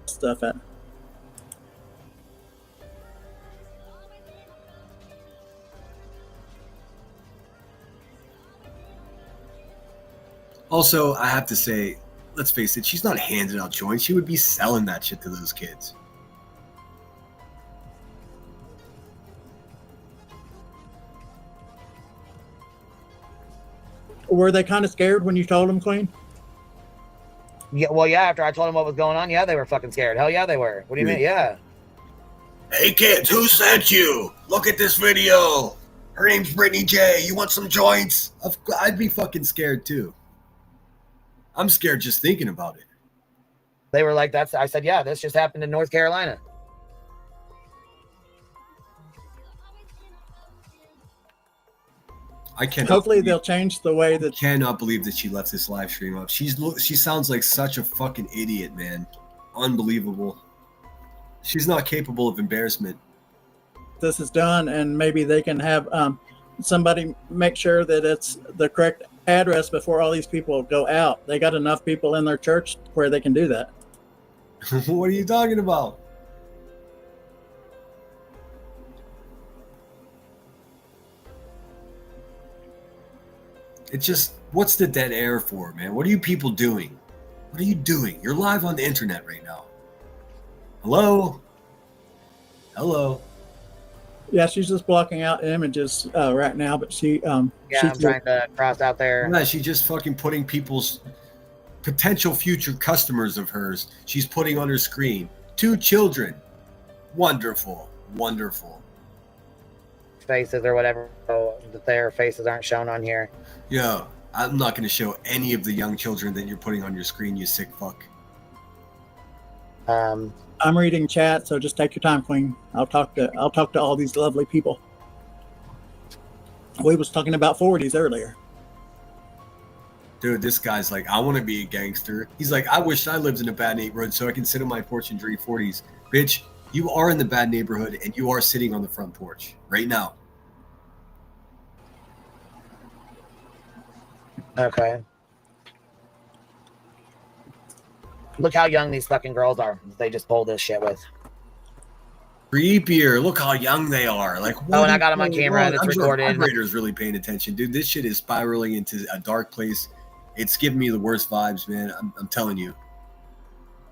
Stuff at. Also, I have to say, let's face it, she's not handing out joints. She would be selling that shit to those kids. Were they kind of scared when you told them, Queen? Yeah, well, yeah, after I told them what was going on, yeah, they were fucking scared. Hell yeah, they were. What do you mean? Yeah. Hey, kids, who sent you? Look at this video. Her name's Brittany J. You want some joints? I'd be fucking scared, too. I'm scared just thinking about it. They were like, I said, yeah, this just happened in North Carolina. Hopefully they'll change the way that. I cannot believe that she left this live stream up. She sounds like such a fucking idiot, man. Unbelievable. She's not capable of embarrassment. This is done, and maybe they can have somebody make sure that it's the correct address before all these people go out. They got enough people in their church where they can do that. What are you talking about? It's just, what's the dead air for, man? What are you people doing? What are you doing? You're live on the internet right now. Hello? Hello? Yeah, she's just blocking out images right now, but she yeah, I'm trying to cross out there. Yeah, she's just fucking putting people's potential future customers of hers, she's putting on her screen. 2 children. Wonderful. Wonderful. Faces or whatever, so that their faces aren't shown on here. Yo, I'm not going to show any of the young children that you're putting on your screen, you sick fuck. I'm reading chat, so just take your time, Queen. I'll talk to all these lovely people. We was talking about 40s earlier. Dude, this guy's like, I want to be a gangster. He's like, I wish I lived in a bad neighborhood so I can sit on my porch and drink 40s. Bitch, You are in the bad neighborhood, and you are sitting on the front porch right now. Okay. Look how young these fucking girls are. They just pulled this shit with. Creepier. Look how young they are. Like, oh, and I got them on camera and it's recorded. The operator's really paying attention, dude. This shit is spiraling into a dark place. It's giving me the worst vibes, man. I'm telling you.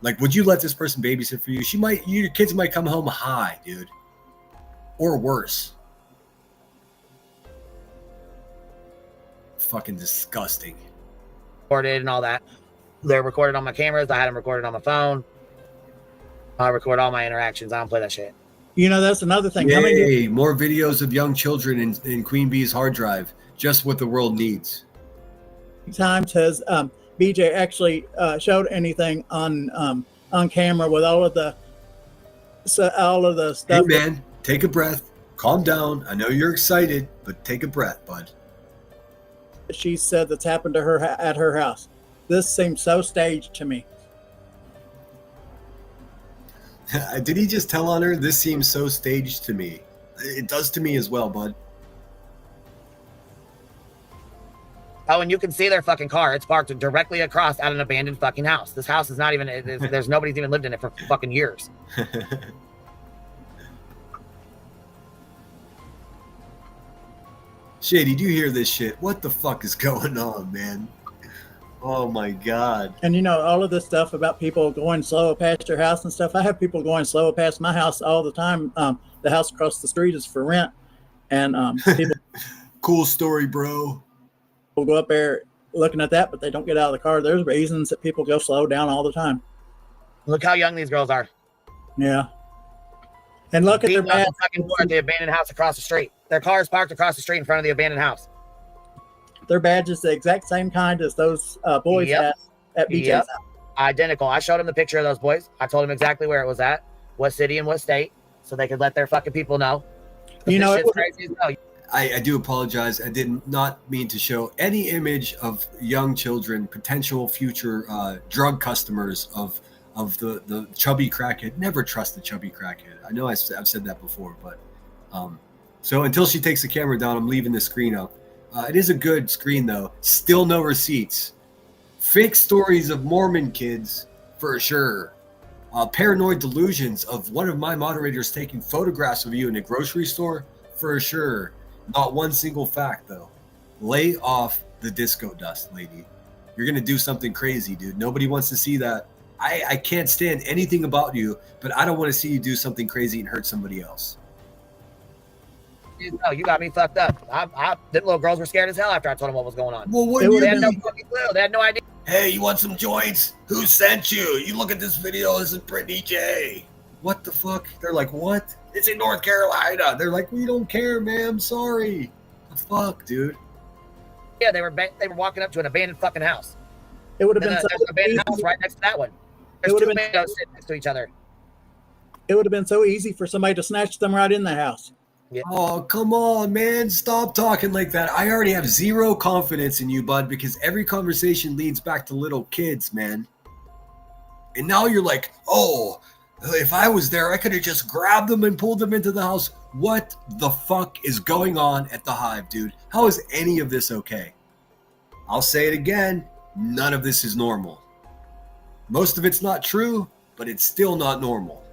Like, would you let this person babysit for you? Your kids might come home high, dude, or worse. Fucking disgusting. Recorded and all that. They're recorded on my cameras. I had them recorded on my phone. I record all my interactions. I don't play that shit. You know, that's another thing. Yay, more videos of young children in Queen Bee's hard drive. Just what the world needs. Times has BJ actually showed anything on camera with all of the stuff? Hey man, take a breath. Calm down. I know you're excited, but take a breath, bud. She said that's happened to her at her house. This seems so staged to me. Did he just tell on her? This seems so staged to me. It does to me as well, bud. Oh, and you can see their fucking car. It's parked directly across at an abandoned fucking house. This house is not even, there's nobody's even lived in it for fucking years. Shady, do you hear this shit? What the fuck is going on, man? Oh my God. And you know, all of this stuff about people going slow past your house and stuff. I have people going slow past my house all the time. The house across the street is for rent. And people cool story, bro. Will go up there looking at that, but they don't get out of the car. There's reasons that people go slow down all the time. Look how young these girls are. Yeah. And look at their badge. Fucking door at the abandoned house across the street. Their car is parked across the street in front of the abandoned house. Their badge is the exact same kind as those boys had at BJ's house. Identical. I showed them the picture of those boys. I told them exactly where it was at, what city and what state, so they could let their fucking people know. You know, it's crazy as hell. I do apologize. I did not mean to show any image of young children, potential future drug customers of the chubby crackhead. Never trust the chubby crackhead. I know I've said that before, but so until she takes the camera down, I'm leaving the screen up. It is a good screen though. Still no receipts. Fake stories of Mormon kids for sure. Paranoid delusions of one of my moderators taking photographs of you in a grocery store for sure. Not one single fact though. Lay off the disco dust, lady. You're gonna do something crazy, dude. Nobody wants to see that. I can't stand anything about you, but I don't want to see you do something crazy and hurt somebody else. No, you got me fucked up. Them little girls were scared as hell after I told them what was going on. Well, they had no fucking clue. They had no idea. Hey, you want some joints? Who sent you? You look at this video. This is Brittany J. What the fuck? They're like, what? It's in North Carolina. They're like, we don't care, ma'am. Sorry. The fuck, dude. Yeah, they were walking up to an abandoned fucking house. It would have been there's an abandoned house right next to that one. There's two windows sitting next to each other. It would have been so easy for somebody to snatch them right in the house. Yeah. Oh, come on, man. Stop talking like that. I already have zero confidence in you, bud, because every conversation leads back to little kids, man. And now you're like, oh, if I was there, I could have just grabbed them and pulled them into the house. What the fuck is going on at the Hive, dude? How is any of this okay? I'll say it again. None of this is normal. Most of it's not true, but it's still not normal.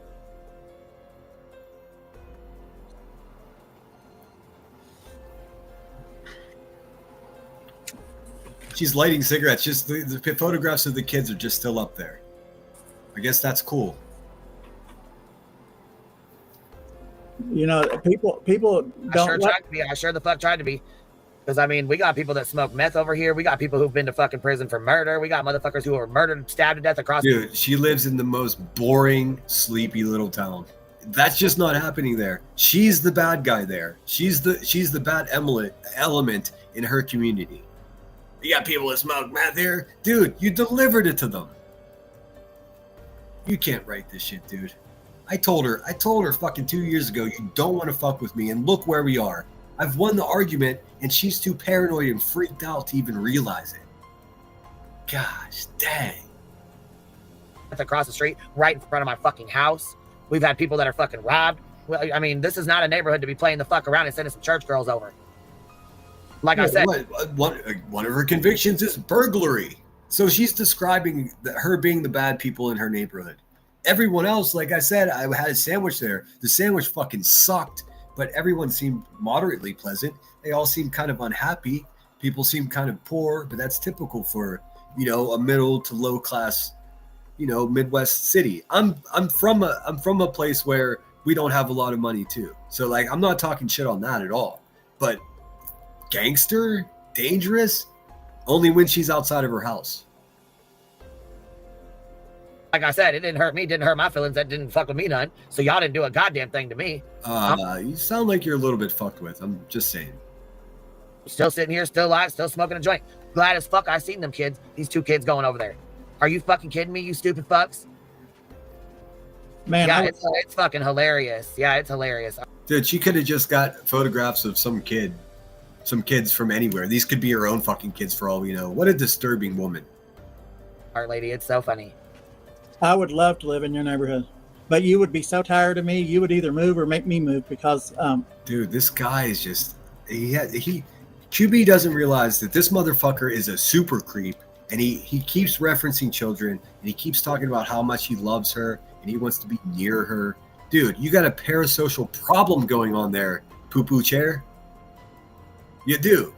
She's lighting cigarettes. Just the photographs of the kids are just still up there. I guess that's cool. You know, people don't. I sure the fuck tried to be. Because, I mean, we got people that smoke meth over here. We got people who've been to fucking prison for murder. We got motherfuckers who were murdered and stabbed to death across. Dude, she lives in the most boring, sleepy little town. That's just not happening there. She's the bad guy there. She's the bad element in her community. You got people that smoke meth here. Dude, you delivered it to them. You can't write this shit, dude. I told her fucking 2 years ago, you don't want to fuck with me, and look where we are. I've won the argument, and she's too paranoid and freaked out to even realize it. Gosh, dang. Across the street, right in front of my fucking house. We've had people that are fucking robbed. Well, I mean, this is not a neighborhood to be playing the fuck around and sending some church girls over. Like I said, one of her convictions is burglary. So she's describing her being the bad people in her neighborhood. Everyone else, like I said, I had a sandwich there. The sandwich fucking sucked, but everyone seemed moderately pleasant. They all seemed kind of unhappy. People seemed kind of poor, but that's typical for, a middle to low class, Midwest city. I'm from a place where we don't have a lot of money too. So like, I'm not talking shit on that at all. But gangster, dangerous, only when she's outside of her house. Like I said, it didn't hurt me, didn't hurt my feelings. That didn't fuck with me none. So y'all didn't do a goddamn thing to me. You sound like you're a little bit fucked with. I'm just saying. Still sitting here, still alive, still smoking a joint. Glad as fuck I seen them kids. These 2 kids going over there. Are you fucking kidding me, you stupid fucks? Man, yeah, it's fucking hilarious. Yeah, it's hilarious. Dude, she could have just got photographs of some kids from anywhere. These could be her own fucking kids for all we know. What a disturbing woman. Our lady, it's so funny. I would love to live in your neighborhood, but you would be so tired of me. You would either move or make me move because, dude, this guy is just QB doesn't realize that this motherfucker is a super creep, and he keeps referencing children, and he keeps talking about how much he loves her and he wants to be near her. Dude, you got a parasocial problem going on there, poo-poo chair. You do.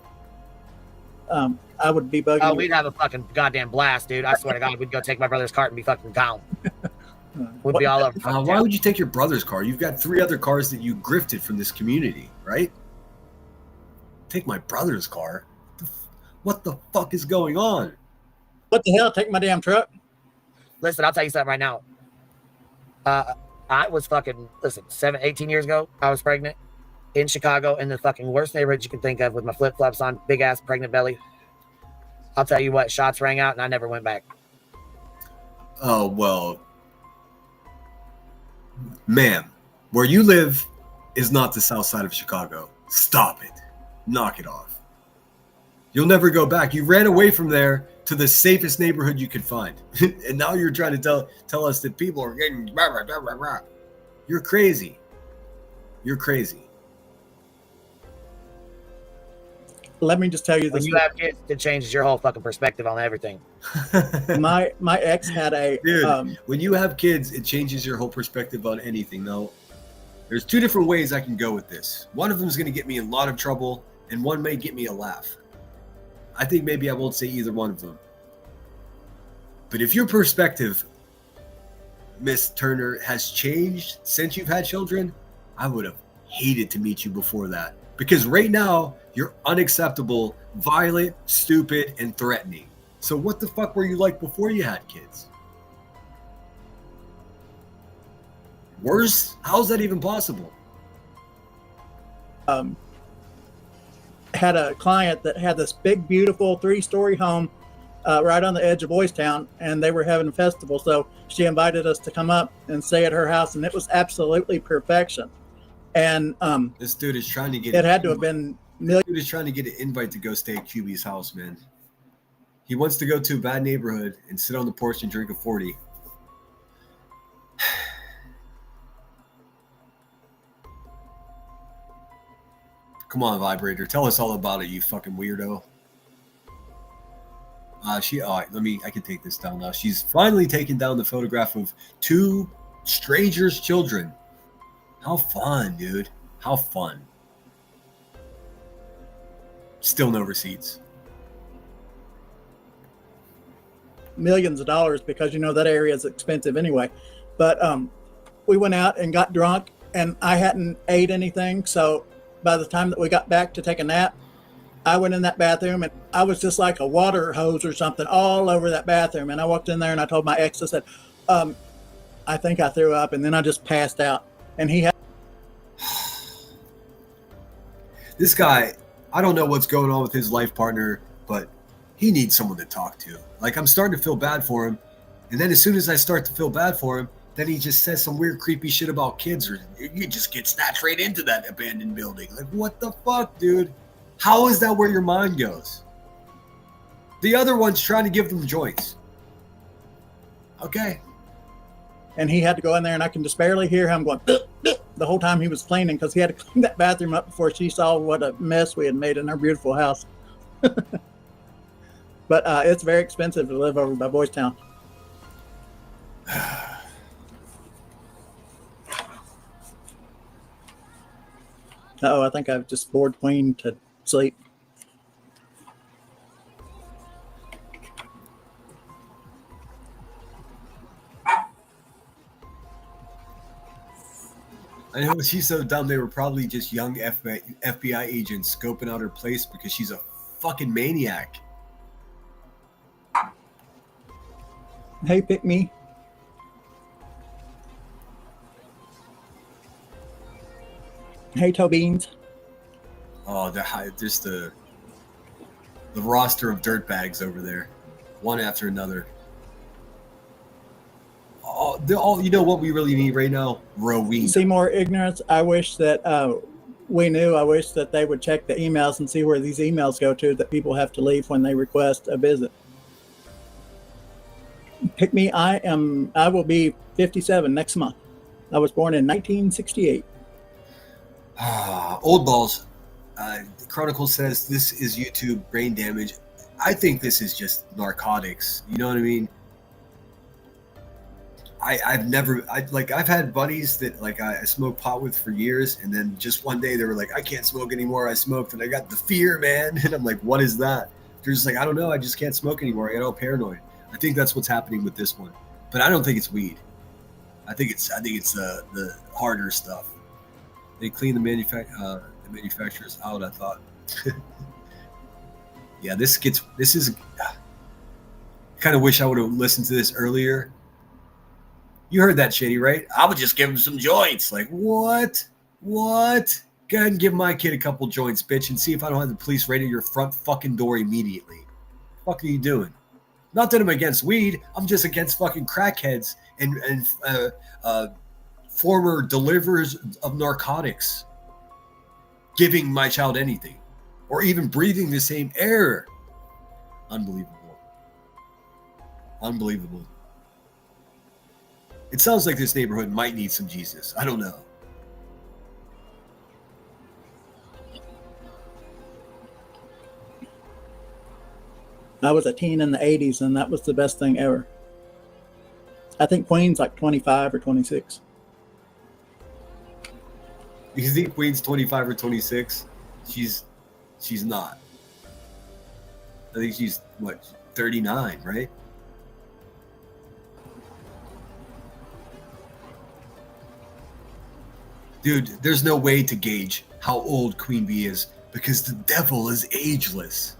I would be bugging. Oh, we'd have a fucking goddamn blast, dude. I swear to God, we'd go take my brother's cart and be fucking gone. We'd be all over. Why would you take your brother's car? You've got 3 other cars that you grifted from this community, right? Take my brother's car? What the fuck is going on? What the hell? Take my damn truck? Listen, I'll tell you something right now. I was fucking, 18 years ago, I was pregnant in Chicago in the fucking worst neighborhood you can think of with my flip-flops on, big ass pregnant belly. I'll tell you what, shots rang out and I never went back. Oh, well, ma'am, where you live is not the south side of Chicago. Stop it. Knock it off. You'll never go back. You ran away from there to the safest neighborhood you could find. And now you're trying to tell us that people are getting rah, rah, rah, rah, rah. You're crazy. You're crazy. Let me just tell you this. When you have kids, it changes your whole fucking perspective on everything. My ex had a dude, when you have kids, it changes your whole perspective on anything. Though there's 2 different ways I can go with this. One of them is going to get me in a lot of trouble, and one may get me a laugh. I think maybe I won't say either one of them. But if your perspective, Miss Turner, has changed since you've had children, I would have hated to meet you before that. Because right now, you're unacceptable, violent, stupid, and threatening. So what the fuck were you like before you had kids? Worse? How's that even possible? Had a client that had this big, beautiful 3-story home right on the edge of Boys Town, and they were having a festival. So she invited us to come up and stay at her house, and it was absolutely perfection. And this dude is trying to get it had to have been million. Dude is trying to get an invite to go stay at QB's house, man. He wants to go to a bad neighborhood and sit on the porch and drink a 40. Come on, vibrator. Tell us all about it, you fucking weirdo. I can take this down now. She's finally taken down the photograph of 2 strangers' children. How fun, dude. How fun. Still no receipts. Millions of dollars because that area is expensive anyway. But we went out and got drunk, and I hadn't ate anything. So by the time that we got back to take a nap, I went in that bathroom, and I was just like a water hose or something all over that bathroom. And I walked in there, and I told my ex, I said, I think I threw up, and then I just passed out. And he had this guy, I don't know what's going on with his life partner, but he needs someone to talk to. Like, I'm starting to feel bad for him. And then as soon as I start to feel bad for him, then he just says some weird, creepy shit about kids, or you just get snatched right into that abandoned building. Like, what the fuck, dude? How is that where your mind goes? The other one's trying to give them joints. Okay. and he had to go in there, and I can just barely hear him going the whole time he was cleaning, because he had to clean that bathroom up before she saw what a mess we had made in our beautiful house. But it's very expensive to live over by Boys Town. Oh, I think I've just bored Queen to sleep. I know she's so dumb. They were probably just young FBI agents scoping out her place because she's a fucking maniac. Hey, pick me. Hey, Tobeans. Oh, just the roster of dirtbags over there, one after another. All you know what we really need right now? Rowena. See more ignorance. I wish that we knew. I wish that they would check the emails and see where these emails go to that people have to leave when they request a visit. Pick me. I will be 57 next month. I was born in 1968. Old balls. The Chronicle says this is YouTube brain damage. I think this is just narcotics. You know what I mean? I've had buddies that I smoked pot with for years, and then just one day they were like, I can't smoke anymore. I smoked and I got the fear, man. And I'm like, what is that? They're just like, I don't know. I just can't smoke anymore. I got all paranoid. I think that's what's happening with this one, but I don't think it's weed. I think it's the harder stuff. They clean the manufacturers out, I thought. Yeah, this is kind of wish I would have listened to this earlier. You heard that, Shady, right? I would just give him some joints. Like, what? What? Go ahead and give my kid a couple joints, bitch, and see if I don't have the police raid at your front fucking door immediately. What the fuck are you doing? Not that I'm against weed. I'm just against fucking crackheads and former deliverers of narcotics giving my child anything or even breathing the same air. Unbelievable. Unbelievable. It sounds like this neighborhood might need some Jesus. I don't know. I was a teen in the 80s, and that was the best thing ever. I think Queen's like 25 or 26. You think Queen's 25 or 26? She's not. I think she's, 39, right? Dude, there's no way to gauge how old Queen Bee is because the devil is ageless.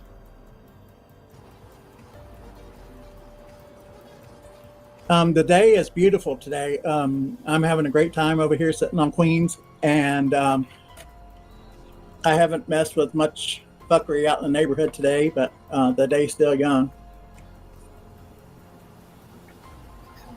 The day is beautiful today. I'm having a great time over here sitting on Queens, and I haven't messed with much fuckery out in the neighborhood today, but the day's still young.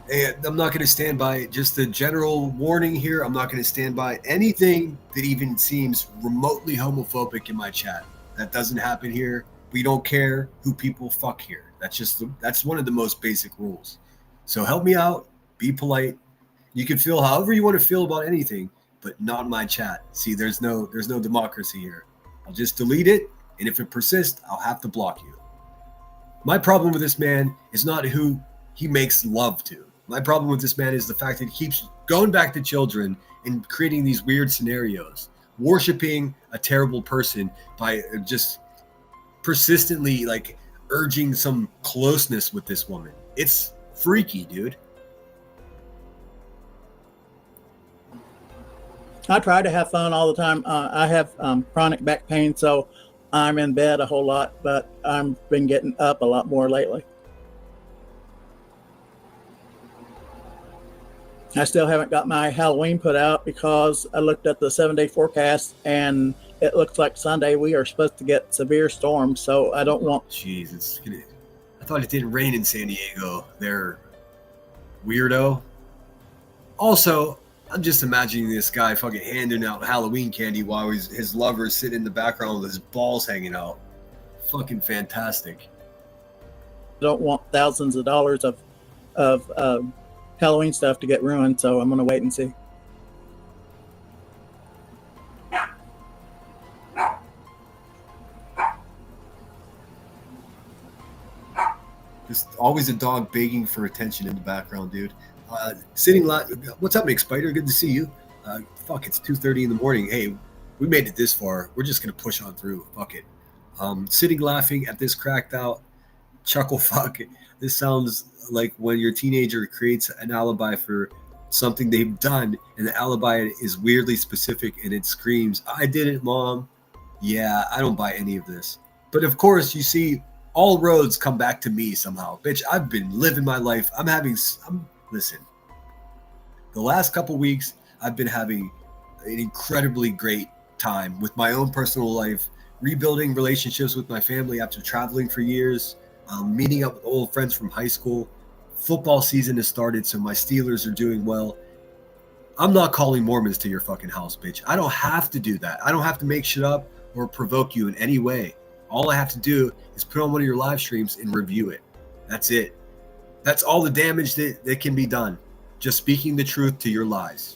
And I'm not going to stand by just a general warning here. I'm not going to stand by anything that even seems remotely homophobic in my chat. That doesn't happen here. We don't care who people fuck here. That's one of the most basic rules. So help me out. Be polite. You can feel however you want to feel about anything, but not in my chat. See, there's no democracy here. I'll just delete it, and if it persists, I'll have to block you. My problem with this man is not who he makes love to. My problem with this man is the fact that he keeps going back to children and creating these weird scenarios, worshiping a terrible person by just persistently urging some closeness with this woman. It's freaky, dude. I try to have fun all the time. I have chronic back pain, so I'm in bed a whole lot, but I've been getting up a lot more lately. I still haven't got my Halloween put out because I looked at the 7-day forecast and it looks like Sunday we are supposed to get severe storms, so I don't want... Jeez, I thought it didn't rain in San Diego. They're weirdo. Also, I'm just imagining this guy fucking handing out Halloween candy while his lover's sitting in the background with his balls hanging out. Fucking fantastic. I don't want thousands of dollars of Halloween stuff to get ruined, so I'm gonna wait and see. There's always a dog begging for attention in the background, dude. What's up, Nick Spider? Good to see you. Fuck, it's 2:30 in the morning. Hey, we made it this far. We're just gonna push on through. Fuck it. Sitting laughing at this cracked out chuckle fuck. This sounds like when your teenager creates an alibi for something they've done, and the alibi is weirdly specific and it screams, "I didn't, Mom." Yeah, I don't buy any of this. But of course, you see, all roads come back to me somehow. Bitch, I've been living my life. Listen, the last couple weeks, I've been having an incredibly great time with my own personal life, rebuilding relationships with my family after traveling for years, meeting up with old friends from high school. Football season has started, so my Steelers are doing well. I'm not calling Mormons to your fucking house, bitch. I don't have to do that. I don't have to make shit up or provoke you in any way. All I have to do is put on one of your live streams and review it. That's it. That's all the damage that can be done. Just speaking the truth to your lies.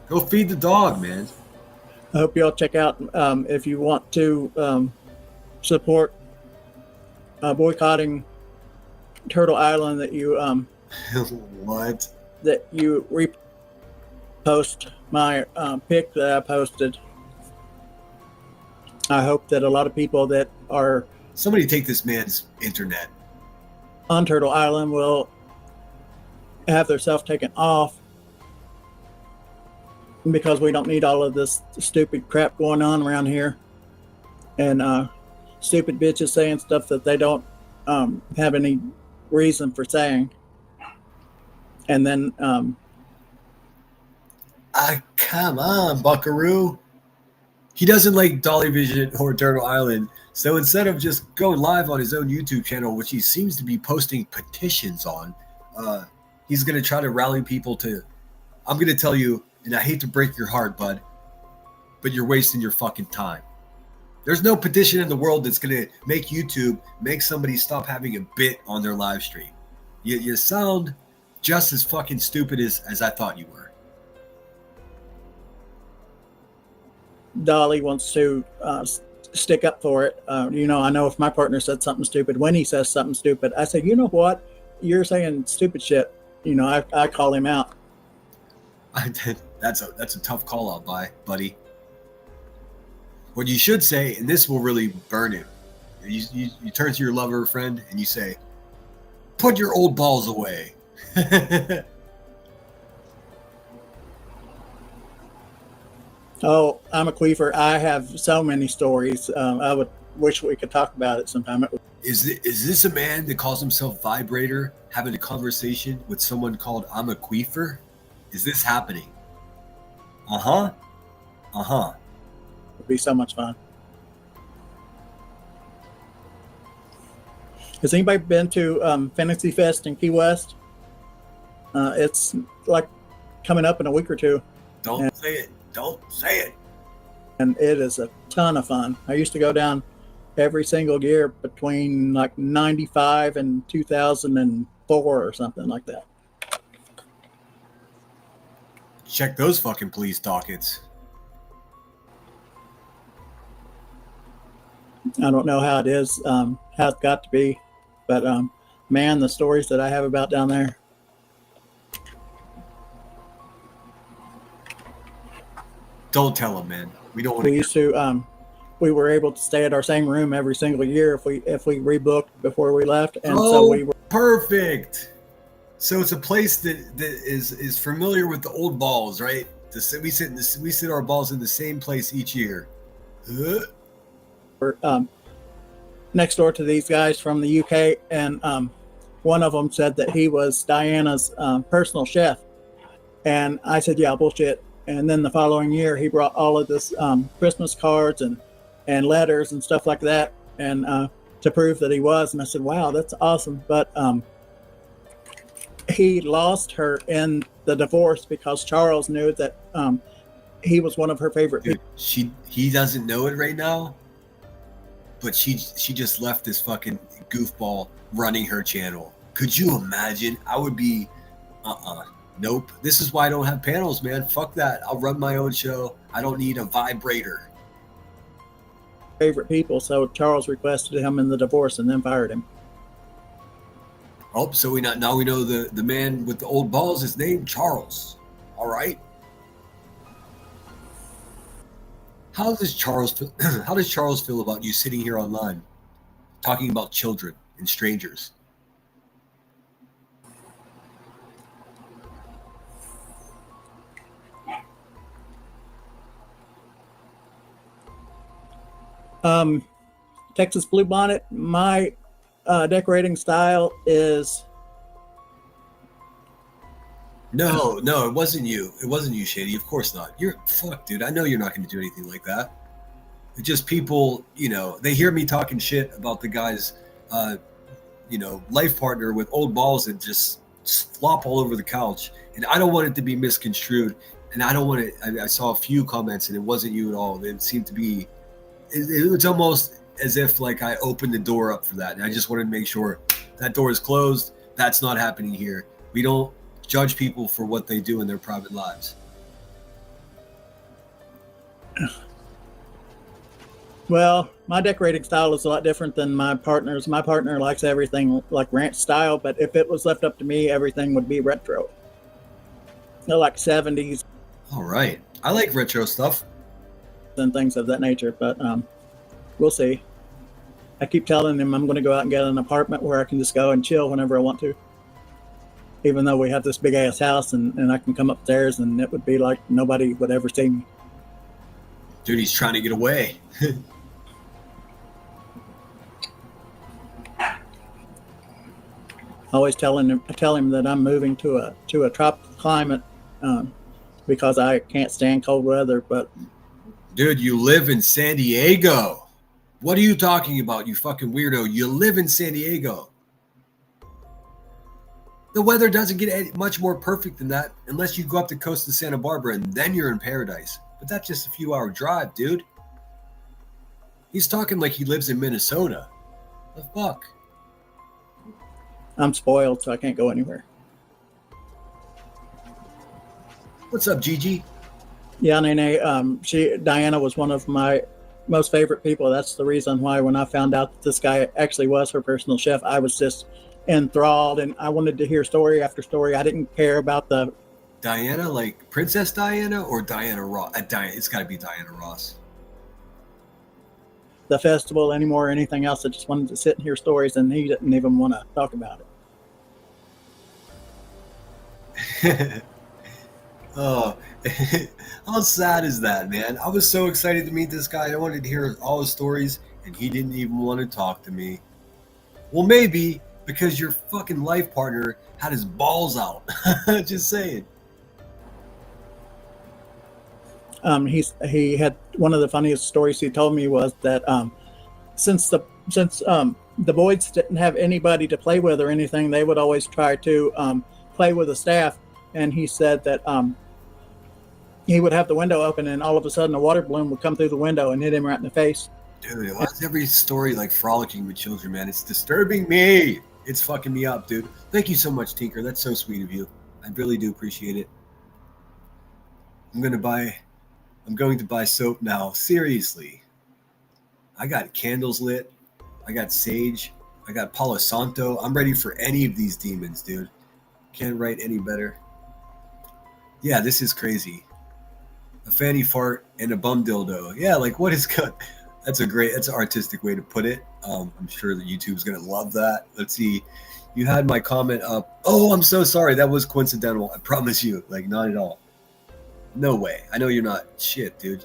Go feed the dog, man. I hope y'all check out if you want to support boycotting Turtle Island, that you what? That you repost my pic that I posted. I hope that a lot of people that are somebody take this man's internet on Turtle Island will have their stuff taken off, because we don't need all of this stupid crap going on around here, and stupid bitches saying stuff that they don't have any reason for saying. And then come on, Buckaroo. He doesn't like Dolly Vision or Turtle Island, so instead of just going live on his own YouTube channel, which he seems to be posting petitions on, he's going to try to rally people to, I'm going to tell you, and I hate to break your heart, bud, but you're wasting your fucking time. There's no petition in the world that's going to make YouTube make somebody stop having a bit on their live stream. You sound just as fucking stupid as I thought you were. Dolly wants to stick up for it. I know if my partner said something stupid, when he says something stupid, I say, you know what? You're saying stupid shit. I call him out. That's a tough call out, buddy. What you should say, and this will really burn him, you turn to your lover or friend and you say, "Put your old balls away." Oh, I'm a queefer. I have so many stories. I would wish we could talk about it sometime. Is this a man that calls himself Vibrator having a conversation with someone called I'm a Queefer? Is this happening? Uh-huh. It'd be so much fun. Has anybody been to Fantasy Fest in Key West? It's like coming up in a week or two. Don't say it. And it is a ton of fun. I used to go down every single year between like 95 and 2004 or something like that. Check those fucking police dockets. I don't know how it is, how it's got to be, but man, the stories that I have about down there. Don't tell them, man. We don't want We used to, we were able to stay at our same room every single year if we rebooked before we left, and so we were perfect. So it's a place that is familiar with the old balls, right? We sit our balls in the same place each year. We're next door to these guys from the UK, and one of them said that he was Diana's personal chef, and I said, yeah, bullshit. And then the following year, he brought all of this Christmas cards and letters and stuff like that, and to prove that he was. And I said, wow, that's awesome. But he lost her in the divorce because Charles knew that he was one of her favorite people. He doesn't know it right now? but she just left this fucking goofball running her channel. Could you imagine? I would be, nope. This is why I don't have panels, man. Fuck that. I'll run my own show. I don't need a vibrator. Favorite people, so Charles requested him in the divorce and then fired him. Oh, so now we know the man with the old balls is named Charles. All right. How does Charles feel about you sitting here online talking about children and strangers? Texas Bluebonnet, my decorating style is... No, it wasn't you. It wasn't you, Shady. Of course not. Fuck, dude. I know you're not going to do anything like that. It's just people, they hear me talking shit about the guy's, life partner with old balls that just flop all over the couch. And I don't want it to be misconstrued. And I don't want it. I saw a few comments and it wasn't you at all. It seemed to be, it was almost as if like I opened the door up for that. And I just wanted to make sure that door is closed. That's not happening here. We don't judge people for what they do in their private lives. Well, my decorating style is a lot different than my partner's. My partner likes everything like ranch style, but if it was left up to me, everything would be retro. Like 70s. All right. I like retro stuff. And things of that nature, but we'll see. I keep telling him I'm going to go out and get an apartment where I can just go and chill whenever I want to. Even though we have this big ass house and I can come upstairs and it would be like nobody would ever see me. Dude, he's trying to get away. I always tell him that I'm moving to a tropical climate because I can't stand cold weather. But dude, you live in San Diego. What are you talking about, you fucking weirdo? You live in San Diego. The weather doesn't get much more perfect than that unless you go up the coast of Santa Barbara and then you're in paradise. But that's just a few hour drive, dude. He's talking like he lives in Minnesota. The fuck? I'm spoiled, so I can't go anywhere. What's up, Gigi? Yeah, Nene. Diana was one of my most favorite people. That's the reason why when I found out that this guy actually was her personal chef, I was just enthralled and I wanted to hear story after story. I didn't care about the Diana, like Princess Diana or Diana Ross. It's got to be Diana Ross. The festival anymore or anything else. I just wanted to sit and hear stories, and he didn't even want to talk about it. Oh, how sad is that, man? I was so excited to meet this guy. I wanted to hear all his stories, and he didn't even want to talk to me. Well, maybe because your fucking life partner had his balls out. Just saying. He had one of the funniest stories he told me was that since the Boyds didn't have anybody to play with or anything, they would always try to play with the staff. And he said that he would have the window open and all of a sudden a water balloon would come through the window and hit him right in the face. Dude, why is every story like frolicking with children, man? It's disturbing me. It's fucking me up, dude. Thank you so much, Tinker. That's so sweet of you. I really do appreciate it. I'm going to buy soap now. Seriously. I got candles lit. I got sage. I got Palo Santo. I'm ready for any of these demons, dude. Can't write any better. Yeah, this is crazy. A fanny fart and a bum dildo. Yeah, like what is good? That's an artistic way to put it. I'm sure that YouTube's going to love that. Let's see. You had my comment up. Oh, I'm so sorry. That was coincidental. I promise you. Like, not at all. No way. I know you're not. Shit, dude.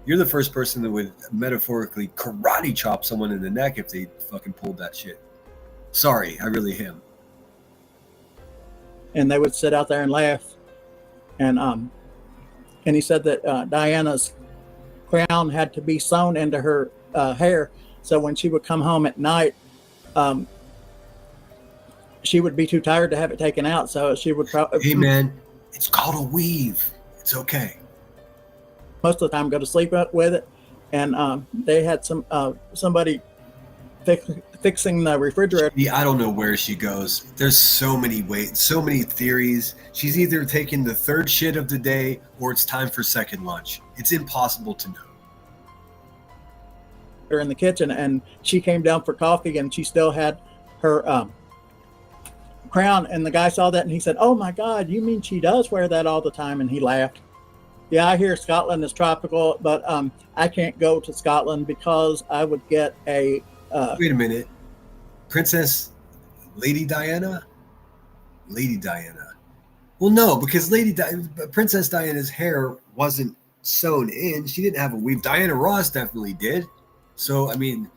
You're the first person that would metaphorically karate chop someone in the neck if they fucking pulled that shit. Sorry, I really am. And they would sit out there and laugh. And he said that Diana's crown had to be sewn into her hair. So when she would come home at night, she would be too tired to have it taken out. So she would probably... Hey, man, it's called a weave. It's okay. Most of the time go to sleep with it. and they had somebody fixing the refrigerator. Yeah, I don't know where she goes. There's so many theories. She's either taking the third shit of the day or it's time for second lunch. It's impossible to know. In the kitchen, and she came down for coffee, and she still had her crown. And the guy saw that, and he said, "Oh my God, you mean she does wear that all the time?" And he laughed. Yeah, I hear Scotland is tropical, but I can't go to Scotland because I would get a. Wait a minute, Princess Lady Diana. Lady Diana. Well, no, because Princess Diana's hair wasn't sewn in. She didn't have a weave. Diana Ross definitely did. So, I mean,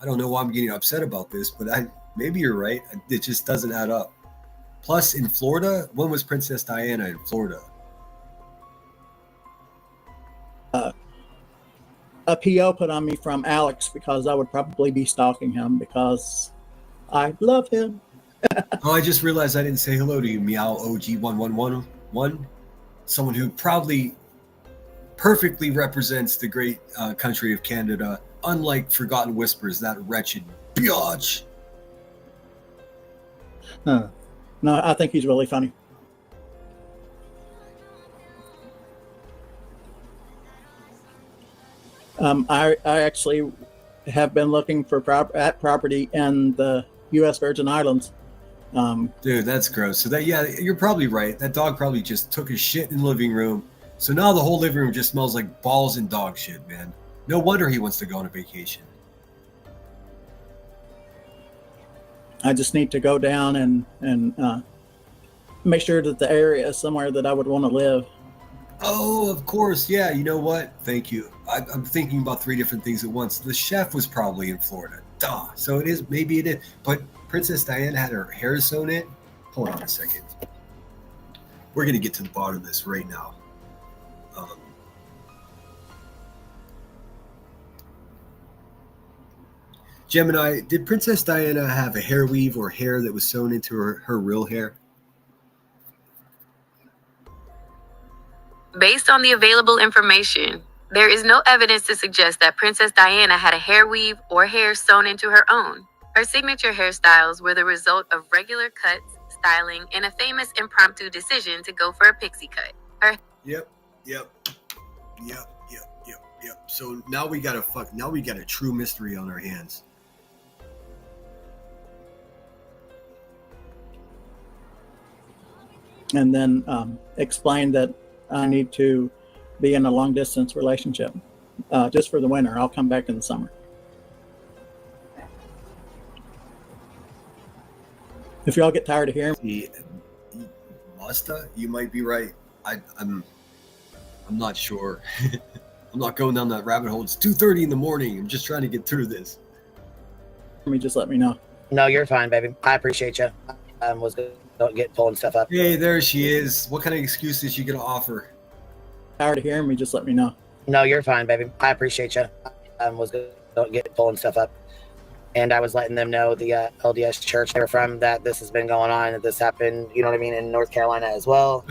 I don't know why I'm getting upset about this, but maybe you're right. It just doesn't add up. Plus, in Florida, when was Princess Diana in Florida? A PO put on me from Alex because I would probably be stalking him because I love him. Oh, I just realized I didn't say hello to you, Meow OG1111. Someone who proudly, perfectly represents the great country of Canada, unlike Forgotten Whispers, that wretched biatch. No, I think he's really funny. I actually have been looking for property in the U.S. Virgin Islands. Dude, that's gross. So you're probably right. That dog probably just took a shit in the living room. So now the whole living room just smells like balls and dog shit, man. No wonder he wants to go on a vacation. I just need to go down and make sure that the area is somewhere that I would want to live. Oh, of course. Yeah, you know what? Thank you. I'm thinking about 3 different things at once. The chef was probably in Florida. Duh. So it is. Maybe it is. But Princess Diana had her hair sewn in. Hold on a second. We're going to get to the bottom of this right now. Gemini, did Princess Diana have a hair weave or hair that was sewn into her real hair? Based on the available information, there is no evidence to suggest that Princess Diana had a hair weave or hair sewn into her own. Her signature hairstyles were the result of regular cuts, styling, and a famous impromptu decision to go for a pixie cut. Yep. So now we got a true mystery on our hands. And then explain that I need to be in a long distance relationship just for the winter. I'll come back in the summer. If y'all get tired of hearing me, Masta, you might be right. I'm not sure. I'm not going down that rabbit hole. It's 2:30 in the morning. I'm just trying to get through this. Just let me know. No, you're fine, baby. I appreciate you. Was don't get pulling stuff up. Hey, there she is. What kind of excuse is she gonna offer? Tired of hearing me? Just let me know. No, you're fine, baby. I appreciate you. Was don't get pulling stuff up. And I was letting them know, the LDS church they were from, that this has been going on, that this happened, you know what I mean, in North Carolina as well.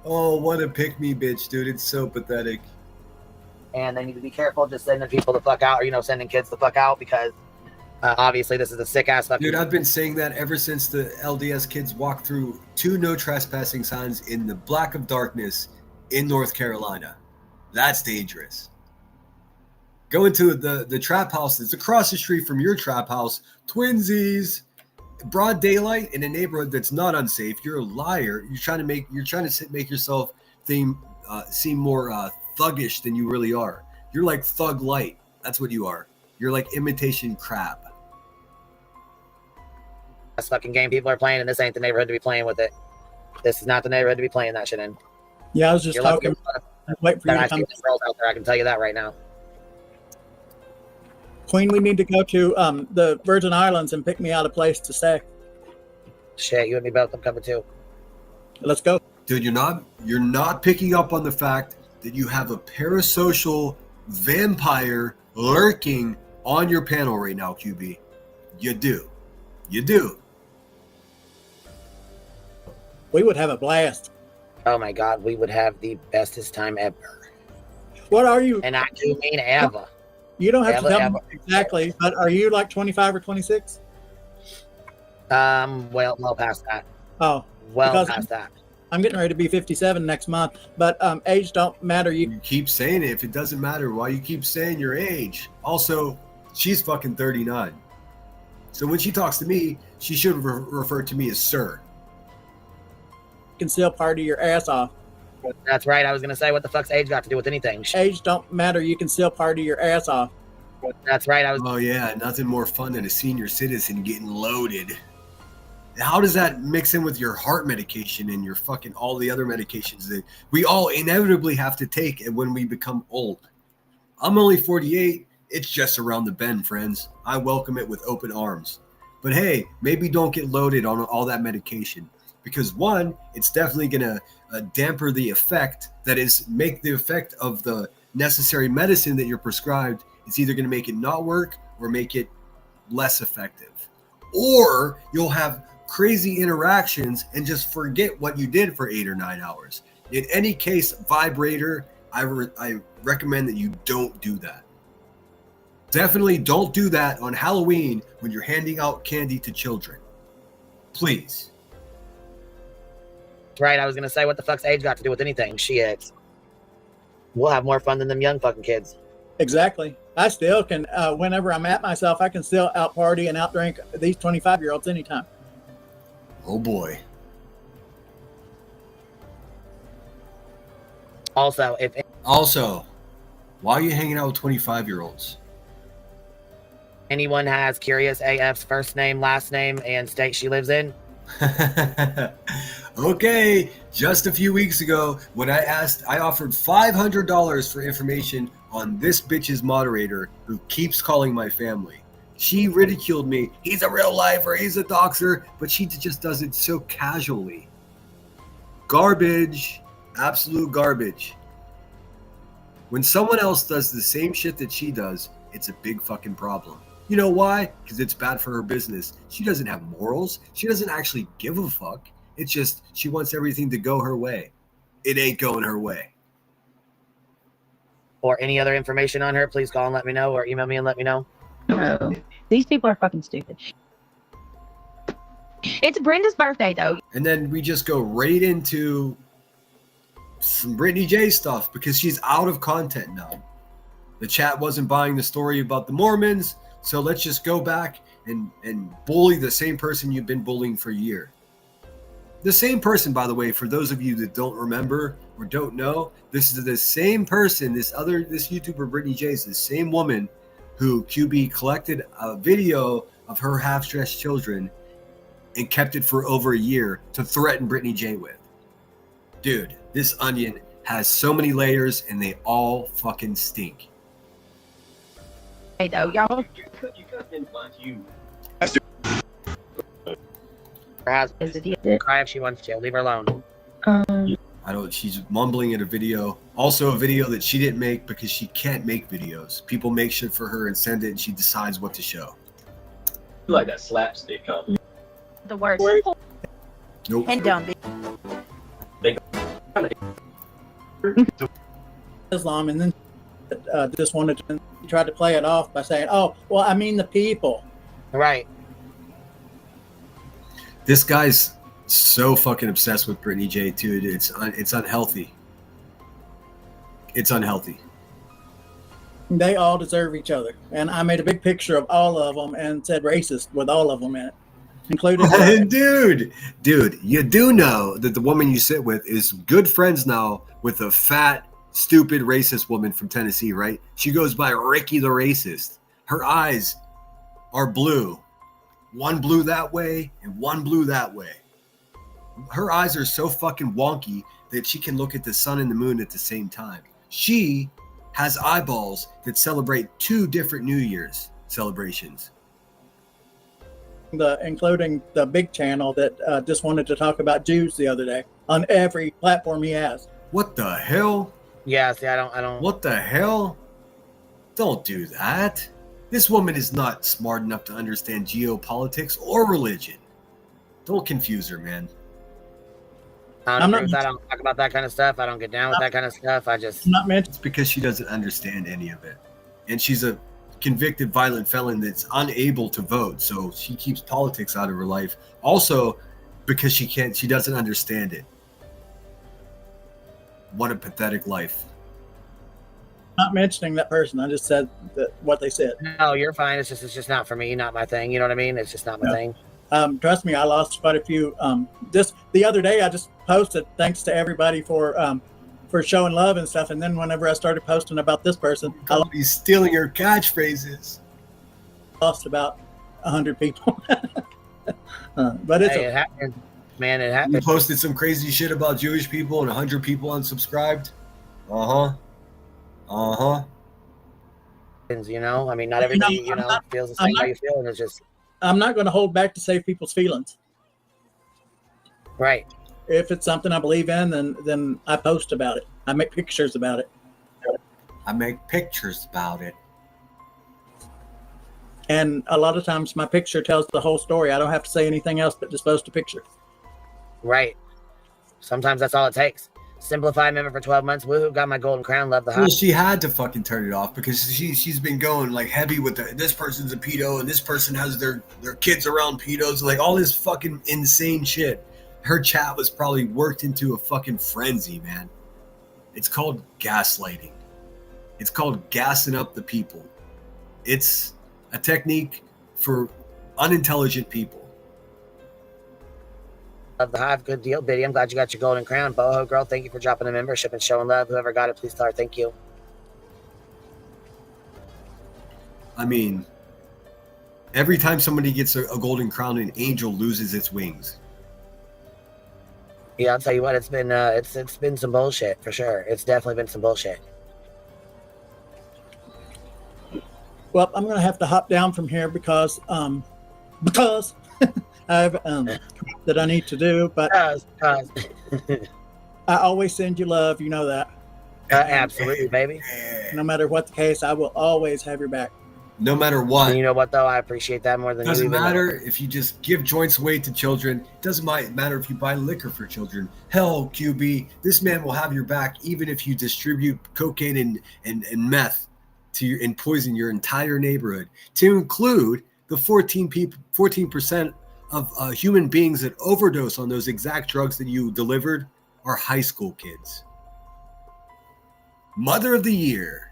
Oh, what a pick-me bitch, dude. It's so pathetic. And they need to be careful just sending people the fuck out, or, sending kids the fuck out, because obviously this is a sick-ass fucking... Dude, I've been saying that ever since the LDS kids walked through 2 no trespassing signs in the black of darkness in North Carolina. That's dangerous. Go into the trap house that's across the street from your trap house, twinsies, broad daylight in a neighborhood that's not unsafe. You're a liar. You're trying to make yourself seem more thuggish than you really are. You're like Thug Light. That's what you are. You're like imitation crab. That's fucking game people are playing, and this ain't the neighborhood to be playing with it. This is not the neighborhood to be playing that shit in. Yeah, I was just talking. Wait for you to come. Girls out there, I can tell you that right now. Queen, we need to go to the Virgin Islands and pick me out a place to stay. Shit, you and me both. I'm coming too. Let's go. Dude, you're not picking up on the fact that you have a parasocial vampire lurking on your panel right now, QB. You do. We would have a blast. Oh my God, we would have the bestest time ever. What are you? And I do mean ever. You don't have Ever, to tell ever. me exactly, but are you like 25 or 26? Well past that. Oh, Well because past that. I'm getting ready to be 57 next month, but age don't matter. You keep saying it. If it doesn't matter, why you keep saying your age? Also, she's fucking 39. So when she talks to me, she should refer to me as sir. You can still party your ass off. That's right. I was gonna say, what the fuck's age got to do with anything? Age don't matter. You can still party your ass off. That's right. Oh yeah, nothing more fun than a senior citizen getting loaded. How does that mix in with your heart medication and your fucking all the other medications that we all inevitably have to take when we become old? I'm only 48. It's just around the bend, friends. I welcome it with open arms. But hey, maybe don't get loaded on all that medication, because one, it's definitely going to damper the effect, that is, make the effect of the necessary medicine that you're prescribed. It's either going to make it not work or make it less effective. Or you'll have crazy interactions and just forget what you did for 8 or 9 hours. In any case, vibrator, I recommend that you don't do that. Definitely don't do that on Halloween when you're handing out candy to children. Please. That's right. I was gonna say, what the fuck's age got to do with anything? Shit. We'll have more fun than them young fucking kids. Exactly. I still can, whenever I'm at myself, I can still out party and out drink these 25-year-olds anytime. Oh boy. Also, why are you hanging out with 25-year-olds? Anyone has Curious AF's first name, last name, and state she lives in? Okay, just a few weeks ago, when I offered $500 for information on this bitch's moderator who keeps calling my family. She ridiculed me. He's a real lifer, he's a doxer, but she just does it so casually. Garbage, absolute garbage. When someone else does the same shit that she does, it's a big fucking problem. You know why? Because it's bad for her business. She doesn't have morals. She doesn't actually give a fuck. It's just she wants everything to go her way. It ain't going her way. Or any other information on her, please call and let me know, or email me and let me know. No. These people are fucking stupid. It's Brenda's birthday, though. And then we just go right into some Brittany J stuff because she's out of content now. The chat wasn't buying the story about the Mormons, so let's just go back and bully the same person you've been bullying for a year. The same person, by the way, for those of you that don't remember or don't know, this is the same person, this YouTuber Brittany J is the same woman who QB collected a video of her half-dressed children and kept it for over a year to threaten Brittany J with. Dude, this onion has so many layers and they all fucking stink. Hey, though, y'all. Perhaps cry if she wants to. Leave her alone. I don't. She's mumbling at a video. Also, a video that she didn't make because she can't make videos. People make shit for her and send it, and she decides what to show. Like that slapstick, huh? The worst. Nope. And dumb. Islam, and then just wanted to try to play it off by saying, "Oh, well, I mean the people." Right. This guy's so fucking obsessed with Brittany J, dude. It's unhealthy. It's unhealthy. They all deserve each other, and I made a big picture of all of them and said "racist" with all of them in it, including. Dude, you do know that the woman you sit with is good friends now with a fat, stupid, racist woman from Tennessee, right? She goes by Ricky the Racist. Her eyes are blue. One blue that way and one blue that way. Her eyes are so fucking wonky that she can look at the sun and the moon at the same time. She has eyeballs that celebrate 2 different New Year's celebrations. Including the big channel that just wanted to talk about Jews the other day on every platform he has. What the hell? Yeah, see, I don't. What the hell? Don't do that. This woman is not smart enough to understand geopolitics or religion. Don't confuse her, man. I'm not- I don't talk about that kind of stuff. I don't get down with that kind of stuff. I just Not mentioned. It's because she doesn't understand any of it. And she's a convicted violent felon that's unable to vote. So she keeps politics out of her life. Also, because she doesn't understand it. What a pathetic life. Not mentioning that person. I just said that what they said. no, you're fine. It's just not for me, not my thing. You know what I mean? It's just not my Yeah. thing. Trust me, I lost quite a few. Just the other day, I just posted thanks to everybody for showing love and stuff. And then whenever I started posting about this person, I He's stealing her catchphrases. lost about 100 people. But it's Hey, it happened, man. It happened. You posted some crazy shit about Jewish people and 100 people unsubscribed. You know, I mean, not everybody, feels the same way you feel, and it's just I'm not going to hold back to save people's feelings. right. If it's something I believe in, then I post about it. I make pictures about it. I make pictures about it. And a lot of times my picture tells the whole story. I don't have to say anything else but just post a picture. Right. Sometimes that's all it takes. Simplified member for 12 months. Woohoo, got my golden crown. Love the Well, hot. she had to fucking turn it off because she's been going like heavy with this person's a pedo and this person has their kids around pedos, like all this fucking insane shit. Her chat was probably worked into a fucking frenzy, man. It's called gaslighting. It's called gassing up the people. It's a technique for unintelligent people. Love the hive. Good deal, Biddy. I'm glad you got your golden crown. Boho girl, thank you for dropping a membership and showing love. Whoever got it, please tell her thank you. I mean, every time somebody gets a golden crown, an angel loses its wings. Yeah, I'll tell you what, it's been some bullshit for sure. It's definitely been some bullshit. Well, I'm going to have to hop down from here because I have that I need to do. But I always send you love. You know that. Absolutely, baby. No matter what the case, I will always have your back. No matter what. And you know what, though? I appreciate that more than you Doesn't even matter know. if you just give joints away to children. Doesn't matter if you buy liquor for children. Hell, QB, this man will have your back even if you distribute cocaine and meth and poison your entire neighborhood. To include the 14% of human beings that overdose on those exact drugs that you delivered are high school kids. Mother of the Year.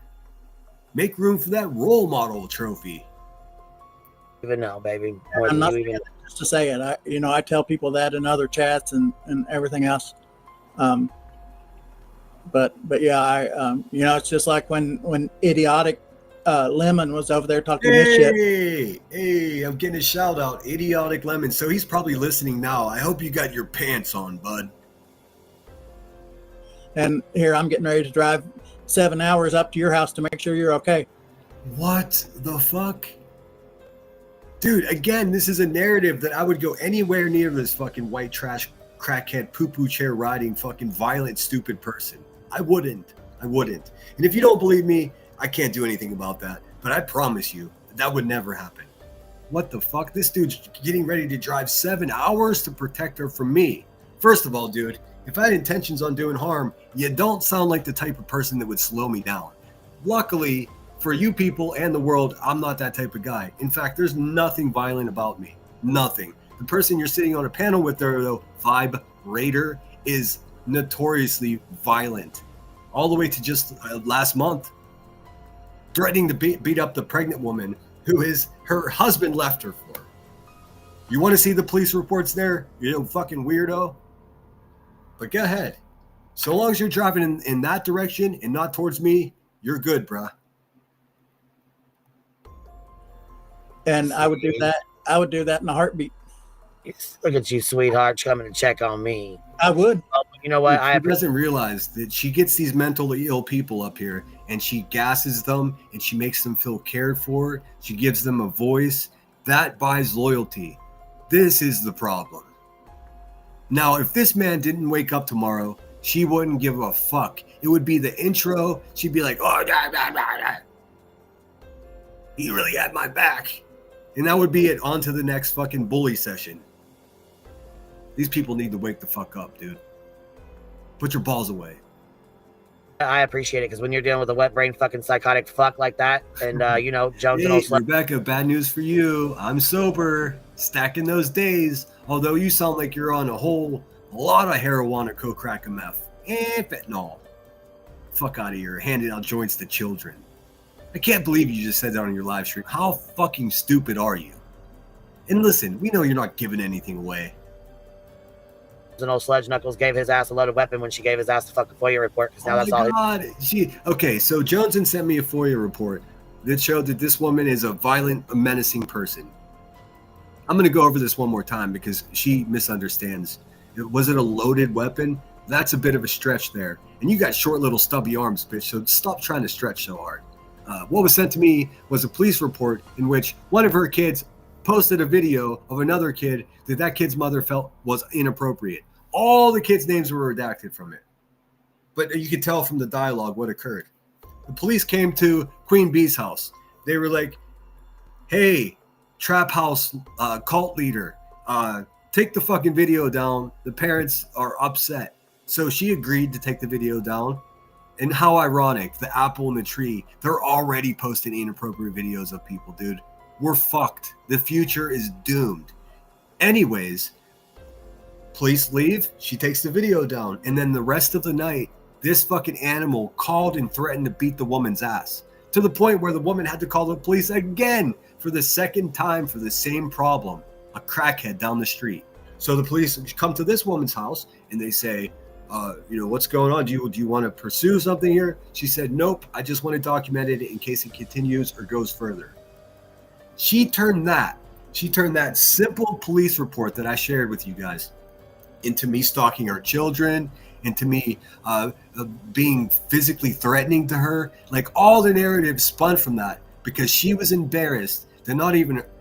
Make room for that role model trophy. Even know, baby. More I'm than not you even. just to say it. I tell people that in other chats and everything else. But yeah, it's just like when idiotic Lemon was over there talking this shit. Hey, I'm getting a shout out. Idiotic Lemon. So he's probably listening now. I hope you got your pants on, bud. And here I'm getting ready to drive 7 hours up to your house to make sure you're okay. What the fuck? Dude, again, this is a narrative that I would go anywhere near this fucking white trash, crackhead, poo-poo chair riding, fucking violent, stupid person. I wouldn't. And if you don't believe me, I can't do anything about that. But I promise you, that would never happen. What the fuck? This dude's getting ready to drive 7 hours to protect her from me. First of all, dude, if I had intentions on doing harm, you don't sound like the type of person that would slow me down. Luckily, for you people and the world, I'm not that type of guy. In fact, there's nothing violent about me. Nothing. The person you're sitting on a panel with there, though, Vibe Raider, is notoriously violent. All the way to just last month, threatening to beat up the pregnant woman who her husband left her for. You want to see the police reports there, you fucking weirdo? But go ahead. So long as you're driving in that direction and not towards me, you're good, bruh. And I would do that. I would do that in a heartbeat. Look at you, sweetheart, coming to check on me. I would. Oh, you know what? She doesn't realize that she gets these mentally ill people up here and she gasses them and she makes them feel cared for. She gives them a voice. That buys loyalty. This is the problem. Now, if this man didn't wake up tomorrow, she wouldn't give a fuck. It would be the intro. She'd be like, oh, da, da, da, da. He really had my back. And that would be it. On to the next fucking bully session. These people need to wake the fuck up, dude. Put your balls away. I appreciate it because when you're dealing with a wet brain fucking psychotic fuck like that, and you know, Jones and Hey, old slut. Rebecca, bad news for you. I'm sober, stacking those days. Although you sound like you're on a lot of heroin, coke, crack, and meth, and fentanyl. Fuck out of here, handing out joints to children. I can't believe you just said that on your live stream. How fucking stupid are you? And listen, we know you're not giving anything away. And old Sledge Knuckles gave his ass a loaded weapon when she gave his ass the fucking FOIA report because now that's all. Okay, so Johnson sent me a FOIA report that showed that this woman is a violent, menacing person. I'm going to go over this one more time because she misunderstands. Was it a loaded weapon? That's a bit of a stretch there. And you got short little stubby arms, bitch, so stop trying to stretch so hard. What was sent to me was a police report in which one of her kids posted a video of another kid that kid's mother felt was inappropriate. All the kids' names were redacted from it. But you could tell from the dialogue what occurred. The police came to Queen Bee's house. They were like, hey, trap house cult leader, take the fucking video down. The parents are upset. So she agreed to take the video down. And how ironic, the apple in the tree, they're already posting inappropriate videos of people, dude. We're fucked. The future is doomed. Anyways, police leave. She takes the video down. And then the rest of the night, this fucking animal called and threatened to beat the woman's ass to the point where the woman had to call the police again for the second time for the same problem, a crackhead down the street. So the police come to this woman's house and they say, what's going on? Do you want to pursue something here? She said, nope. I just want to document it in case it continues or goes further. She turned that simple police report that I shared with you guys into me stalking her children, into me being physically threatening to her. Like all the narrative spun from that because she was embarrassed that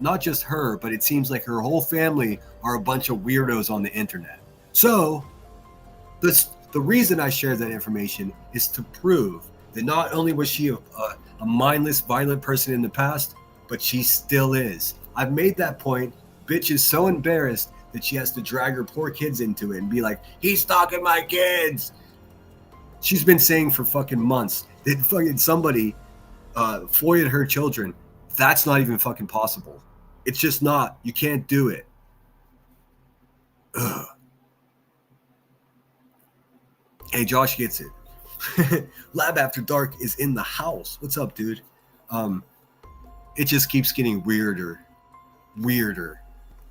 not just her, but it seems like her whole family are a bunch of weirdos on the internet. So the reason I shared that information is to prove that not only was she a mindless, violent person in the past, but she still is. I've made that point. Bitch is so embarrassed that she has to drag her poor kids into it and be like, he's stalking my kids. She's been saying for fucking months that fucking somebody FOIA'd her children. That's not even fucking possible. It's just not. You can't do it. Ugh. Hey, Josh gets it. Lab After Dark is in the house. What's up, dude? It just keeps getting weirder.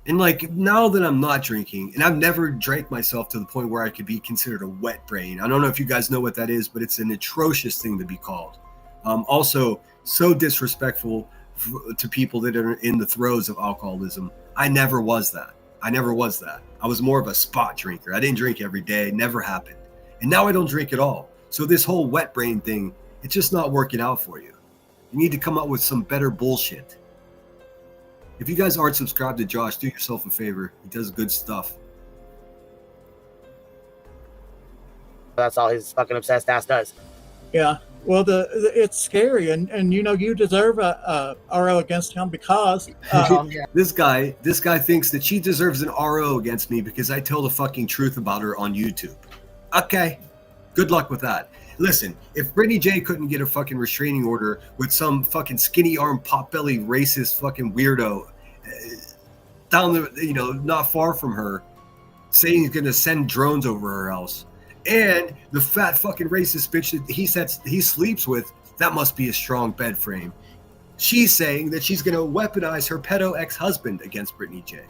And like now that I'm not drinking, and I've never drank myself to the point where I could be considered a wet brain. I don't know if you guys know what that is, but it's an atrocious thing to be called. Also, so disrespectful to people that are in the throes of alcoholism. I never was that. I was more of a spot drinker. I didn't drink every day. Never happened. And now I don't drink at all. So this whole wet brain thing, it's just not working out for you. You need to come up with some better bullshit. If you guys aren't subscribed to Josh, do yourself a favor. He does good stuff. That's all his fucking obsessed ass does. Yeah. Well, it's scary, and you deserve a RO against him because this guy thinks that she deserves an RO against me because I tell the fucking truth about her on YouTube. Okay, good luck with that. Listen, if Brittany J couldn't get a fucking restraining order with some fucking skinny arm, pot belly, racist fucking weirdo down the, not far from her, saying he's gonna send drones over her house, and the fat fucking racist bitch that he sleeps with, that must be a strong bed frame. She's saying that she's gonna weaponize her pedo ex-husband against Brittany J.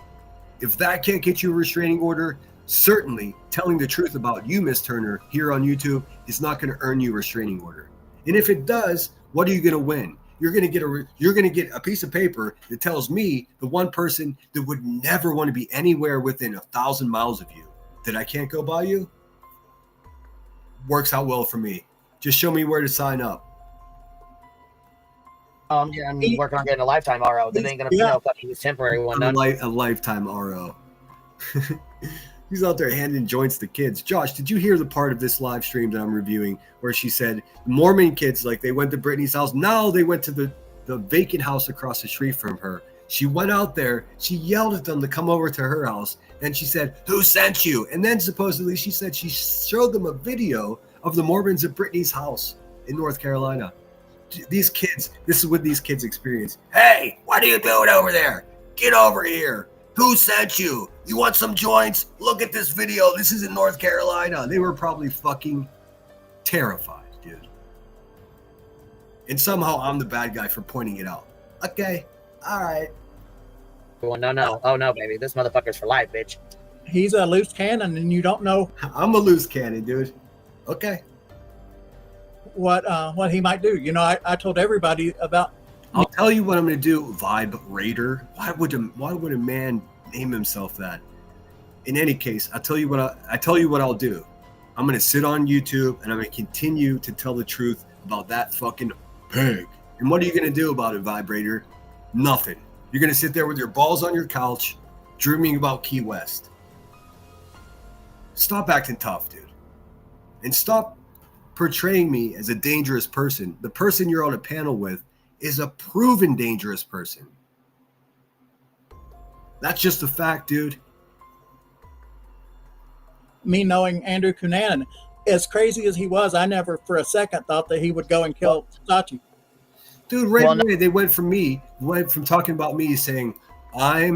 If that can't get you a restraining order, certainly telling the truth about you, Miss Turner, here on YouTube is not going to earn you a restraining order. And if it does, what are you going to win? You're going to get a piece of paper that tells me, the one person that would never want to be anywhere within 1,000 miles of you, that I can't go by you. Works out well for me. Just show me where to sign up. I'm working on getting a lifetime RO. That ain't going to be no fucking temporary one. A lifetime RO. He's out there handing joints to kids. Josh, did you hear the part of this live stream that I'm reviewing where she said Mormon kids, like they went to Brittany's house. Now they went to the vacant house across the street from her. She went out there, she yelled at them to come over to her house, and she said, "Who sent you?" And then supposedly she said she showed them a video of the Mormons at Brittany's house in North Carolina. These kids, this is what these kids experience. "Hey, what are you doing over there? Get over here. Who sent you? You want some joints? Look at this video. This is in North Carolina." They were probably fucking terrified, dude. And somehow I'm the bad guy for pointing it out. Okay, all right. Well, no. Oh, no, baby. This motherfucker's for life, bitch. He's a loose cannon, and you don't know. I'm a loose cannon, dude. Okay. What he might do. You know, I told everybody about. I'll tell you what I'm going to do, Vibe Raider. Why would a man name himself that? In any case, I tell you what I'll do. I'm going to sit on YouTube and I'm going to continue to tell the truth about that fucking pig. And what are you going to do about it, Vibrator? Nothing. You're going to sit there with your balls on your couch, dreaming about Key West. Stop acting tough, dude. And stop portraying me as a dangerous person. The person you're on a panel with is a proven dangerous person. That's just a fact, dude. Me knowing Andrew Cunanan, as crazy as he was, I never for a second thought that he would go and kill Sachi. Dude, away, they went from talking about me saying, I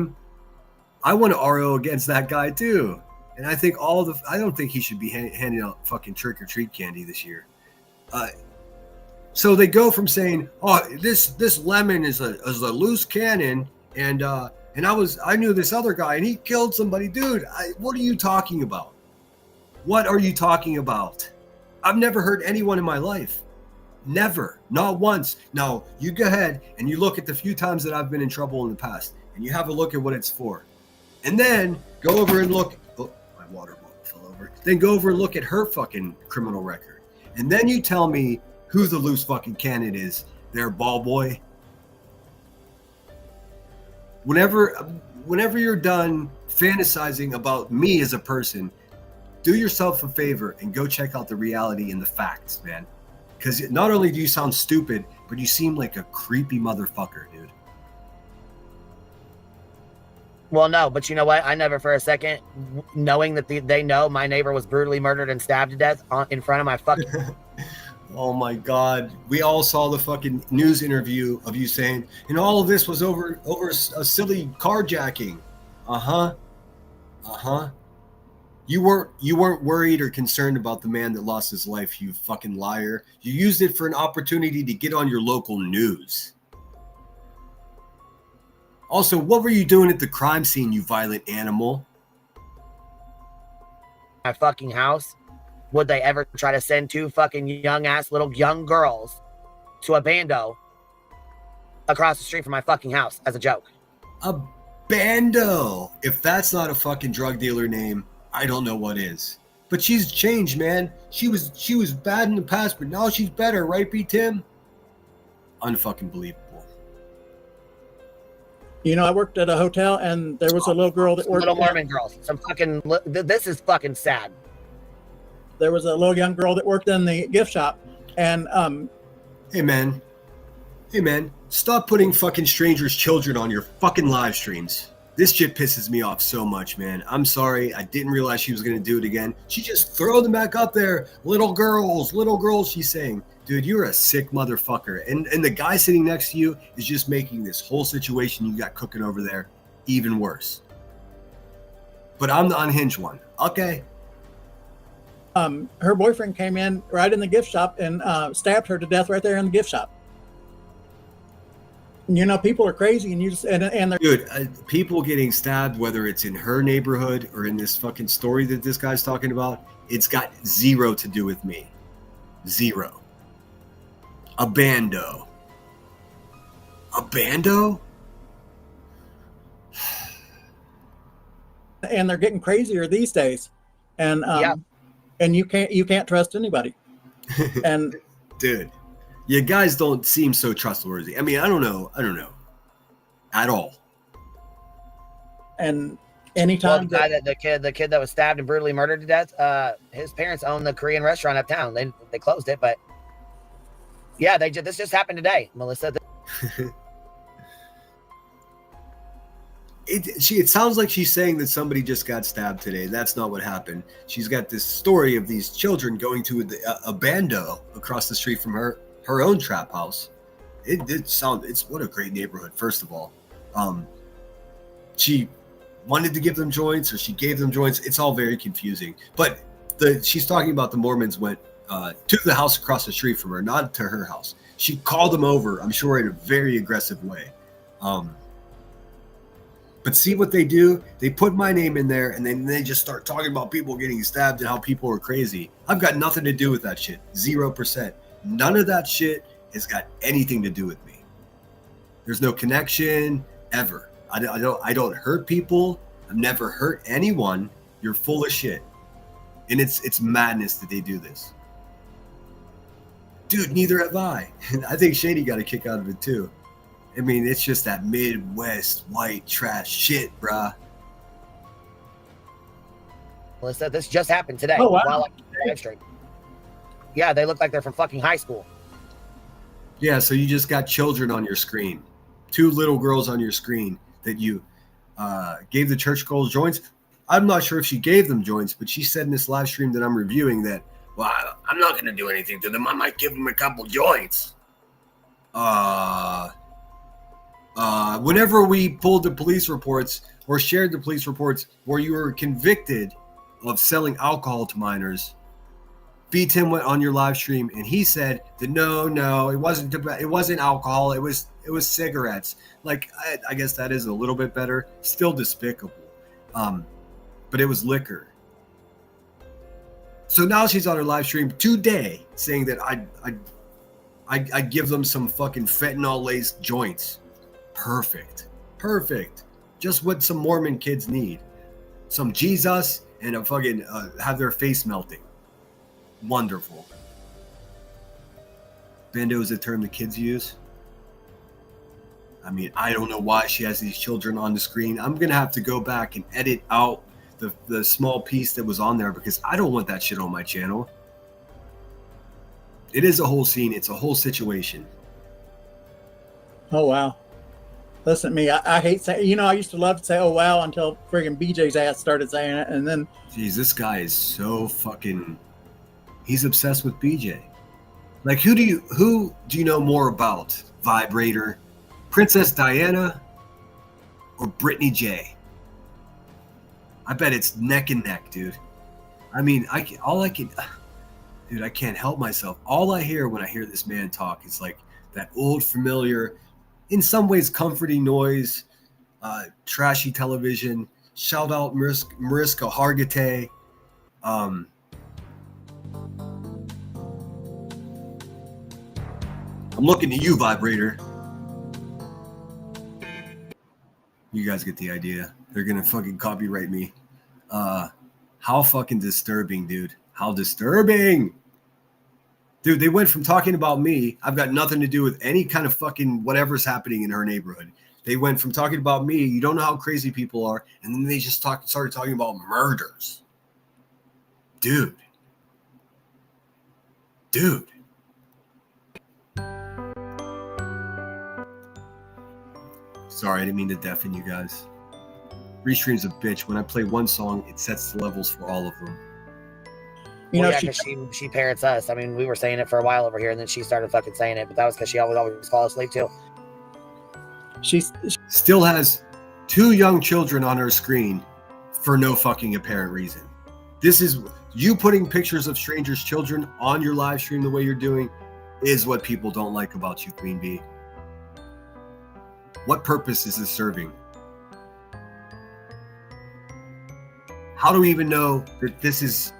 want to RO against that guy too. And I think I don't think he should be handing out fucking trick or treat candy this year. So they go from saying, "Oh, this lemon is a loose cannon," and I knew this other guy and he killed somebody, dude. What are you talking about? What are you talking about? I've never heard anyone in my life. Never, not once. Now you go ahead and you look at the few times that I've been in trouble in the past, and you have a look at what it's for, and then go over and look. Oh, my water bottle fell over. Then go over and look at her fucking criminal record, and then you tell me who the loose fucking cannon is. There, ball boy. Whenever you're done fantasizing about me as a person, do yourself a favor and go check out the reality and the facts, man. Because not only do you sound stupid, but you seem like a creepy motherfucker, dude. Well, no, but you know what? I never for a second, knowing that they know my neighbor was brutally murdered and stabbed to death in front of my fucking... Oh my God. We all saw the fucking news interview of you saying, and all of this was over a silly carjacking. Uh-huh. You weren't worried or concerned about the man that lost his life, you fucking liar. You used it for an opportunity to get on your local news. Also, what were you doing at the crime scene, you violent animal? My fucking house. Would they ever try to send two fucking young girls to a bando across the street from my fucking house as a joke? A bando. If that's not a fucking drug dealer name, I don't know what is. But she's changed, man. She was bad in the past, but now she's better, right, B. Tim? Unfucking believable. You know, I worked at a hotel, and there was a little girl that worked. Little Mormon girls. Some fucking. This is fucking sad. There was a little young girl that worked in the gift shop, and Hey man, stop putting fucking strangers' children on your fucking live streams. This shit pisses me off so much, man. I'm sorry. I didn't realize she was going to do it again. She just throw them back up there. Little girls, she's saying. Dude, you're a sick motherfucker. And the guy sitting next to you is just making this whole situation you got cooking over there even worse. But I'm the unhinged one. Okay. Her boyfriend came in right in the gift shop and stabbed her to death right there in the gift shop. You know, people are crazy, and you just and they're dude. People getting stabbed, whether it's in her neighborhood or in this fucking story that this guy's talking about, it's got zero to do with me. Zero. A bando. And they're getting crazier these days, and and you can't trust anybody. And dude. You guys don't seem so trustworthy. I mean, I don't know at all. And anytime the kid that was stabbed and brutally murdered to death, his parents own the Korean restaurant uptown. They closed it, but yeah, this just happened today, Melissa. It sounds like she's saying that somebody just got stabbed today. That's not what happened. She's got this story of these children going to a bando across the street from her own trap house. It's what a great neighborhood. First of all, she wanted to give them joints, or she gave them joints. It's all very confusing. But she's talking about the Mormons went to the house across the street from her, not to her house. She called them over, I'm sure, in a very aggressive way. But see what they do? They put my name in there, and then they just start talking about people getting stabbed and how people are crazy. I've got nothing to do with that shit. 0%. None of that shit has got anything to do with me. There's no connection ever. I don't hurt people. I've never hurt anyone. You're full of shit. And it's madness that they do this. Dude, neither have I. And I think Shady got a kick out of it too. I mean, it's just that Midwest white trash shit, bruh. Melissa, this just happened today. Oh, wow. While I'm live stream. Yeah, they look like they're from fucking high school. Yeah, so you just got children on your screen. 2 little girls on your screen that you gave the church girls joints. I'm not sure if she gave them joints, but she said in this live stream that I'm reviewing that, well, I'm not going to do anything to them. I might give them a couple joints. Whenever we pulled the police reports or shared the police reports where you were convicted of selling alcohol to minors, B-Tim went on your live stream and he said that no, it wasn't alcohol, it was cigarettes. Like, I guess that is a little bit better. Still despicable. But it was liquor. So now she's on her live stream today saying that I give them some fucking fentanyl-laced joints. Perfect. Just what some Mormon kids need. Some Jesus and a fucking have their face melting. Wonderful. Bando is a term the kids use. I mean, I don't know why she has these children on the screen. I'm gonna have to go back and edit out the small piece that was on there because I don't want that shit on my channel. It is a whole scene. It's a whole situation. Oh, wow. Listen to me. I hate saying, I used to love to say, oh, wow, until friggin' BJ's ass started saying it. And then. Jeez, this guy is so fucking. He's obsessed with BJ. Like, who do you know more about? Vibrator, Princess Diana, or Brittany J? I bet it's neck and neck, dude. I mean, I can't help myself. All I hear when I hear this man talk is like that old familiar, in some ways comforting noise, trashy television. Shout out Mariska Hargitay. I'm looking at you, Vibrator. You guys get the idea. They're gonna fucking copyright me. How fucking disturbing, dude. How disturbing. Dude, they went from talking about me. I've got nothing to do with any kind of fucking whatever's happening in her neighborhood. They went from talking about me. You don't know how crazy people are. And then they just started talking about murders. Dude. Sorry, I didn't mean to deafen you guys. Restream's a bitch. When I play one song, it sets the levels for all of them. She parrots us. I mean, we were saying it for a while over here, and then she started fucking saying it, but that was because she always fall asleep too. She still has 2 young children on her screen for no fucking apparent reason. This is you putting pictures of strangers' children on your live stream the way you're doing is what people don't like about you, Queen Bee. What purpose is this serving? How do we even know that this is?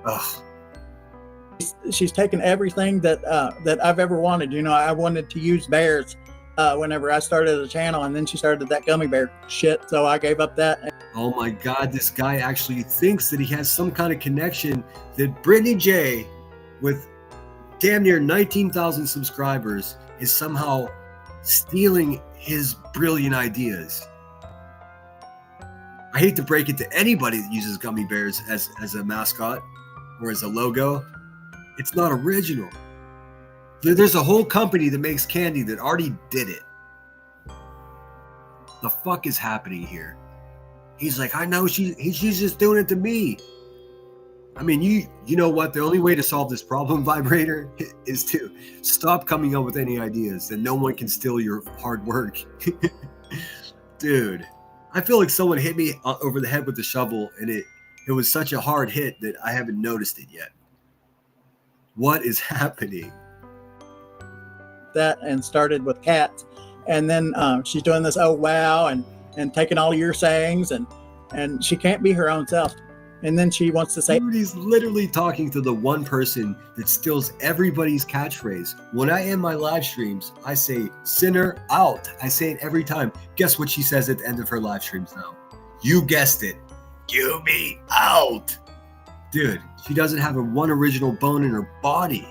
Ugh. She's taken everything that I've ever wanted. I wanted to use bears whenever I started a channel, and then she started that gummy bear shit, so I gave up that. Oh my God, this guy actually thinks that he has some kind of connection that Brittany J, with damn near 19,000 subscribers, is somehow stealing his brilliant ideas. I hate to break it to anybody that uses gummy bears as a mascot or as a logo. It's not original. There's a whole company that makes candy that already did it. the fuck is happening here? He's like, I know she's just doing it to me. I mean, you know what? The only way to solve this problem, Vibrator, is to stop coming up with any ideas that no one can steal your hard work. Dude, I feel like someone hit me over the head with a shovel, and it was such a hard hit that I haven't noticed it yet. What is happening? That and started with cats, and then she's doing this oh wow and taking all of your sayings, and she can't be her own self. And then she wants to say, He's literally talking to the one person that steals everybody's catchphrase. When I end my live streams, I say, sinner out. I say it every time. Guess what she says at the end of her live streams now? You guessed it. You me out. Dude, she doesn't have a one original bone in her body.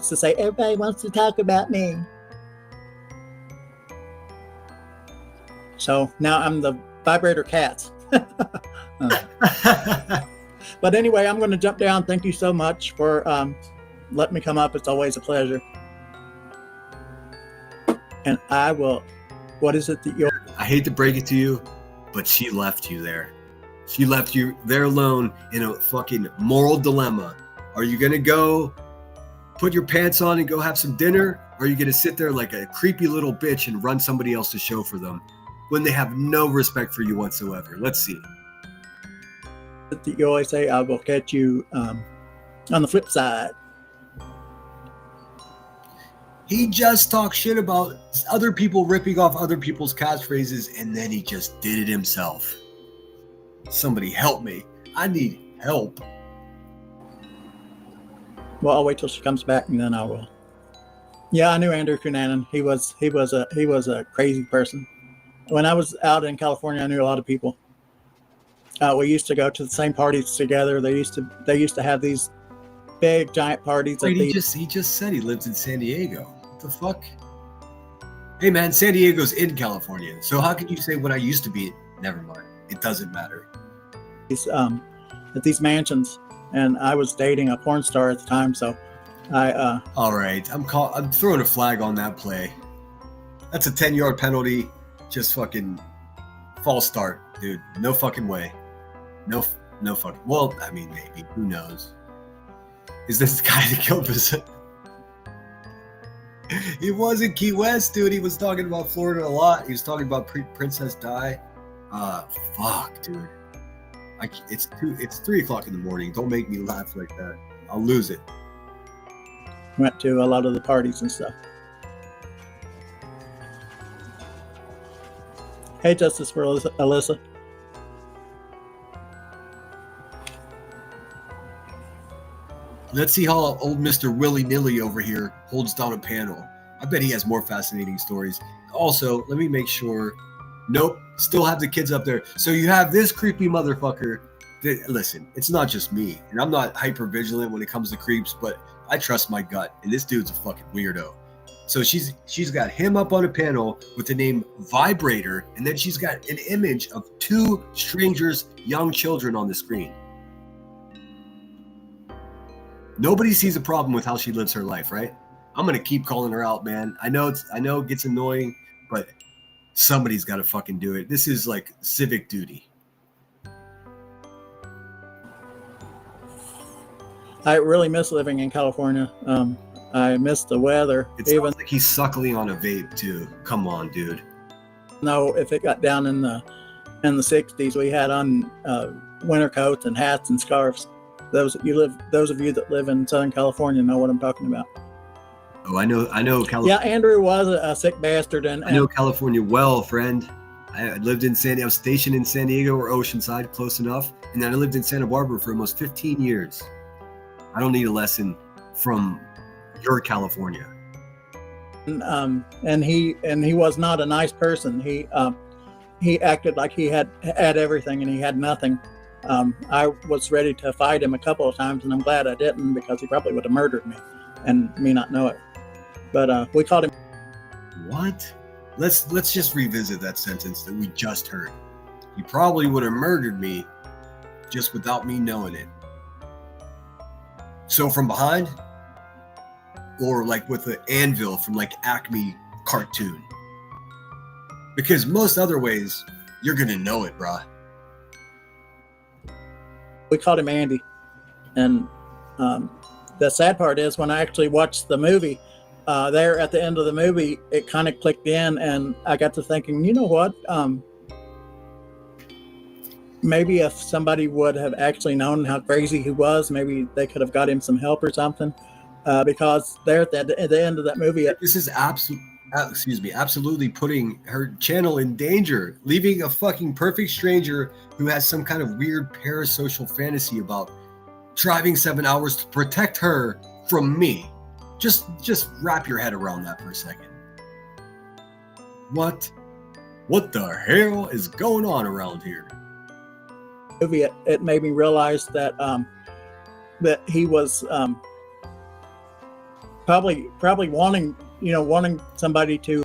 to say, everybody wants to talk about me. So now I'm the Vibrator Cats. But anyway, I'm going to jump down. Thank you so much for letting me come up. It's always a pleasure. And I will, what is it that you're... I hate to break it to you, but she left you there. She left you there alone in a fucking moral dilemma. Are you going to go put your pants on and go have some dinner? Or are you going to sit there like a creepy little bitch and run somebody else's show for them when they have no respect for you whatsoever? Let's see. You always say, I will catch you on the flip side. He just talked shit about other people ripping off other people's catchphrases, and then he just did it himself. Somebody help me. I need help. Well, I'll wait till she comes back and then I will. Yeah, I knew Andrew Cunanan. He was a crazy person. When I was out in California, I knew a lot of people. We used to go to the same parties together. They used to have these big giant parties. Wait, he just said he lives in San Diego. What the fuck? Hey man, San Diego's in California. So how can you say what I used to be? Never mind. It doesn't matter. He's at these mansions, and I was dating a porn star at the time, so I all right, I'm throwing a flag on that play. That's a 10-yard penalty. Just fucking false start, dude. No fucking way. No fucking. Well, I mean, maybe. Who knows? Is this the guy that killed us? He wasn't Key West, dude. He was talking about Florida a lot. He was talking about Princess Di. Fuck, dude. It's 3 o'clock in the morning. Don't make me laugh like that. I'll lose it. Went to a lot of the parties and stuff. Hey, Justice for Alyssa. Let's see how old Mr. Willy-nilly over here holds down a panel. I bet he has more fascinating stories. Also, let me make sure. Nope, still have the kids up there. So you have this creepy motherfucker. Listen, it's not just me, and I'm not hyper vigilant when it comes to creeps, but I trust my gut, and this dude's a fucking weirdo. So she's got him up on a panel with the name Vibrator, and then she's got an image of 2 strangers, young children on the screen. Nobody sees a problem with how she lives her life, right? I'm gonna keep calling her out, man. I know it gets annoying, but somebody's got to fucking do it. This is like civic duty. I really miss living in California. I miss the weather. It sounds like he's suckling on a vape too. Come on, dude. No, if it got down in the 60s, we had on winter coats and hats and scarves. Those of you that live in Southern California know what I'm talking about. Oh, I know California. Yeah, Andrew was a sick bastard, and I know California well, friend. I lived in I was stationed in San Diego or Oceanside, close enough, and then I lived in Santa Barbara for almost 15 years. I don't need a lesson from your California. And he was not a nice person. He acted like he had everything and he had nothing. I was ready to fight him a couple of times, and I'm glad I didn't, because he probably would have murdered me and me not know it. But we caught him. What? Let's just revisit that sentence that we just heard. He probably would have murdered me just without me knowing it. So from behind? or like with an anvil from like Acme cartoon. Because most other ways, you're gonna know it, bruh. We called him Andy. And the sad part is when I actually watched the movie, there at the end of the movie, it kind of clicked in, and I got to thinking, you know what? Maybe if somebody would have actually known how crazy he was, maybe they could have got him some help or something. Because there at the end of that movie, this is absolutely putting her channel in danger, leaving a fucking perfect stranger who has some kind of weird parasocial fantasy about driving 7 hours to protect her from me. Just wrap your head around that for a second. What the hell is going on around here? Movie, it made me realize that that he was probably wanting somebody to.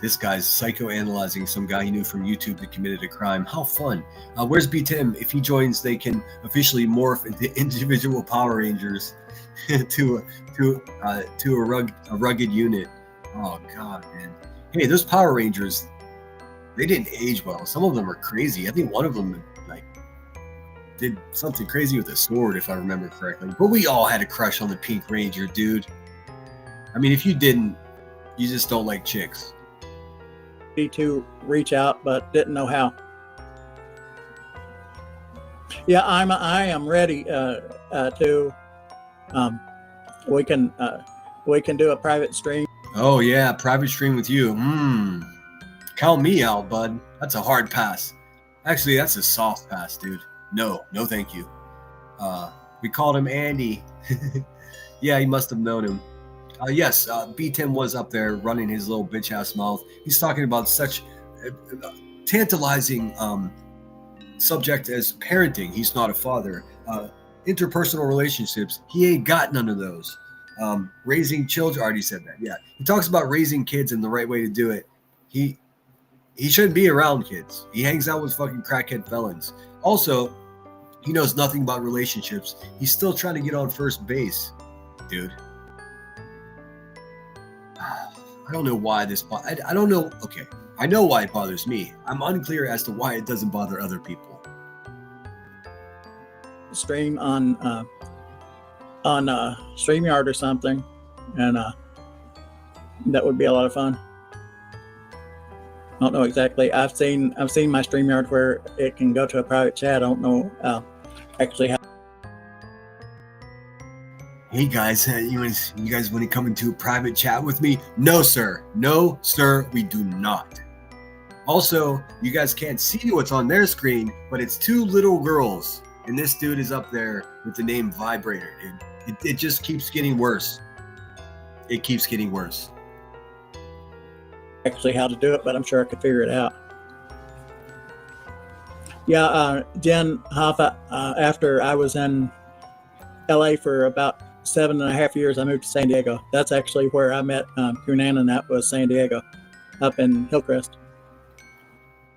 This guy's psychoanalyzing some guy he knew from YouTube that committed a crime. How fun! Where's B-Tim? If he joins, they can officially morph into individual Power Rangers to a rugged unit. Oh God, man! Hey, those Power Rangers, they didn't age well. Some of them are crazy. I think one of them did something crazy with a sword, if I remember correctly. But we all had a crush on the Pink Ranger, dude. I mean, if you didn't, you just don't like chicks. To reach out, but didn't know how. Yeah, I am ready to. We can do a private stream. Oh yeah, private stream with you. Count me out, bud. That's a hard pass. Actually, that's a soft pass, dude. No, thank you. We called him Andy. Yeah, he must have known him. Yes, B-Tim was up there running his little bitch-ass mouth. He's talking about such tantalizing subject as parenting. He's not a father. Interpersonal relationships. He ain't got none of those. Raising children. Already said that. Yeah, he talks about raising kids and the right way to do it. He shouldn't be around kids. He hangs out with fucking crackhead felons. Also, he knows nothing about relationships. He's still trying to get on first base, dude. I don't know why this. I don't know. Okay, I know why it bothers me. I'm unclear as to why it doesn't bother other people. Stream on StreamYard or something, and that would be a lot of fun. I don't know exactly. I've seen my StreamYard where it can go to a private chat. I don't know actually how. Hey guys, you guys want to come into a private chat with me? No, sir. No, sir, we do not. Also, you guys can't see what's on their screen, but it's two little girls. And this dude is up there with the name Vibrator, dude. It just keeps getting worse. It keeps getting worse. Actually how to do it, but I'm sure I could figure it out. Yeah, Jen Hoffa, after I was in LA for about 7.5 years, I moved to San Diego. That's actually where I met Hunan, and that was San Diego, up in Hillcrest.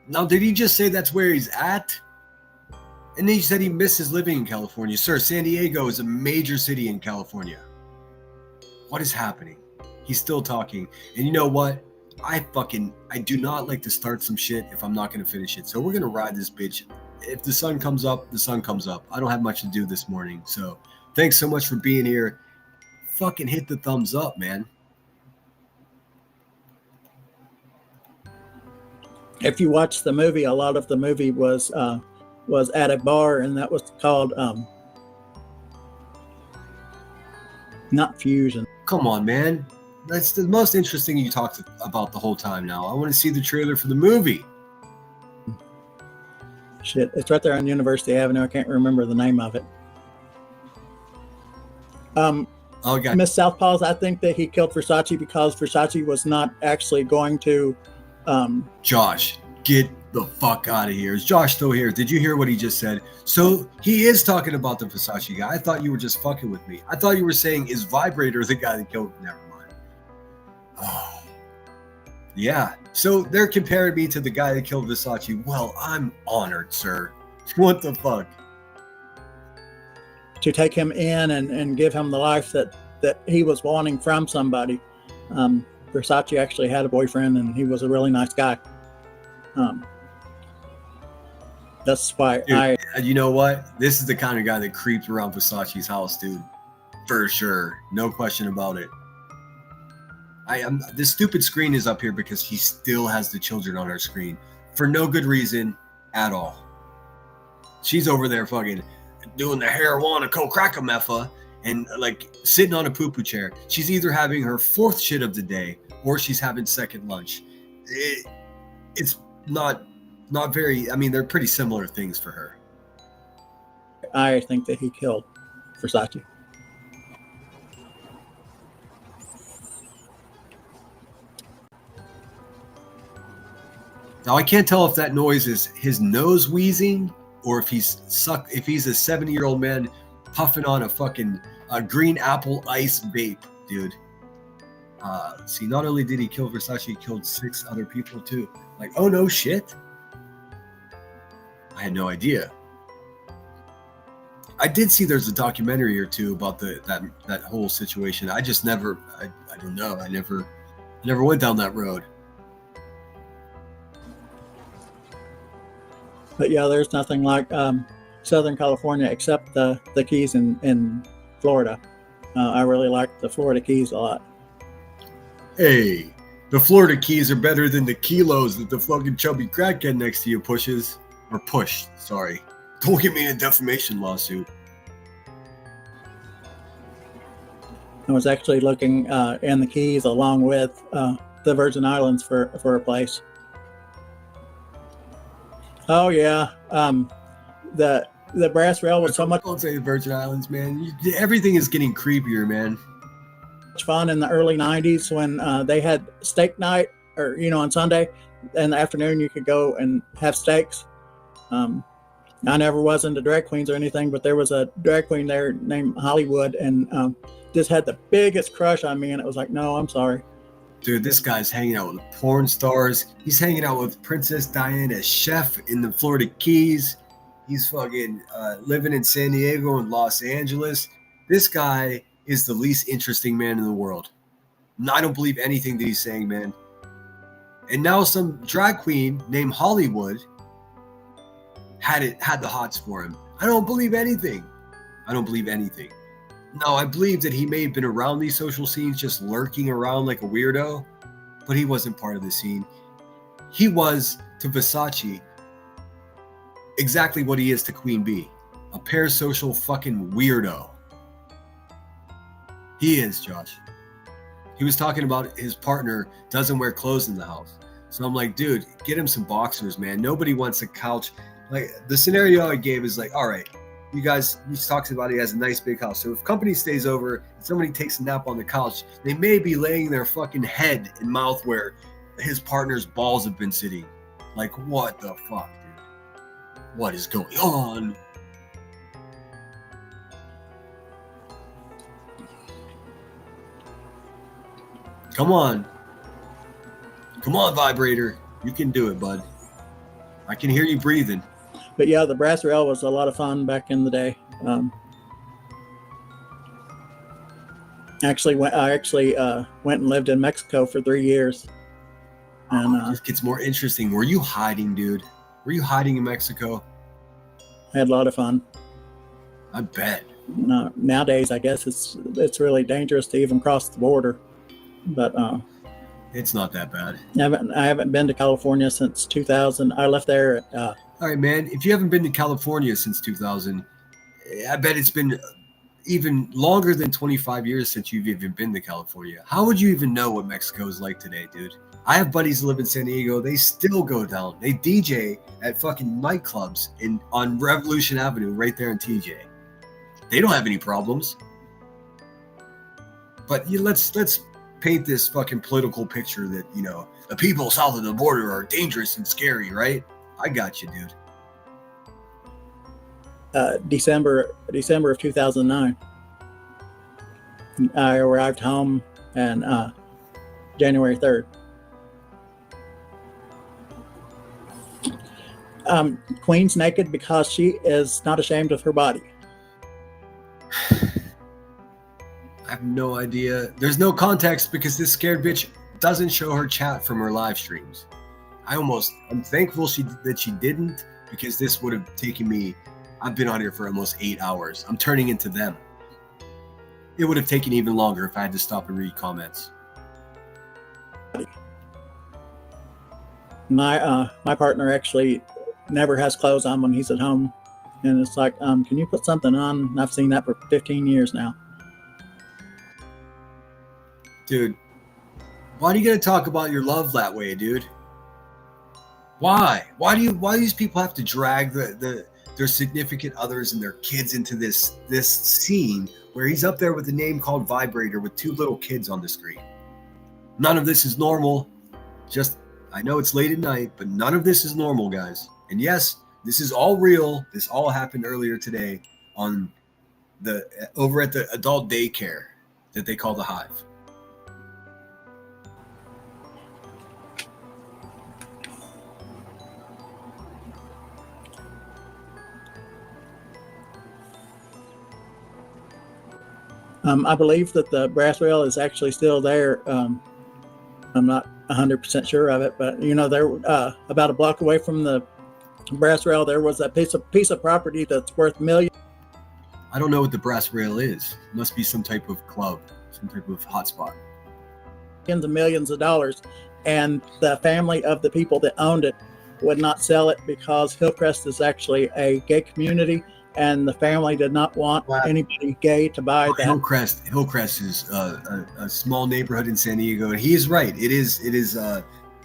Now, did he just say that's where he's at? And then he said he misses living in California. Sir, San Diego is a major city in California. What is happening? He's still talking. And you know what? I do not like to start some shit if I'm not going to finish it. So we're going to ride this bitch. If the sun comes up, the sun comes up. I don't have much to do this morning. So thanks so much for being here. Fucking hit the thumbs up, man. If you watch the movie, a lot of the movie was at a bar, and that was called not Fusion. Come on, man. That's the most interesting you talked about the whole time now. I want to see the trailer for the movie. Shit, it's right there on University Avenue. I can't remember the name of it. Okay. Miss Southpaws, I think that he killed Versace because Versace was not actually going to. Josh, get the fuck out of here. Is Josh still here? Did you hear what he just said? So he is talking about the Versace guy. I thought you were just fucking with me. I thought you were saying, is Vibrator the guy that killed? Never mind. Oh, yeah. So they're comparing me to the guy that killed Versace. Well, I'm honored, sir. What the fuck? To take him in and give him the life that that he was wanting from somebody. Versace actually had a boyfriend, and he was a really nice guy. That's why Dude, you know what? This is the kind of guy that creeps around Versace's house, dude. For sure. No question about it. This stupid screen is up here because he still has the children on her screen for no good reason at all. She's over there fucking doing the marijuana crack-a-meffa and like sitting on a poo-poo chair. She's either having her fourth shit of the day or she's having second lunch. It's not very, I mean, they're pretty similar things for her. I think that he killed Versace. Now I can't tell if that noise is his nose wheezing or if he's a 70-year-old man puffing on a fucking green apple ice vape, dude. See, not only did he kill Versace, he killed 6 other people too. Like, oh no shit. I had no idea. I did see there's a documentary or two about that whole situation. I just never, I don't know. I never went down that road. But yeah, there's nothing like Southern California except the Keys in Florida. I really like the Florida Keys a lot. Hey, the Florida Keys are better than the kilos that the fucking chubby crackhead next to you pushes. Or pushed, sorry. Don't get me in a defamation lawsuit. I was actually looking in the Keys along with the Virgin Islands for a place. Oh yeah, the brass rail was so much. Don't say the Virgin Islands, man. Everything is getting creepier, man. Fun in the early '90s when they had steak night, or on Sunday in the afternoon you could go and have steaks. I never was into drag queens or anything, but there was a drag queen there named Hollywood, and just had the biggest crush on me, and it was like, no, I'm sorry. Dude, this guy's hanging out with porn stars. He's hanging out with Princess Diana's chef in the Florida Keys. He's fucking living in San Diego and Los Angeles. This guy is the least interesting man in the world. I don't believe anything that he's saying, man. And now some drag queen named Hollywood had the hots for him. I don't believe anything. No, I believe that he may have been around these social scenes, just lurking around like a weirdo, but he wasn't part of the scene. He was to Versace exactly what he is to Queen Bee, a parasocial fucking weirdo. He is, Josh. He was talking about his partner doesn't wear clothes in the house. So I'm like, dude, get him some boxers, man. Nobody wants a couch. Like, the scenario I gave is like, all right, you guys, he talks about he has a nice big house. So if company stays over and somebody takes a nap on the couch, they may be laying their fucking head and mouth where his partner's balls have been sitting. Like, what the fuck, dude? What is going on? Come on. Come on, vibrator. You can do it, bud. I can hear you breathing. But yeah, the brass rail was a lot of fun back in the day. I went and lived in Mexico for 3 years. And it just gets more interesting. Were you hiding, dude? Were you hiding in Mexico? I had a lot of fun. I bet. Nowadays, I guess it's really dangerous to even cross the border. But it's not that bad. I haven't been to California since 2000. I left there at all right, man. If you haven't been to California since 2000, I bet it's been even longer than 25 years since you've even been to California. How would you even know what Mexico is like today, dude? I have buddies who live in San Diego. They still go down. They DJ at fucking nightclubs on Revolution Avenue right there in TJ. They don't have any problems. But let's paint this fucking political picture that, the people south of the border are dangerous and scary, right? I got you, dude. December of 2009. I arrived home and January 3rd. Queen's naked because she is not ashamed of her body. I have no idea. There's no context because this scared bitch doesn't show her chat from her live streams. I'm thankful that she didn't, because this would have taken me, I've been on here for almost 8 hours. I'm turning into them. It would have taken even longer if I had to stop and read comments. My partner actually never has clothes on when he's at home, and it's like, can you put something on? And I've seen that for 15 years now. Dude, why do you gotta talk about your love that way, dude? Why do these people have to drag their significant others and their kids into this scene where he's up there with a name called Vibrator with 2 little kids on the screen? None of this is normal. I know it's late at night, but none of this is normal, guys. And yes, this is all real. This all happened earlier today on over at the adult daycare that they call the Hive. I believe that the brass rail is actually still there. I'm not 100% sure of it, but there about a block away from the brass rail, there was a piece of property that's worth millions. I don't know what the brass rail is. It must be some type of club, some type of hotspot. Millions and millions of dollars, and the family of the people that owned it would not sell it because Hillcrest is actually a gay community, and the family did not want anybody gay to buy that. Hillcrest is a small neighborhood in San Diego, and he is right. It is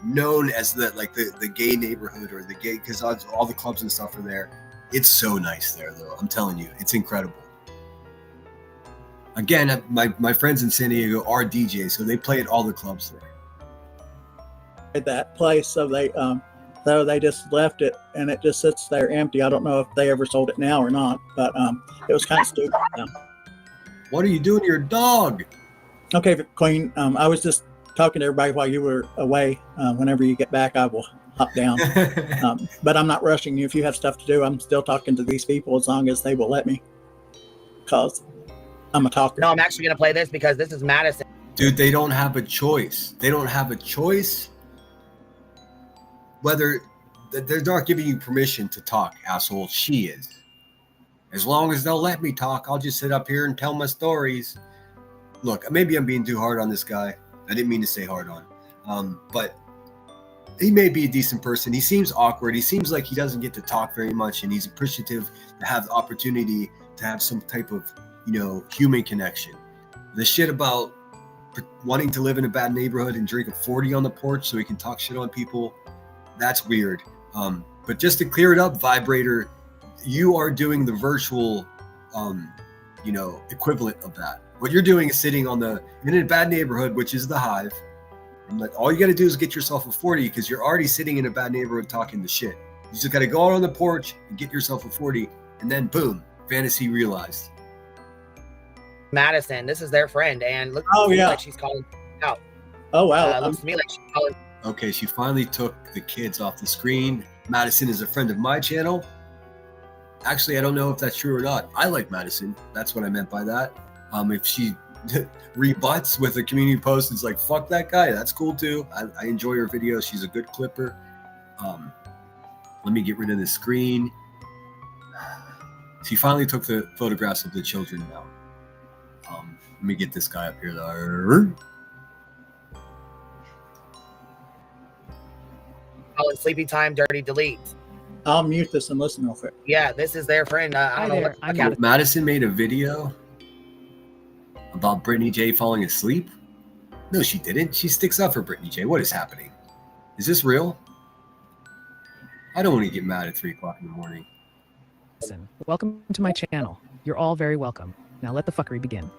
known as the gay neighborhood, or the gay, because all the clubs and stuff are there. It's so nice there, though. I'm telling you, it's incredible. Again, my friends in San Diego are DJs, so they play at all the clubs there. That place, so they just left it, and it just sits there empty. I don't know if they ever sold it now or not, but it was kind of stupid. What are you doing to your dog? Okay, Queen. I was just talking to everybody while you were away. Whenever you get back, I will hop down. But I'm not rushing you. If you have stuff to do, I'm still talking to these people as long as they will let me, because I'm a talker. No, I'm actually going to play this because this is Madison. Dude, they don't have a choice. They don't have a choice. Whether they're not giving you permission to talk, asshole. She is. As long as they'll let me talk, I'll just sit up here and tell my stories. Look, maybe I'm being too hard on this guy. I didn't mean to say hard on. But he may be a decent person. He seems awkward. He seems like he doesn't get to talk very much, and he's appreciative to have the opportunity to have some type of, human connection. The shit about wanting to live in a bad neighborhood and drink a 40 on the porch so he can talk shit on people, that's weird. But just to clear it up, Vibrator, you are doing the virtual, equivalent of that. What you're doing is sitting in a bad neighborhood, which is the Hive. And all you got to do is get yourself a 40, because you're already sitting in a bad neighborhood talking the shit. You just got to go out on the porch and get yourself a 40, and then boom, fantasy realized. Madison, this is their friend, and look, like she's calling out. Oh wow! Looks to me like she's calling. Okay, she finally took the kids off the screen. Madison is a friend of my channel. Actually, I don't know if that's true or not. I like Madison. That's what I meant by that. If she rebuts with a community post, it's like, fuck that guy. That's cool too. I enjoy her videos. She's a good clipper. Let me get rid of the screen. She finally took the photographs of the children now. Let me get this guy up here though. Calling sleepy time, dirty delete. I'll mute this and listen real quick. Yeah, this is their friend. I don't know what. Madison made a video about Brittany J falling asleep. No, she didn't. She sticks up for Brittany J. What is happening? Is this real? I don't want to get mad at 3 o'clock in the morning. Listen, welcome to my channel. You're all very welcome. Now let the fuckery begin.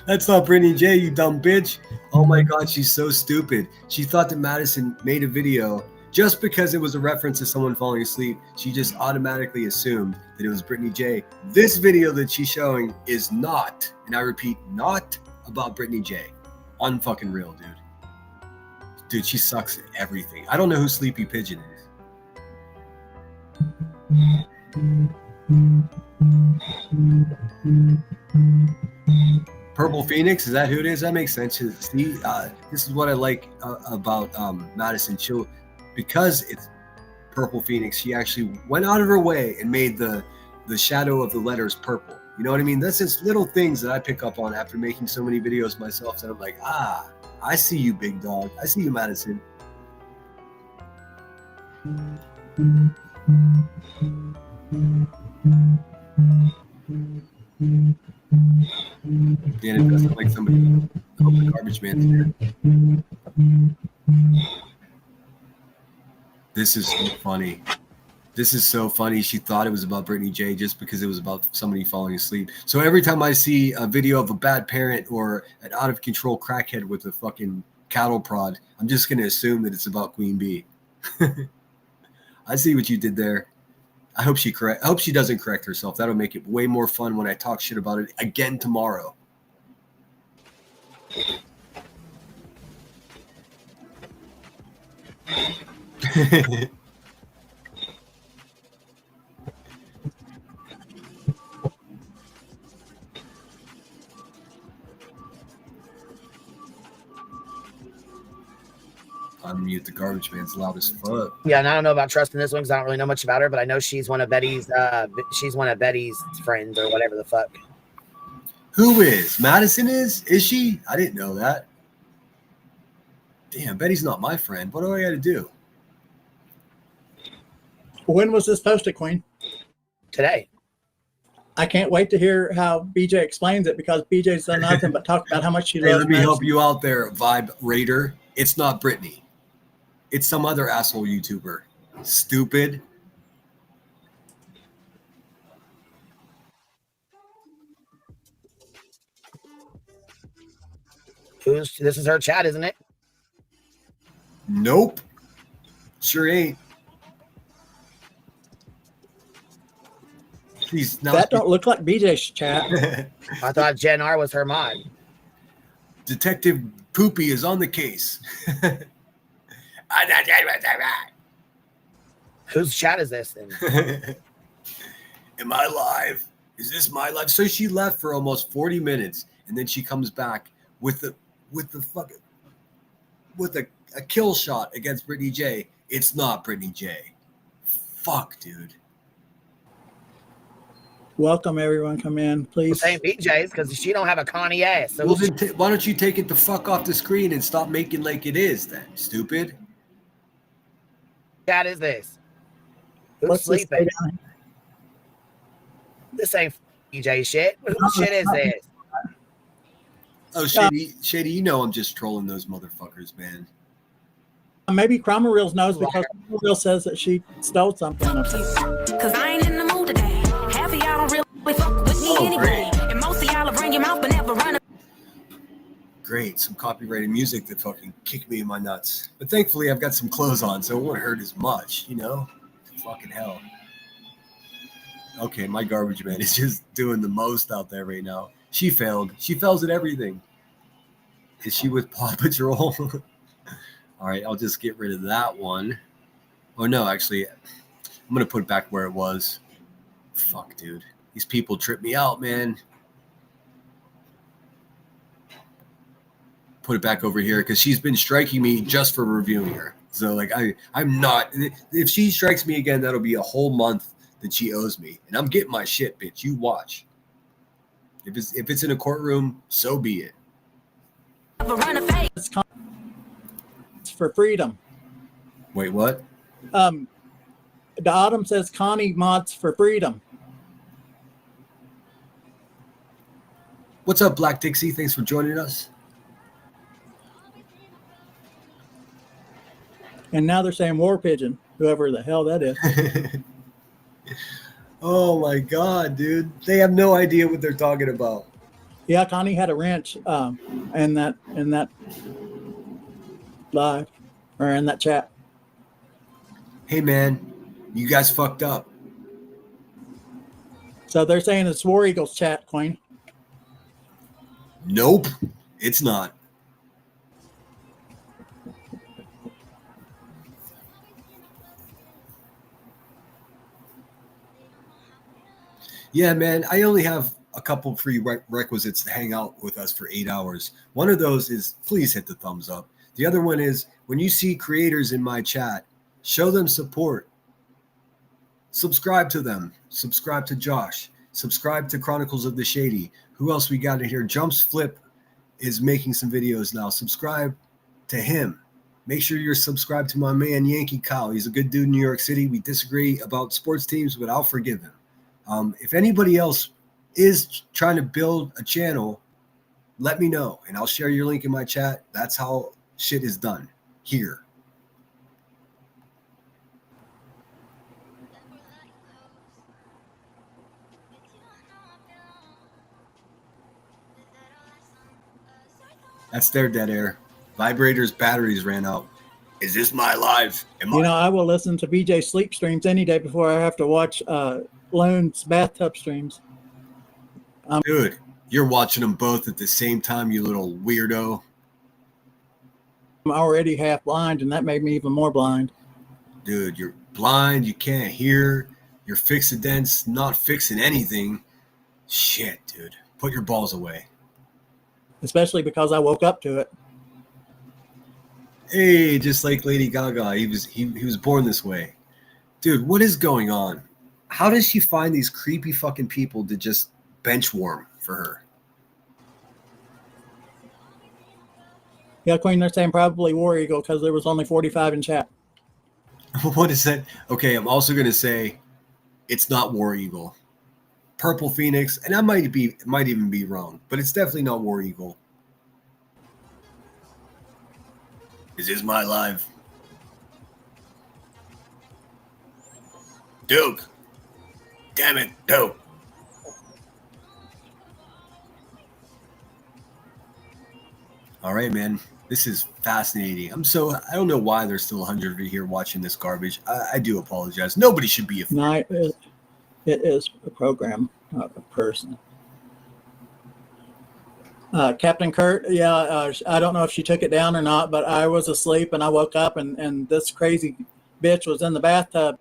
That's not Brittany J, you dumb bitch. Oh my god, she's so stupid. She thought that Madison made a video just because it was a reference to someone falling asleep. She just automatically assumed that it was Brittany J. This video that she's showing is not, and I repeat, not about Brittany J. Unfucking real, dude. Dude, she sucks at everything. I don't know who Sleepy Pigeon is. Purple Phoenix, is that who it is? That makes sense. See, this is what I like about Madison. Because it's Purple Phoenix, she actually went out of her way and made the shadow of the letters purple. You know what I mean? That's just little things that I pick up on after making so many videos myself. That I'm like, I see you, big dog. I see you, Madison. Dan, it doesn't like somebody. Oh, the garbage man's here. This is so funny. This is so funny. She thought it was about Brittany J just because it was about somebody falling asleep. So every time I see a video of a bad parent or an out of control crackhead with a fucking cattle prod, I'm just going to assume that it's about Queen Bee. I see what you did there. I hope she doesn't correct herself. That'll make it way more fun when I talk shit about it again tomorrow. Unmute the garbage man's loud as fuck. Yeah, and I don't know about trusting this one because I don't really know much about her, but I know she's one of Betty's friends or whatever the fuck. Who is? Madison is? Is she? I didn't know that. Damn, Betty's not my friend. What do I got to do? When was this posted, Queen? Today. I can't wait to hear how BJ explains it because BJ's done nothing but talk about how much she Hey, loves let me Madison. help you out there, Vibe Raider. It's not Brittany. It's some other asshole YouTuber. Stupid. This is her chat, isn't it? Nope. Sure ain't. That don't look like BJ's chat. I thought Jen R was her mod. Detective Poopy is on the case. Whose chat is this then? Am I live? Is this my live? So she left for almost 40 minutes, and then she comes back with a kill shot against Brittany J. It's not Brittany J. Fuck, dude. Welcome, everyone. Come in, please. Saying BJ's because she don't have a Connie ass. So Well, then why don't you take it the fuck off the screen and stop making like it is then, stupid? chat is this? Who's What's this sleeping? say down here? This ain't BJ shit. Whose shit is this? Oh, Shady, you know I'm just trolling those motherfuckers, man. Maybe Cromwell Reels knows because Cromwell Reels says that she stole something. Cause I ain't in the mood today. Half of y'all don't really fuck with me anyway. And most of y'all will bring your mouth but never run. Great, some copyrighted music that fucking kicked me in my nuts. But thankfully, I've got some clothes on, so it won't hurt as much, you know? Fucking hell. Okay, my garbage man is just doing the most out there right now. She failed. She fails at everything. Is she with Paw Patrol? All right, I'll just get rid of that one. Oh, no, actually, I'm going to put it back where it was. Fuck, dude. These people trip me out, man. Put it back over here because she's been striking me just for reviewing her. So, like, I'm not. If she strikes me again, that'll be a whole month that she owes me. And I'm getting my shit, bitch. You watch. If it's in a courtroom, so be it. It's for freedom. Wait, what? The Autumn says Connie mods for freedom. What's up, Black Dixie? Thanks for joining us. And now they're saying War Pigeon, whoever the hell that is. Oh my God, dude. They have no idea what they're talking about. Yeah, Connie had a wrench in that live or in that chat. Hey man, you guys fucked up. So they're saying it's War Eagles chat, Queen. Nope, it's not. Yeah, man, I only have a couple prerequisites to hang out with us for 8 hours. One of those is please hit the thumbs up. The other one is when you see creators in my chat, show them support. Subscribe to them. Subscribe to Josh. Subscribe to Chronicles of the Shady. Who else we got in here? Jumps Flip is making some videos now. Subscribe to him. Make sure you're subscribed to my man Yankee Kyle. He's a good dude in New York City. We disagree about sports teams, but I'll forgive him. If anybody else is trying to build a channel, let me know, and I'll share your link in my chat. That's how shit is done here. That's their dead air. Vibrators batteries ran out. Is this my live? I will listen to BJ sleep streams any day before I have to watch Lone's bathtub streams. Dude, you're watching them both at the same time, you little weirdo. I'm already half blind, and that made me even more blind. Dude, you're blind. You can't hear. You're fixidents, not fixing anything. Shit, dude. Put your balls away. Especially because I woke up to it. Hey, just like Lady Gaga, he was born this way. Dude, what is going on? How does she find these creepy fucking people to just bench warm for her? Yeah, Queen, they're saying probably War Eagle because there was only 45 in chat. What is that? Okay, I'm also going to say it's not War Eagle. Purple Phoenix, and I might even be wrong, but it's definitely not War Eagle. Is this my live? Duke. Damn it, Duke. All right, man. This is fascinating. I don't know why there's still 100 of you here watching this garbage. I do apologize. Nobody should be afraid. No, it is a program, not a person. Captain Kurt, I don't know if she took it down or not, but I was asleep and I woke up and this crazy bitch was in the bathtub.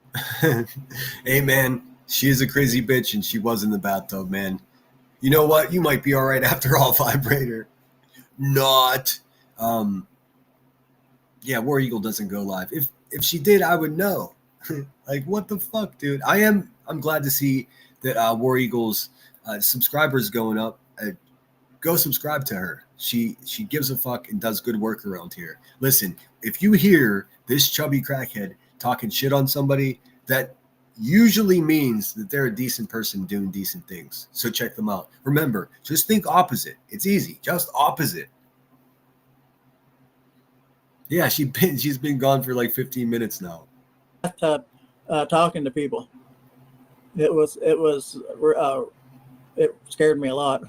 Hey, man, she is a crazy bitch and she was in the bathtub, man. You know what? You might be all right after all, Vibrator. Not. War Eagle doesn't go live. If she did, I would know. Like, what the fuck, dude? I'm glad to see that War Eagle's subscribers going up. Go subscribe to her. She gives a fuck and does good work around here. Listen, if you hear this chubby crackhead talking shit on somebody, that usually means that they're a decent person doing decent things. So check them out. Remember, just think opposite. It's easy. Just opposite. Yeah, she's been gone for like 15 minutes now. Talking to people. It scared me a lot.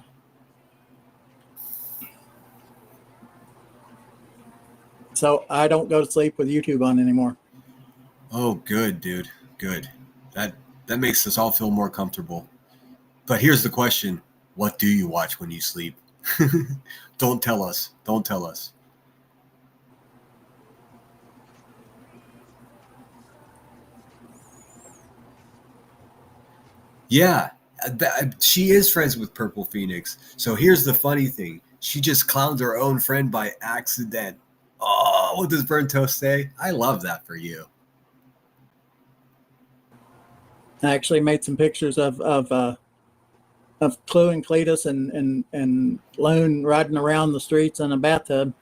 So I don't go to sleep with YouTube on anymore. Oh, good, dude. Good. That makes us all feel more comfortable. But here's the question. What do you watch when you sleep? Don't tell us. Don't tell us. Yeah, she is friends with Purple Phoenix. So here's the funny thing. She just clowned her own friend by accident. Oh, what does Burnt Toast say? I love that for you. I actually made some pictures of Clue and Cletus and Lone riding around the streets in a bathtub.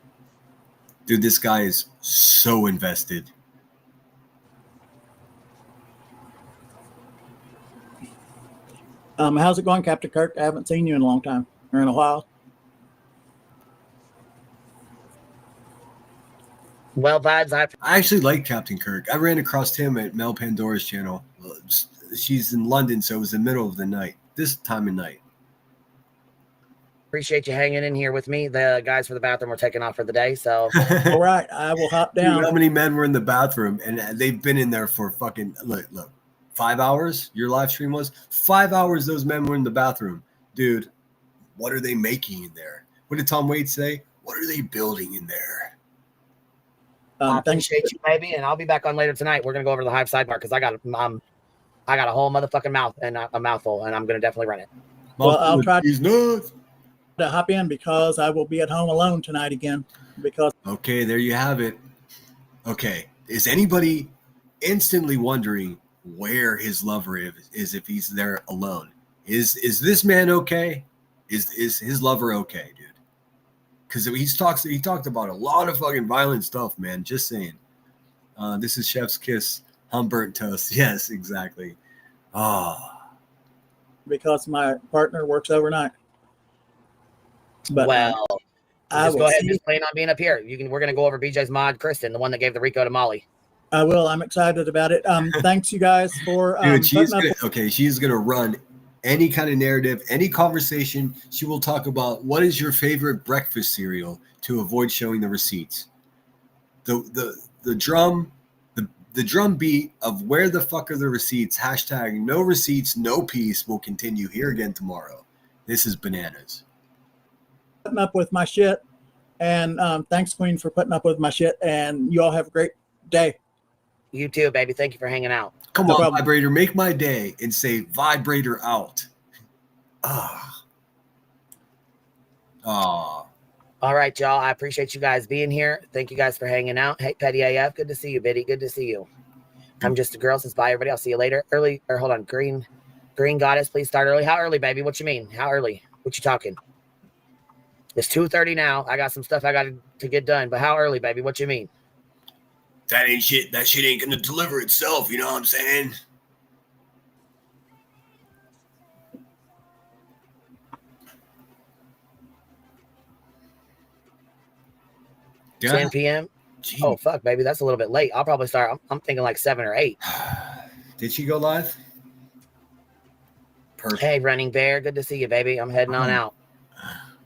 Dude, this guy is so invested. How's it going, Captain Kirk? I haven't seen you in a long time, or in a while. Well, vibes. I actually like Captain Kirk. I ran across him at Mel Pandora's channel. She's in London, so it was the middle of the night, this time of night. Appreciate you hanging in here with me. The guys for the bathroom were taking off for the day, so. All right, I will hop down. Dude, how many men were in the bathroom? And they've been in there for fucking, look, 5 hours? Your live stream was? 5 hours those men were in the bathroom. Dude, what are they making in there? What did Tom Waits say? What are they building in there? I appreciate you, baby, and I'll be back on later tonight. We're gonna go over to the Hive sidebar because I got I got a whole motherfucking mouth and a mouthful, and I'm gonna definitely run it. Well, I'll try He's nuts. to hop in because I will be at home alone tonight again. Because Okay, there you have it. Okay, is anybody instantly wondering where his lover is if he's there alone? Is this man okay? Is his lover okay, dude? Because he talked about a lot of fucking violent stuff, man. Just saying. This is Chef's Kiss, Humburnt Toast. Yes, exactly. because my partner works overnight. But well, I just will go ahead see. and just plan on being up here. We're gonna go over BJ's mod, Kristen, the one that gave the Rico to Molly. I will. I'm excited about it. Thanks you guys for Dude, she's putting up gonna, she's gonna run any kind of narrative, any conversation. She will talk about what is your favorite breakfast cereal to avoid showing the receipts. The drum beat of where the fuck are the receipts, hashtag no receipts, no peace will continue here again tomorrow. This is bananas. putting up with my shit. And thanks, Queen, for putting up with my shit. And you all have a great day. You too, baby. Thank you for hanging out. Come on, Vibrator, make my day and say Vibrator out. All right, y'all. I appreciate you guys being here. Thank you guys for hanging out. Hey, Petty AF. Good to see you, Biddy. Good to see you. I'm just a girl. Says bye, everybody. I'll see you later. Early, or hold on. Green Goddess, please start early. How early, baby? What you mean? How early? What you talking? It's 2:30 now. I got some stuff I got to get done. But how early, baby? What you mean? That ain't shit. That shit ain't gonna deliver itself. You know what I'm saying? Yeah. 10 p.m. Jeez. Oh fuck, baby, that's a little bit late. I'll probably start. I'm thinking like 7 or 8. Did she go live? Perfect. Hey, Running Bear, good to see you, baby. I'm heading on out.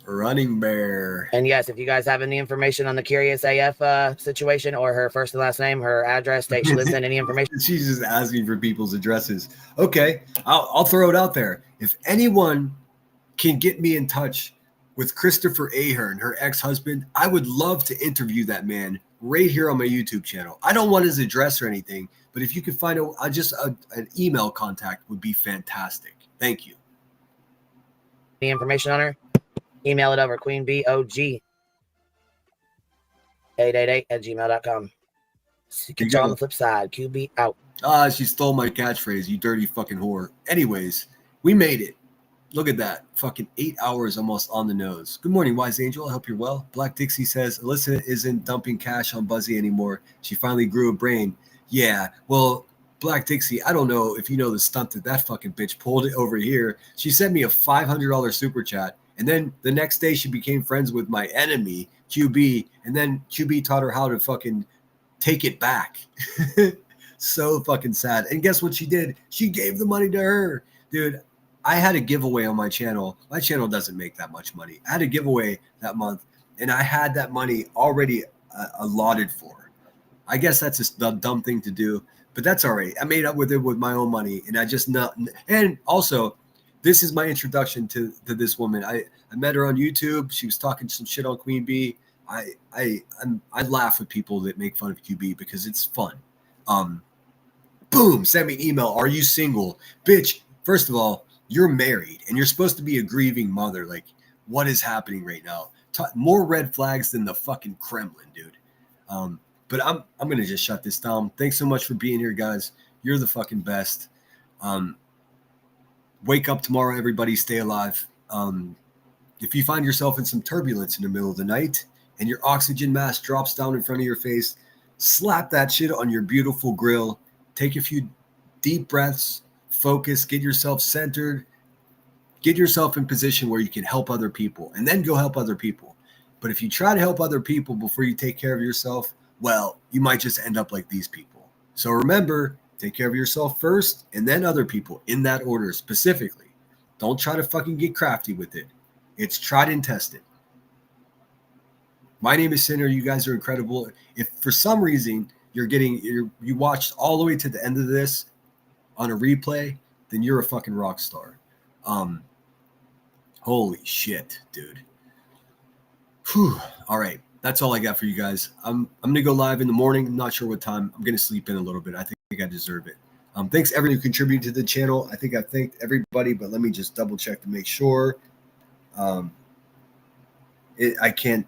Running Bear. And yes, if you guys have any information on the Curious AF situation or her first and last name, her address, state she lives in, any information. She's just asking for people's addresses. Okay, I'll throw it out there. If anyone can get me in touch with Christopher Ahern, her ex-husband, I would love to interview that man right here on my YouTube channel. I don't want his address or anything, but if you could find an email contact would be fantastic. Thank you. Any information on her? Email it over queenbog888@gmail.com. Get you on the flip side. QB out. She stole my catchphrase, you dirty fucking whore. Anyways, we made it. Look at that. Fucking 8 hours almost on the nose. Good morning, Wise Angel. I hope you're well. Black Dixie says Alyssa isn't dumping cash on Buzzy anymore. She finally grew a brain. Yeah, well, Black Dixie, I don't know if you know the stunt that fucking bitch pulled it over here. She sent me a $500 super chat. And then the next day she became friends with my enemy, QB. And then QB taught her how to fucking take it back. So fucking sad. And guess what she did? She gave the money to her. Dude, I had a giveaway on my channel. My channel doesn't make that much money. I had a giveaway that month. And I had that money already allotted for. I guess that's just a dumb thing to do. But that's all right. I made up with it with my own money. And I just not. And also, this is my introduction to this woman. I met her on YouTube. She was talking some shit on Queen Bee. I laugh with people that make fun of QB because it's fun. Boom, send me an email. Are you single? Bitch, first of all, you're married and you're supposed to be a grieving mother. Like, what is happening right now? More red flags than the fucking Kremlin, dude. But I'm gonna just shut this down. Thanks so much for being here, guys. You're the fucking best. Wake up tomorrow, everybody. Stay alive. If you find yourself in some turbulence in the middle of the night and your oxygen mask drops down in front of your face, slap that shit on your beautiful grill. Take a few deep breaths. Focus. Get yourself centered. Get yourself in position where you can help other people, and then go help other people. But if you try to help other people before you take care of yourself, well, you might just end up like these people. So remember, take care of yourself first and then other people in that order specifically. Don't try to fucking get crafty with it. It's tried and tested. My name is Sinner. You guys are incredible. If for some reason you watched all the way to the end of this on a replay, then you're a fucking rock star. Holy shit, dude. Whew. All right. That's all I got for you guys. I'm going to go live in the morning. I'm not sure what time. I'm going to sleep in a little bit. I think I deserve it. Thanks everyone who contributed to the channel. I think I thanked everybody, but let me just double check to make sure. I can't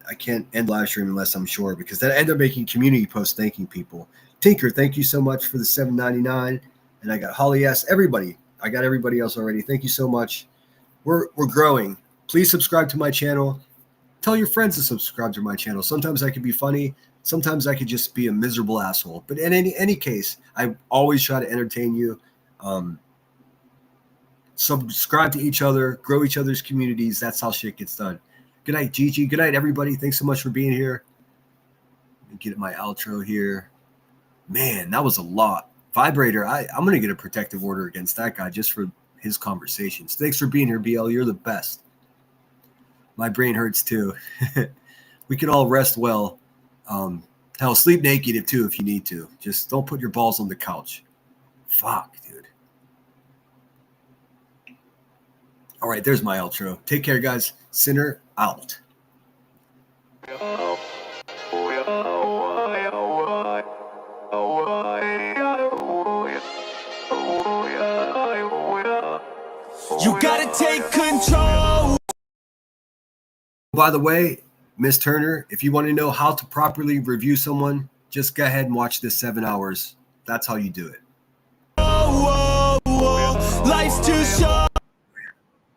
end live stream unless I'm sure, because then I end up making community posts thanking people. Tinker, thank you so much for the $7.99, and I got Holly S. Everybody, I got everybody else already. Thank you so much. We're growing. Please subscribe to my channel. Tell your friends to subscribe to my channel. Sometimes I could be funny. Sometimes I could just be a miserable asshole. But in any case, I always try to entertain you. Subscribe to each other, grow each other's communities. That's how shit gets done. Good night, Gigi. Good night, everybody. Thanks so much for being here. Let me get my outro here. Man, that was a lot. Vibrator, I'm going to get a protective order against that guy just for his conversations. Thanks for being here, BL. You're the best. My brain hurts too. We can all rest well. Hell, sleep naked too if you need to. Just don't put your balls on the couch. Fuck, dude. All right, there's my outro. Take care, guys. Sinner out. You gotta take control. By the way, Miss Turner, if you want to know how to properly review someone, just go ahead and watch this 7 hours. That's how you do it. Life's too short.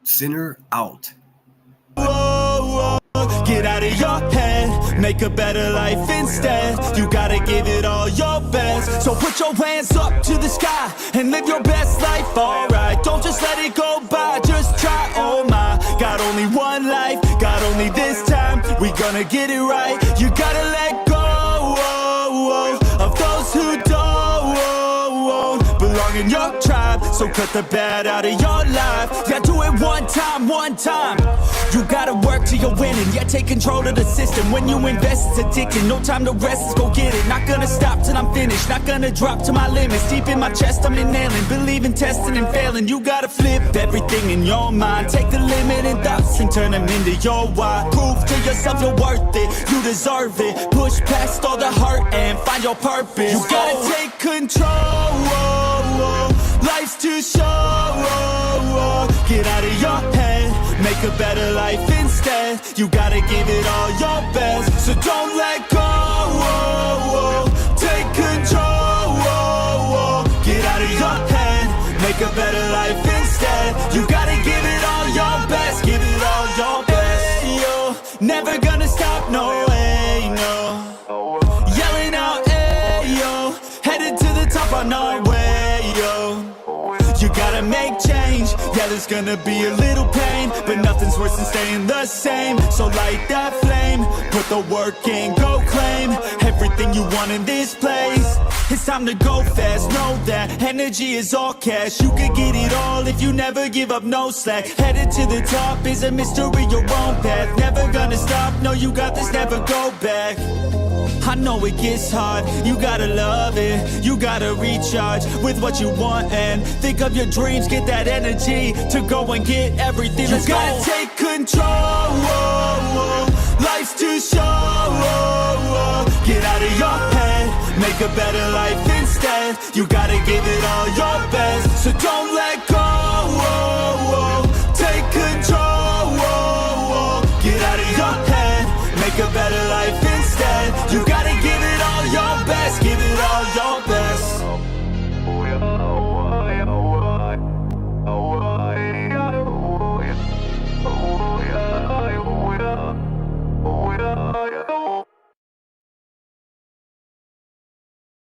Sinner out. Get out of your head, make a better life instead. You gotta give it all your best. So put your hands up to the sky and live your best life, alright. Don't just let it go by, just try, oh my. Got only one life, got only this time. We gonna get it right. You gotta let go of those who don't belong in your tribe. So cut the bad out of your life. Yeah, do it one time. You gotta work till you're winning. Yeah, take control of the system. When you invest, it's addicting. No time to rest, let's go get it. Not gonna stop till I'm finished. Not gonna drop to my limits. Deep in my chest, I'm inhaling. Believe in testing and failing. You gotta flip everything in your mind. Take the limiting thoughts and turn them into your why. Prove to yourself you're worth it. You deserve it. Push past all the hurt and find your purpose. You gotta take control. Life's too short. Get out of your head, make a better life instead. You gotta give it all your best, so don't let go. Take control. Get out of your head, make a better life instead. You gotta give it all your best, give it all your best. Hey, yo, never gonna stop, no way, no. Yelling out, hey, yo, headed to the top on our way, yo. You gotta make change, yeah, there's gonna be a little pain, but nothing's worse than staying the same. So light that flame, put the work in, go claim everything you want in this place. It's time to go fast, know that energy is all cash. You could get it all if you never give up, no slack. Headed to the top is a mystery, your own path. Never gonna stop, no, you got this, never go back. I know it gets hard, you gotta love it. You gotta recharge with what you want and think of your dreams. Get that energy to go and get everything. You gotta take control. Life's too short. Get out of your head, make a better life instead. You gotta give it all your best, so don't let go.